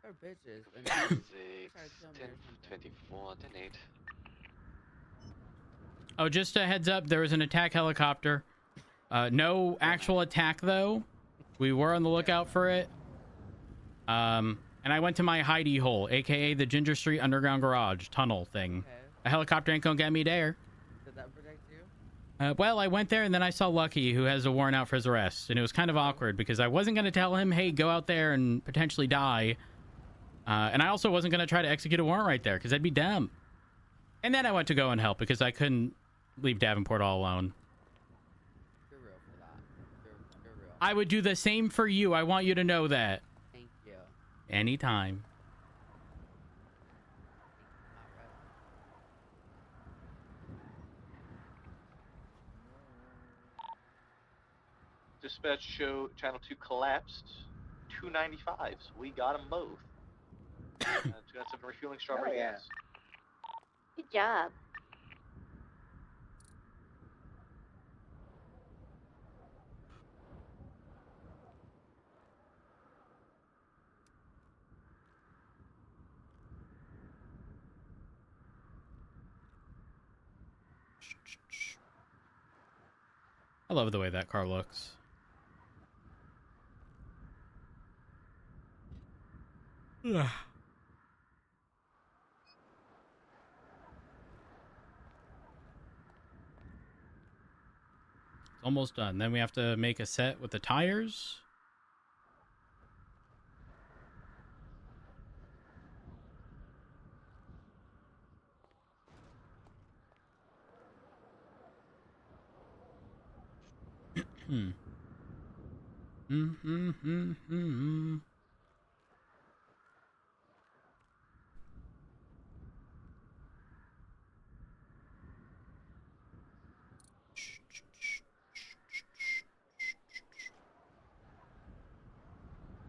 They're bitches. 6, 10, 24, 10, 8. Oh, just a heads up, there was an attack helicopter. No actual attack, though. We were on the lookout for it. And I went to my hidey hole, a.k.a. the Ginger Street Underground Garage tunnel thing. Okay. A helicopter ain't gonna get me there. Did that protect you? Well, I went there, and then I saw Lucky, who has a warrant out for his arrest. And it was kind of awkward, because I wasn't going to tell him, hey, go out there and potentially die. And I also wasn't going to try to execute a warrant right there, because that'd be dumb. And then I went to go and help, because I couldn't leave Davenport all alone. You're real for that. You're real. I would do the same for you. I want you to know that. Thank you. Anytime. Dispatch show channel 2 collapsed. 295s. We got them both. Got some refueling strawberry gas. Good job. I love the way that car looks. Ugh. It's almost done. Then we have to make a set with the tires.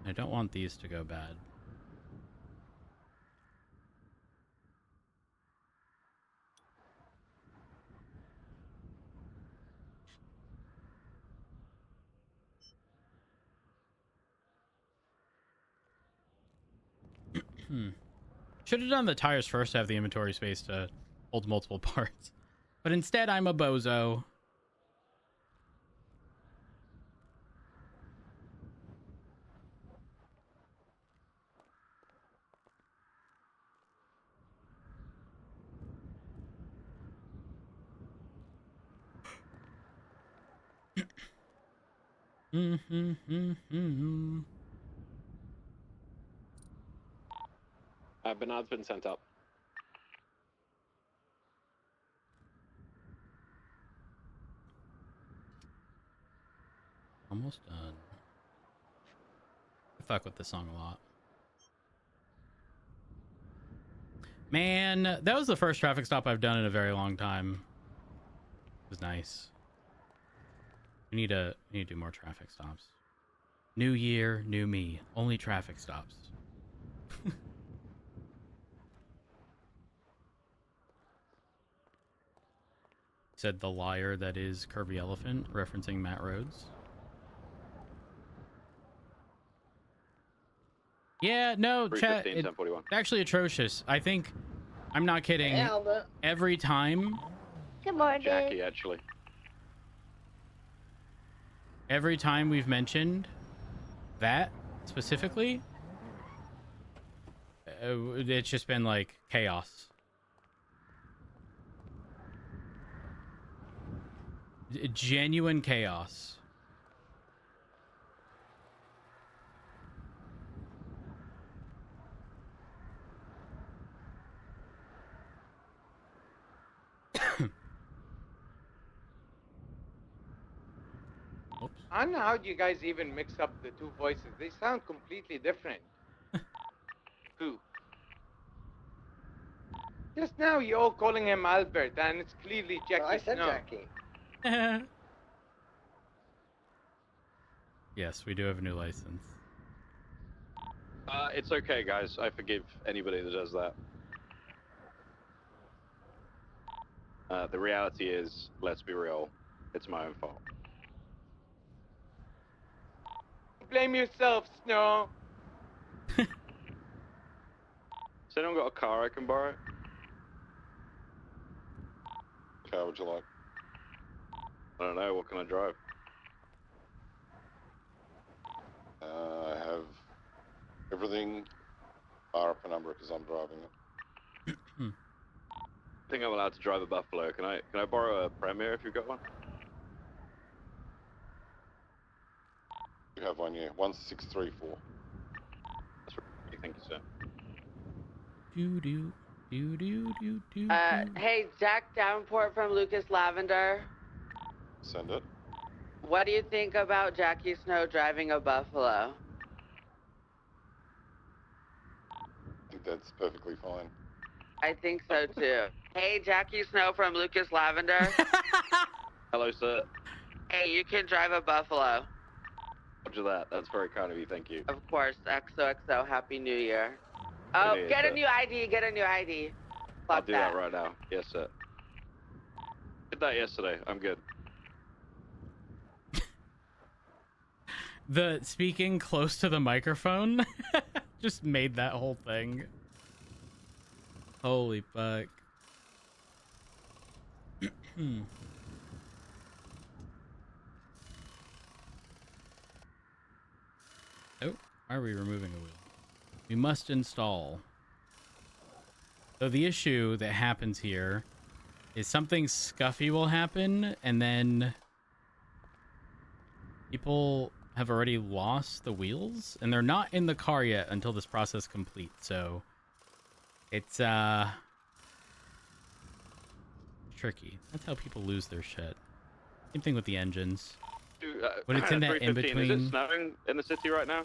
I don't want these to go bad. Should have done the tires first to have the inventory space to hold multiple parts. But instead, I'm a bozo. Bernard's been sent up. Almost done. I fuck with this song a lot. Man, that was the first traffic stop I've done in a very long time. It was nice. We need to do more traffic stops. New year, new me. Only traffic stops. Said the liar that is Curvyelephant, referencing Matt Rhodes. Yeah, no, chat. It's actually atrocious. I think, I'm not kidding. Hey, Albert. Every time. Good morning. Jackie, actually. Every time we've mentioned that specifically, it's just been like chaos. Genuine chaos. I don't know how you guys even mix up the two voices. They sound completely different. Who? Just now, you're all calling him Albert, and it's clearly Jackie. Well, I said Snow. Jackie. Yes, we do have a new license. It's okay, guys. I forgive anybody that does that. The reality is, let's be real, it's my own fault. Blame yourself, Snow. Has anyone got a car I can borrow? What car would you like? I don't know, what can I drive? I have everything bar up a number because I'm driving it. I think I'm allowed to drive a Buffalo. Can I borrow a Premier if you've got one? You have one, yeah. 1634. That's right. Thank you, sir. Do do do do do do. Hey, Jack Davenport from Lucas Lavender. Send it. What do you think about Jackie Snow driving a Buffalo? I think that's perfectly fine. I think so too. Hey, Jackie Snow from Lucas Lavender. Hello, sir. Hey, you can drive a Buffalo. Roger that. That's very kind of you. Thank you. Of course. XOXO. Happy New Year. Oh, It is, get a sir. new ID. Get a new ID. I'll Fuck do that right now. Yes, sir. Did that yesterday. I'm good. The speaking close to the microphone just made that whole thing. Holy fuck. Oh, why are we removing a wheel? We must install. So the issue that happens here is something scuffy will happen, and then people have already lost the wheels, and they're not in the car yet until this process completes. So it's tricky. That's how people lose their shit. Same thing with the engines. When it's in that in 315, between. Is it snowing in the city right now?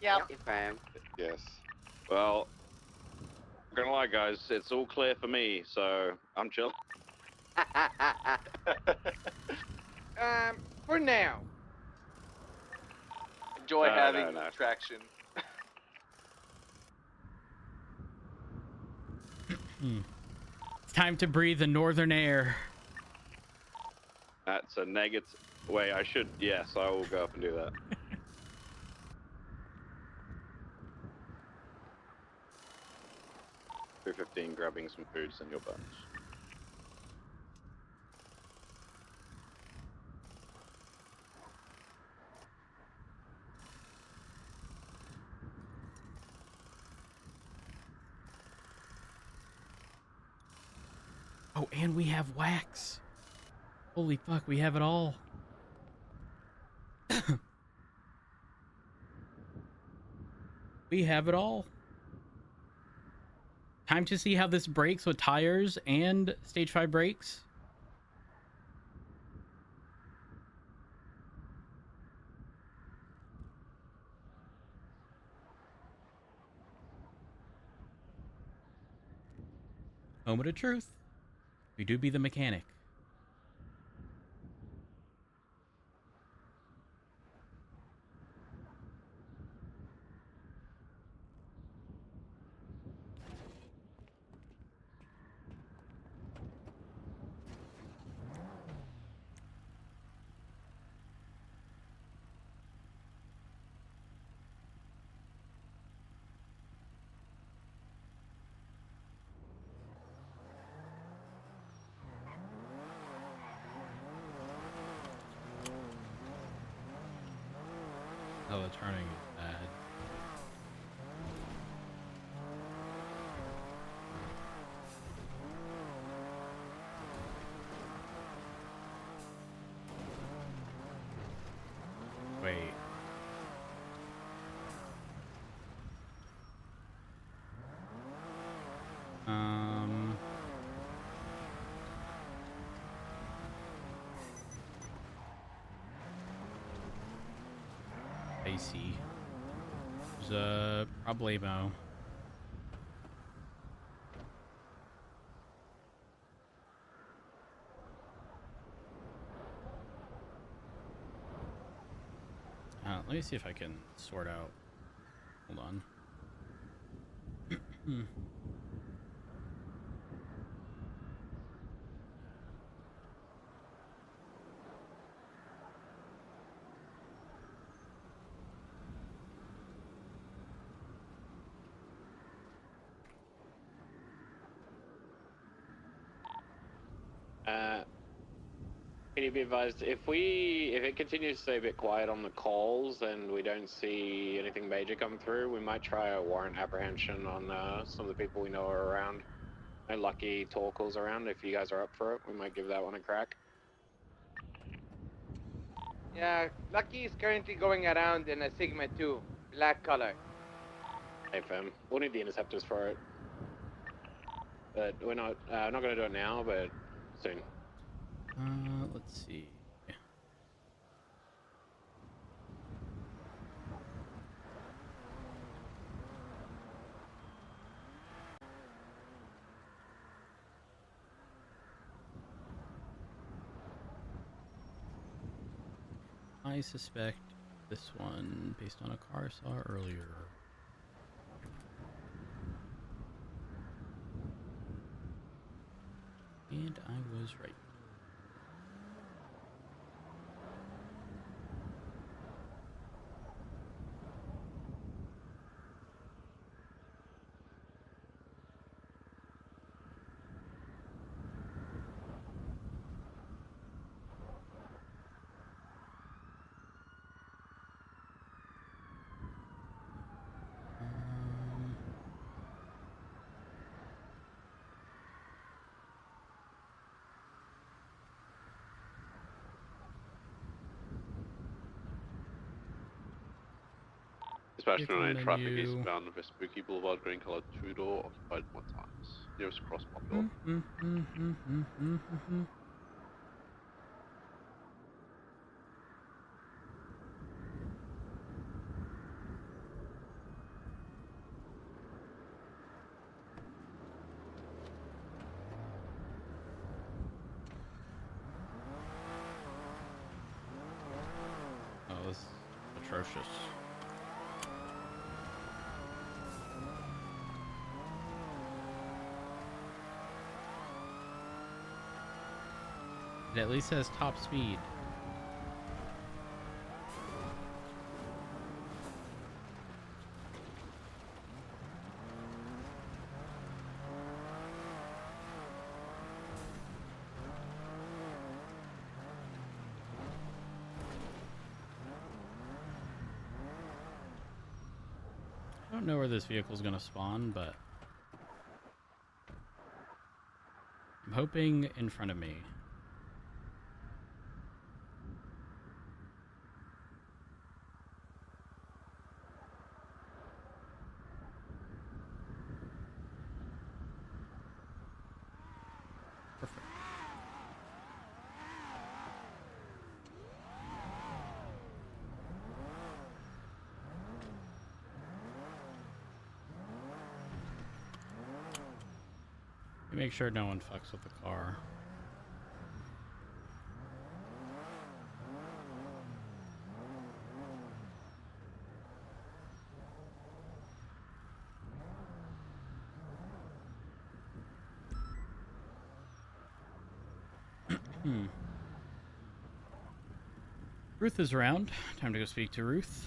Yep. Yes. Well, I'm gonna lie, guys. It's all clear for me, so I'm chill. For now. Enjoy No, having no. traction. It's time to breathe the northern air. That's a negative. Wait, I should. Yes, I will go up and do that. 3:15, grabbing some food, send your bunch. Oh, and we have wax. Holy fuck, we have it all. We have it all. Time to see how this breaks with tires and stage 5 brakes. Moment of truth. We do be the mechanic. Oh, the turning is bad. Wait. I see. There's a problemo. Let me see if I can sort out. Hold on. Can you be advised, if it continues to stay a bit quiet on the calls and we don't see anything major come through, we might try a warrant apprehension on some of the people we know are around. No Lucky Torkel's around. If you guys are up for it, we might give that one a crack. Yeah, Lucky is currently going around in a Sigma 2, black color. Hey fam, we'll need the interceptors for it. But we're not going to do it now, but soon. Let's see. I suspect this one based on a car I saw earlier. And I was right. Dispatch 9 traffic eastbound of Vespucci Boulevard, green colored two-door, occupied 1 times. Nearest cross popular. Oh, this is atrocious. It at least says top speed. I don't know where this vehicle is going to spawn, but I'm hoping in front of me. Perfect. Make sure no one fucks with the car. Ruth is around. Time to go speak to Ruth.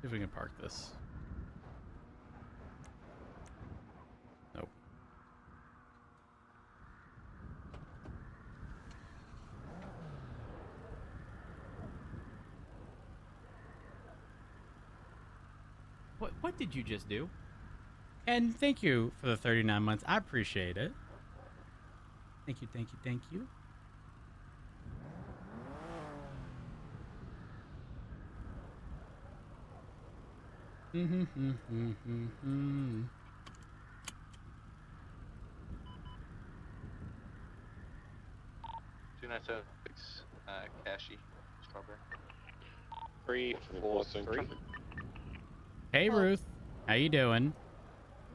See if we can park this. Nope. What did you just do? And thank you for the 39 months. I appreciate it. Thank you, thank you, thank you. Mm-hmm. 2976, Cashy, Strawberry. 343. Hey, Hello. Ruth. How you doing?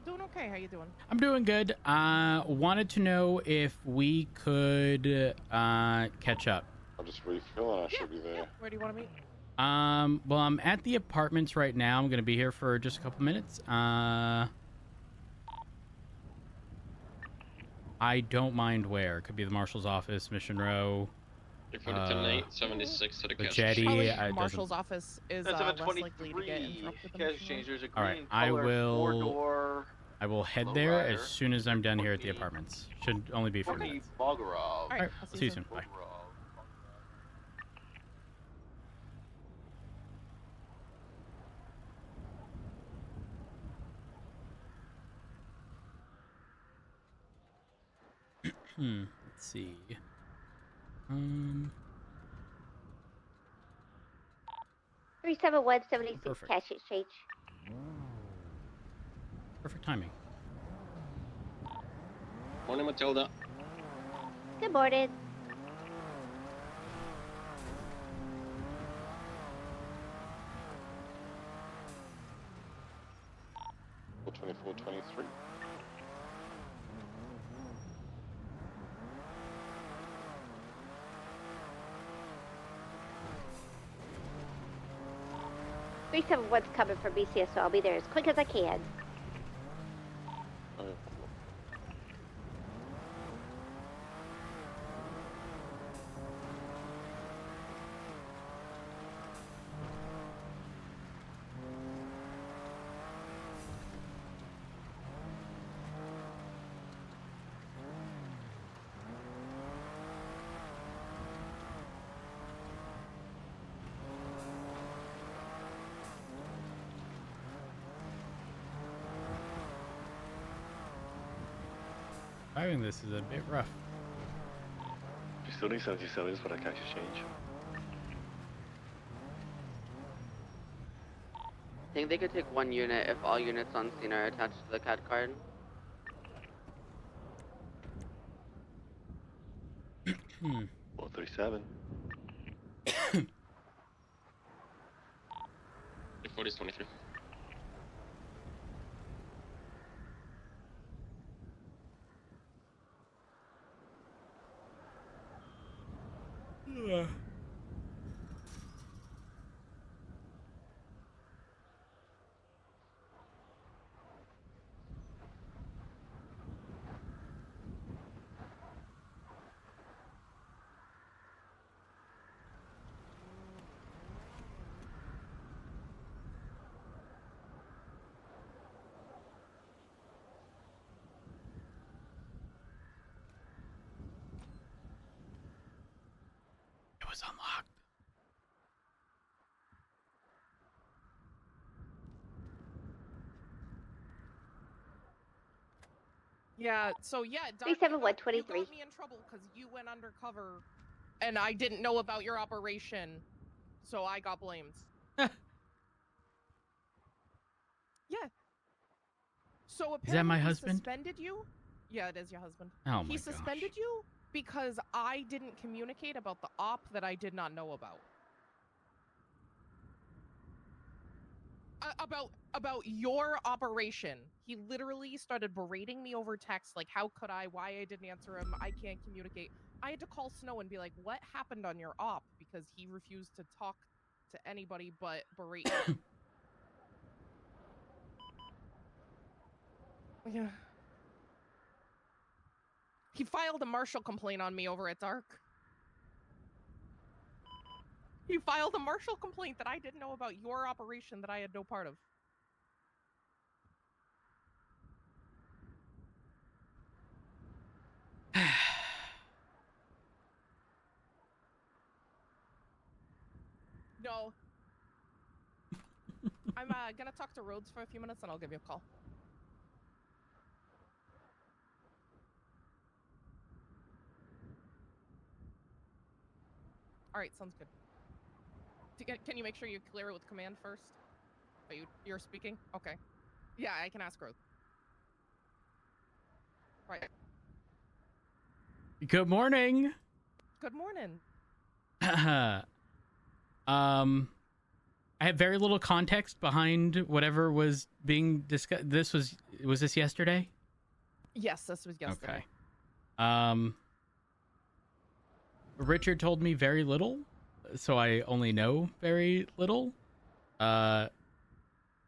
Doing okay. How you doing? I'm doing good. Wanted to know if we could catch up. I'll just refill and I should be there. Where do you want to meet? Well, I'm at the apartments right now. I'm gonna be here for just a couple minutes. I don't mind where. Could be the marshal's office, Mission Row. 342 76 to the the cash. jetty. Probably It Marshal's doesn't- office is That's less about likely to get interrupted. than Cash Mission Row. changers, a All right, green I color, will. four-door, I will head low there rider, as soon as I'm done here at the Courtney- apartments. Should only be a few Courtney minutes. Bogorov. All right. I'll See you soon. Bye. Let's see. 37176 Perfect. cash exchange. Perfect timing. Morning, Matilda. Good morning. Or 2423. Three 371's coming from BCS, so I'll be there as quick as I can. Driving this is a bit rough. You still need 77s for the cash exchange. I think they could take one unit if all units on scene are attached to the CAD card. Hmm. 437. 40 is 23. It was unlocked. Yeah, so yeah, Doc, 37123. you got me in trouble because you went undercover and I didn't know about your operation, so I got blamed. Yeah. So apparently Is that my he husband? suspended you? Yeah, it is your husband. Oh my He suspended you because I didn't communicate about the op that I did not know about. About your operation. He literally started berating me over text, like how could I, why I didn't answer him, I can't communicate. I had to call Snow and be like, what happened on your op? Because he refused to talk to anybody but berate me. Yeah. He filed a marshal complaint on me over at Dark. He filed a marshal complaint that I didn't know about your operation that I had no part of. No. I'm gonna talk to Rhodes for a few minutes and I'll give you a call. Alright, sounds good. Can you make sure you clear it with command first? Are you're speaking? Okay. Yeah, I can ask Rhodes. Right. Good morning. Good morning. I have very little context behind whatever was being discussed. Was this yesterday? Yes, this was yesterday. Okay. Richard told me very little, so I only know very little. And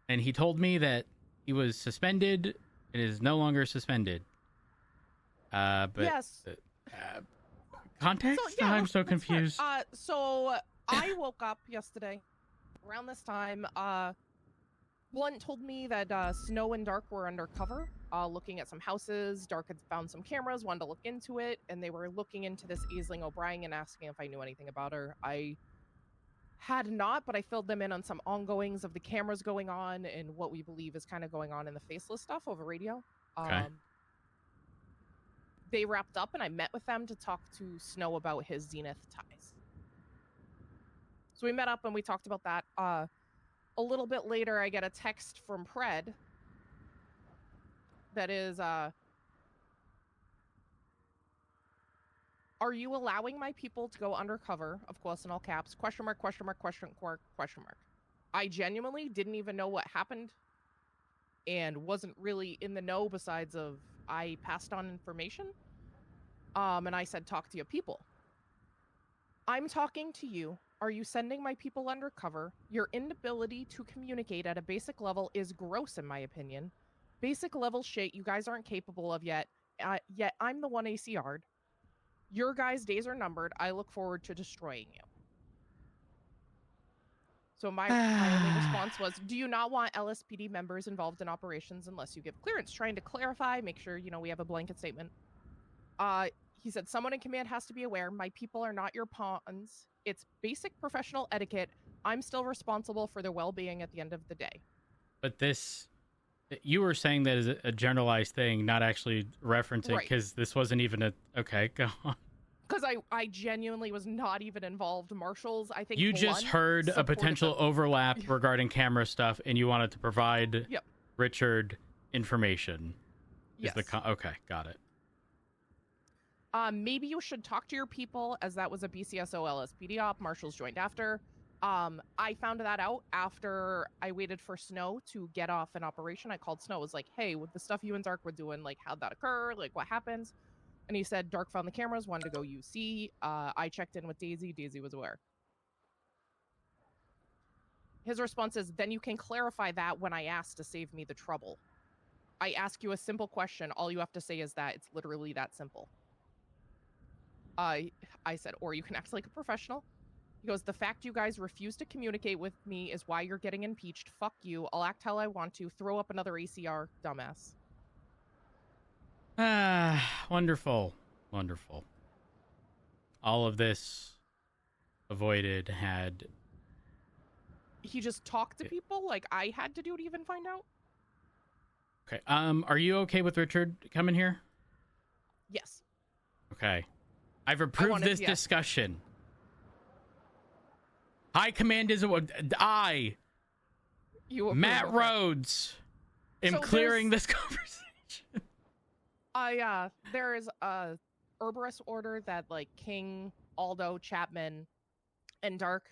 he told me that he was suspended and is no longer suspended. But yes. Context? So, yeah, I'm so confused. So I woke up yesterday around this time. Blunt told me that Snow and Dark were undercover, looking at some houses. Dark had found some cameras, wanted to look into it, and they were looking into this Aisling O'Brien and asking if I knew anything about her. I had not, but I filled them in on some ongoings of the cameras going on and what we believe is kind of going on in the faceless stuff over radio. Okay. They wrapped up and I met with them to talk to Snow about his Zenith ties. So we met up and we talked about that. A little bit later, I get a text from Pred that is, are you allowing my people to go undercover? Of course, in all caps, question mark, question mark, question mark, question mark. I genuinely didn't even know what happened and wasn't really in the know besides of I passed on information. And I said, talk to your people. I'm talking to you. Are you sending my people undercover? Your inability to communicate at a basic level is gross, in my opinion. Basic level shit you guys aren't capable of yet. Yet I'm the one ACR'd. Your guys' days are numbered. I look forward to destroying you. So my only response was, do you not want LSPD members involved in operations unless you give clearance? Trying to clarify, make sure, we have a blanket statement. He said, someone in command has to be aware. My people are not your pawns. It's basic professional etiquette. I'm still responsible for their well-being at the end of the day. But you were saying that as a generalized thing, not actually referencing, because this wasn't even okay, go on. Because I genuinely was not even involved. Marshals, I think you just heard a potential overlap regarding camera stuff, and you wanted to provide Richard information. Yes. Okay, got it. Maybe you should talk to your people, as that was a BCSO LSPD op. Marshals joined after. I found that out after I waited for Snow to get off an operation. I called Snow. I was like, hey, with the stuff you and Dark were doing, like, how'd that occur? Like, what happens? And he said, Dark found the cameras, wanted to go UC. I checked in with Daisy. Daisy was aware. His response is, then you can clarify that when I ask to save me the trouble. I ask you a simple question. All you have to say is that. It's literally that simple. I said, or you can act like a professional. He goes, the fact you guys refuse to communicate with me is why you're getting impeached. Fuck you. I'll act how I want to. Throw up another ACR, dumbass. Wonderful. Wonderful. All of this avoided had... He just talked to people like I had to do to even find out? Okay. Are you okay with Richard coming here? Yes. Okay. I've approved this discussion. High command is Matt Rhodes, am clearing this conversation. There is a Cerberus order that like King, Aldo, Chapman, and Dark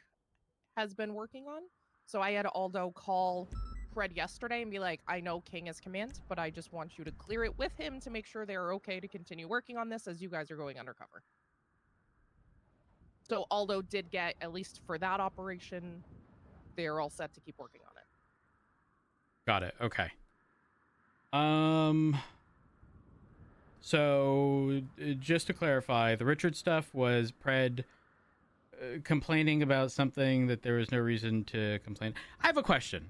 has been working on. So I had Aldo call Fred yesterday and be like, I know King is command, but I just want you to clear it with him to make sure they're okay to continue working on this as you guys are going undercover. So Aldo did get, at least for that operation, they're all set to keep working on it. Got it. Okay. So just to clarify, the Richard stuff was Pred complaining about something that there was no reason to complain. I have a question.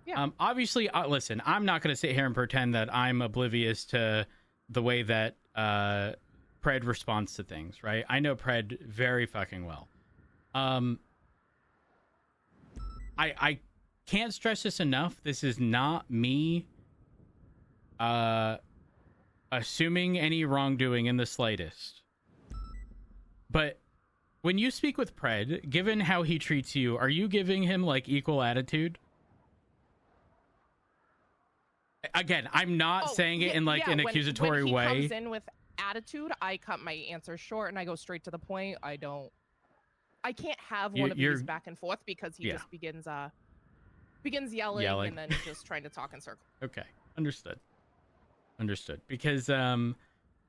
Yeah. Obviously, listen, I'm not going to sit here and pretend that I'm oblivious to the way that Pred responds to things, right? I know Pred very fucking well. I can't stress this enough. This is not me assuming any wrongdoing in the slightest. But when you speak with Pred, given how he treats you, are you giving him like equal attitude? Again, I'm not saying it in like an accusatory way. When he comes in with attitude, I cut my answer short and I go straight to the point. I can't have one of these back and forth because he just begins yelling and then just trying to talk in circles. Okay, understood. Because I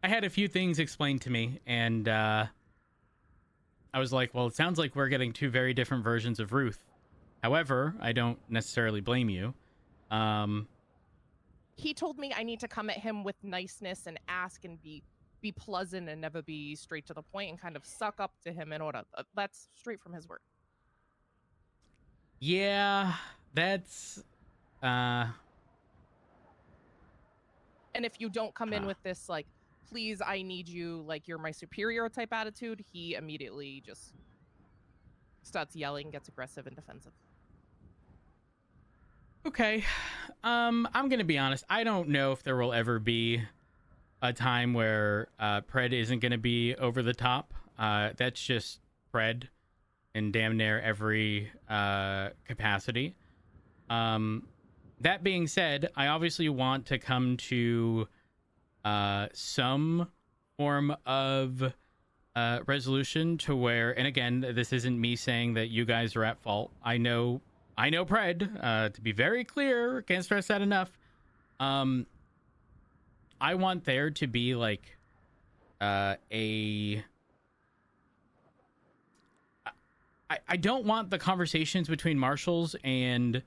had a few things explained to me, and I was like, well, it sounds like we're getting two very different versions of Ruth. However, I don't necessarily blame you. He told me I need to come at him with niceness and ask and be pleasant and never be straight to the point and kind of suck up to him in order. That's straight from his word. Yeah, that's... And if you don't come in with this, like, please, I need you, like, you're my superior type attitude, he immediately just starts yelling, gets aggressive and defensive. Okay. I'm going to be honest. I don't know if there will ever be a time where Pred isn't going to be over the top. That's just Pred in damn near every capacity. That being said, I obviously want to come to some form of resolution to where, and again, this isn't me saying that you guys are at fault. I know Pred, to be very clear, can't stress that enough. I want there to be like I don't want the conversations between marshals and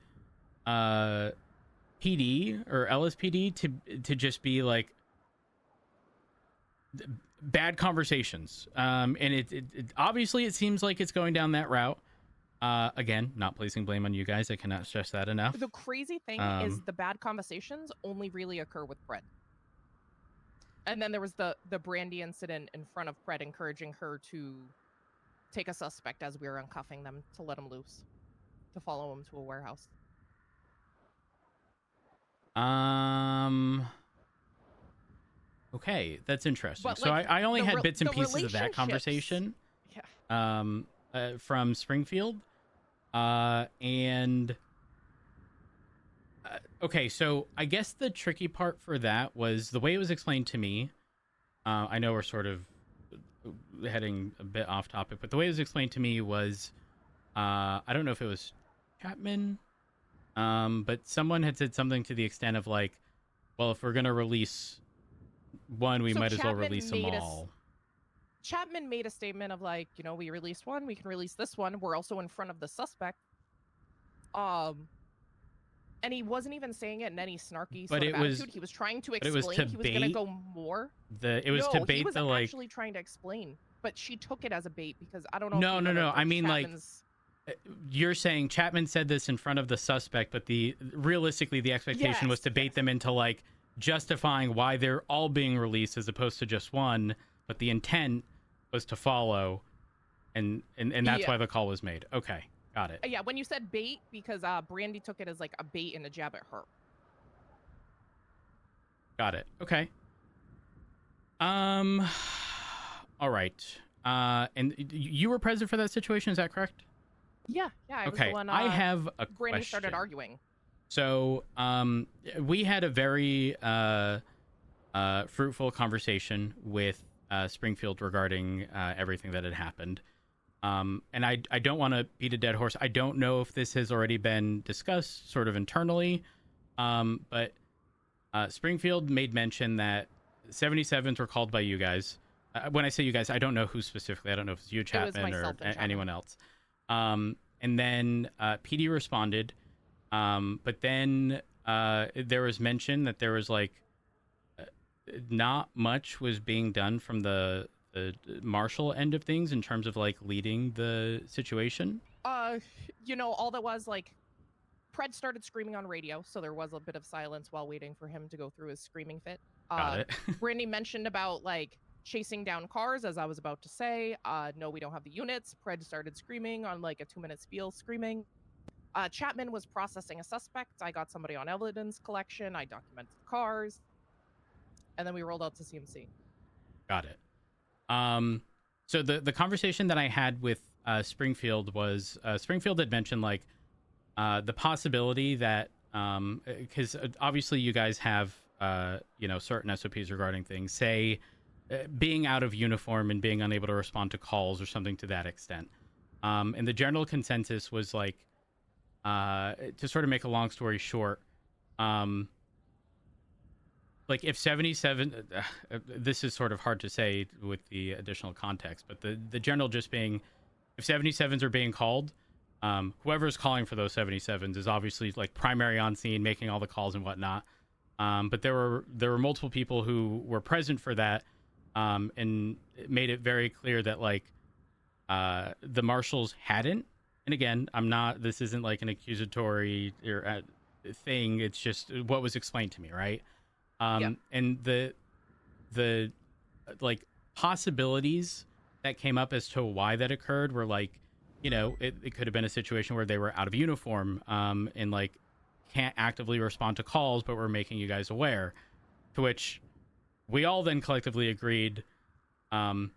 PD or LSPD to just be like bad conversations. And it obviously it seems like it's going down that route. Again, not placing blame on you guys. I cannot stress that enough. The crazy thing is the bad conversations only really occur with Pred. And then there was the Brandy incident in front of Pred encouraging her to take a suspect as we were uncuffing them to let him loose, to follow him to a warehouse. Okay, that's interesting. But, so like, I only had bits and pieces of that conversation. Yeah. From Springfield. Okay, so I guess the tricky part for that was the way it was explained to me. I know we're sort of heading a bit off topic, but the way it was explained to me was, I don't know if it was Chapman, but someone had said something to the extent of like, well, if we're going to release one, we So might as well Chapman release them made us- all. Chapman made a statement of like, you know, we released one, we can release this one. We're also in front of the suspect. And he wasn't even saying it in any snarky But sort it of was- attitude. He was trying to but it was explain to he was going to bait go more. It was no, to bait he was the like. actually trying to explain, but she took it as a bait because I don't know. No, if you no, know no. that, I mean, Chapman's... you're saying Chapman said this in front of the suspect, but realistically, the expectation was to bait them into like justifying why they're all being released as opposed to just one. But the intent was to follow, and that's why the call was made. Okay, got it. Yeah, when you said bait, because Brandy took it as like a bait and a jab at her. Got it. Okay. All right. And you were present for that situation, is that correct? Yeah, I was Okay, the one. I have a Brandy started question. arguing. So, we had a very fruitful conversation with Springfield regarding everything that had happened. And I don't want to beat a dead horse. I don't know if this has already been discussed sort of internally, but Springfield made mention that 77s were called by you guys. When I say you guys, I don't know who specifically. I don't know if it's you, Chapman, or anyone else. And then PD responded. But then there was mention that there was like not much was being done from the marshal end of things in terms of like leading the situation. You know, all that was like Pred started screaming on radio, so there was a bit of silence while waiting for him to go through his screaming fit. Got it. Brandy mentioned about like chasing down cars, as I was about to say. No, we don't have the units. Pred started screaming on like a 2-minute spiel screaming. Chapman was processing a suspect. I got somebody on evidence collection. I documented the cars. And then we rolled out to CMC. Got it. So the conversation that I had with Springfield was Springfield had mentioned like the possibility that because obviously you guys have certain SOPs regarding things, say being out of uniform and being unable to respond to calls or something to that extent. And the general consensus was like to sort of make a long story short, like if 77 this is sort of hard to say with the additional context, but the general just being if 77s are being called, whoever's calling for those 77s is obviously like primary on scene, making all the calls and whatnot. But there were multiple people who were present for that, and it made it very clear that like the marshals hadn't. And again, this isn't like an accusatory or thing. It's just what was explained to me, right? And the like possibilities that came up as to why that occurred were like, it could have been a situation where they were out of uniform, and like can't actively respond to calls, but we're making you guys aware. To which we all then collectively agreed, like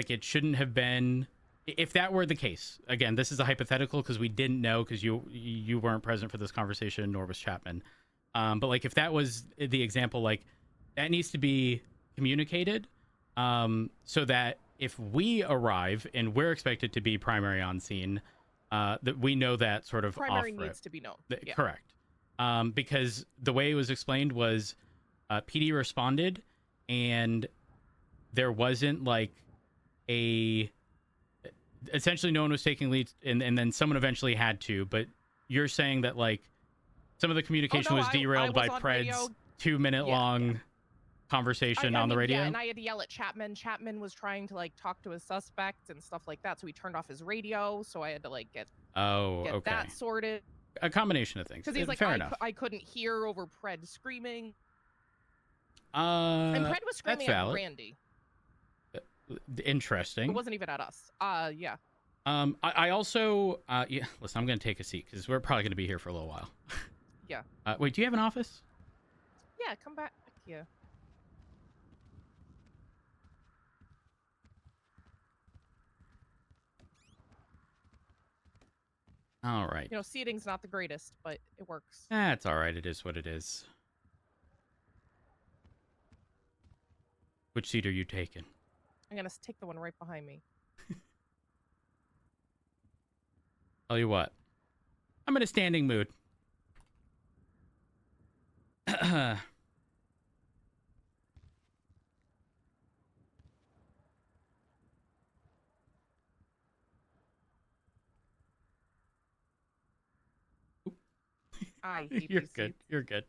it shouldn't have been. If that were the case, again, this is a hypothetical because we didn't know because you weren't present for this conversation, nor was Chapman. But like if that was the example, like that needs to be communicated, so that if we arrive and we're expected to be primary on scene, that we know that sort of primary off needs to be known. Yeah. Correct. Because the way it was explained was PD responded and there wasn't like essentially no one was taking leads, and then someone eventually had to. But you're saying that like some of the communication was derailed by Pred's 2-minute long conversation on the radio. Yeah, and I had to yell at Chapman. Chapman was trying to like talk to his suspect and stuff like that, so he turned off his radio. So I had to like get that sorted. A combination of things. Because he's like, fair enough. I couldn't hear over Pred screaming. And Pred was screaming at Brandy. Interesting. It wasn't even at us. Yeah. I also listen, I'm gonna take a seat because we're probably gonna be here for a little while. Yeah. Wait, do you have an office? Yeah, come back here. All right. Seating's not the greatest, but it works. That's all right. It is what it is. Which seat are you taking? I'm gonna take the one right behind me. Tell you what, I'm in a standing mood. I hate You're these good. seats. You're good.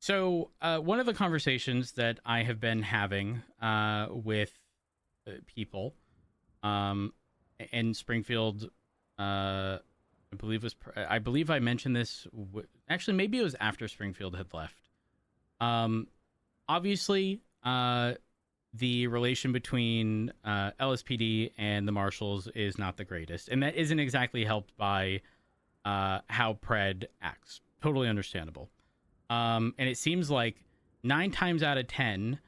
So one of the conversations that I have been having with people in Springfield, I believe I mentioned this. Actually, maybe it was after Springfield had left. Obviously, the relation between LSPD and the Marshals is not the greatest, and that isn't exactly helped by how Pred acts. Totally understandable. And it seems like 9 times out of 10,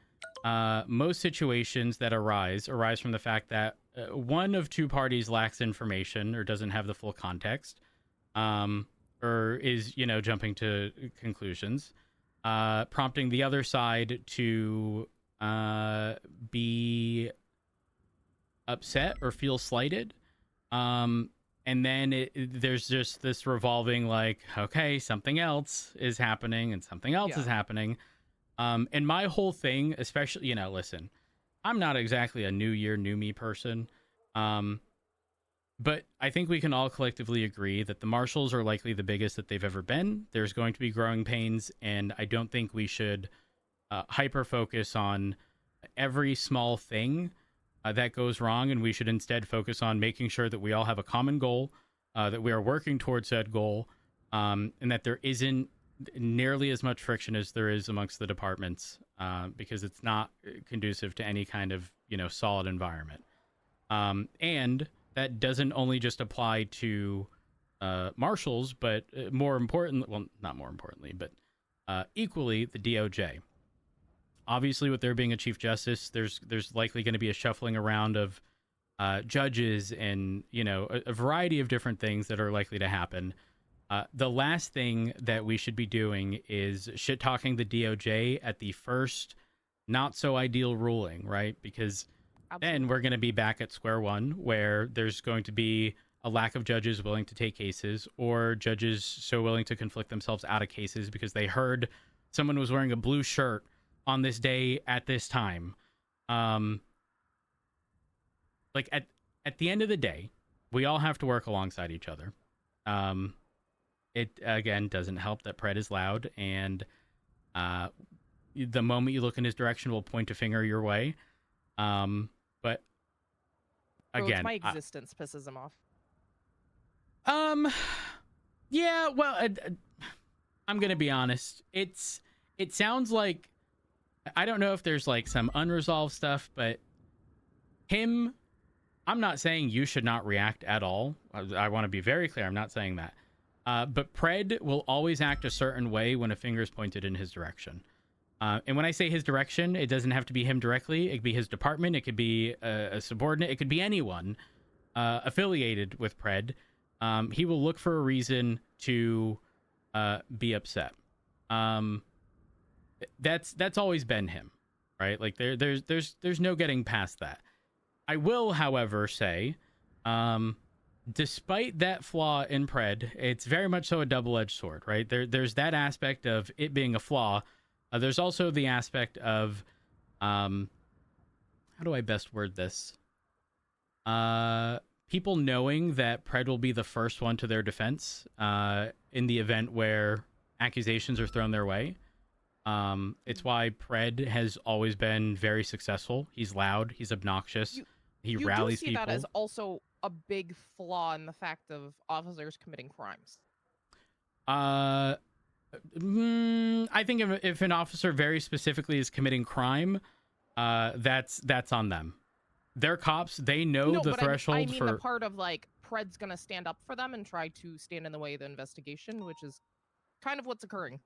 most situations that arise from the fact that one of two parties lacks information or doesn't have the full context, or is, jumping to conclusions, prompting the other side to be upset or feel slighted. And then there's just this revolving, like, okay, something else is happening and something else is happening. And my whole thing, especially, listen, I'm not exactly a new year, new me person. But I think we can all collectively agree that the Marshals are likely the biggest that they've ever been. There's going to be growing pains, and I don't think we should hyper-focus on every small thing that goes wrong, and we should instead focus on making sure that we all have a common goal, that we are working towards that goal, and that there isn't nearly as much friction as there is amongst the departments, because it's not conducive to any kind of solid environment. And that doesn't only just apply to Marshals, but more importantly, well, not more importantly, but equally the DOJ. Obviously, with there being a Chief Justice, there's likely going to be a shuffling around of judges and, a variety of different things that are likely to happen. The last thing that we should be doing is shit-talking the DOJ at the first not-so-ideal ruling, right? Because then we're going to be back at square one, where there's going to be a lack of judges willing to take cases, or judges so willing to conflict themselves out of cases because they heard someone was wearing a blue shirt on this day at this time. Like at the end of the day, we all have to work alongside each other. It again doesn't help that Pred is loud, and the moment you look in his direction will point a finger your way. But again, my existence pisses him off. Yeah, well, I'm gonna be honest. It sounds like, I don't know if there's like some unresolved stuff, but I'm not saying you should not react at all. I want to be very clear. I'm not saying that. But Pred will always act a certain way when a finger is pointed in his direction. And when I say his direction, it doesn't have to be him directly. It could be his department. It could be a subordinate. It could be anyone affiliated with Pred. He will look for a reason to be upset. That's always been him, right? Like there's no getting past that. I will, however, say, despite that flaw in Pred, it's very much so a double-edged sword, right? There's that aspect of it being a flaw. There's also the aspect of, how do I best word this? People knowing that Pred will be the first one to their defense in the event where accusations are thrown their way. It's why Pred has always been very successful. He's loud. He's obnoxious. He rallies people. You do see that as also a big flaw in the fact of officers committing crimes. I think if an officer very specifically is committing crime, that's on them. They're cops. They know the thresholds I mean for. The part of like Pred's gonna stand up for them and try to stand in the way of the investigation, which is kind of what's occurring.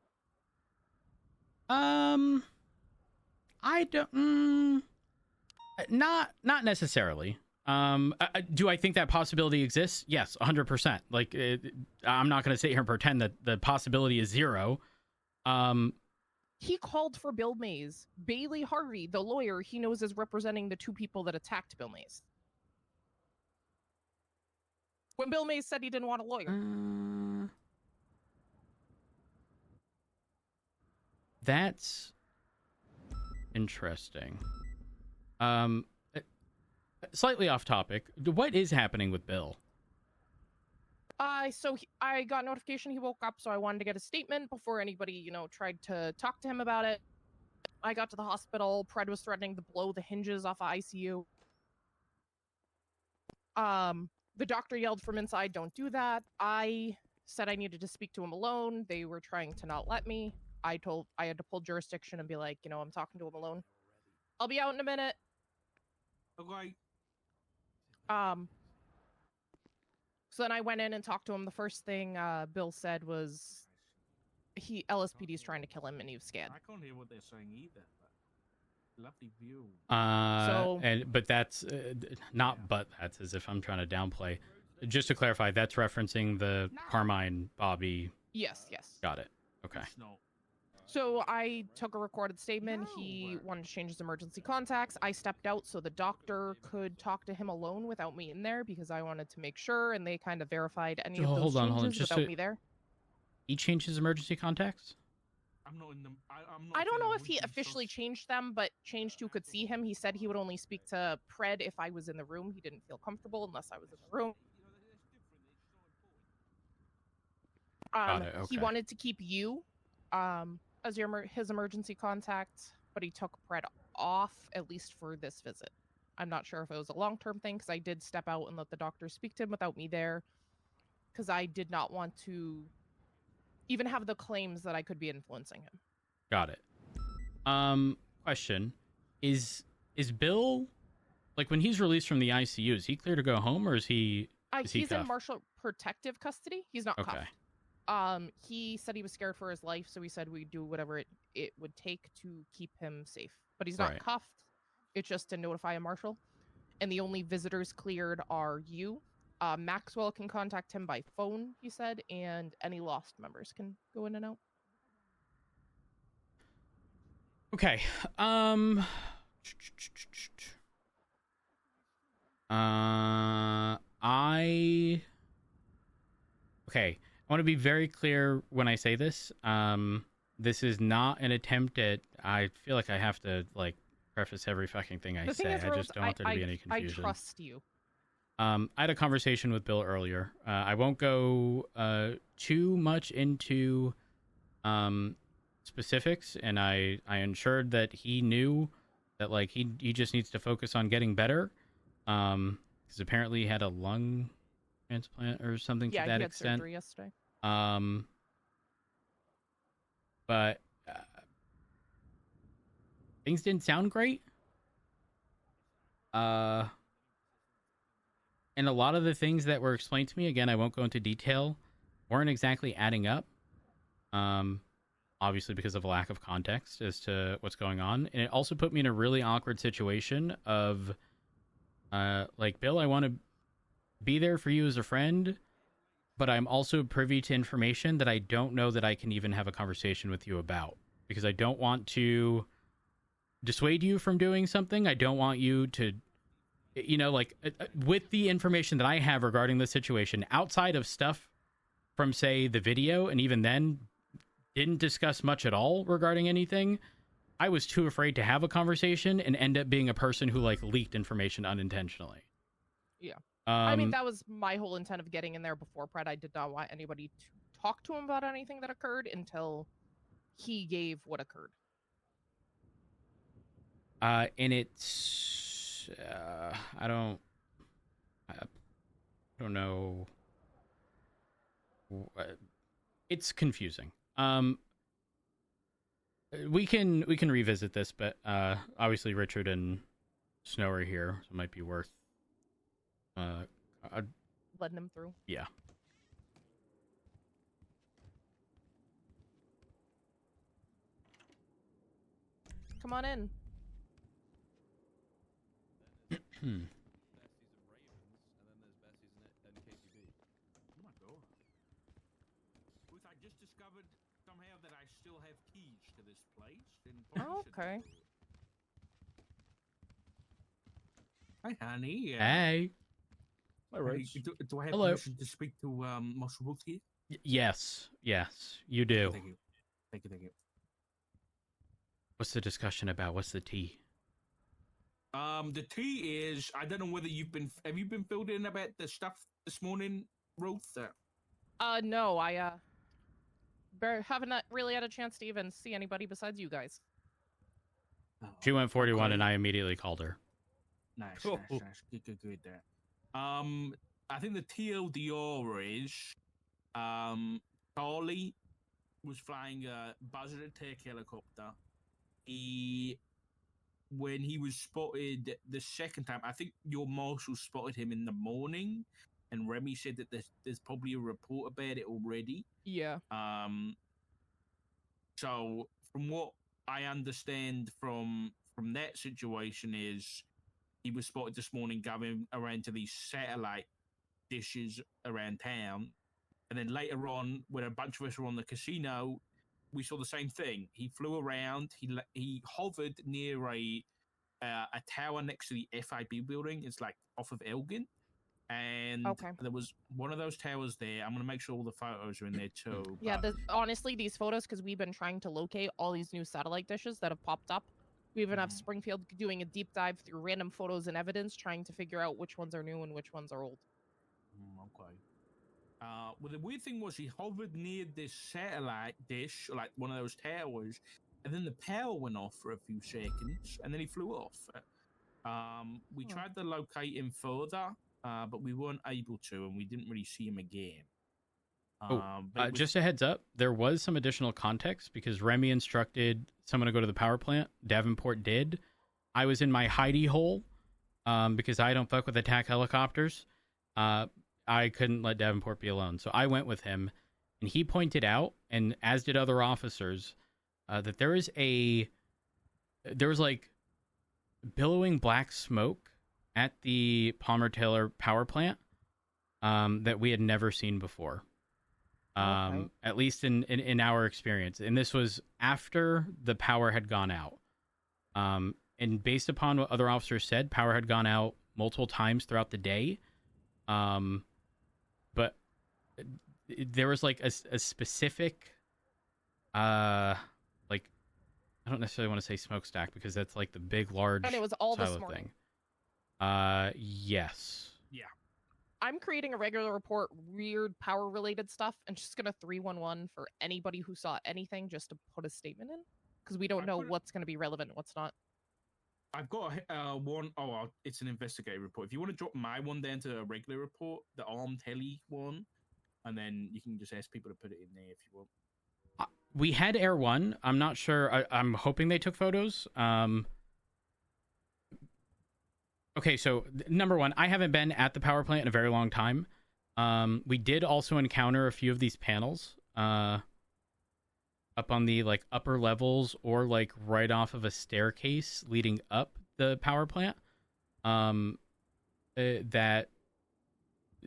I don't. Not necessarily. Do I think that possibility exists? Yes, 100%. Like, I'm not going to sit here and pretend that the possibility is zero. He called for Bill Mays. Bailey Harvey, the lawyer he knows is representing the two people that attacked Bill Mays. When Bill Mays said he didn't want a lawyer. That's interesting. Slightly off topic. What is happening with Bill? I got notification he woke up, so I wanted to get a statement before anybody, you know, tried to talk to him about it. I got to the hospital. Pred was threatening to blow the hinges off of ICU. The doctor yelled from inside, "Don't do that." I said I needed to speak to him alone. They were trying to not let me. I had to pull jurisdiction and be like, you know, I'm talking to him alone. I'll be out in a minute. Okay. So then I went in and talked to him. The first thing Bill said was LSPD's trying to kill him and he was scared. I can't hear what they're saying either. But lovely view. But that's that's as if I'm trying to downplay. Just to clarify, that's referencing the Carmine Bobby. Yes. Got it. Okay. So I took a recorded statement. He wanted to change his emergency contacts. I stepped out so the doctor could talk to him alone without me in there because I wanted to make sure, and they kind of verified any of those changes without me there. He changed his emergency contacts? I'm not in the. I don't know if he officially changed them, but changed who could see him. He said he would only speak to Pred if I was in the room. He didn't feel comfortable unless I was in the room. Got it, okay. He wanted to keep you as his emergency contact, but he took Pred off, at least for this visit. I'm not sure if it was a long-term thing, because I did step out and let the doctor speak to him without me there, because I did not want to even have the claims that I could be influencing him. Got it. Question. Is Bill, like, when he's released from the ICU, is he clear to go home, or is he He's cuffed? in martial protective custody. He's not Okay. cuffed. He said he was scared for his life, so he said we'd do whatever it would take to keep him safe. But he's not Right. cuffed. It's just to notify a marshal. And the only visitors cleared are you. Maxwell can contact him by phone, he said, and any lost members can go in and out. Okay. Okay. I want to be very clear when I say this. This is not an attempt at. I feel like I have to like preface every fucking thing I The say. thing is, I Rose, just don't want there to be any confusion. I trust you. I had a conversation with Bill earlier. I won't go too much into specifics, and I ensured that he knew that like he just needs to focus on getting better. Because apparently he had a lung transplant or something to that he had extent. surgery yesterday. But things didn't sound great. And a lot of the things that were explained to me, again, I won't go into detail, weren't exactly adding up. Obviously because of a lack of context as to what's going on. And it also put me in a really awkward situation of, like, Bill, I want to be there for you as a friend, but I'm also privy to information that I don't know that I can even have a conversation with you about, because I don't want to dissuade you from doing something. I don't want you to, you know, like, with the information that I have regarding the situation, outside of stuff from, say, the video, and even then didn't discuss much at all regarding anything, I was too afraid to have a conversation and end up being a person who, like, leaked information unintentionally. Yeah. I mean, that was my whole intent of getting in there before Pred. I did not want anybody to talk to him about anything that occurred until he gave what occurred. And it's, I don't know. It's confusing. We can revisit this, but obviously Richard and Snow are here, so it might be worth letting him through. Yeah. Come on in. Ruth, I just discovered somehow that I still have keys to this place. Oh, okay. Hi, honey. Hey. Hi, Rose. Do I have Hello. permission to speak to Master Ruth here? Yes, you do. Thank you. Thank you. What's the discussion about? What's the tea? The tea is, I don't know whether have you been filled in about the stuff this morning, Ruth? No, I haven't really had a chance to even see anybody besides you guys. She went 41, Okay. and I immediately called her. Nice. Good there. I think the TLDR is, Charlie was flying a Buzzard attack helicopter. When he was spotted the second time, I think your marshal spotted him in the morning, and Remy said that there's probably a report about it already. Yeah. So from what I understand from that situation is he was spotted this morning going around to these satellite dishes around town, and then later on, when a bunch of us were on the casino, we saw the same thing. He flew around. He hovered near a tower next to the FIB building. It's like off of Elgin. And there was one of those towers there. I'm going to make sure all the photos are in there too. Yeah, honestly, these photos, because we've been trying to locate all these new satellite dishes that have popped up. We even have Springfield doing a deep dive through random photos and evidence, trying to figure out which ones are new and which ones are old. Okay. Well, the weird thing was he hovered near this satellite dish, like one of those towers, and then the power went off for a few seconds, and then he flew off. We tried to locate him further, but we weren't able to, and we didn't really see him again. Just a heads up, there was some additional context because Remy instructed someone to go to the power plant. Davenport did. I was in my hidey hole because I don't fuck with attack helicopters. I couldn't let Davenport be alone, so I went with him, and he pointed out, and as did other officers, that there was like billowing black smoke at the Palmer Taylor power plant that we had never seen before. At least in our experience. And this was after the power had gone out. And based upon what other officers said, power had gone out multiple times throughout the day. But there was like a specific, like, I don't necessarily want to say smokestack because that's like the big, large and it was all this silo morning. thing. Yes. Yeah. I'm creating a regular report, weird power-related stuff, and just gonna 311 for anybody who saw anything, just to put a statement in, because we don't know what's gonna be relevant and what's not. I've got one. It's an investigative report. If you want to drop my one down to a regular report, the armed heli one, and then you can just ask people to put it in there if you want. We had Air One. I'm not sure. I'm hoping they took photos. Okay, so number one, I haven't been at the power plant in a very long time. We did also encounter a few of these panels up on the like upper levels or like right off of a staircase leading up the power plant. That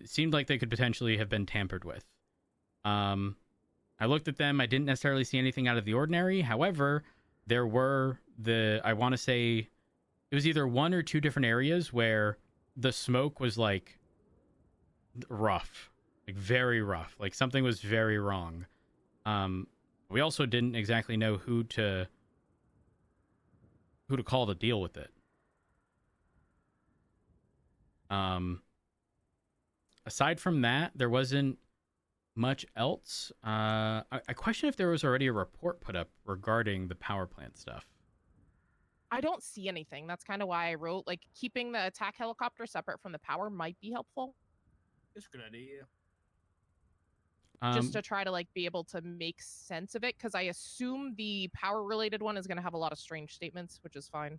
seemed like they could potentially have been tampered with. I looked at them. I didn't necessarily see anything out of the ordinary. However, there were I want to say it was either one or two different areas where the smoke was like rough, like very rough, like something was very wrong. We also didn't exactly know who to call to deal with it. Aside from that, there wasn't much else. I question if there was already a report put up regarding the power plant stuff. I don't see anything. That's kind of why I wrote, like, keeping the attack helicopter separate from the power might be helpful. It's a good idea. Just to try to, like, be able to make sense of it, because I assume the power-related one is going to have a lot of strange statements, which is fine.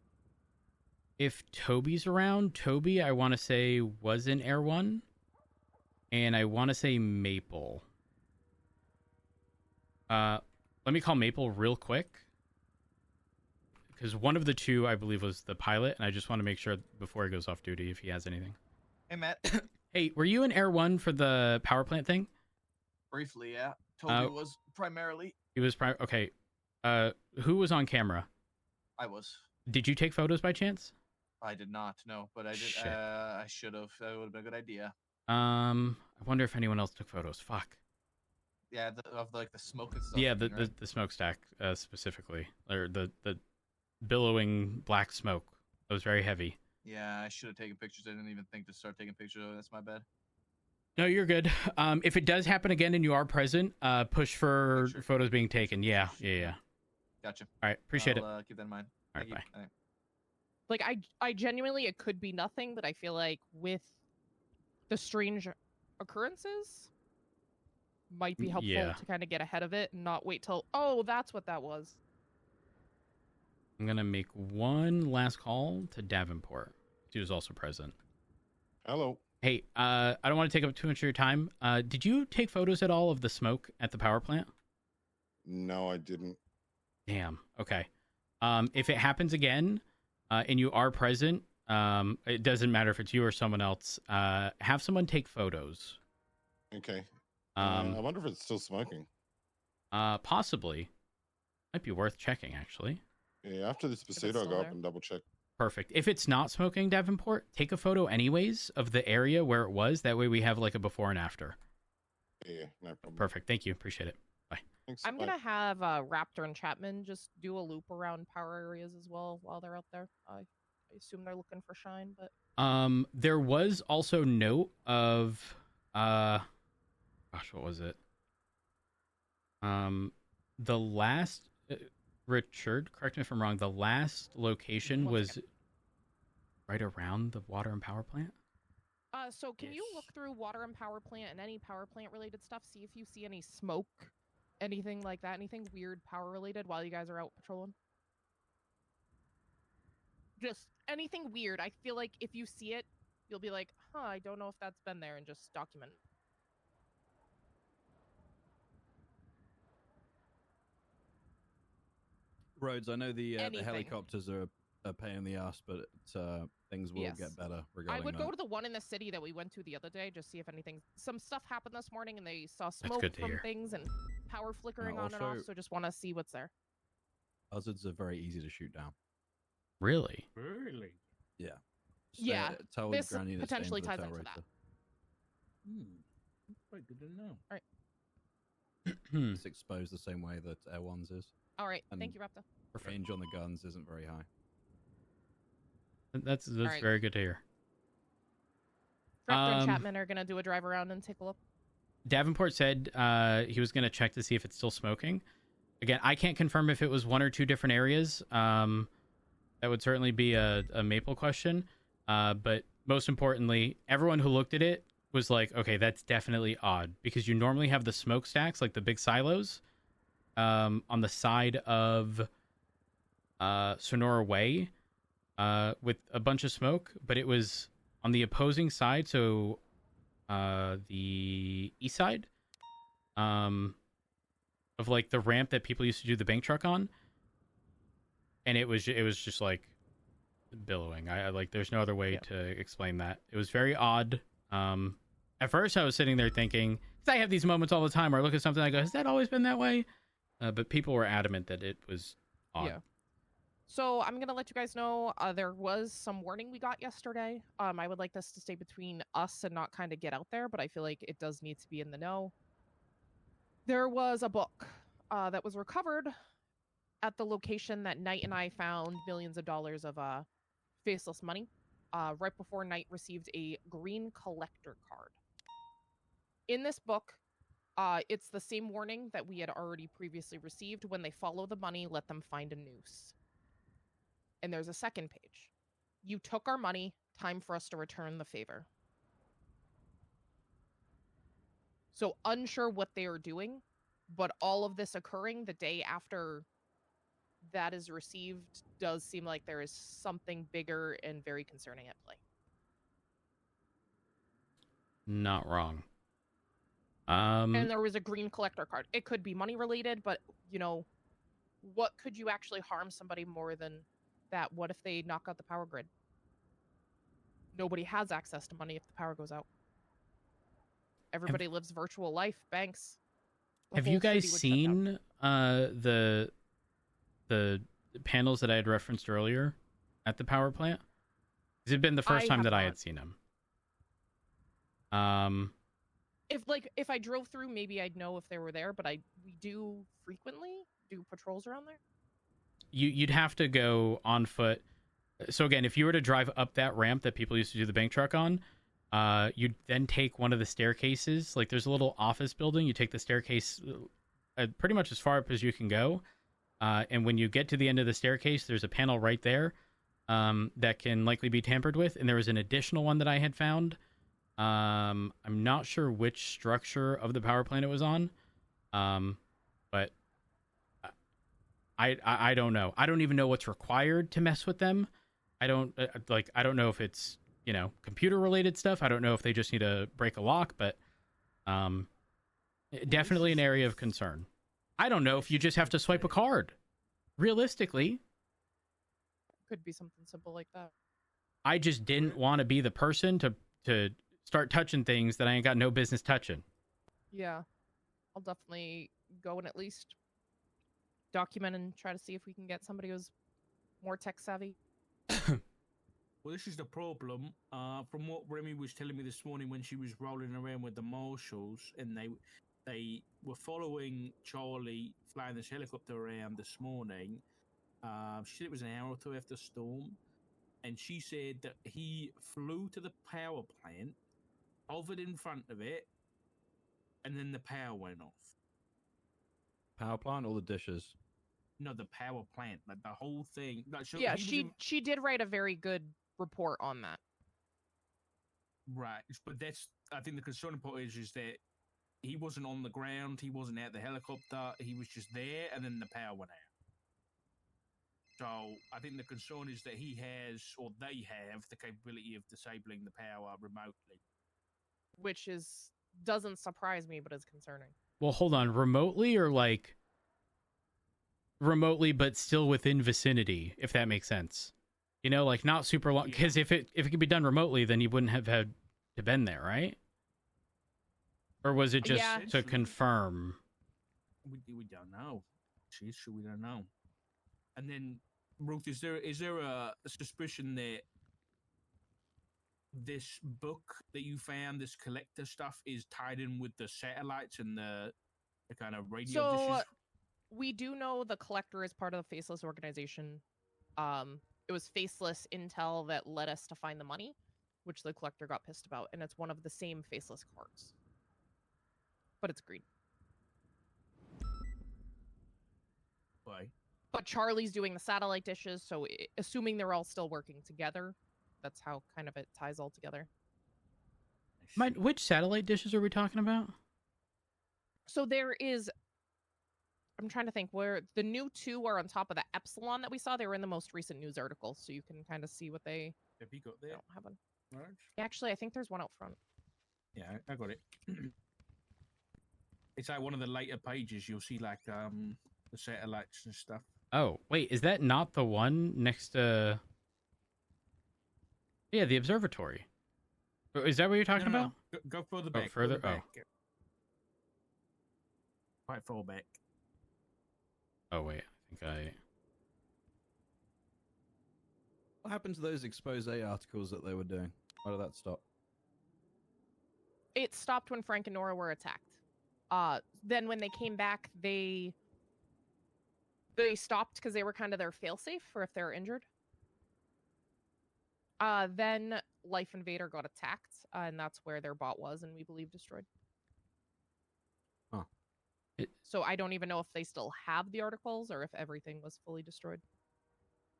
If Toby's around, Toby, I want to say, was in Air One, and I want to say Maple. Let me call Maple real quick. Because one of the two, I believe, was the pilot, and I just want to make sure before he goes off duty if he has anything. Hey, Matt. Hey, were you in Air One for the power plant thing? Briefly, yeah. Toby was primarily. He was okay. Who was on camera? I was. Did you take photos by chance? I did not, no, but I did. Shit. I should have. That would have been a good idea. I wonder if anyone else took photos. Fuck. Yeah, of like the smoke and stuff. Yeah, the smokestack specifically, or the billowing black smoke. That was very heavy. Yeah, I should have taken pictures. I didn't even think to start taking pictures. That's my bad. No, you're good. If it does happen again and you are present, push for photos being taken. Yeah. Gotcha. All right, appreciate I'll, keep that in mind. All right, Thank bye. you. Like, I genuinely, it could be nothing, but I feel like with the strange occurrences, might be helpful to kind of get ahead of it and not wait till, oh, that's what that was. I'm gonna make one last call to Davenport. She was also present. Hello. Hey, I don't want to take up too much of your time. Did you take photos at all of the smoke at the power plant? No, I didn't. Damn. Okay. If it happens again, and you are present, it doesn't matter if it's you or someone else. Have someone take photos. Okay. I wonder if it's still smoking. Possibly. Might be worth checking, actually. Yeah, after this pursuit, I'll go up and double check. Perfect. If it's not smoking, Davenport, take a photo anyways of the area where it was. That way we have like a before and after. Yeah, no problem. Perfect. Thank you. Appreciate it. Bye. Thanks. I'm gonna have Raptor and Chapman just do a loop around power areas as well while they're out there. I assume they're looking for shine, but there was also note of gosh, what was it? The last Richard, correct me if I'm wrong, the last location was right around the water and power plant? So can you look through water and power plant and any power plant related stuff, see if you see any smoke, anything like that, anything weird power related while you guys are out patrolling? Just anything weird. I feel like if you see it, you'll be like, huh, I don't know if that's been there, and just document it. Rhodes, I know the helicopters are a pain in the ass, but things will get better regarding I would that. go to the one in the city that we went to the other day, just see if anything, some stuff happened this morning, and they saw smoke good to from hear. things and power flickering on and also- off. So just want to see what's there. Buzzards are very easy to shoot down. Really? Really? Yeah. Yeah, tell this Granny to potentially stay in ties for the into tail that. racer. Quite good to know. All right. It's exposed the same way that Air One's is. All right. And Thank you, Raptor. range on the guns isn't very high. That's right. very good to hear. Raptor and Chapman are gonna do a drive around and take a look. Davenport said he was going to check to see if it's still smoking. Again, I can't confirm if it was one or two different areas. That would certainly be a Maple question. But most importantly, everyone who looked at it was like, okay, that's definitely odd, because you normally have the smokestacks, like the big silos, on the side of Sonora Way with a bunch of smoke, but it was on the opposing side, so the east side of like the ramp that people used to do the bank truck on, and it was just like billowing. I like, there's no other way to explain that. It was very odd. At first I was sitting there thinking, because I have these moments all the time where I look at something, I go, has that always been that way? But people were adamant that it was odd. Yeah. So I'm gonna let you guys know there was some warning we got yesterday. I would like this to stay between us and not kind of get out there, but I feel like it does need to be in the know. There was a book that was recovered at the location that Knight and I found millions of dollars of faceless money right before Knight received a green collector card. In this book, it's the same warning that we had already previously received. When they follow the money, let them find a noose. And there's a second page. You took our money, time for us to return the favor. So unsure what they are doing, but all of this occurring the day after that is received does seem like there is something bigger and very concerning at play. Not wrong. And there was a green collector card. It could be money related, but you know, what could you actually harm somebody more than that? What if they knock out the power grid? Nobody has access to money if the power goes out. Everybody lives virtual life, banks. Have you guys seen the panels that I had referenced earlier at the power plant? It had been the first time that I had seen them. If I drove through, maybe I'd know if they were there, but we do frequently do patrols around there. You'd have to go on foot. So again, if you were to drive up that ramp that people used to do the bank truck on, You then take one of the staircases. Like there's a little office building. You take the staircase pretty much as far up as you can go. And when you get to the end of the staircase, there's a panel right there that can likely be tampered with. And there was an additional one that I had found. I'm not sure which structure of the power plant it was on. But I don't know. I don't even know what's required to mess with them. I don't know if it's, computer related stuff. I don't know if they just need to break a lock, but definitely an area of concern. I don't know if you just have to swipe a card. Realistically, could be something simple like that. I just didn't want to be the person to start touching things that I ain't got no business touching. Yeah, I'll definitely go and at least document and try to see if we can get somebody who's more tech savvy. Well, this is the problem. From what Remy was telling me this morning when she was rolling around with the marshals, and they were following Charlie flying this helicopter around this morning. She said it was an hour or two after the storm, and she said that he flew to the power plant, hovered in front of it, and then the power went off. Power plant or the dishes? No, the power plant, like the whole thing. Like, so yeah, she did write a very good report on that. Right, but I think the concerning part is that he wasn't on the ground, he wasn't out the helicopter, he was just there, and then the power went out. So I think the concern is that he has, or they have, the capability of disabling the power remotely. Which doesn't surprise me, but is concerning. Well, hold on. Remotely or like remotely, but still within vicinity, if that makes sense. Like not super long. Because if it could be done remotely, then you wouldn't have had to been there, right? Or was it just to confirm? We don't know. She's sure we don't know. And then, Ruth, is there a suspicion that this book that you found, this collector stuff, is tied in with the satellites and the kind of radio dishes? We do know the collector is part of the Faceless organization. It was Faceless intel that led us to find the money, which the collector got pissed about, and it's one of the same Faceless cards. But it's green. Why? But Charlie's doing the satellite dishes, so assuming they're all still working together, that's how kind of it ties all together. Which satellite dishes are we talking about? So there is... I'm trying to think where the new two are on top of the Epsilon that we saw. They were in the most recent news article, so you can kind of see what they... Have you got there? Don't have one. Actually, I think there's one out front. Yeah, I got it. It's like one of the later pages. You'll see like the satellites and stuff. Oh, wait, is that not the one next to... Yeah, the observatory. Is that what you're talking about? Go further back. Further? Back. Quite far back. Oh, wait, I think What happened to those expose articles that they were doing? Why did that stop? It stopped when Frank and Nora were attacked. Then when they came back, they stopped because they were kind of their failsafe for if they're injured. Then Life Invader got attacked, and that's where their bot was, and we believe destroyed. Huh. So I don't even know if they still have the articles or if everything was fully destroyed.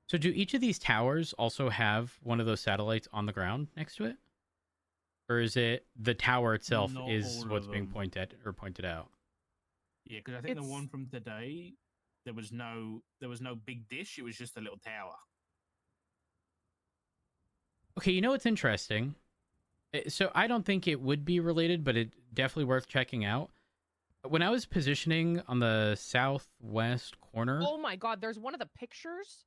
So do each of these towers also have one of those satellites on the ground next to it? Or is it the tower itself is what's being pointed out? Yeah, because I think the one from today, there was no big dish. It was just a little tower. Okay, you know what's interesting? So I don't think it would be related, but it's definitely worth checking out. When I was positioning on the southwest corner... Oh my god, there's one of the pictures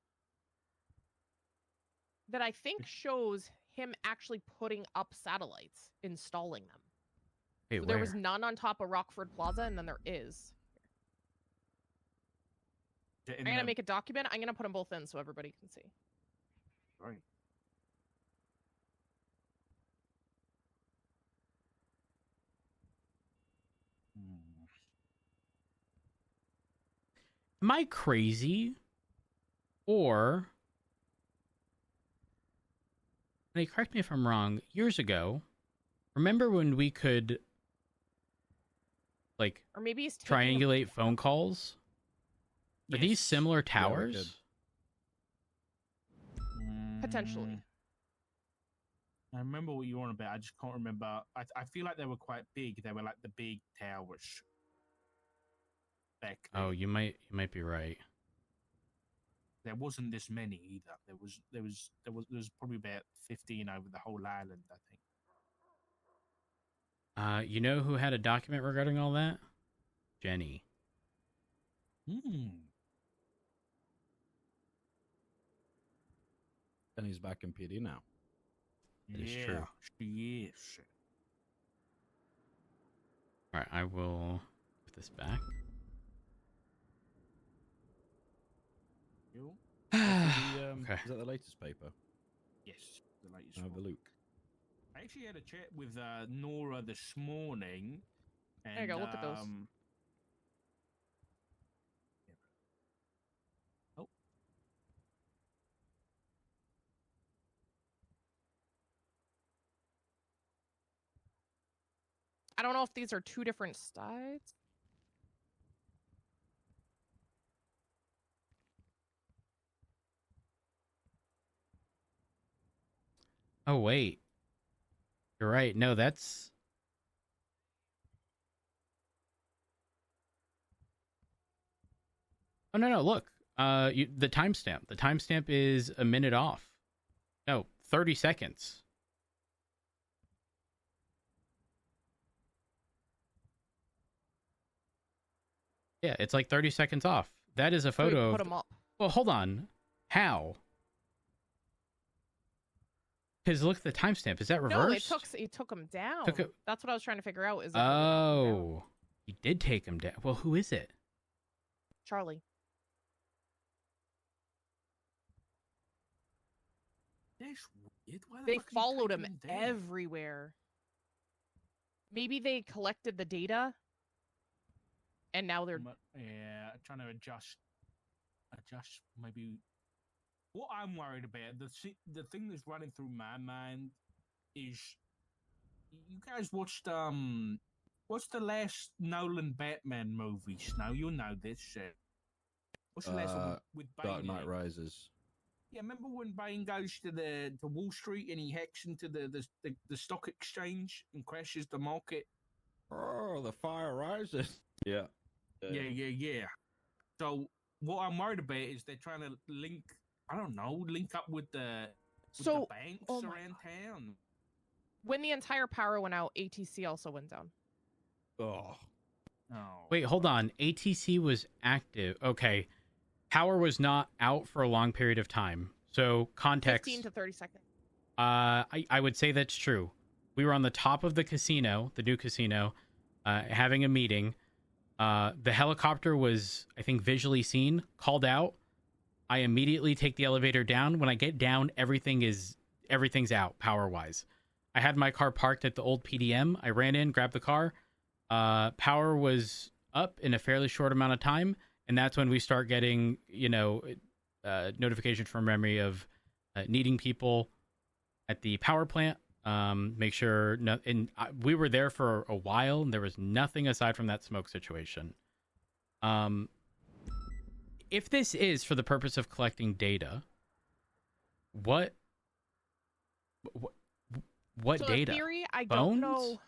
that I think shows him actually putting up satellites, installing them. Hey, so there was none on top of Rockford Plaza, and then there is. I'm going to make a document. I'm going to put them both in so everybody can see. Right. Am I crazy? Or... Correct me if I'm wrong, years ago, Remember when we could, like, Or maybe he's taking triangulate phone calls? Are these similar towers? Potentially. I remember what you were on about. I just can't remember. I feel like they were quite big. They were like the big towers. Back then. Oh, you might be right. There wasn't this many either. There was probably about 15 over the whole island, I think. You know who had a document regarding all that? Jenny. Jenny's back in PD now. That is Yeah, true. she is. All right, I will put this back. Okay. Is that the latest paper? Yes, the latest The one. Luke. I actually had a chat with Nora this morning. And, There you go, look at those. Oh. I don't know if these are two different sides. Oh wait, you're right. No, that's. Oh no, look. The timestamp. The timestamp is a minute off. No, 30 seconds. Yeah, it's like 30 seconds off. That is a photo. Put them up. Well, hold on. How? Because look at the timestamp. Is that reversed? No, it took him down. Took it- That's what I was trying to figure out. Is Oh, he did take him down. Well, who is it? Charlie? That's weird. Why the They fuck are you followed him taking down? everywhere. Maybe they collected the data, and now they're Yeah, trying to adjust maybe. What I'm worried about, the thing that's running through my mind is, you guys watched what's the last Nolan Batman movie? Snow, you'll know this. What's the last one with Bane? Dark in Knight it? Rises. Yeah, remember when Bane goes to Wall Street and he hacks into the stock exchange and crashes the market? Oh, the fire rises. Yeah. Yeah. So what I'm worried about is they're trying to link up with the banks around town. When the entire power went out, ATC also went down. Oh. Wait, hold on. ATC was active. Okay. Power was not out for a long period of time. So context. 15 to 30 seconds. I would say that's true. We were on the top of the casino, the new casino, having a meeting. The helicopter was, I think, visually seen, called out. I immediately take the elevator down. When I get down, everything's out power-wise. I had my car parked at the old PDM. I ran in, grabbed the car. Power was up in a fairly short amount of time, and that's when we start getting, notification from memory of needing people at the power plant. Make sure, we were there for a while, and there was nothing aside from that smoke situation. If this is for the purpose of collecting data, what So data? in theory, I Phones? don't know.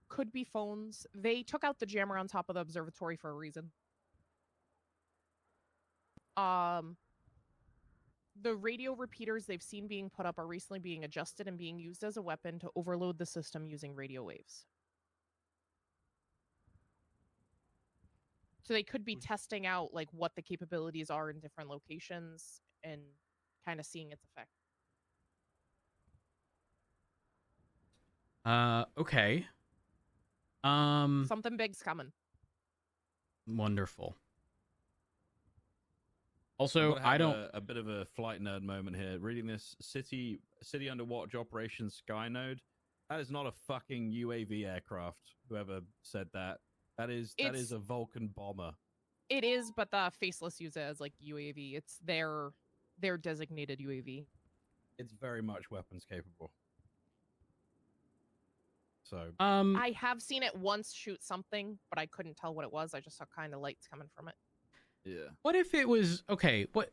Could be phones. They took out the jammer on top of the observatory for a reason. The radio repeaters they've seen being put up are recently being adjusted and being used as a weapon to overload the system using radio waves. So they could be testing out like what the capabilities are in different locations and kind of seeing its effect. Okay. Something big's coming. Wonderful. Also, I'm gonna I have don't. a bit of a flight nerd moment here. Reading this city under watch Operation Skynode. That is not a fucking UAV aircraft. Whoever said that. That is a Vulcan bomber. It is, but the Faceless use it as like UAV. It's their designated UAV. It's very much weapons capable. So I have seen it once shoot something, but I couldn't tell what it was. I just saw kind of lights coming from it. Yeah. What if it was okay? What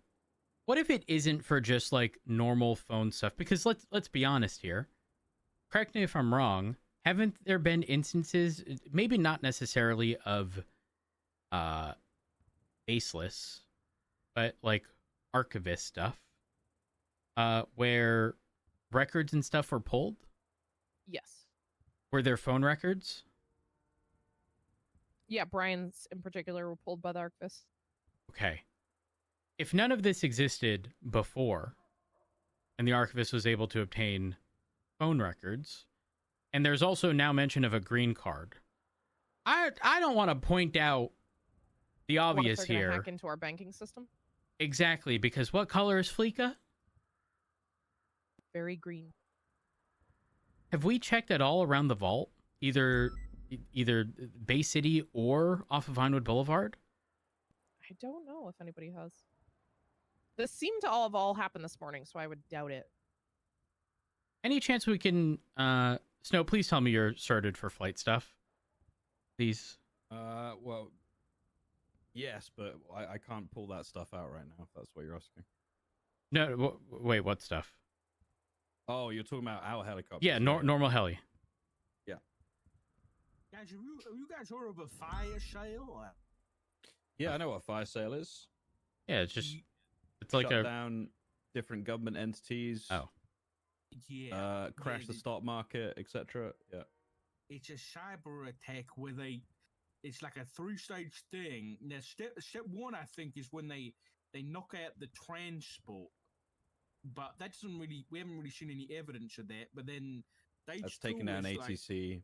if it isn't for just like normal phone stuff? Because let's be honest here. Correct me if I'm wrong. Haven't there been instances, maybe not necessarily of faceless, but like archivist stuff, where records and stuff were pulled? Yes. Were there phone records? Yeah, Brian's in particular were pulled by the archivist. Okay. If none of this existed before, and the archivist was able to obtain phone records, and there's also now mention of a green card, I don't want to point out the obvious what if they're here. Gonna hack into our banking system? Exactly, because what color is Fleeka? Very green. Have we checked at all around the vault, either Bay City or off of Vinewood Boulevard? I don't know if anybody has. This seemed to all happen this morning, so I would doubt it. Any chance we can, Snow, please tell me you're sorted for flight stuff. Please. Well, yes, but I can't pull that stuff out right now, if that's what you're asking. No, wait, what stuff? Oh, you're talking about our helicopter. Yeah, normal heli. Yeah. Guys, have you guys heard of a fire sale? Yeah, I know what a fire sale is. Yeah, it's like Shut down different government entities. Oh. Yeah. Crash the stock market, etc. Yeah. It's a cyber attack where it's like a 3-stage thing. Now, step one, I think, is when they knock out the transport. But that doesn't really, we haven't really seen any evidence of that. But then That's taking down ATC.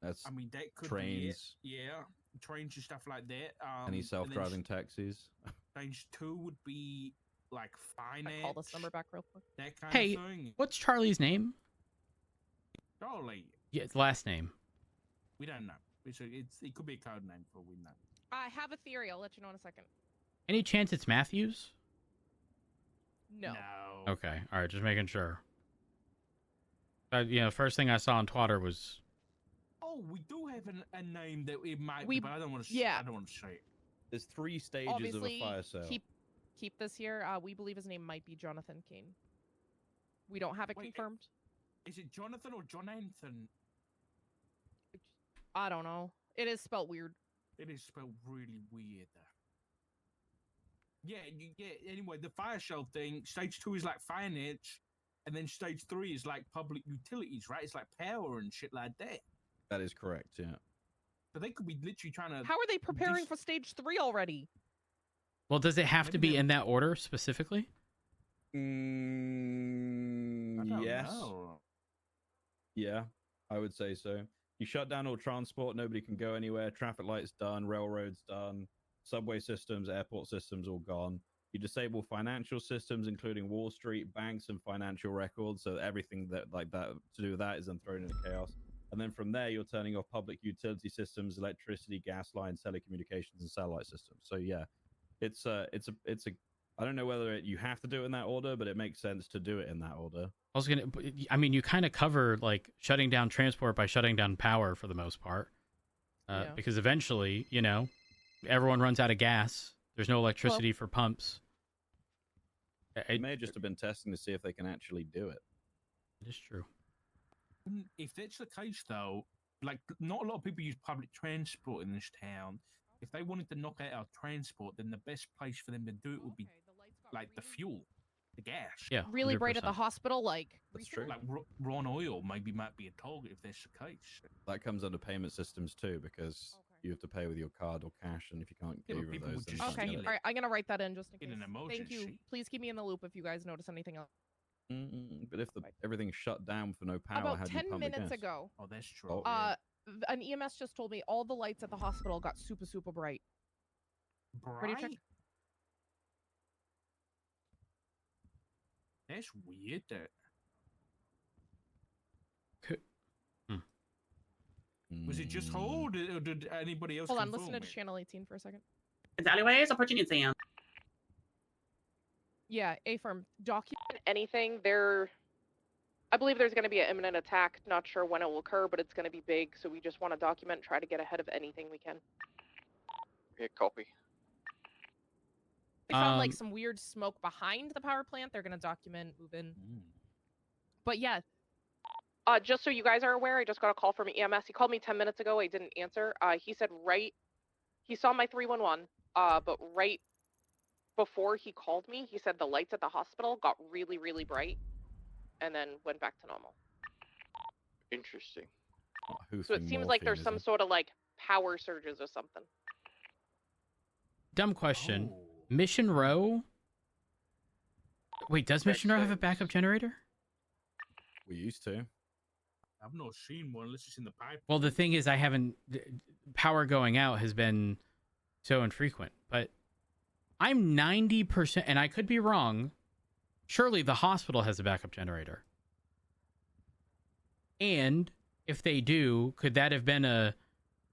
That's that could trains. Be it. Yeah, trains and stuff like that. Any self-driving taxis. Stage 2 would be like finance. I call this number back real quick. That kind Hey, of thing. what's Charlie's name? Charlie. Yeah, last name. We don't know. It could be a code name for we know. I have a theory. I'll let you know in a second. Any chance it's Matthews? No. Okay, all right, just making sure. First thing I saw on Twitter was. Oh, we do have a name that it might be, but I don't want to. Yeah. I don't want to say it. There's 3 stages Obviously, of a fire sale. Keep this here. We believe his name might be Jonathan Kane. We don't have it confirmed. Is it Jonathan or Jonathan? I don't know. It is spelled weird. It is spelled really weird. Yeah, anyway, the fire sale thing, stage 2 is like finance, and then stage 3 is like public utilities, right? It's like power and shit like that. That is correct, yeah. So they could be literally trying to... How are they preparing for stage 3 already? Well, does it have to be in that order specifically? I don't Yes. know. Yeah, I would say so. You shut down all transport, nobody can go anywhere. Traffic lights done, railroads done, subway systems, airport systems all gone. You disable financial systems, including Wall Street, banks, and financial records. So everything that to do with that is then thrown into chaos. And then from there, you're turning off public utility systems, electricity, gas lines, telecommunications, and satellite systems. So yeah, it's a. I don't know whether you have to do it in that order, but it makes sense to do it in that order. You kind of cover like shutting down transport by shutting down power for the most part, because eventually, everyone runs out of gas. There's no electricity for pumps. It may just have been testing to see if they can actually do it. It is true. If that's the case, though, like not a lot of people use public transport in this town. If they wanted to knock out our transport, then the best place for them to do it would be like the fuel, the gas. Yeah, really bright at the hospital, like. That's true. Like Ron Oil might be a target if that's the case. That comes under payment systems too, because you have to pay with your card or cash, and if you can't get either of those, then you can't Okay, get it. all right, I'm gonna write that in just in case. In an Thank you. emergency. Please keep me in the loop if you guys notice anything else. But if everything's shut down for no power, About how do you 10 pump the minutes gas? ago. Oh, that's true. Oh, An EMS just told me all the lights at the hospital got super bright. Ready to check? That's weird. Was it just hold, or did anybody else? Hold on, confirm listen to it? channel 18 for a second. It's alleyways, opportunity. Yeah, A-firm, document anything. They're I believe there's going to be an imminent attack. Not sure when it will occur, but it's going to be big, so we just want to document, try to get ahead of anything we can. Yeah, copy. They found like some weird smoke behind the power plant. They're going to document, move in. But yeah, just so you guys are aware, I just got a call from EMS. He called me 10 minutes ago. I didn't answer. He said he saw my 311, but right before he called me, he said the lights at the hospital got really, really bright and then went back to normal. Interesting. So it seems like there's some sort of like power surges or something. Dumb question. Mission Row? Wait, does Mission Row have a backup generator? We used to. I've not seen one unless it's in the pipe. Well, the thing is, I haven't... Power going out has been so infrequent, but I'm 90%, and I could be wrong, surely the hospital has a backup generator. And if they do, could that have been a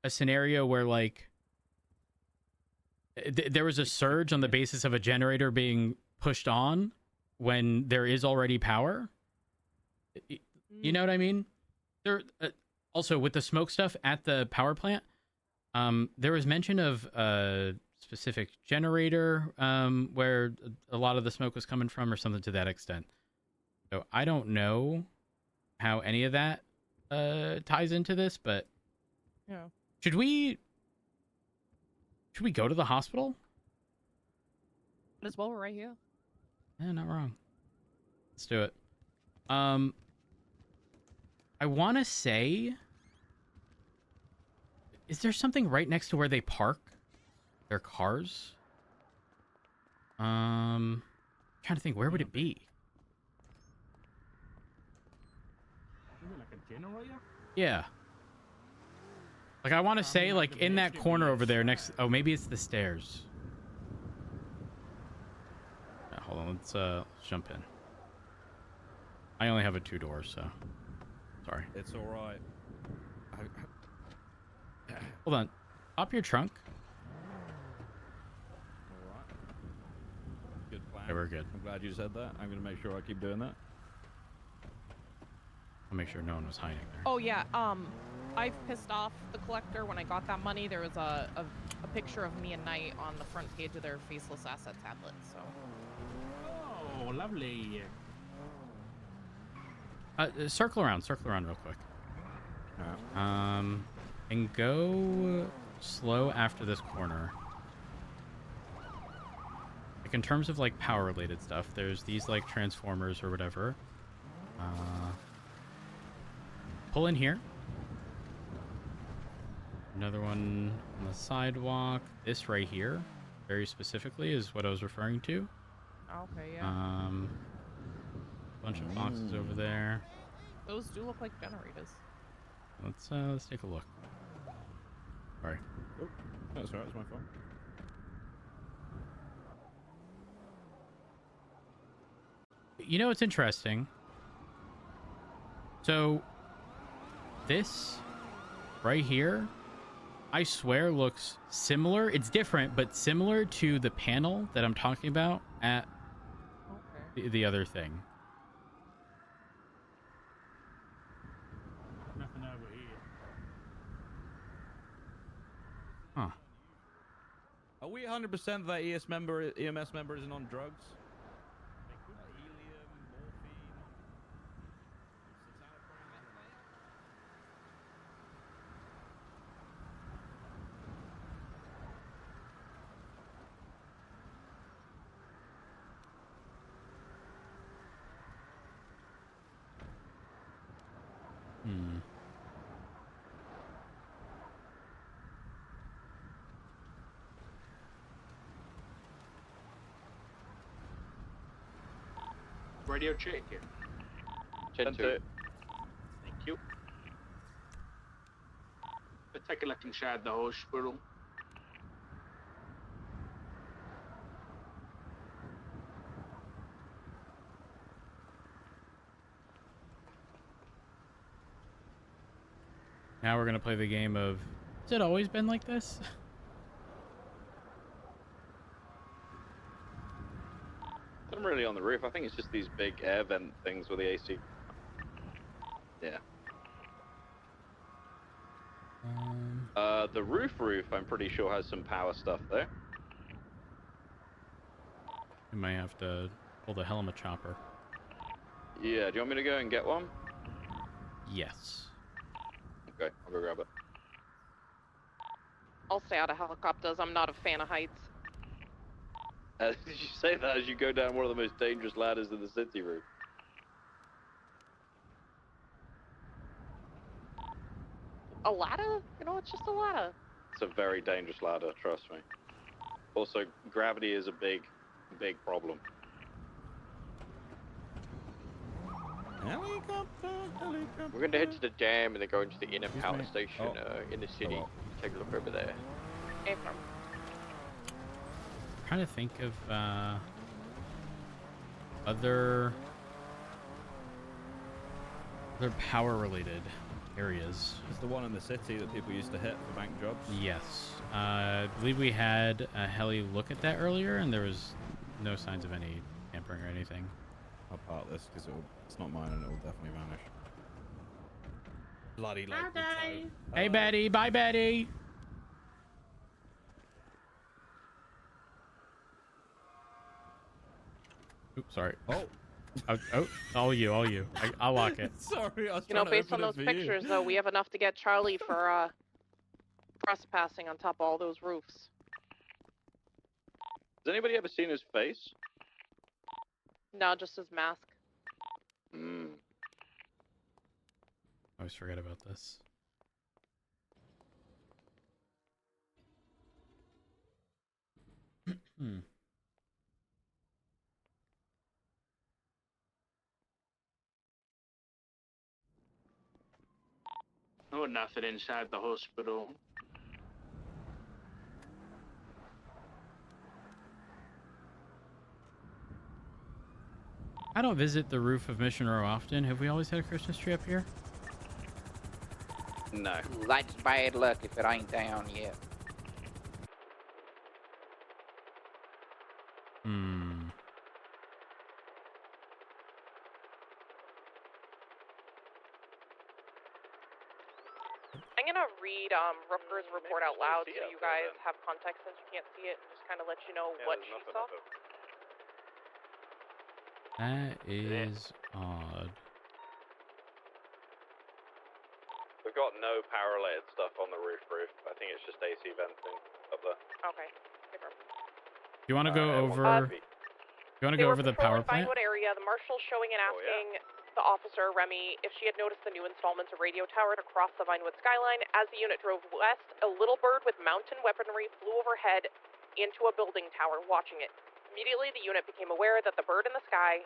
scenario where, like, there was a surge on the basis of a generator being pushed on when there is already power? You know what I mean? There also, with the smoke stuff at the power plant, there was mention of a specific generator where a lot of the smoke was coming from or something to that extent. So I don't know how any of that ties into this, but yeah. Should we go to the hospital? As well, we're right here. Yeah, not wrong. Let's do it. I want to say, is there something right next to where they park their cars? Trying to think, where would it be? Like a generator? Yeah. Like, I want to say, like, in that corner over there next... Oh, maybe it's the stairs. Yeah, hold on, let's jump in. I only have a 2 doors, so... Sorry. It's alright. Hold on. Pop your trunk. Alright. Good plan. Yeah, we're good. I'm glad you said that. I'm going to make sure I keep doing that. I'll make sure no one was hiding there. Oh yeah, I've pissed off the collector. When I got that money, there was a picture of me and Knight on the front page of their faceless asset tablet, so... Oh, lovely. Circle around real quick. And go slow after this corner. Like, in terms of, like, power-related stuff, there's these, like, transformers or whatever. Pull in here. Another one on the sidewalk. This right here, very specifically, is what I was referring to. Okay, yeah. Bunch of boxes over there. Those do look like generators. Let's take a look. Sorry. Oh, that's alright. It's my fault. You know what's interesting? So, this right here, I swear looks similar. It's different, but similar to the panel that I'm talking about at the other thing. Nothing over here. Huh. Are we 100% that EMS member isn't on drugs? Radio check here. 10-2. Thank you. Take a look inside the hospital. Now we're gonna play the game of, has it always been like this? I'm really on the roof. I think it's just these big air vent things with the AC. Yeah. The roof, I'm pretty sure has some power stuff there. You might have to pull the hell of a chopper. Yeah, do you want me to go and get one? Yes. Okay, I'll go grab it. I'll stay out of helicopters. I'm not a fan of heights. Did you say that as you go down one of the most dangerous ladders in the city, Roof? A ladder? You know, it's just a ladder. It's a very dangerous ladder, trust me. Also, gravity is a big problem. Helicopter. We're going to head to the dam and then go into the inner power station in the city. Take a look over there. April. I'm trying to think of other power-related areas. It's the one in the city that people used to hit for bank jobs. Yes. I believe we had a heli look at that earlier, and there was no signs of any tampering or anything. I'll part this because it's not mine and it will definitely vanish. Bloody local tow. Hey, Betty. Bye, Betty. Oops, sorry. Oh. All you. I'll lock it. Sorry, I was You know, based on those pictures, though, we have enough to get Charlie for trespassing on top of all those roofs. Has anybody ever seen his face? No, just his mask. Hmm. I always forget about this. Oh, nothing inside the hospital. I don't visit the roof of Mission Row often. Have we always had a Christmas tree up here? No. That's bad luck if it ain't down yet. I'm gonna read Rooker's report out loud so you guys have context since you can't see it, and just kind of let you know what she saw. That is odd. We've got no power-related stuff on the roof. I think it's just AC venting up there. Okay. You want to go over? You want to go over the power plant? Vinewood area. The marshal's showing and asking the officer Remy if she had noticed the new installments of radio tower across the Vinewood skyline. As the unit drove west, a little bird with mountain weaponry flew overhead into a building tower, watching it. Immediately, the unit became aware that the bird in the sky...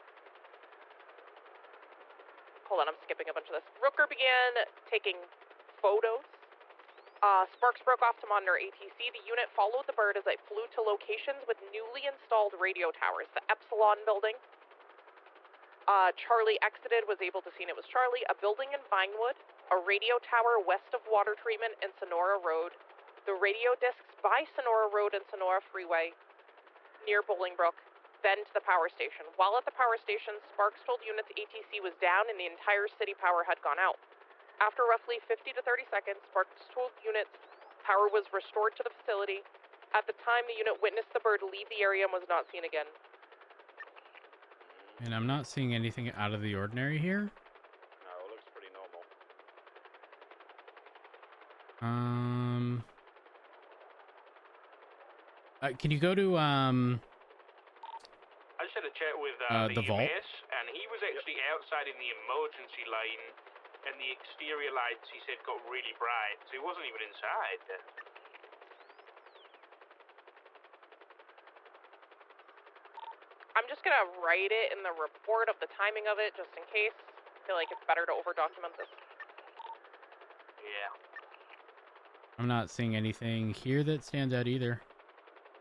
Hold on, I'm skipping a bunch of this. Rooker began taking photos. Sparks broke off to monitor ATC. The unit followed the bird as it flew to locations with newly installed radio towers. The Epsilon building. Charlie exited, was able to see it was Charlie. A building in Vinewood. A radio tower west of water treatment and Sonora Road. The radio discs by Sonora Road and Sonora Freeway near Bolingbrook, then to the power station. While at the power station, Sparks told units ATC was down and the entire city power had gone out. After roughly 50 to 30 seconds, Sparks told units power was restored to the facility. At the time, the unit witnessed the bird leave the area and was not seen again. And I'm not seeing anything out of the ordinary here. No, it looks pretty normal. Can you go to I just had a chat with the vault? EMS, and he was actually outside in the emergency line, and the exterior lights, he said, got really bright, so he wasn't even inside. I'm just gonna write it in the report of the timing of it, just in case. I feel like it's better to over-document this. Yeah. I'm not seeing anything here that stands out either.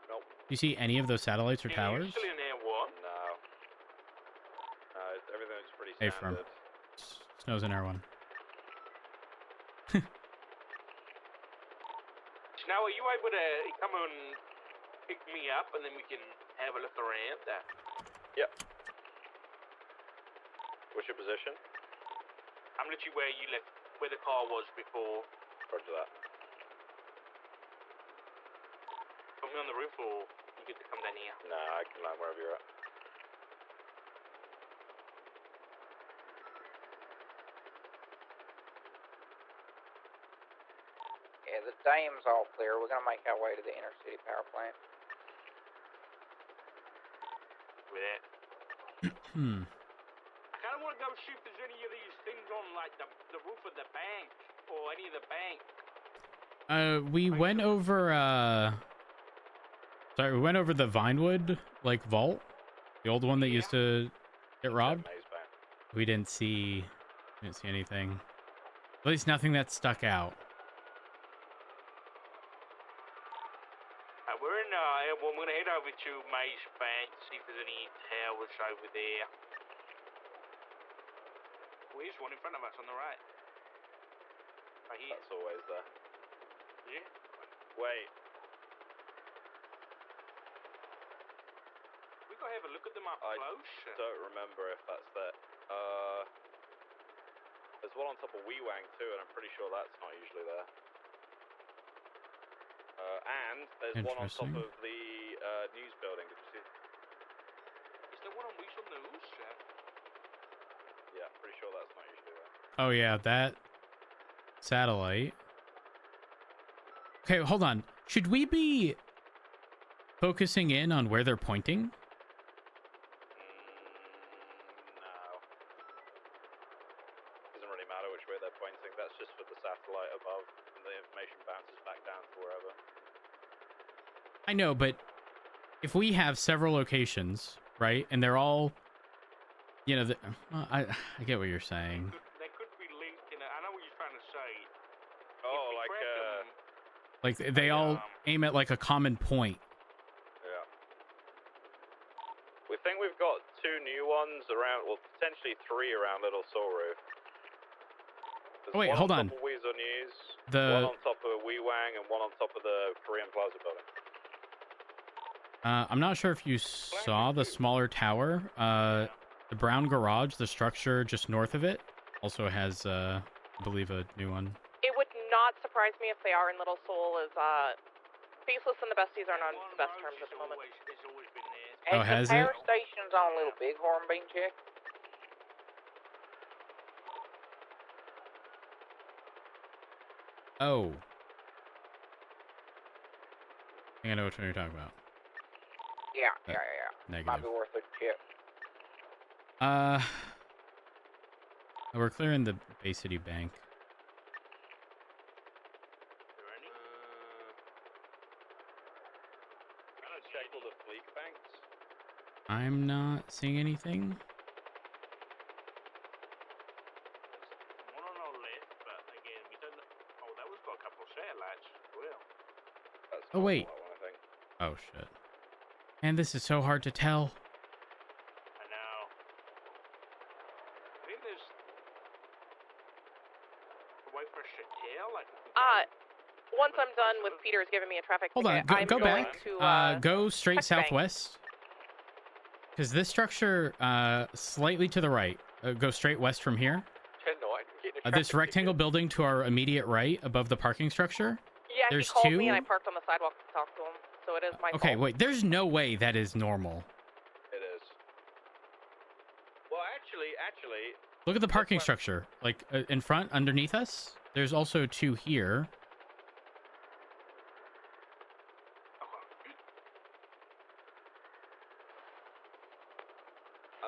Nope. You see any of those satellites or towers? Still in there, what? No. No, everything looks pretty Hey, standard. Snow's in R1. Now, are you able to come and pick me up, and then we can have a look around? Yep. What's your position? I'm literally where you left, where the car was before. Roger that. Put me on the roof, or you get to come down here? Nah, I can land wherever you're at. Yeah, the dam's all clear. We're gonna make our way to the inner city power plant. With it. Hmm. I kind of want to go see if there's any of these things on, like, the roof of the bank, or any of the bank. We went over, Sorry, we went over the Vinewood, like, vault. The old one that used to get robbed. We didn't see anything. At least nothing that stuck out. We're in, well, we're gonna head over to Maze Bank, see if there's any towers over there. Where's one in front of us on the right? Right here. That's always there. Yeah? Wait. We gotta have a look at them up close. I don't remember if that's there. There's one on top of Wee-Wang too, and I'm pretty sure that's not usually there. And there's one on top of the news building. Did you see? Is there one on Weasel News? Yeah, pretty sure that's not usually there. Oh yeah, that satellite. Okay, hold on. Should we be focusing in on where they're pointing? No. Doesn't really matter which way they're pointing. That's just for the satellite above, and the information bounces back down to wherever. I know, but if we have several locations, right, and they're all, you know, I get what you're saying. They could be linked in I know what you're trying to say. Oh, Like they all aim at like a common point. Yeah. We think we've got 2 new ones around, well, potentially 3 around Little Saw Roof. There's Oh wait, one hold on on. top of Weasel News, The- one on top of Wee-Wang, and one on top of the Korean Plaza building. I'm not sure if you saw the smaller tower. The brown garage, the structure just north of it, also has, I believe, a new one. It would not surprise me if they are in Little Seoul, as Faceless and the Besties aren't on the best terms at the moment. Oh, has the it? power station's on Little Bighorn being checked. Oh. I think I know which one you're talking about. Yeah. Negative. Might be worth a check. We're clearing the Bay City Bank. Trying to check all the fleet banks. I'm not seeing anything. One on our left, but again, we don't. Oh, that one's got a couple of satellites as well. That's Oh, wait. that one, I think. Oh, shit. Man, this is so hard to tell. I know. I think there's a way for us to tell, like. Once I'm done with Peter's giving me a traffic Hold on, ticket, go I'm going back. to, Go straight check the bank. southwest. Because this structure, slightly to the right. Go straight west from here. This rectangle building to our immediate right, above the parking structure. Yeah, There's he called 2. me and I parked on the sidewalk to talk to him, so it is my Okay, fault. wait. There's no way that is normal. It is. Well, actually. Look at the parking structure. Like, in front, underneath us. There's also 2 here.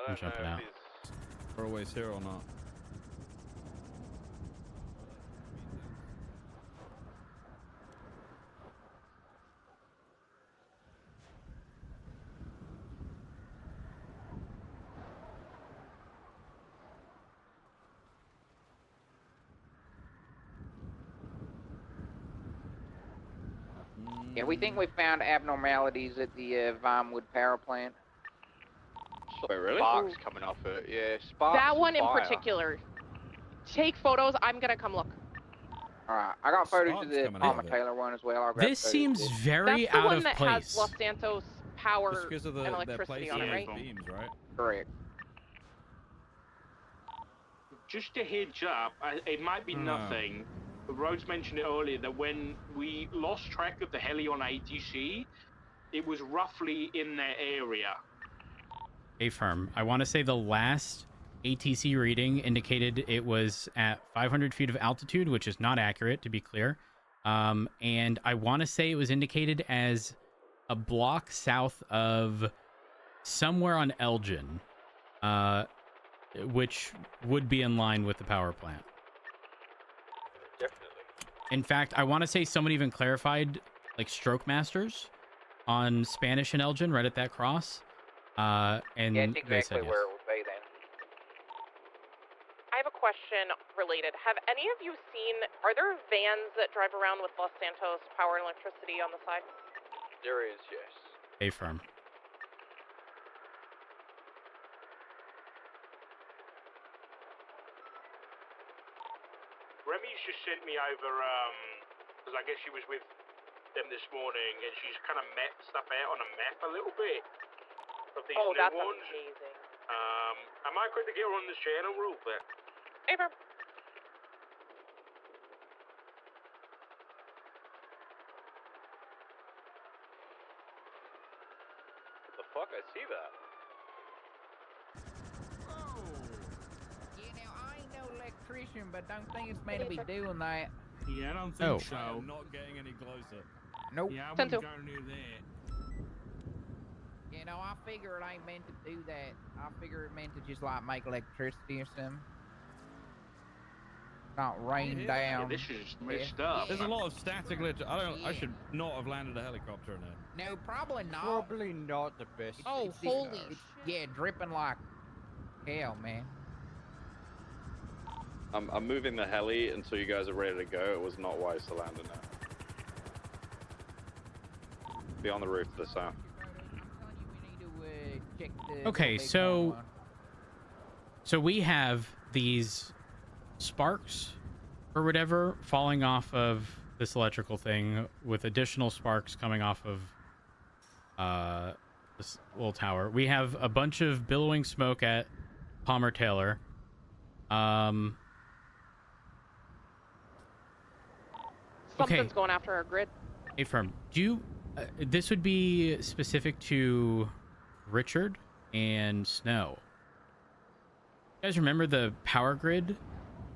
I'm jumping out. We're always here or not? Yeah, we think we found abnormalities at the Vinewood power plant. Wait, really? Sparks coming off it. Yeah, sparks. That one in fire. particular. Take photos. I'm gonna come look. Alright, I got photos Sparks of the coming out Palmer of it. Taylor one as well. I'll grab This photos seems of it. very That's the out one of that place. has Los Santos power Just because of and their electricity placing on it, right? beams, right? Correct. just a heads up, it might be nothing, but Rhodes mentioned it earlier that when we lost track of the heli on ATC, it was roughly in that area. Affirm. I want to say the last ATC reading indicated it was at 500 feet of altitude, which is not accurate, to be clear. And I want to say it was indicated as a block south of somewhere on Elgin, which would be in line with the power plant. Definitely. In fact, I want to say someone even clarified, like, Stroke Masters on Spanish and Elgin right at that cross. And Yeah, it's they said exactly yes. where it would be then. I have a question related. Have any of you seen, are there vans that drive around with Los Santos power and electricity on the side? There is, yes. Affirm. Remy's just sent me over, because I guess she was with them this morning, and she's kind of mapped stuff out on a map a little bit of these new that's ones. amazing. I might quick to get her on this channel real quick. Affirm. What the fuck? I see that. Yeah, now I ain't no electrician, but don't think it's meant to be doing that. Yeah, I don't think so. I'm not getting any closer. Nope. Yeah, I wouldn't go near that. You know, I figure it ain't meant to do that. I figure it meant to just like make electricity or something. Not rain down. Yeah, this is messed up. There's a lot of static. I should not have landed a helicopter in there. No, probably not. Probably not the best. Oh, holy shit. Yeah, dripping like hell, man. I'm moving the heli until you guys are ready to go. It was not wise to land in it. Be on the roof to the south. Okay, so we have these sparks or whatever falling off of this electrical thing with additional sparks coming off of this little tower. We have a bunch of billowing smoke at Palmer Taylor. Something's going after our grid. Affirm. Do you this would be specific to Richard and Snow. You guys remember the power grid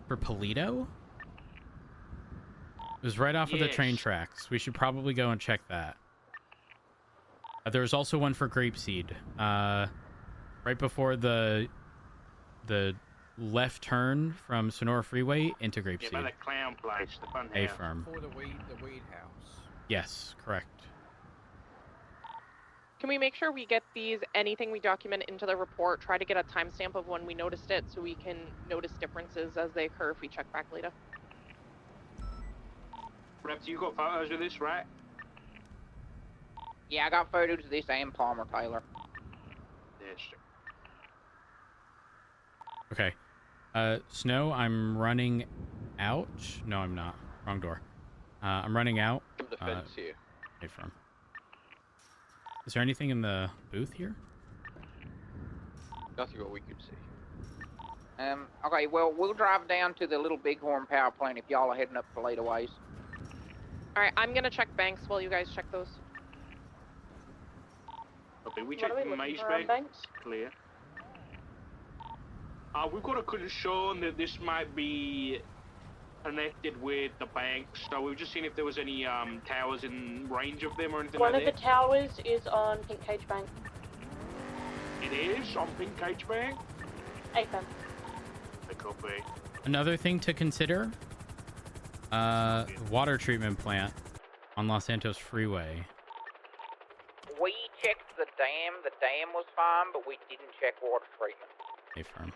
for Polito? It was right off of the train tracks. We should probably go and check that. There was also one for Grapeseed. Right before the left turn from Sonora Freeway into Grapeseed. Yeah, by the clown place, the fun house. Affirm. For the weed house. Yes, correct. Can we make sure we get these, anything we document into the report, try to get a timestamp of when we noticed it so we can notice differences as they occur if we check back later? Reps, you got photos of this, right? Yeah, I got photos of this and Palmer Taylor. Yes. Okay. Snow, I'm running out. No, I'm not. Wrong door. I'm running out. From the fence here. Affirm. Is there anything in the booth here? Nothing what we could see. Okay, well, we'll drive down to the Little Bighorn power plant if y'all are heading up Toledo ways. Alright, I'm gonna check banks while you guys check those. Okay, we checked the Maze banks. Clear. We've got a concern that this might be connected with the banks, so we've just seen if there was any towers in range of them or anything One like of that. the towers is on Pink Cage Bank. It is on Pink Cage Bank? Affirm. It could be. Another thing to consider, water treatment plant on Los Santos Freeway. We checked the dam. The dam was fine, but we didn't check water treatment. Affirm.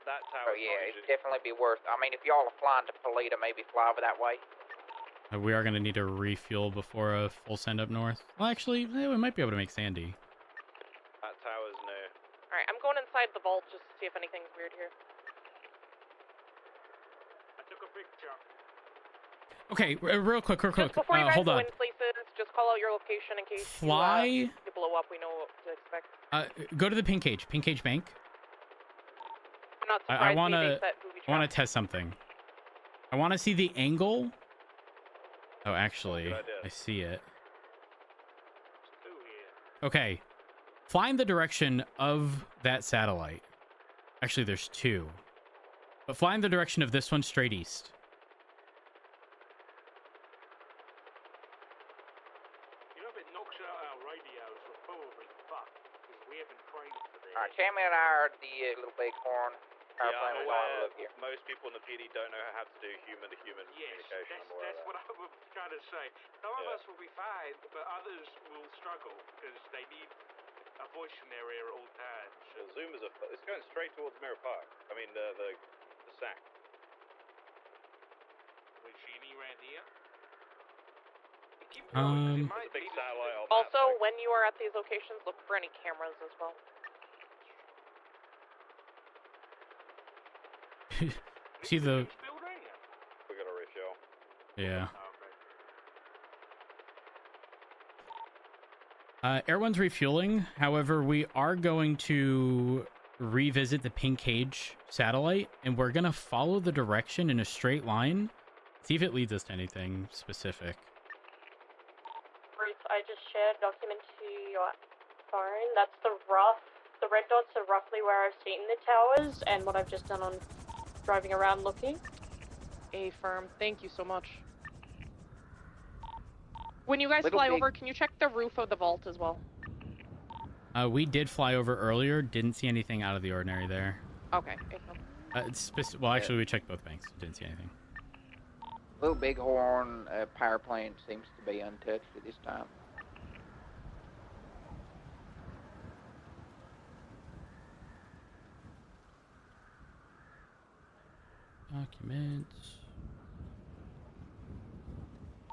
That tower. Oh yeah, it'd definitely be worth. I mean, if y'all are flying to Polito, maybe fly over that way. We are going to need to refuel before a full send up north. Well, actually, we might be able to make Sandy. That tower's new. Alright, I'm going inside the vault just to see if anything's weird here. I took a picture. Okay, real quick. Just before you guys Hold go on. in places, just call out your location in case Fly people blow up, we know what to expect. Go to the pink cage bank. I'm not surprised I want they to think that booby trap. test something. I want to see the angle. Oh, actually, I see it. Okay. Fly in the direction of that satellite. Actually, there's two. But fly in the direction of this one straight east. You know, if it knocks out our radios, we're probably fucked, because we haven't trained for this. Alright, Champion and I are at the Little Bighorn power plant. I'm We're going to aware look here. most people in the PD don't know how to do human-to-human communication. I'm aware That's of what I was trying to say. Some of us will be fine, but others will struggle, because they need a voice in their ear at all times. The Zoom is it's going straight towards Mirror Park. I mean, the sack. We see any around here? There's a big satellite on Also, when you are at these locations, look for any cameras as well. See the... We got a refuel. Yeah. Air One's refueling. However, we are going to revisit the pink cage satellite, and we're going to follow the direction in a straight line. See if it leads us to anything specific. Bruce, I just shared a document to your phone. That's the red dots are roughly where I've seen the towers and what I've just done on driving around looking. Firm. Thank you so much. When you guys fly over, can you check the roof of the vault as well? We did fly over earlier. Didn't see anything out of the ordinary there. Okay. Well, actually, we checked both banks. Didn't see anything. Little Bighorn power plant seems to be untouched at this time. Documents.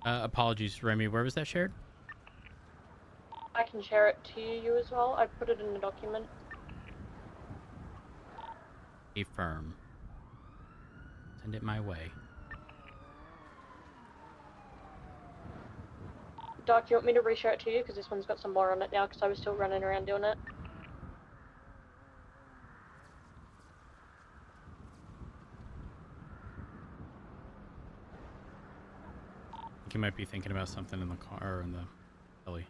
Apologies, Remy. Where was that shared? I can share it to you as well. I put it in the document. A firm. Send it my way. Doc, you want me to reshare it to you? Because this one's got some more on it now, because I was still running around doing it. I think you might be thinking about something in the car or in the belly.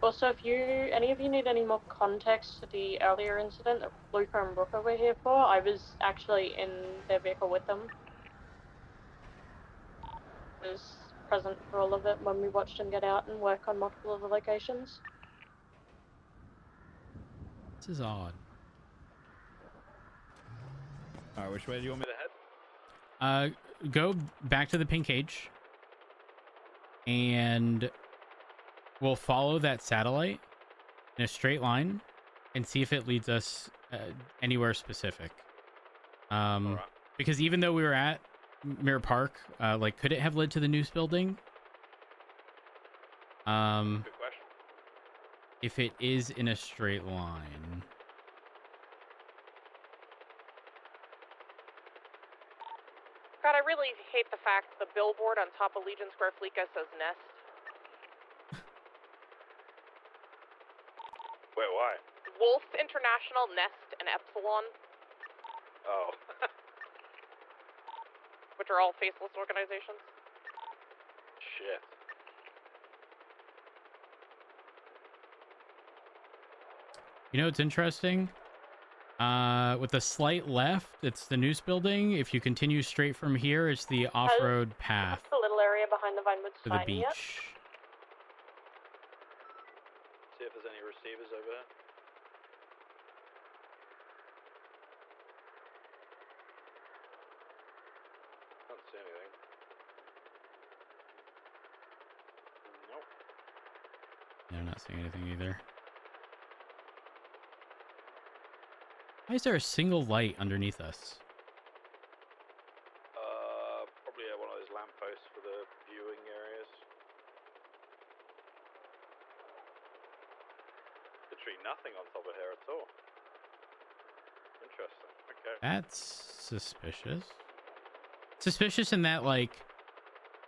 Also, if any of you need any more context to the earlier incident that Luca and Brooker were here for, I was actually in their vehicle with them. I was present for all of it when we watched them get out and work on multiple of the locations. This is odd. Alright, which way do you want me to head? Go back to the pink cage, and we'll follow that satellite in a straight line and see if it leads us anywhere specific. Because even though we were at Mirror Park, like, could it have led to the news building? Good question. If it is in a straight line. God, I really hate the fact the billboard on top of Legion Square Fleeca says Nest. Wait, why? Wolf International, Nest, and Epsilon, Oh. which are all faceless organizations. Shit. You know, it's interesting. With a slight left, it's the news building. If you continue straight from here, it's the off-road path The little area behind the Vinewood to the sign, beach. yep. See if there's any receivers over there. Can't see anything. Nope. No, I'm not seeing anything either. Why is there a single light underneath us? Probably one of those lampposts for the viewing areas. Literally nothing on top of here at all. Interesting. Okay. That's suspicious. Suspicious in that, like,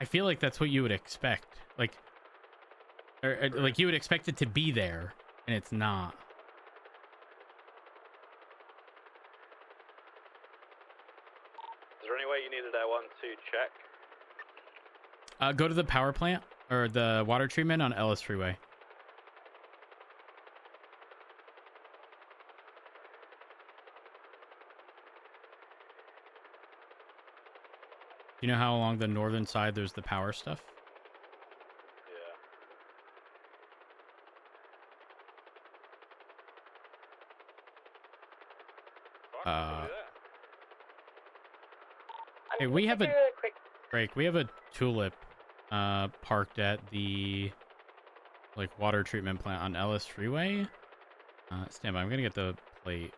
I feel like that's what you would expect. Like, Or, like you would expect it to be there, and it's not. Is there any way you needed that one to check? Go to the power plant or the water treatment on Ellis Freeway. You know how along the northern side there's the power stuff? Hey, we have a break. We have a tulip parked at the like water treatment plant on Ellis Freeway. Stand by. I'm gonna get the plate.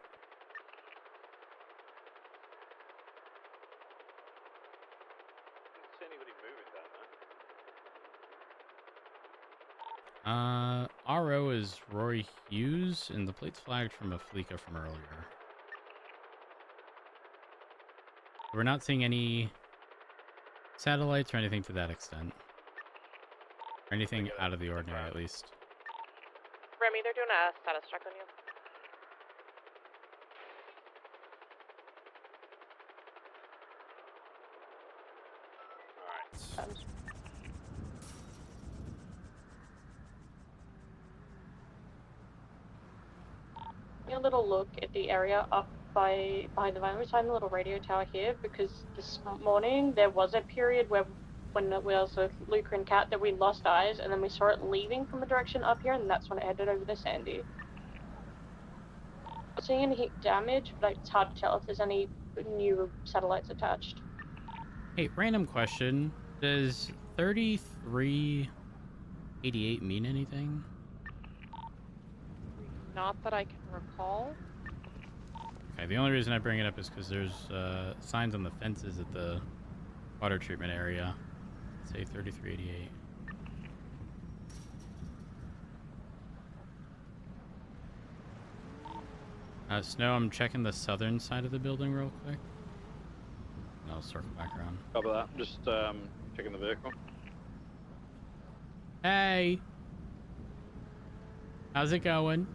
RO is Roy Hughes, and the plate's flagged from a Fleeca from earlier. We're not seeing any satellites or anything to that extent. Or anything out of the ordinary, at least. Remy, they're doing a status check on you. Alright. A little look at the area up behind the van. We're behind the little radio tower here because this morning there was a period where when we was with Luca and Kat that we lost eyes, and then we saw it leaving from a direction up here, and that's when it headed over to Sandy. Not seeing any heat damage, but it's hard to tell if there's any new satellites attached. Hey, random question. Does 3388 mean anything? Not that I can recall. Okay, the only reason I bring it up is because there's signs on the fences at the water treatment area. Say 3388. Snow, I'm checking the southern side of the building real quick. And I'll circle back around. Copy that. Just checking the vehicle. Hey! How's it going?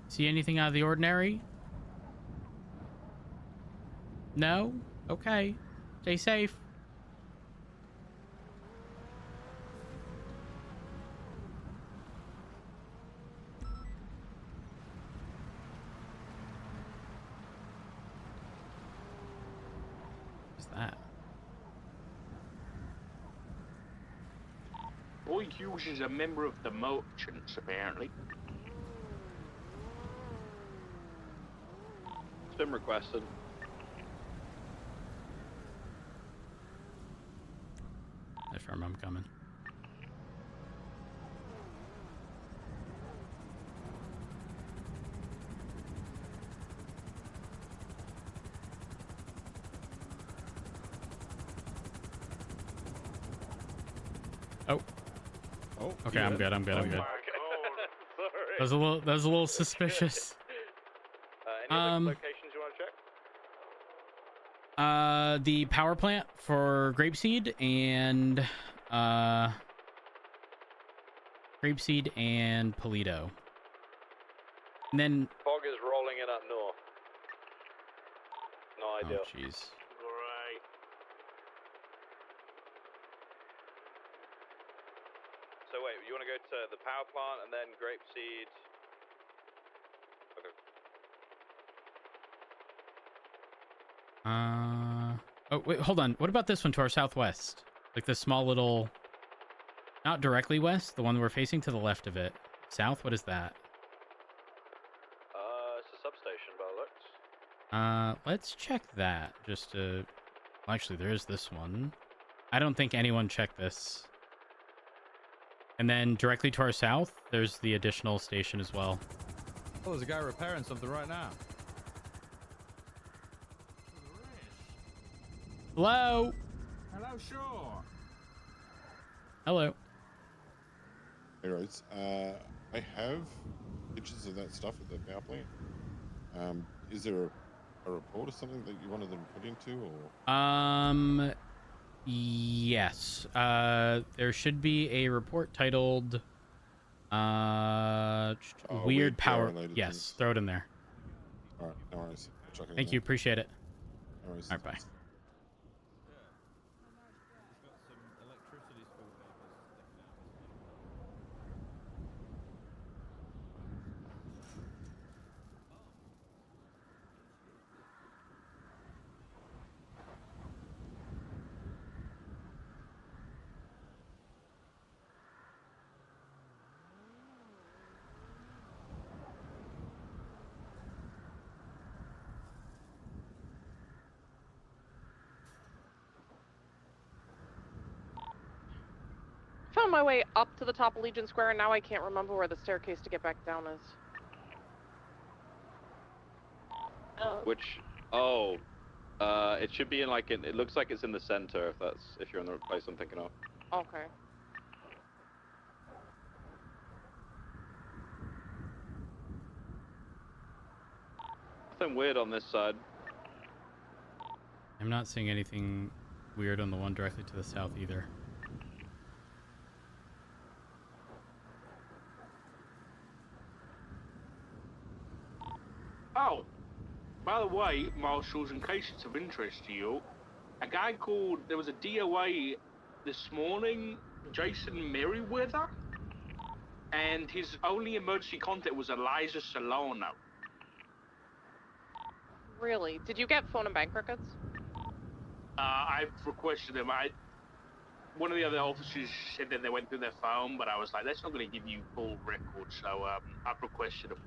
See anything out of the ordinary? No? Okay. Stay safe. What's that? Roy Hughes is a member of the Merchants, apparently. It's been requested. Affirm, I'm coming. Oh. Oh. Okay, I'm good. I'm good. I'm good. Sorry. That was a little suspicious. Any other locations you want to check? The power plant for Grapeseed and Polito. And then Fog is rolling in up north. No idea. Oh jeez. Right. So wait, you want to go to the power plant and then Grapeseed? Okay. Oh wait, hold on. What about this one to our southwest? Like the small little, not directly west, the one we're facing to the left of it. South, what is that? It's a substation by the looks. Let's check that. Just to, well, actually, there is this one. I don't think anyone checked this. And then directly to our south, there's the additional station as well. Oh, there's a guy repairing something right now. Hello. Hello, sure. Hello. Hey, Rhodes. I have pictures of that stuff at the power plant. Is there a report or something that you wanted them put into, or? Yes. There should be a report titled Weird Power. Yes, things. throw it in there. All right, no worries. Chuck it in Thank there. you, appreciate it. No worries. All right, bye. Found my way up to the top of Legion Square, and now I can't remember where the staircase to get back down is. Which? It should be in like it looks like it's in the center. If you're in the place I'm thinking of. Okay. Nothing weird on this side. I'm not seeing anything weird on the one directly to the south either. Oh, by the way, marshals, in case it's of interest to you, there was a DOA this morning, Jason Merriweather, and his only emergency contact was Eliza Solano. Really? Did you get phone and bank records? I've requested them. One of the other officers said that they went through their phone, but I was like, that's not going to give you full records, so I've requested them.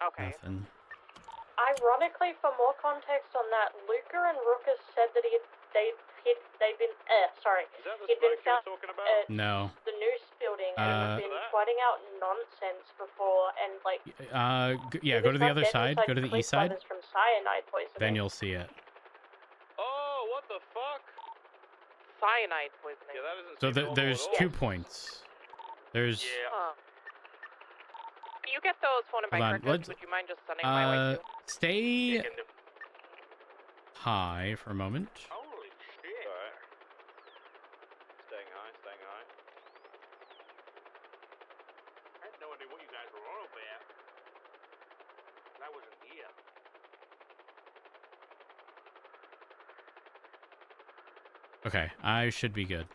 Okay. Nothing. Ironically, for more context on that, Luca and Ruckus said that he'd been found at No. the Noose building and had been twatting out nonsense before, and like. Yeah, go to the other side. Go to the east side. From cyanide poisoning. Then you'll see it. Oh, what the fuck? Cyanide poisoning. Yeah, that doesn't So seem normal there's at all. 2 points. There's. Huh. You get those phone and Hold bank on, records. Would you mind just sending my way too? Stay high for a moment. Holy shit. Alright. Staying high, staying high. I had no idea what you guys were on about. I wasn't here. Okay, I should be good.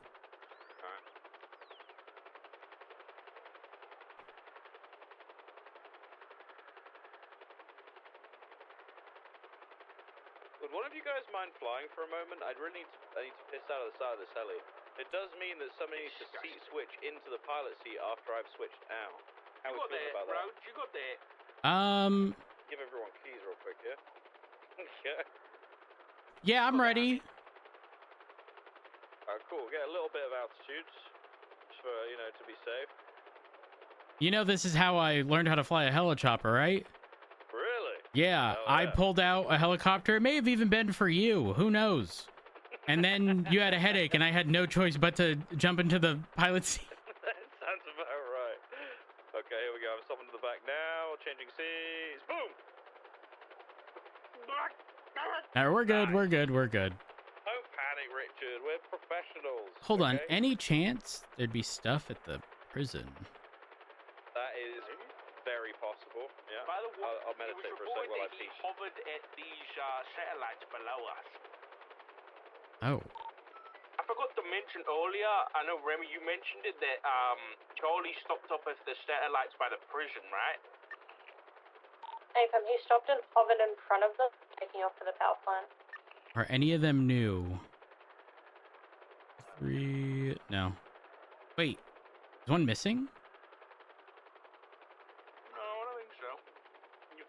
Would one of you guys mind flying for a moment? I need to piss out of the side of this heli. It does mean that somebody needs to seat switch into the pilot seat after I've switched out. How You we got feeling that, about that? Rhodes? You got that? Give everyone keys real quick, yeah? Yeah. Yeah, I'm ready. Alright, cool. Get a little bit of altitude, just for, to be safe. You know, this is how I learned how to fly a helicopter, right? Really? Yeah, I pulled out a helicopter. It may have even been for you. Who knows? And then you had a headache, and I had no choice but to jump into the pilot seat. That sounds about right. Okay, here we go. I'm stopping to the back now. Changing seats. Boom! Alright, we're good. We're good. We're good. Don't panic, Richard. We're professionals. Hold on. okay? Any chance there'd be stuff at the prison? That is very possible. Yeah. By the way, I'll meditate it for a was sec reported while I that he pee. hovered at these satellites below us. Oh. I forgot to mention earlier, I know, Remy, you mentioned it, that Charlie stopped up at the satellites by the prison, right? He stopped and hovered in front of them, taking off for the power plant. Are any of them new? 3... No. Wait. Is one missing? No, I don't think so.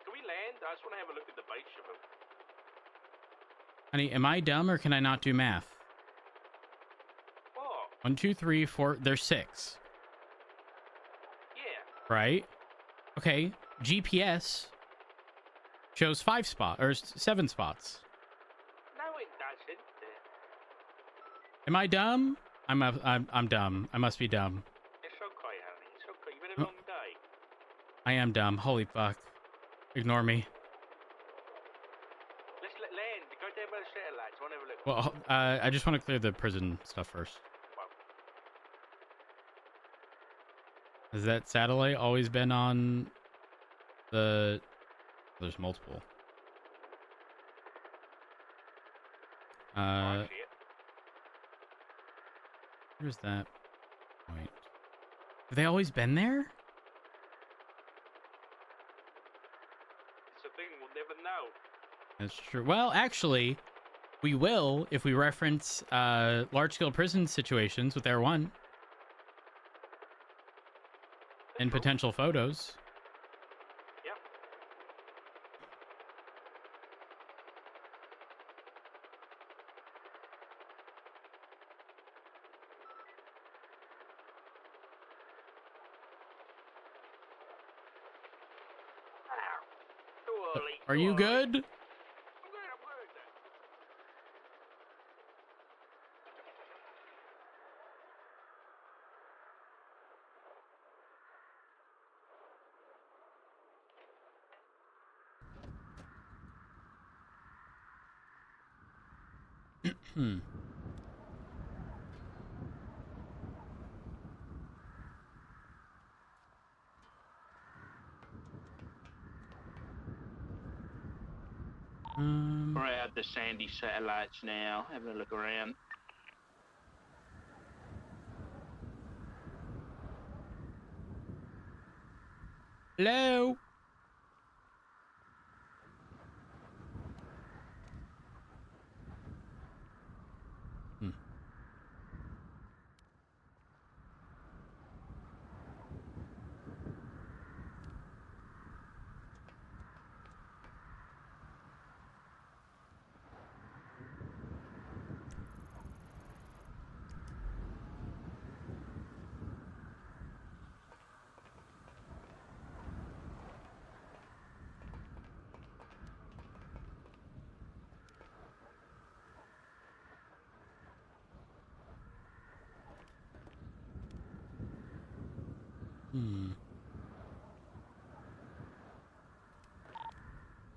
Can we land? I just want to have a look at the base of them. Honey, am I dumb or can I not do math? Oh. 1, 2, 3, 4... There's 6. Yeah. Right? Okay. GPS shows 5 spots or 7 spots. No, it doesn't. Am I dumb? I'm dumb. I must be dumb. It's okay, honey. It's okay. You've had a long day. I am dumb. Holy fuck. Ignore me. Let's land. Go down by the satellites. I want to have a look. Well, I just want to clear the prison stuff first. Has that satellite always been on the... There's multiple. Where's that point? Have they always been there? It's a thing we'll never know. That's true. Well, actually, we will if we reference large-scale prison situations with Air 1 and potential photos. Yep. Are you good? Hmm. We're at the sandy satellites now, having a look around. Hello?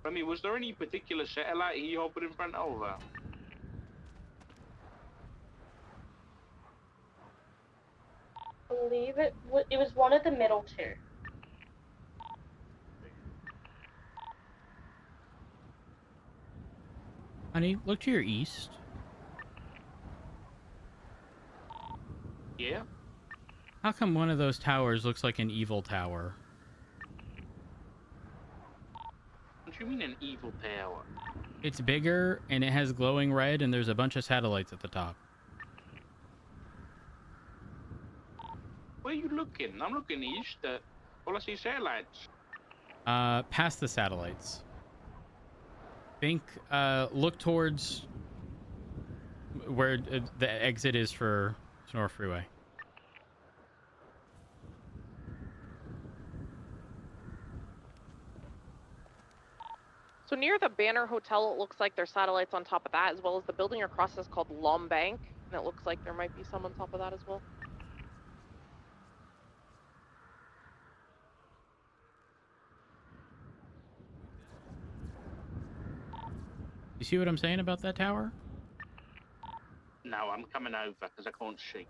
I mean, was there any particular satellite he hovered in front of? I believe it was one of the middle two. Honey, look to your east. Yeah? How come one of those towers looks like an evil tower? What do you mean an evil tower? It's bigger, and it has glowing red, and there's a bunch of satellites at the top. Where are you looking? I'm looking east. All I see is satellites. Past the satellites. Look towards where the exit is for Sonora Freeway. So near the Banner Hotel, it looks like there's satellites on top of that, as well as the building across is called Lom Bank, and it looks like there might be some on top of that as well. You see what I'm saying about that tower? No, I'm coming over because I can't see.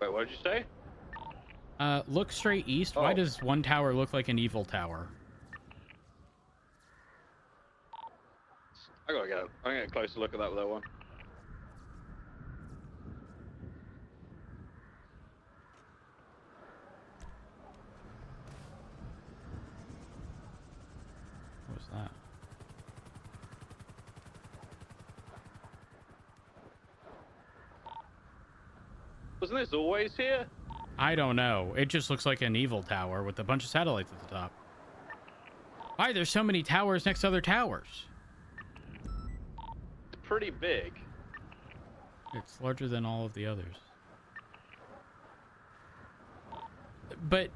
Wait, what did you say? Look straight east. Why does one tower look like an evil tower? I gotta get. I'm gonna get a closer look at that one. What was that? Wasn't this always here? I don't know. It just looks like an evil tower with a bunch of satellites at the top. Why? There's so many towers next to other towers. It's pretty big. It's larger than all of the others. But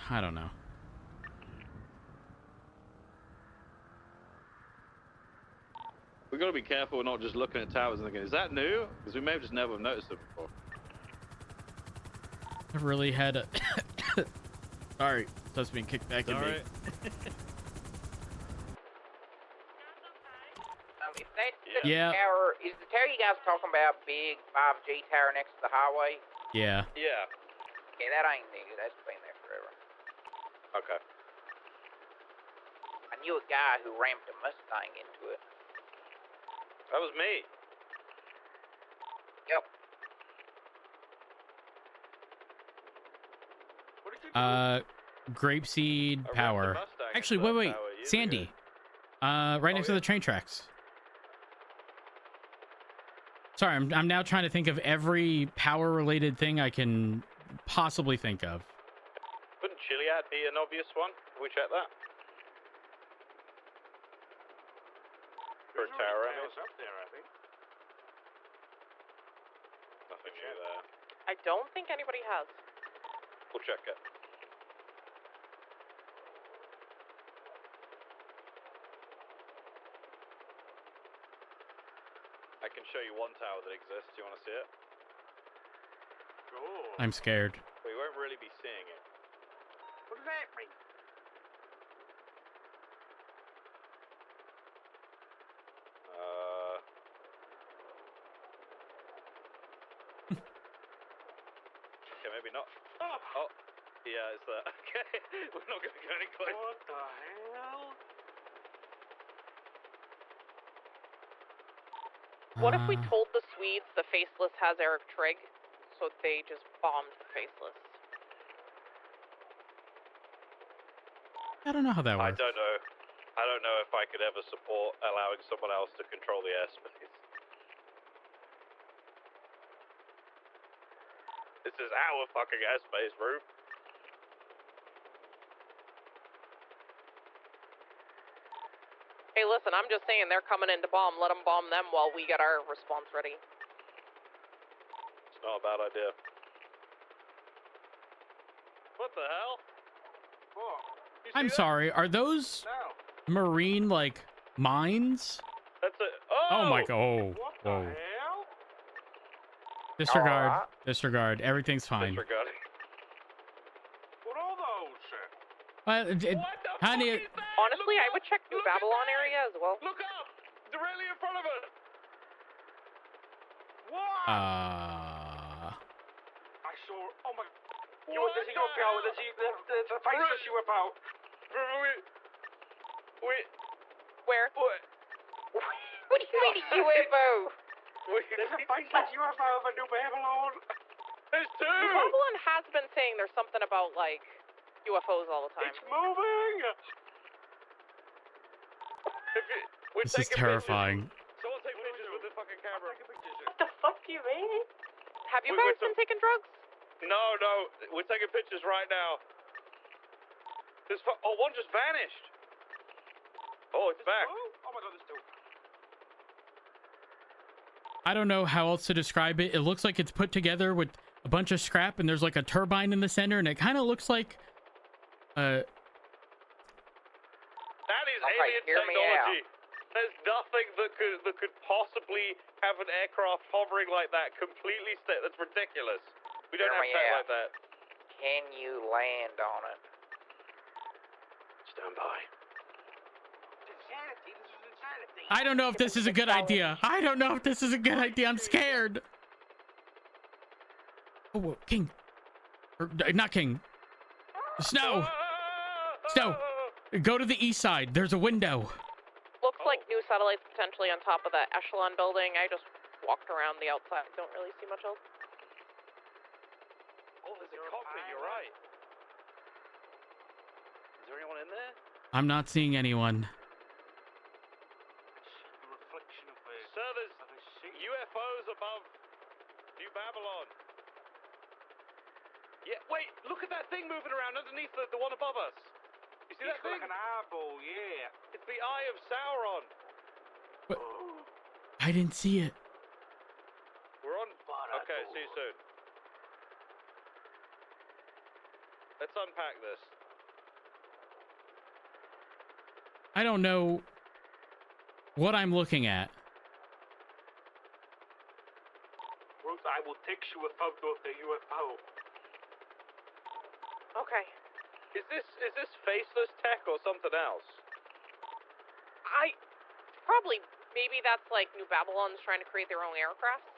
I don't know. We gotta be careful we're not just looking at towers and thinking, is that new? Because we may have just never noticed it before. I've really had a... Sorry, that's being kicked back at me. Yeah. tower? Is the tower you guys talking about big 5G tower next to the highway? Yeah. Yeah. Yeah, that ain't new. That's been there forever. Okay. I knew a guy who ramped a Mustang into it. That was me. Yep. Grapeseed power. Actually, wait. Sandy. Right next to the train tracks. Sorry, I'm now trying to think of every power-related thing I can possibly think of. Wouldn't Chiliad be an obvious one? Can we check that? For a tower, I mean. Up there, I think. Nothing new there. I don't think anybody has. We'll check it. I can show you one tower that exists. Do you want to see it? Cool. I'm scared. We won't really be seeing it. What does that mean? Okay, maybe not. Oh, yeah, it's that. Okay, we're not going to go any closer. What the hell? What if we told the Swedes the Faceless has Eric Trigg, so they just bombed the Faceless? I don't know how that works. I don't know if I could ever support allowing someone else to control the airspace. This is our fucking airspace, Rube. Hey, listen, I'm just saying they're coming in to bomb. Let them bomb them while we get our response ready. It's not a bad idea. What the hell? I'm sorry. Are those marine like mines? That's it. Oh my god. Oh. Whoa. Disregard. Alright. Disregard. Everything's fine. Disregarding. What are those? Honey. Honestly, I would check New Babylon area as well. Look up! Directly in front of us! What? Uh. I saw. Oh my. There's a UFO. There's a faceless UFO. Wait. Where? What? What do you mean a UFO? There's a faceless UFO over New Babylon. There's two! New Babylon has been saying there's something about, like, UFOs all the time. It's moving! This is terrifying. Someone take pictures with the fucking camera. What the fuck do you mean? Have you guys been taking drugs? No, we're taking pictures right now. One just vanished. Oh, it's back. Oh my god, there's two. I don't know how else to describe it. It looks like it's put together with a bunch of scrap, and there's like a turbine in the center, and it kind of looks like that is alien technology. There's nothing that could possibly have an aircraft hovering like that completely that's ridiculous. We don't have tech like that. Can you land on it? Stand by. I don't know if this is a good idea. I don't know if this is a good idea. I'm scared. Oh, King. Or, not King. Snow. Snow. Go to the east side. There's a window. Looks like new satellites potentially on top of that Echelon building. I just walked around the outside. Don't really see much else. Oh, there's a cockpit. You're right. Is there anyone in there? I'm not seeing anyone. Sir, there's UFOs above New Babylon. Yeah, wait, look at that thing moving around underneath the one above us. You see that thing? Like an eyeball, yeah. It's the Eye of Sauron. What? I didn't see it. We're on. Okay, see you soon. Let's unpack this. I don't know what I'm looking at. Ruth, I will text you a photo of the UFO. Okay. Is this faceless tech or something else? Probably Maybe that's like New Babylon's trying to create their own aircraft?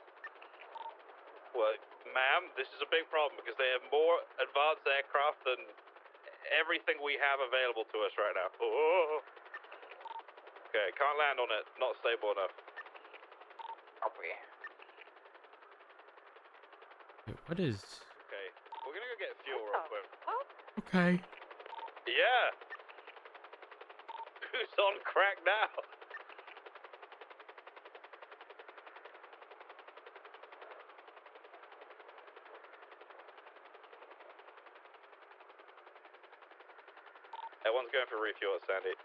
Well, ma'am, this is a big problem because they have more advanced aircraft than everything we have available to us right now. Oh. Okay, can't land on it. Not stable enough. Copy. What is... Okay, we're gonna go get fuel real quick. Okay. Yeah! Who's on crack now? Everyone's going for refuel at Sandy.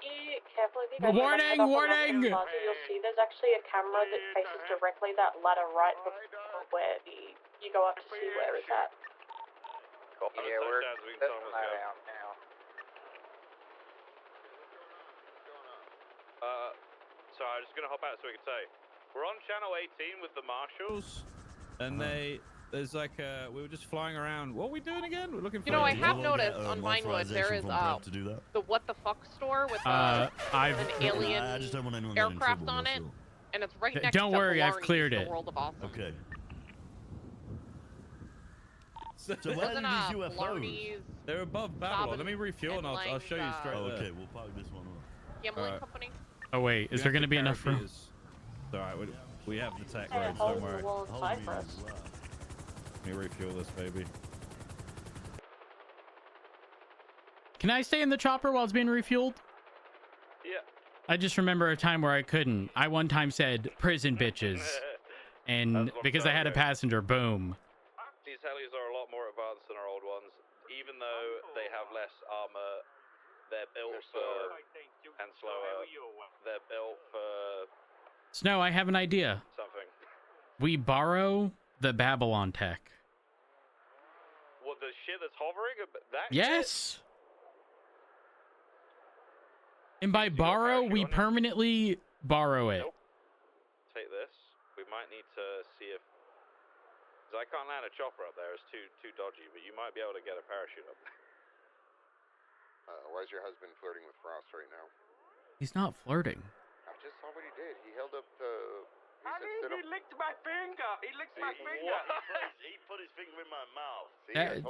Be careful if you guys Warning, warning! You'll see there's actually a camera that faces directly that ladder right before where you go up to see where it's at. Cool. Yeah, we're putting that out now. Sorry, I'm just gonna hop out so we can say. We're on channel 18 with the marshals. And there's like we were just flying around. What are we doing again? We're looking for. You know, I have noticed on Vinewood there is the What the Fuck store with an alien aircraft on it, and it's right next Don't to worry, I've Blarney's cleared The it. World of Awesome. Okay. So where are these UFOs? They're above Babylon. Let me refuel and I'll show you straight there. Okay, we'll park this one up. Gambling company. Oh wait, is there going to be enough room? It's alright, we have the tech roads, don't worry. Let me refuel this baby. Can I stay in the chopper while it's being refueled? Yeah. I just remember a time where I couldn't. I one time said prison bitches. And because I had a passenger, boom. These helis are a lot more advanced than our old ones. Even though they have less armor, they're built for... and slower. They're built for... Snow, I have an idea. something. We borrow the Babylon tech. What, the shit that's hovering? That Yes! And by borrow, we permanently borrow it. Take this. We might need to see if... Because I can't land a chopper up there. It's too dodgy, but you might be able to get a parachute up there. Why is your husband flirting with Frost right now? He's not flirting. I just saw what he did. He held up He licked my finger. He licked my finger. He put his finger in my mouth.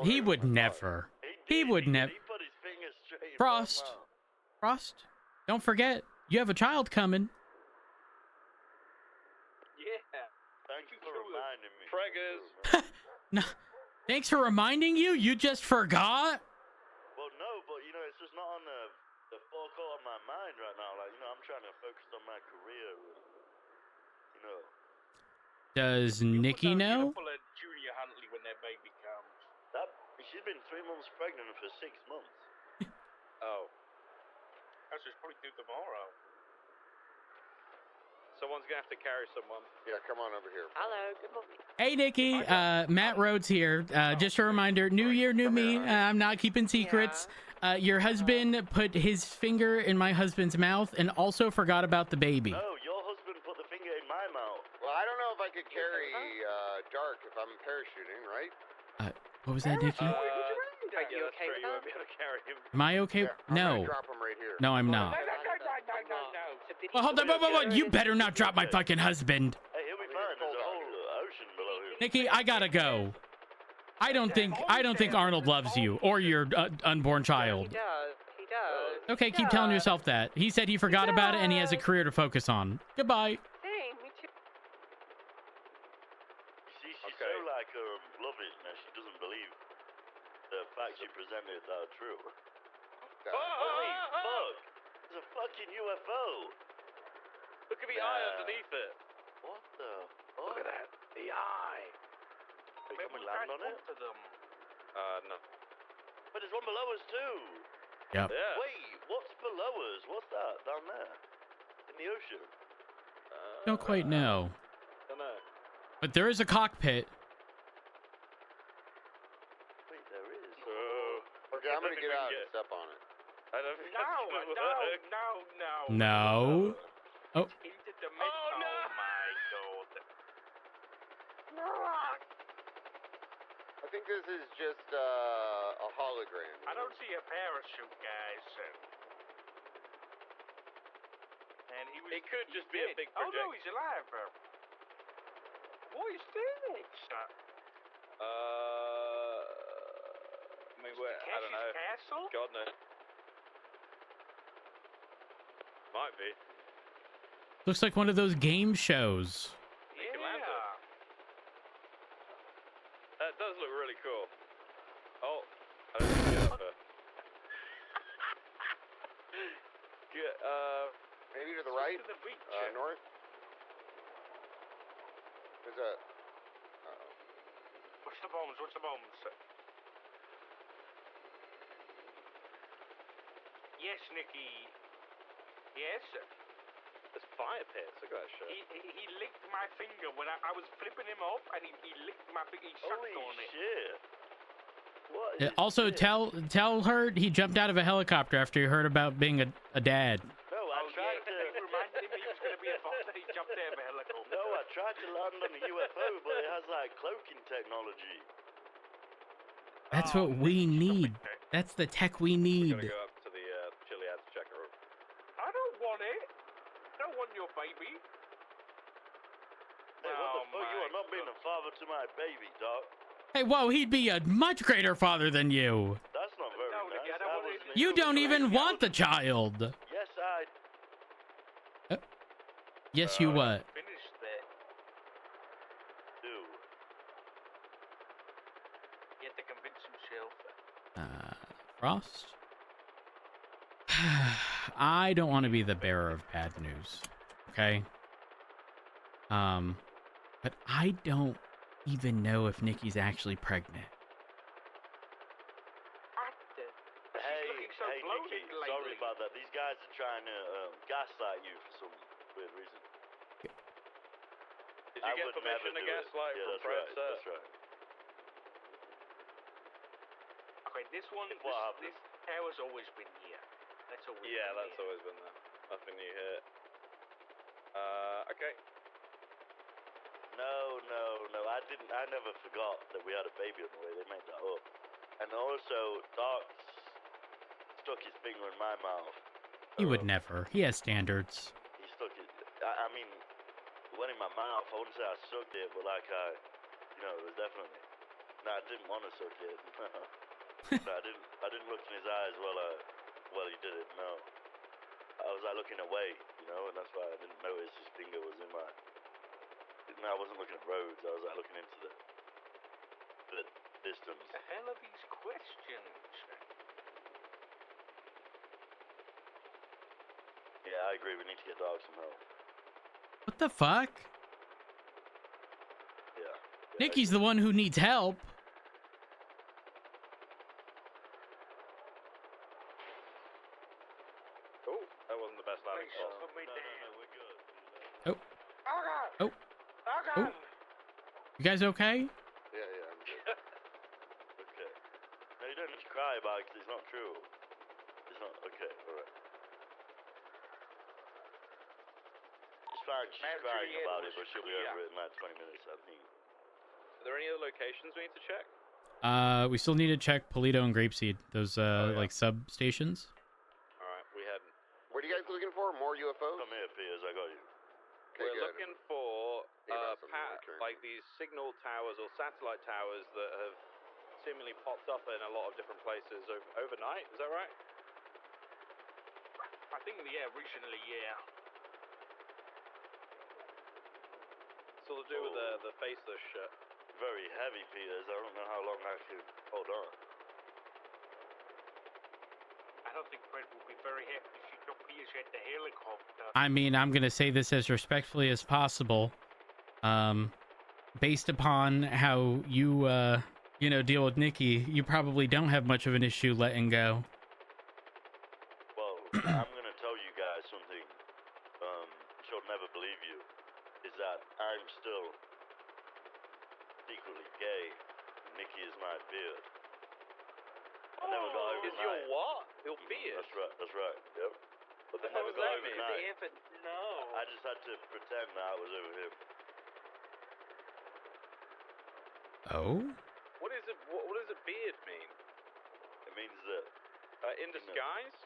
He would never. He would never. He put his finger straight in Frost. my mouth. Frost. Don't forget, you have a child coming. Yeah. Thank you for reminding me. Preggers. No, thanks for reminding you. You just forgot. Well, no, but you know, it's just not on the forecourt of my mind right now. Like, you know, I'm trying to focus on my career. You know. Does Nikki know? Full of Junior Huntley when their baby comes. She's been 3 months pregnant for 6 months. Oh. That's just probably due tomorrow. Someone's gonna have to carry someone. Yeah, come on over here. Hello, good morning. Hey, Nikki. Matt Rhodes here. Just a reminder, new year, new me. I'm not keeping secrets. Your husband put his finger in my husband's mouth and also forgot about the baby. No, your husband put the finger in my mouth. Well, I don't know if I could carry Dark if I'm parachuting, right? What was that, Nikki? Are you okay with that? Am I okay? I'm No. gonna drop him right here. No, I'm not. No. Well, hold on. Whoa. You better not drop my fucking husband. Hey, he'll be fine. There's a whole ocean below here. Nikki, I gotta go. I don't think Arnold loves you or your unborn child. He does. Okay, keep telling yourself that. He said he forgot about it and he has a career to focus on. Goodbye. Hey, me too. She's so like loving that she doesn't believe the facts she presented are true. Holy fuck! There's a fucking UFO. Look at the eye underneath it. What the? Look at that. The eye. Hey, can we land on it? No. But there's one below us too. Yep. Yeah. Wait, what's below us? What's that down there? In the ocean? Don't quite know. Don't know. But there is a cockpit. Wait, there is. Okay, I'm gonna get out and step on it. I don't think No. No. Oh. Interdimensional. Oh, no. My God. I think this is just a hologram. I don't see a parachute, guys. And he was. It could just be dead. a big Oh project. no, he's alive. What is this? I mean, I don't know. Castle? God knows. Might be. Looks like one of those game shows. Atlanta. That does look really cool. Oh, I don't see Jennifer. Maybe to the right? To the beach. North? There's a... What's the bombs? What's the bombs? Yes, Nikki. Yes? There's fire pits. Look at that shit. He licked my finger when I was flipping him off, and he licked my finger. He sucked on it. Shit. What Yeah, also, tell her he jumped out of a helicopter after he heard about being a dad. No, I tried to... You reminded him he was going to be a father. He jumped out of a helicopter. No, I tried to land on a UFO, but it has, like, cloaking technology. That's what we need. That's the tech we need. We're gonna go up to the Chiliad to check her. I don't want it. I don't want your baby. Hey, what the fuck? You are not being a father to my baby, dog. Hey, whoa, he'd be a much greater father than you. That's not very nice. That wasn't You don't even want the child. Yes, I Yes, you what? Finish that. do. You have to convince himself. Frost? I don't want to be the bearer of bad news. Okay? But I don't even know if Nikki's actually pregnant. Hey, Nikki, sorry about that. These guys are trying to gaslight you for some weird reason. Did you get permission to gaslight from Fred, sir? That's right. Okay, this tower's always been here. That's always been that's here. always been there. Nothing new here. Okay. No. I never forgot that we had a baby on the way. They made that up. And also, Doc's stuck his finger in my mouth. He would never. He has standards. He stuck it. I mean, it went in my mouth. I wouldn't say I sucked it, but like it was definitely. No, I didn't want to suck it. No, I didn't look in his eyes while he did it. No, I was looking away, and that's why I didn't notice his finger was in my. No, I wasn't looking at roads. I was looking into the distance. What the hell are these questions? Yeah, I agree. We need to get Dog some help. What the fuck? Yeah. Nikki's the one who needs help. Oh, that wasn't the best landing spot. No, we're good. Oh. Oh. Oh. You guys okay? Yeah, I'm good. Okay. No, you don't need to cry about it because it's not true. It's not. Okay, alright. It's fine, she's crying about it, but she'll be over it in like 20 minutes, I think. Are there any other locations we need to check? We still need to check Polito and Grapeseed. Those like substations. Alright, we had. What are you guys looking for? More UFOs? Come here, Piers, I got you. Okay, We're looking for something like these signal towers or satellite towers that have seemingly popped up in a lot of different places overnight. Is that right? I think, recently, yeah. It's all to do with the faceless shit. Very heavy, Piers. I don't know how long I can hold on. I don't think Fred will be very happy if you took Piers at the helicopter. I mean, I'm gonna say this as respectfully as possible. Based upon how you deal with Nikki, you probably don't have much of an issue letting go. Well, I'm gonna tell you guys something. She'll never believe you. Is that I'm still secretly gay. Nikki is my beard. I never got over Is your what? Your beard? That's right. Yep. What the hell does that mean? No. I just had to pretend that I was over him. Oh? What does a beard mean? It means that... in disguise?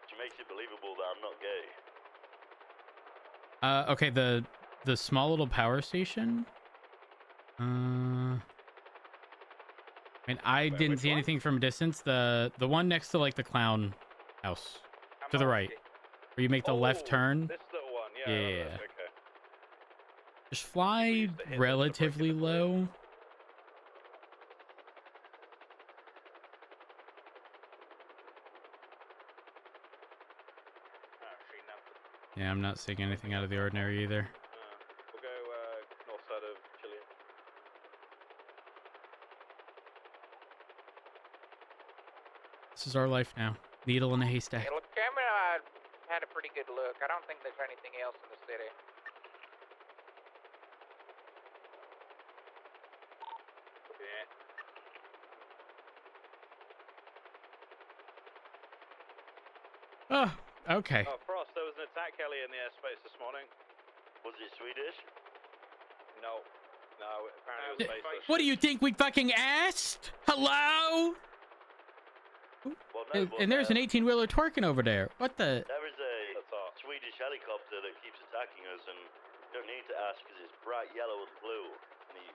It makes it believable that I'm not gay. Okay, the small little power station. I mean, I didn't see anything from a distance. The one next to like the clown house, to the right, where you make the left turn. This little one, Yeah. Okay. Just fly relatively low. Yeah, I'm not seeing anything out of the ordinary either. We'll go north side of Chilean. This is our life now. Needle in a haystack. Hey, look, Cameron had a pretty good look. I don't think there's anything else in the city. Oh, okay. Oh, Frost, there was an attack heli in the airspace this morning. Was it Swedish? No, apparently it was baseless. What do you think we fucking asked? Hello? Well, no, And there's an 18-wheeler twerking over there. What the? There is a Swedish helicopter that keeps attacking us, and you don't need to ask because it's bright yellow and blue, and he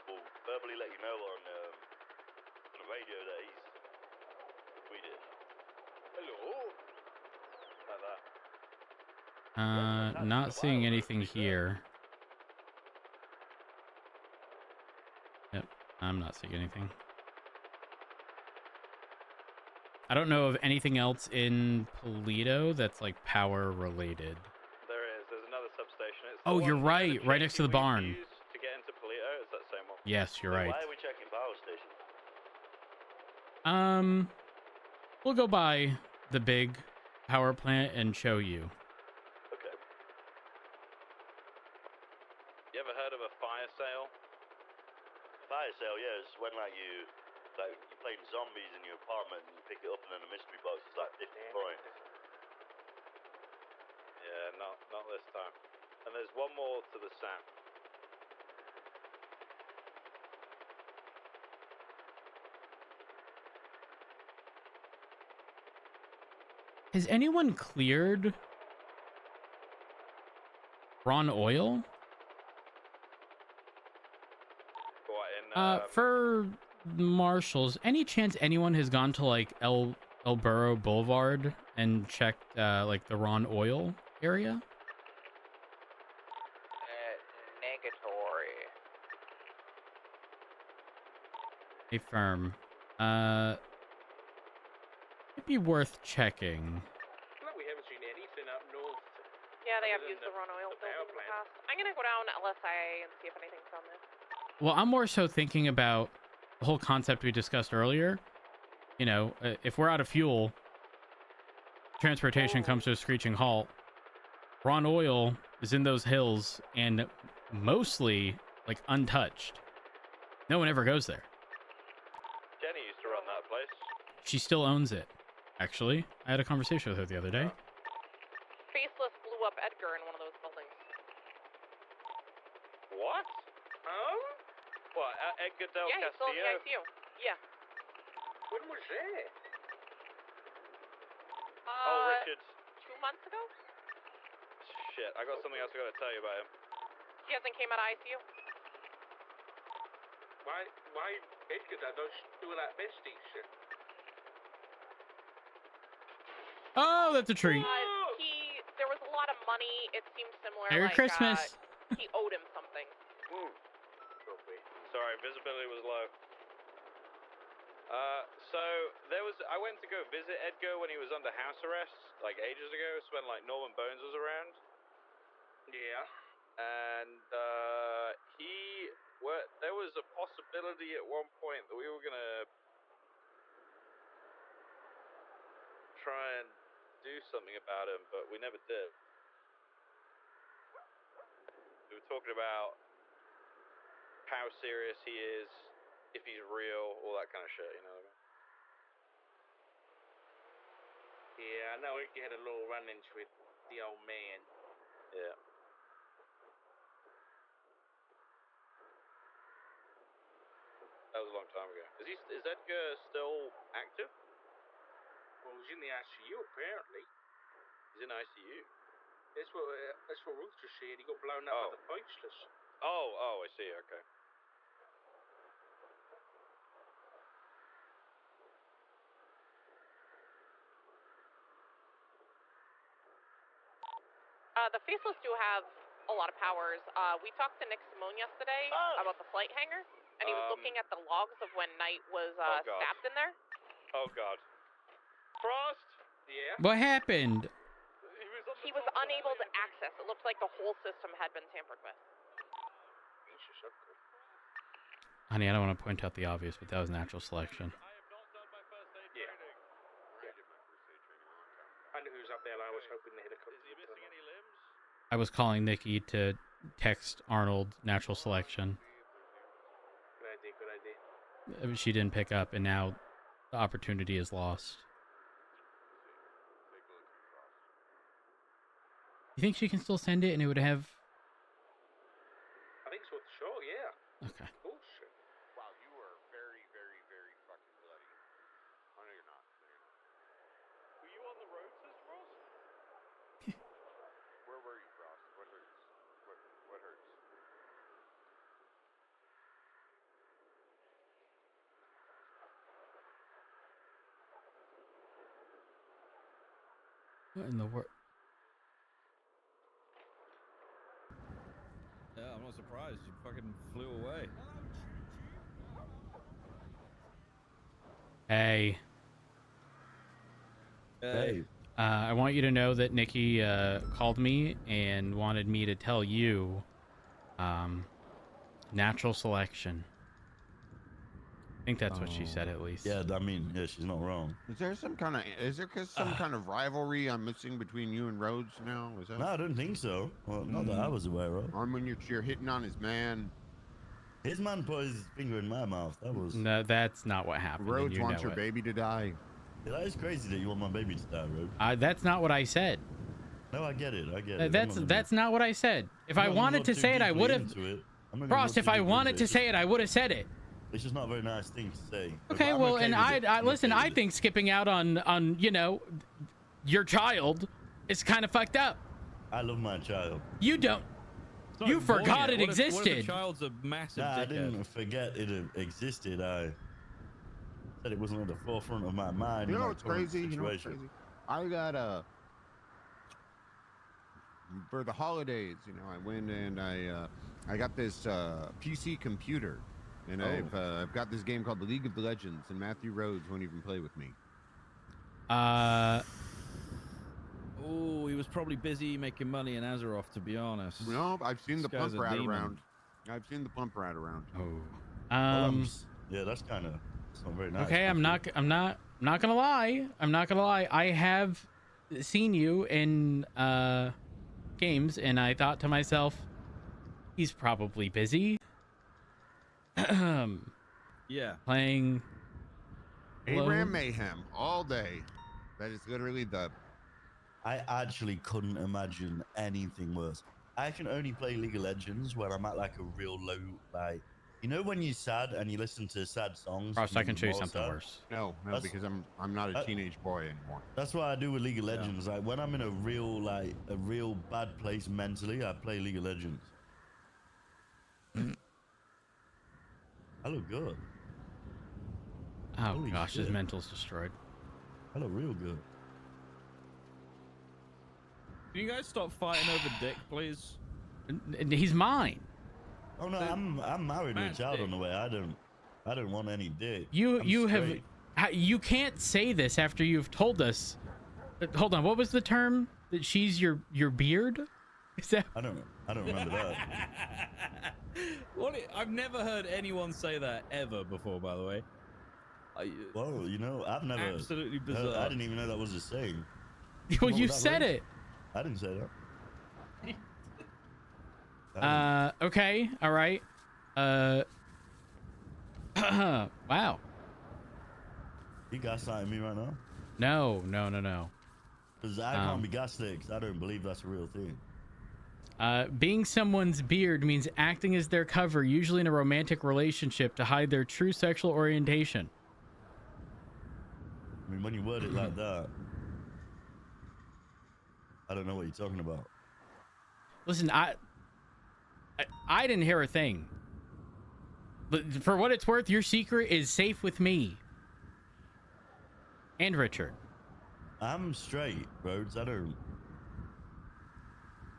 will verbally let you know on the radio that he's Swedish. Hello? Like that. Not seeing anything here. Yep, I'm not seeing anything. I don't know of anything else in Toledo that's like power related. There is. There's another substation. It's Oh, you're right. Right next to the barn. used to get into Polito. It's that same one. Yes, you're right. Why are we checking power station? We'll go by the big power plant and show you. Okay. You ever heard of a fire sale? Fire sale, yeah, it's when you're playing zombies in your apartment and you pick it up and then a mystery box is like 50 coins. Yeah, not this time. And there's one more to the south. Has anyone cleared Ron Oil? For marshals, any chance anyone has gone to like El Burro Boulevard and checked like the Ron Oil area? Negatory. Affirm. It'd be worth checking. We haven't seen anything up north. Yeah, they have used the Ron Oil building in the past. I'm gonna go down LSI and see if anything's on there. Well, I'm more so thinking about the whole concept we discussed earlier. You know, if we're out of fuel, transportation comes to a screeching halt. Ron Oil is in those hills and mostly like untouched. No one ever goes there. Jenny used to run that place. She still owns it, actually. I had a conversation with her the other day. Faceless blew up Edgar in one of those buildings. What? What, Edgar Del Yeah, he's still in the Castillo? ICU. Yeah. When was that? Oh, Richard. 2 months ago? Shit, I got something else I gotta tell you about him. He hasn't came out of ICU. Why Edgar does do that bestie shit? Oh, that's a treat. There was a lot of money. It seemed similar. Merry Christmas. He owed him something. Sorry, visibility was low. So I went to go visit Edgar when he was under house arrest, like ages ago, so when like Norman Bones was around. Yeah. And there was a possibility at one point that we were gonna try and do something about him, but we never did. We were talking about how serious he is, if he's real, all that kind of shit, you know what I mean? Yeah, I know you had a little run-ins with the old man. Yeah. That was a long time ago. Is Edgar still active? Well, he's in the ICU apparently. He's in ICU. That's what Ruth just said. He got blown up by the faceless. Oh, I see. Okay. The faceless do have a lot of powers. We talked to Nick Simone yesterday about the flight hangar, and he was looking at the logs of when Knight was stabbed in there. Oh God. Frost. Yeah. What happened? He was unable to access. It looked like the whole system had been tampered with. Honey, I don't want to point out the obvious, but that was natural selection. Yeah. I knew who was up there. I was hoping the helicopter. I was calling Nikki to text Arnold natural selection. Good idea. She didn't pick up, and now the opportunity is lost. You think she can still send it and it would have... I think so, sure, yeah. Okay. Of course. Wow, you were very, very, very fucking bloody. Oh, no, you're not. Were you on the road, Sister Frost? Where were you, Frost? What hurts? What hurts? What in the world? Yeah, I'm not surprised. You fucking flew away. Hey. Hey. I want you to know that Nikki called me and wanted me to tell you natural selection. I think that's what she said, at least. Yeah, I mean, yeah, she's not wrong. Is there some kind of rivalry I'm missing between you and Rhodes now? Is that? No, I don't think so. Well, not that I was aware of. Or when you're hitting on his man. His man put his finger in my mouth. That was. No, that's not what happened. Rhodes you wants know your it. baby to die. Yeah, that is crazy that you want my baby to die, Rhodes. That's not what I said. No, I get it. I get it. That's not what I said. If I wanted to say it, I would have. Frost, if I wanted to say it, I would have said it. It's just not a very nice thing to say. Okay, well, and I listen. I think skipping out on your child is kind of fucked up. I love my child. You don't. You forgot it existed. What if the child's a massive dickhead? I didn't forget it existed. I said it wasn't at the forefront of my mind. You know what's crazy? You know what's crazy? I got for the holidays. I went and I got this PC computer. And I've got this game called the League of Legends, and Matthew Rhodes won't even play with me. Oh, he was probably busy making money in Azeroth, to be honest. No, I've seen the pump rat around. Oh. Yeah, that's kind of not very nice. Okay, I'm not gonna lie. I have seen you in games, and I thought to myself, he's probably busy. Yeah. Playing ARAM Mayhem all day. That is literally the... I actually couldn't imagine anything worse. I can only play League of Legends when I'm at like a real low, like, when you're sad and you listen to sad songs. Frost, I can show you something worse. No, because I'm not a teenage boy anymore. That's what I do with League of Legends. Like when I'm in a real bad place mentally, I play League of Legends. I look good. Oh Holy gosh, shit. his mental's destroyed. I look real good. Can you guys stop fighting over Dick, please? He's mine. Oh no, I'm married with a child on the way. I don't want any dick. You can't say this after you've told us. Hold on, what was the term? That she's your beard? Is that? I don't remember that. I've never heard anyone say that ever before, by the way. Well, I've never. Absolutely bizarre. I didn't even know that was a saying. Well, you said it. I didn't say that. Okay, all right. Wow. You gaslighting me right now? No. Because I can't be gaslit because I don't believe that's a real thing. Being someone's beard means acting as their cover, usually in a romantic relationship, to hide their true sexual orientation. I mean, when you word it like that, I don't know what you're talking about. Listen, I didn't hear a thing. But for what it's worth, your secret is safe with me. And Richard. I'm straight, Rhodes. I don't...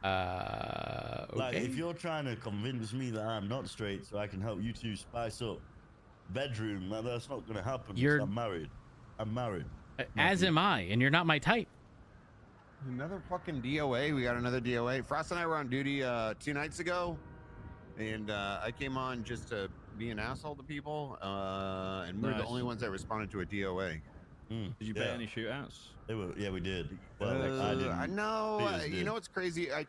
Okay. Like, if you're trying to convince me that I'm not straight so I can help you two spice up bedroom, that's not going to happen. You're... I'm married. I'm married. As am I, and you're not my type. Another fucking DOA. We got another DOA. Frost and I were on duty 2 nights ago, and I came on just to be an asshole to people, and we were the only ones that responded to a DOA. Did you pay any shootouts? Yeah, we did. Well, I didn't. No, you know what's crazy? I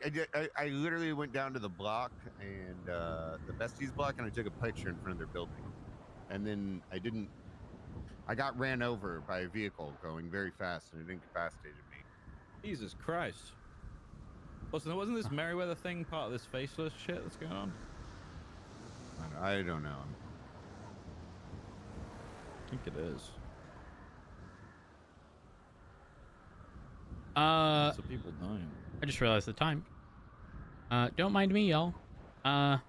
literally went down to the block and the besties block, and I took a picture in front of their building, and then I got ran over by a vehicle going very fast, and it incapacitated me. Jesus Christ! Listen, wasn't this Merryweather thing part of this faceless shit that's going on? I don't know. I think it is. Lots of people dying. I just realized the time. Don't mind me, y'all. I'm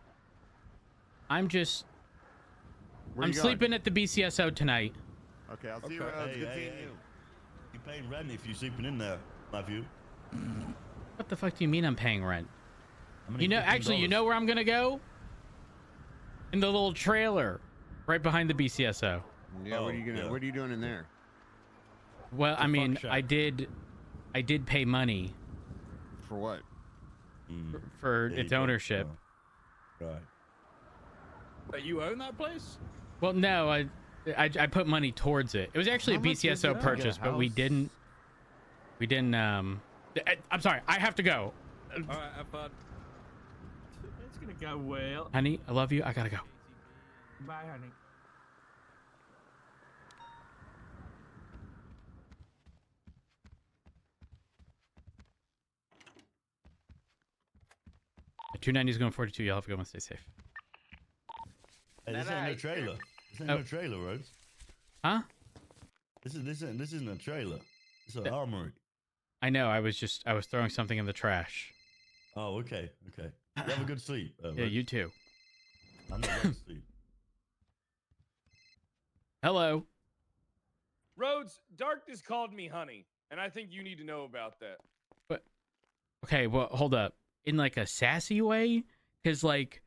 sleeping at the BCSO tonight. Okay, I'll see you around. Good seeing you. You're paying rent if you're sleeping in there, Matthew. What the fuck do you mean I'm paying rent? You know, actually, you know where I'm gonna go? In the little trailer right behind the BCSO. Yeah, what are you doing in there? Well, I mean, I did pay money. For what? For its ownership. Right. But you own that place? Well, no, I put money towards it. It was actually a BCSO purchase, but we didn't. I'm sorry, I have to go. All right, have fun. It's gonna go well. Honey, I love you. I gotta go. Bye, honey. The 290 is going 42. Y'all have a good one. Stay safe. Hey, this ain't no trailer. This ain't no trailer, Rhodes. Huh? This isn't a trailer. It's an armory. I know. I was throwing something in the trash. Oh, okay. You have a good sleep. Yeah, you too. I'm not going to sleep. Hello. Rhodes, Darkness called me honey, and I think you need to know about that. But okay, well, hold up. In like a sassy way, because like,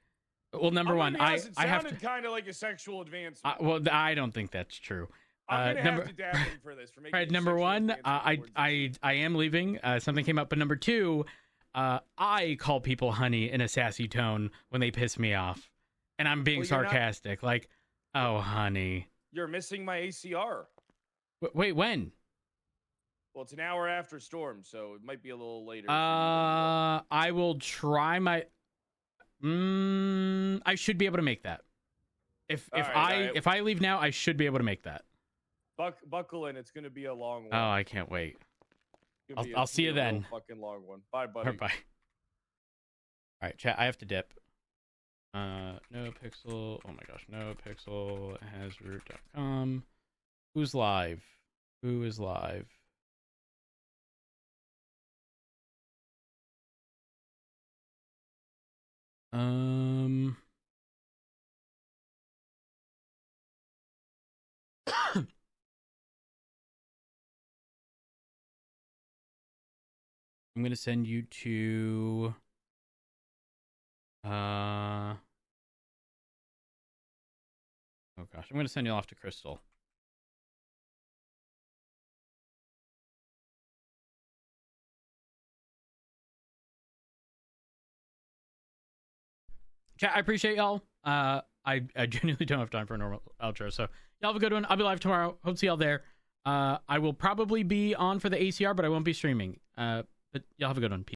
well, number one, I have to kind of like a sexual advancement. well, I don't think that's true. I'm gonna have to dab him for this. For making right, number one, I am leaving. Something came up, but number two, I call people honey in a sassy tone when they piss me off, and I'm being sarcastic, like, oh, honey. You're missing my ACR. Wait, when? Well, it's an hour after storm, so it might be a little later. I will try my. I should be able to make that. If I leave now, I should be able to make that. Buckle in. It's going to be a long one. Oh, I can't wait. I'll see you then. Fucking long one. Bye, buddy. Bye. All right, chat. I have to dip. NoPixel. Oh my gosh, NoPixel has root.com. Who's live? Who is live? I'm gonna send you to oh gosh, I'm gonna send you off to Crystal. Chat, I appreciate y'all. I genuinely don't have time for a normal outro, so y'all have a good one. I'll be live tomorrow. Hope to see y'all there. I will probably be on for the ACR, but I won't be streaming. But y'all have a good one. Peace.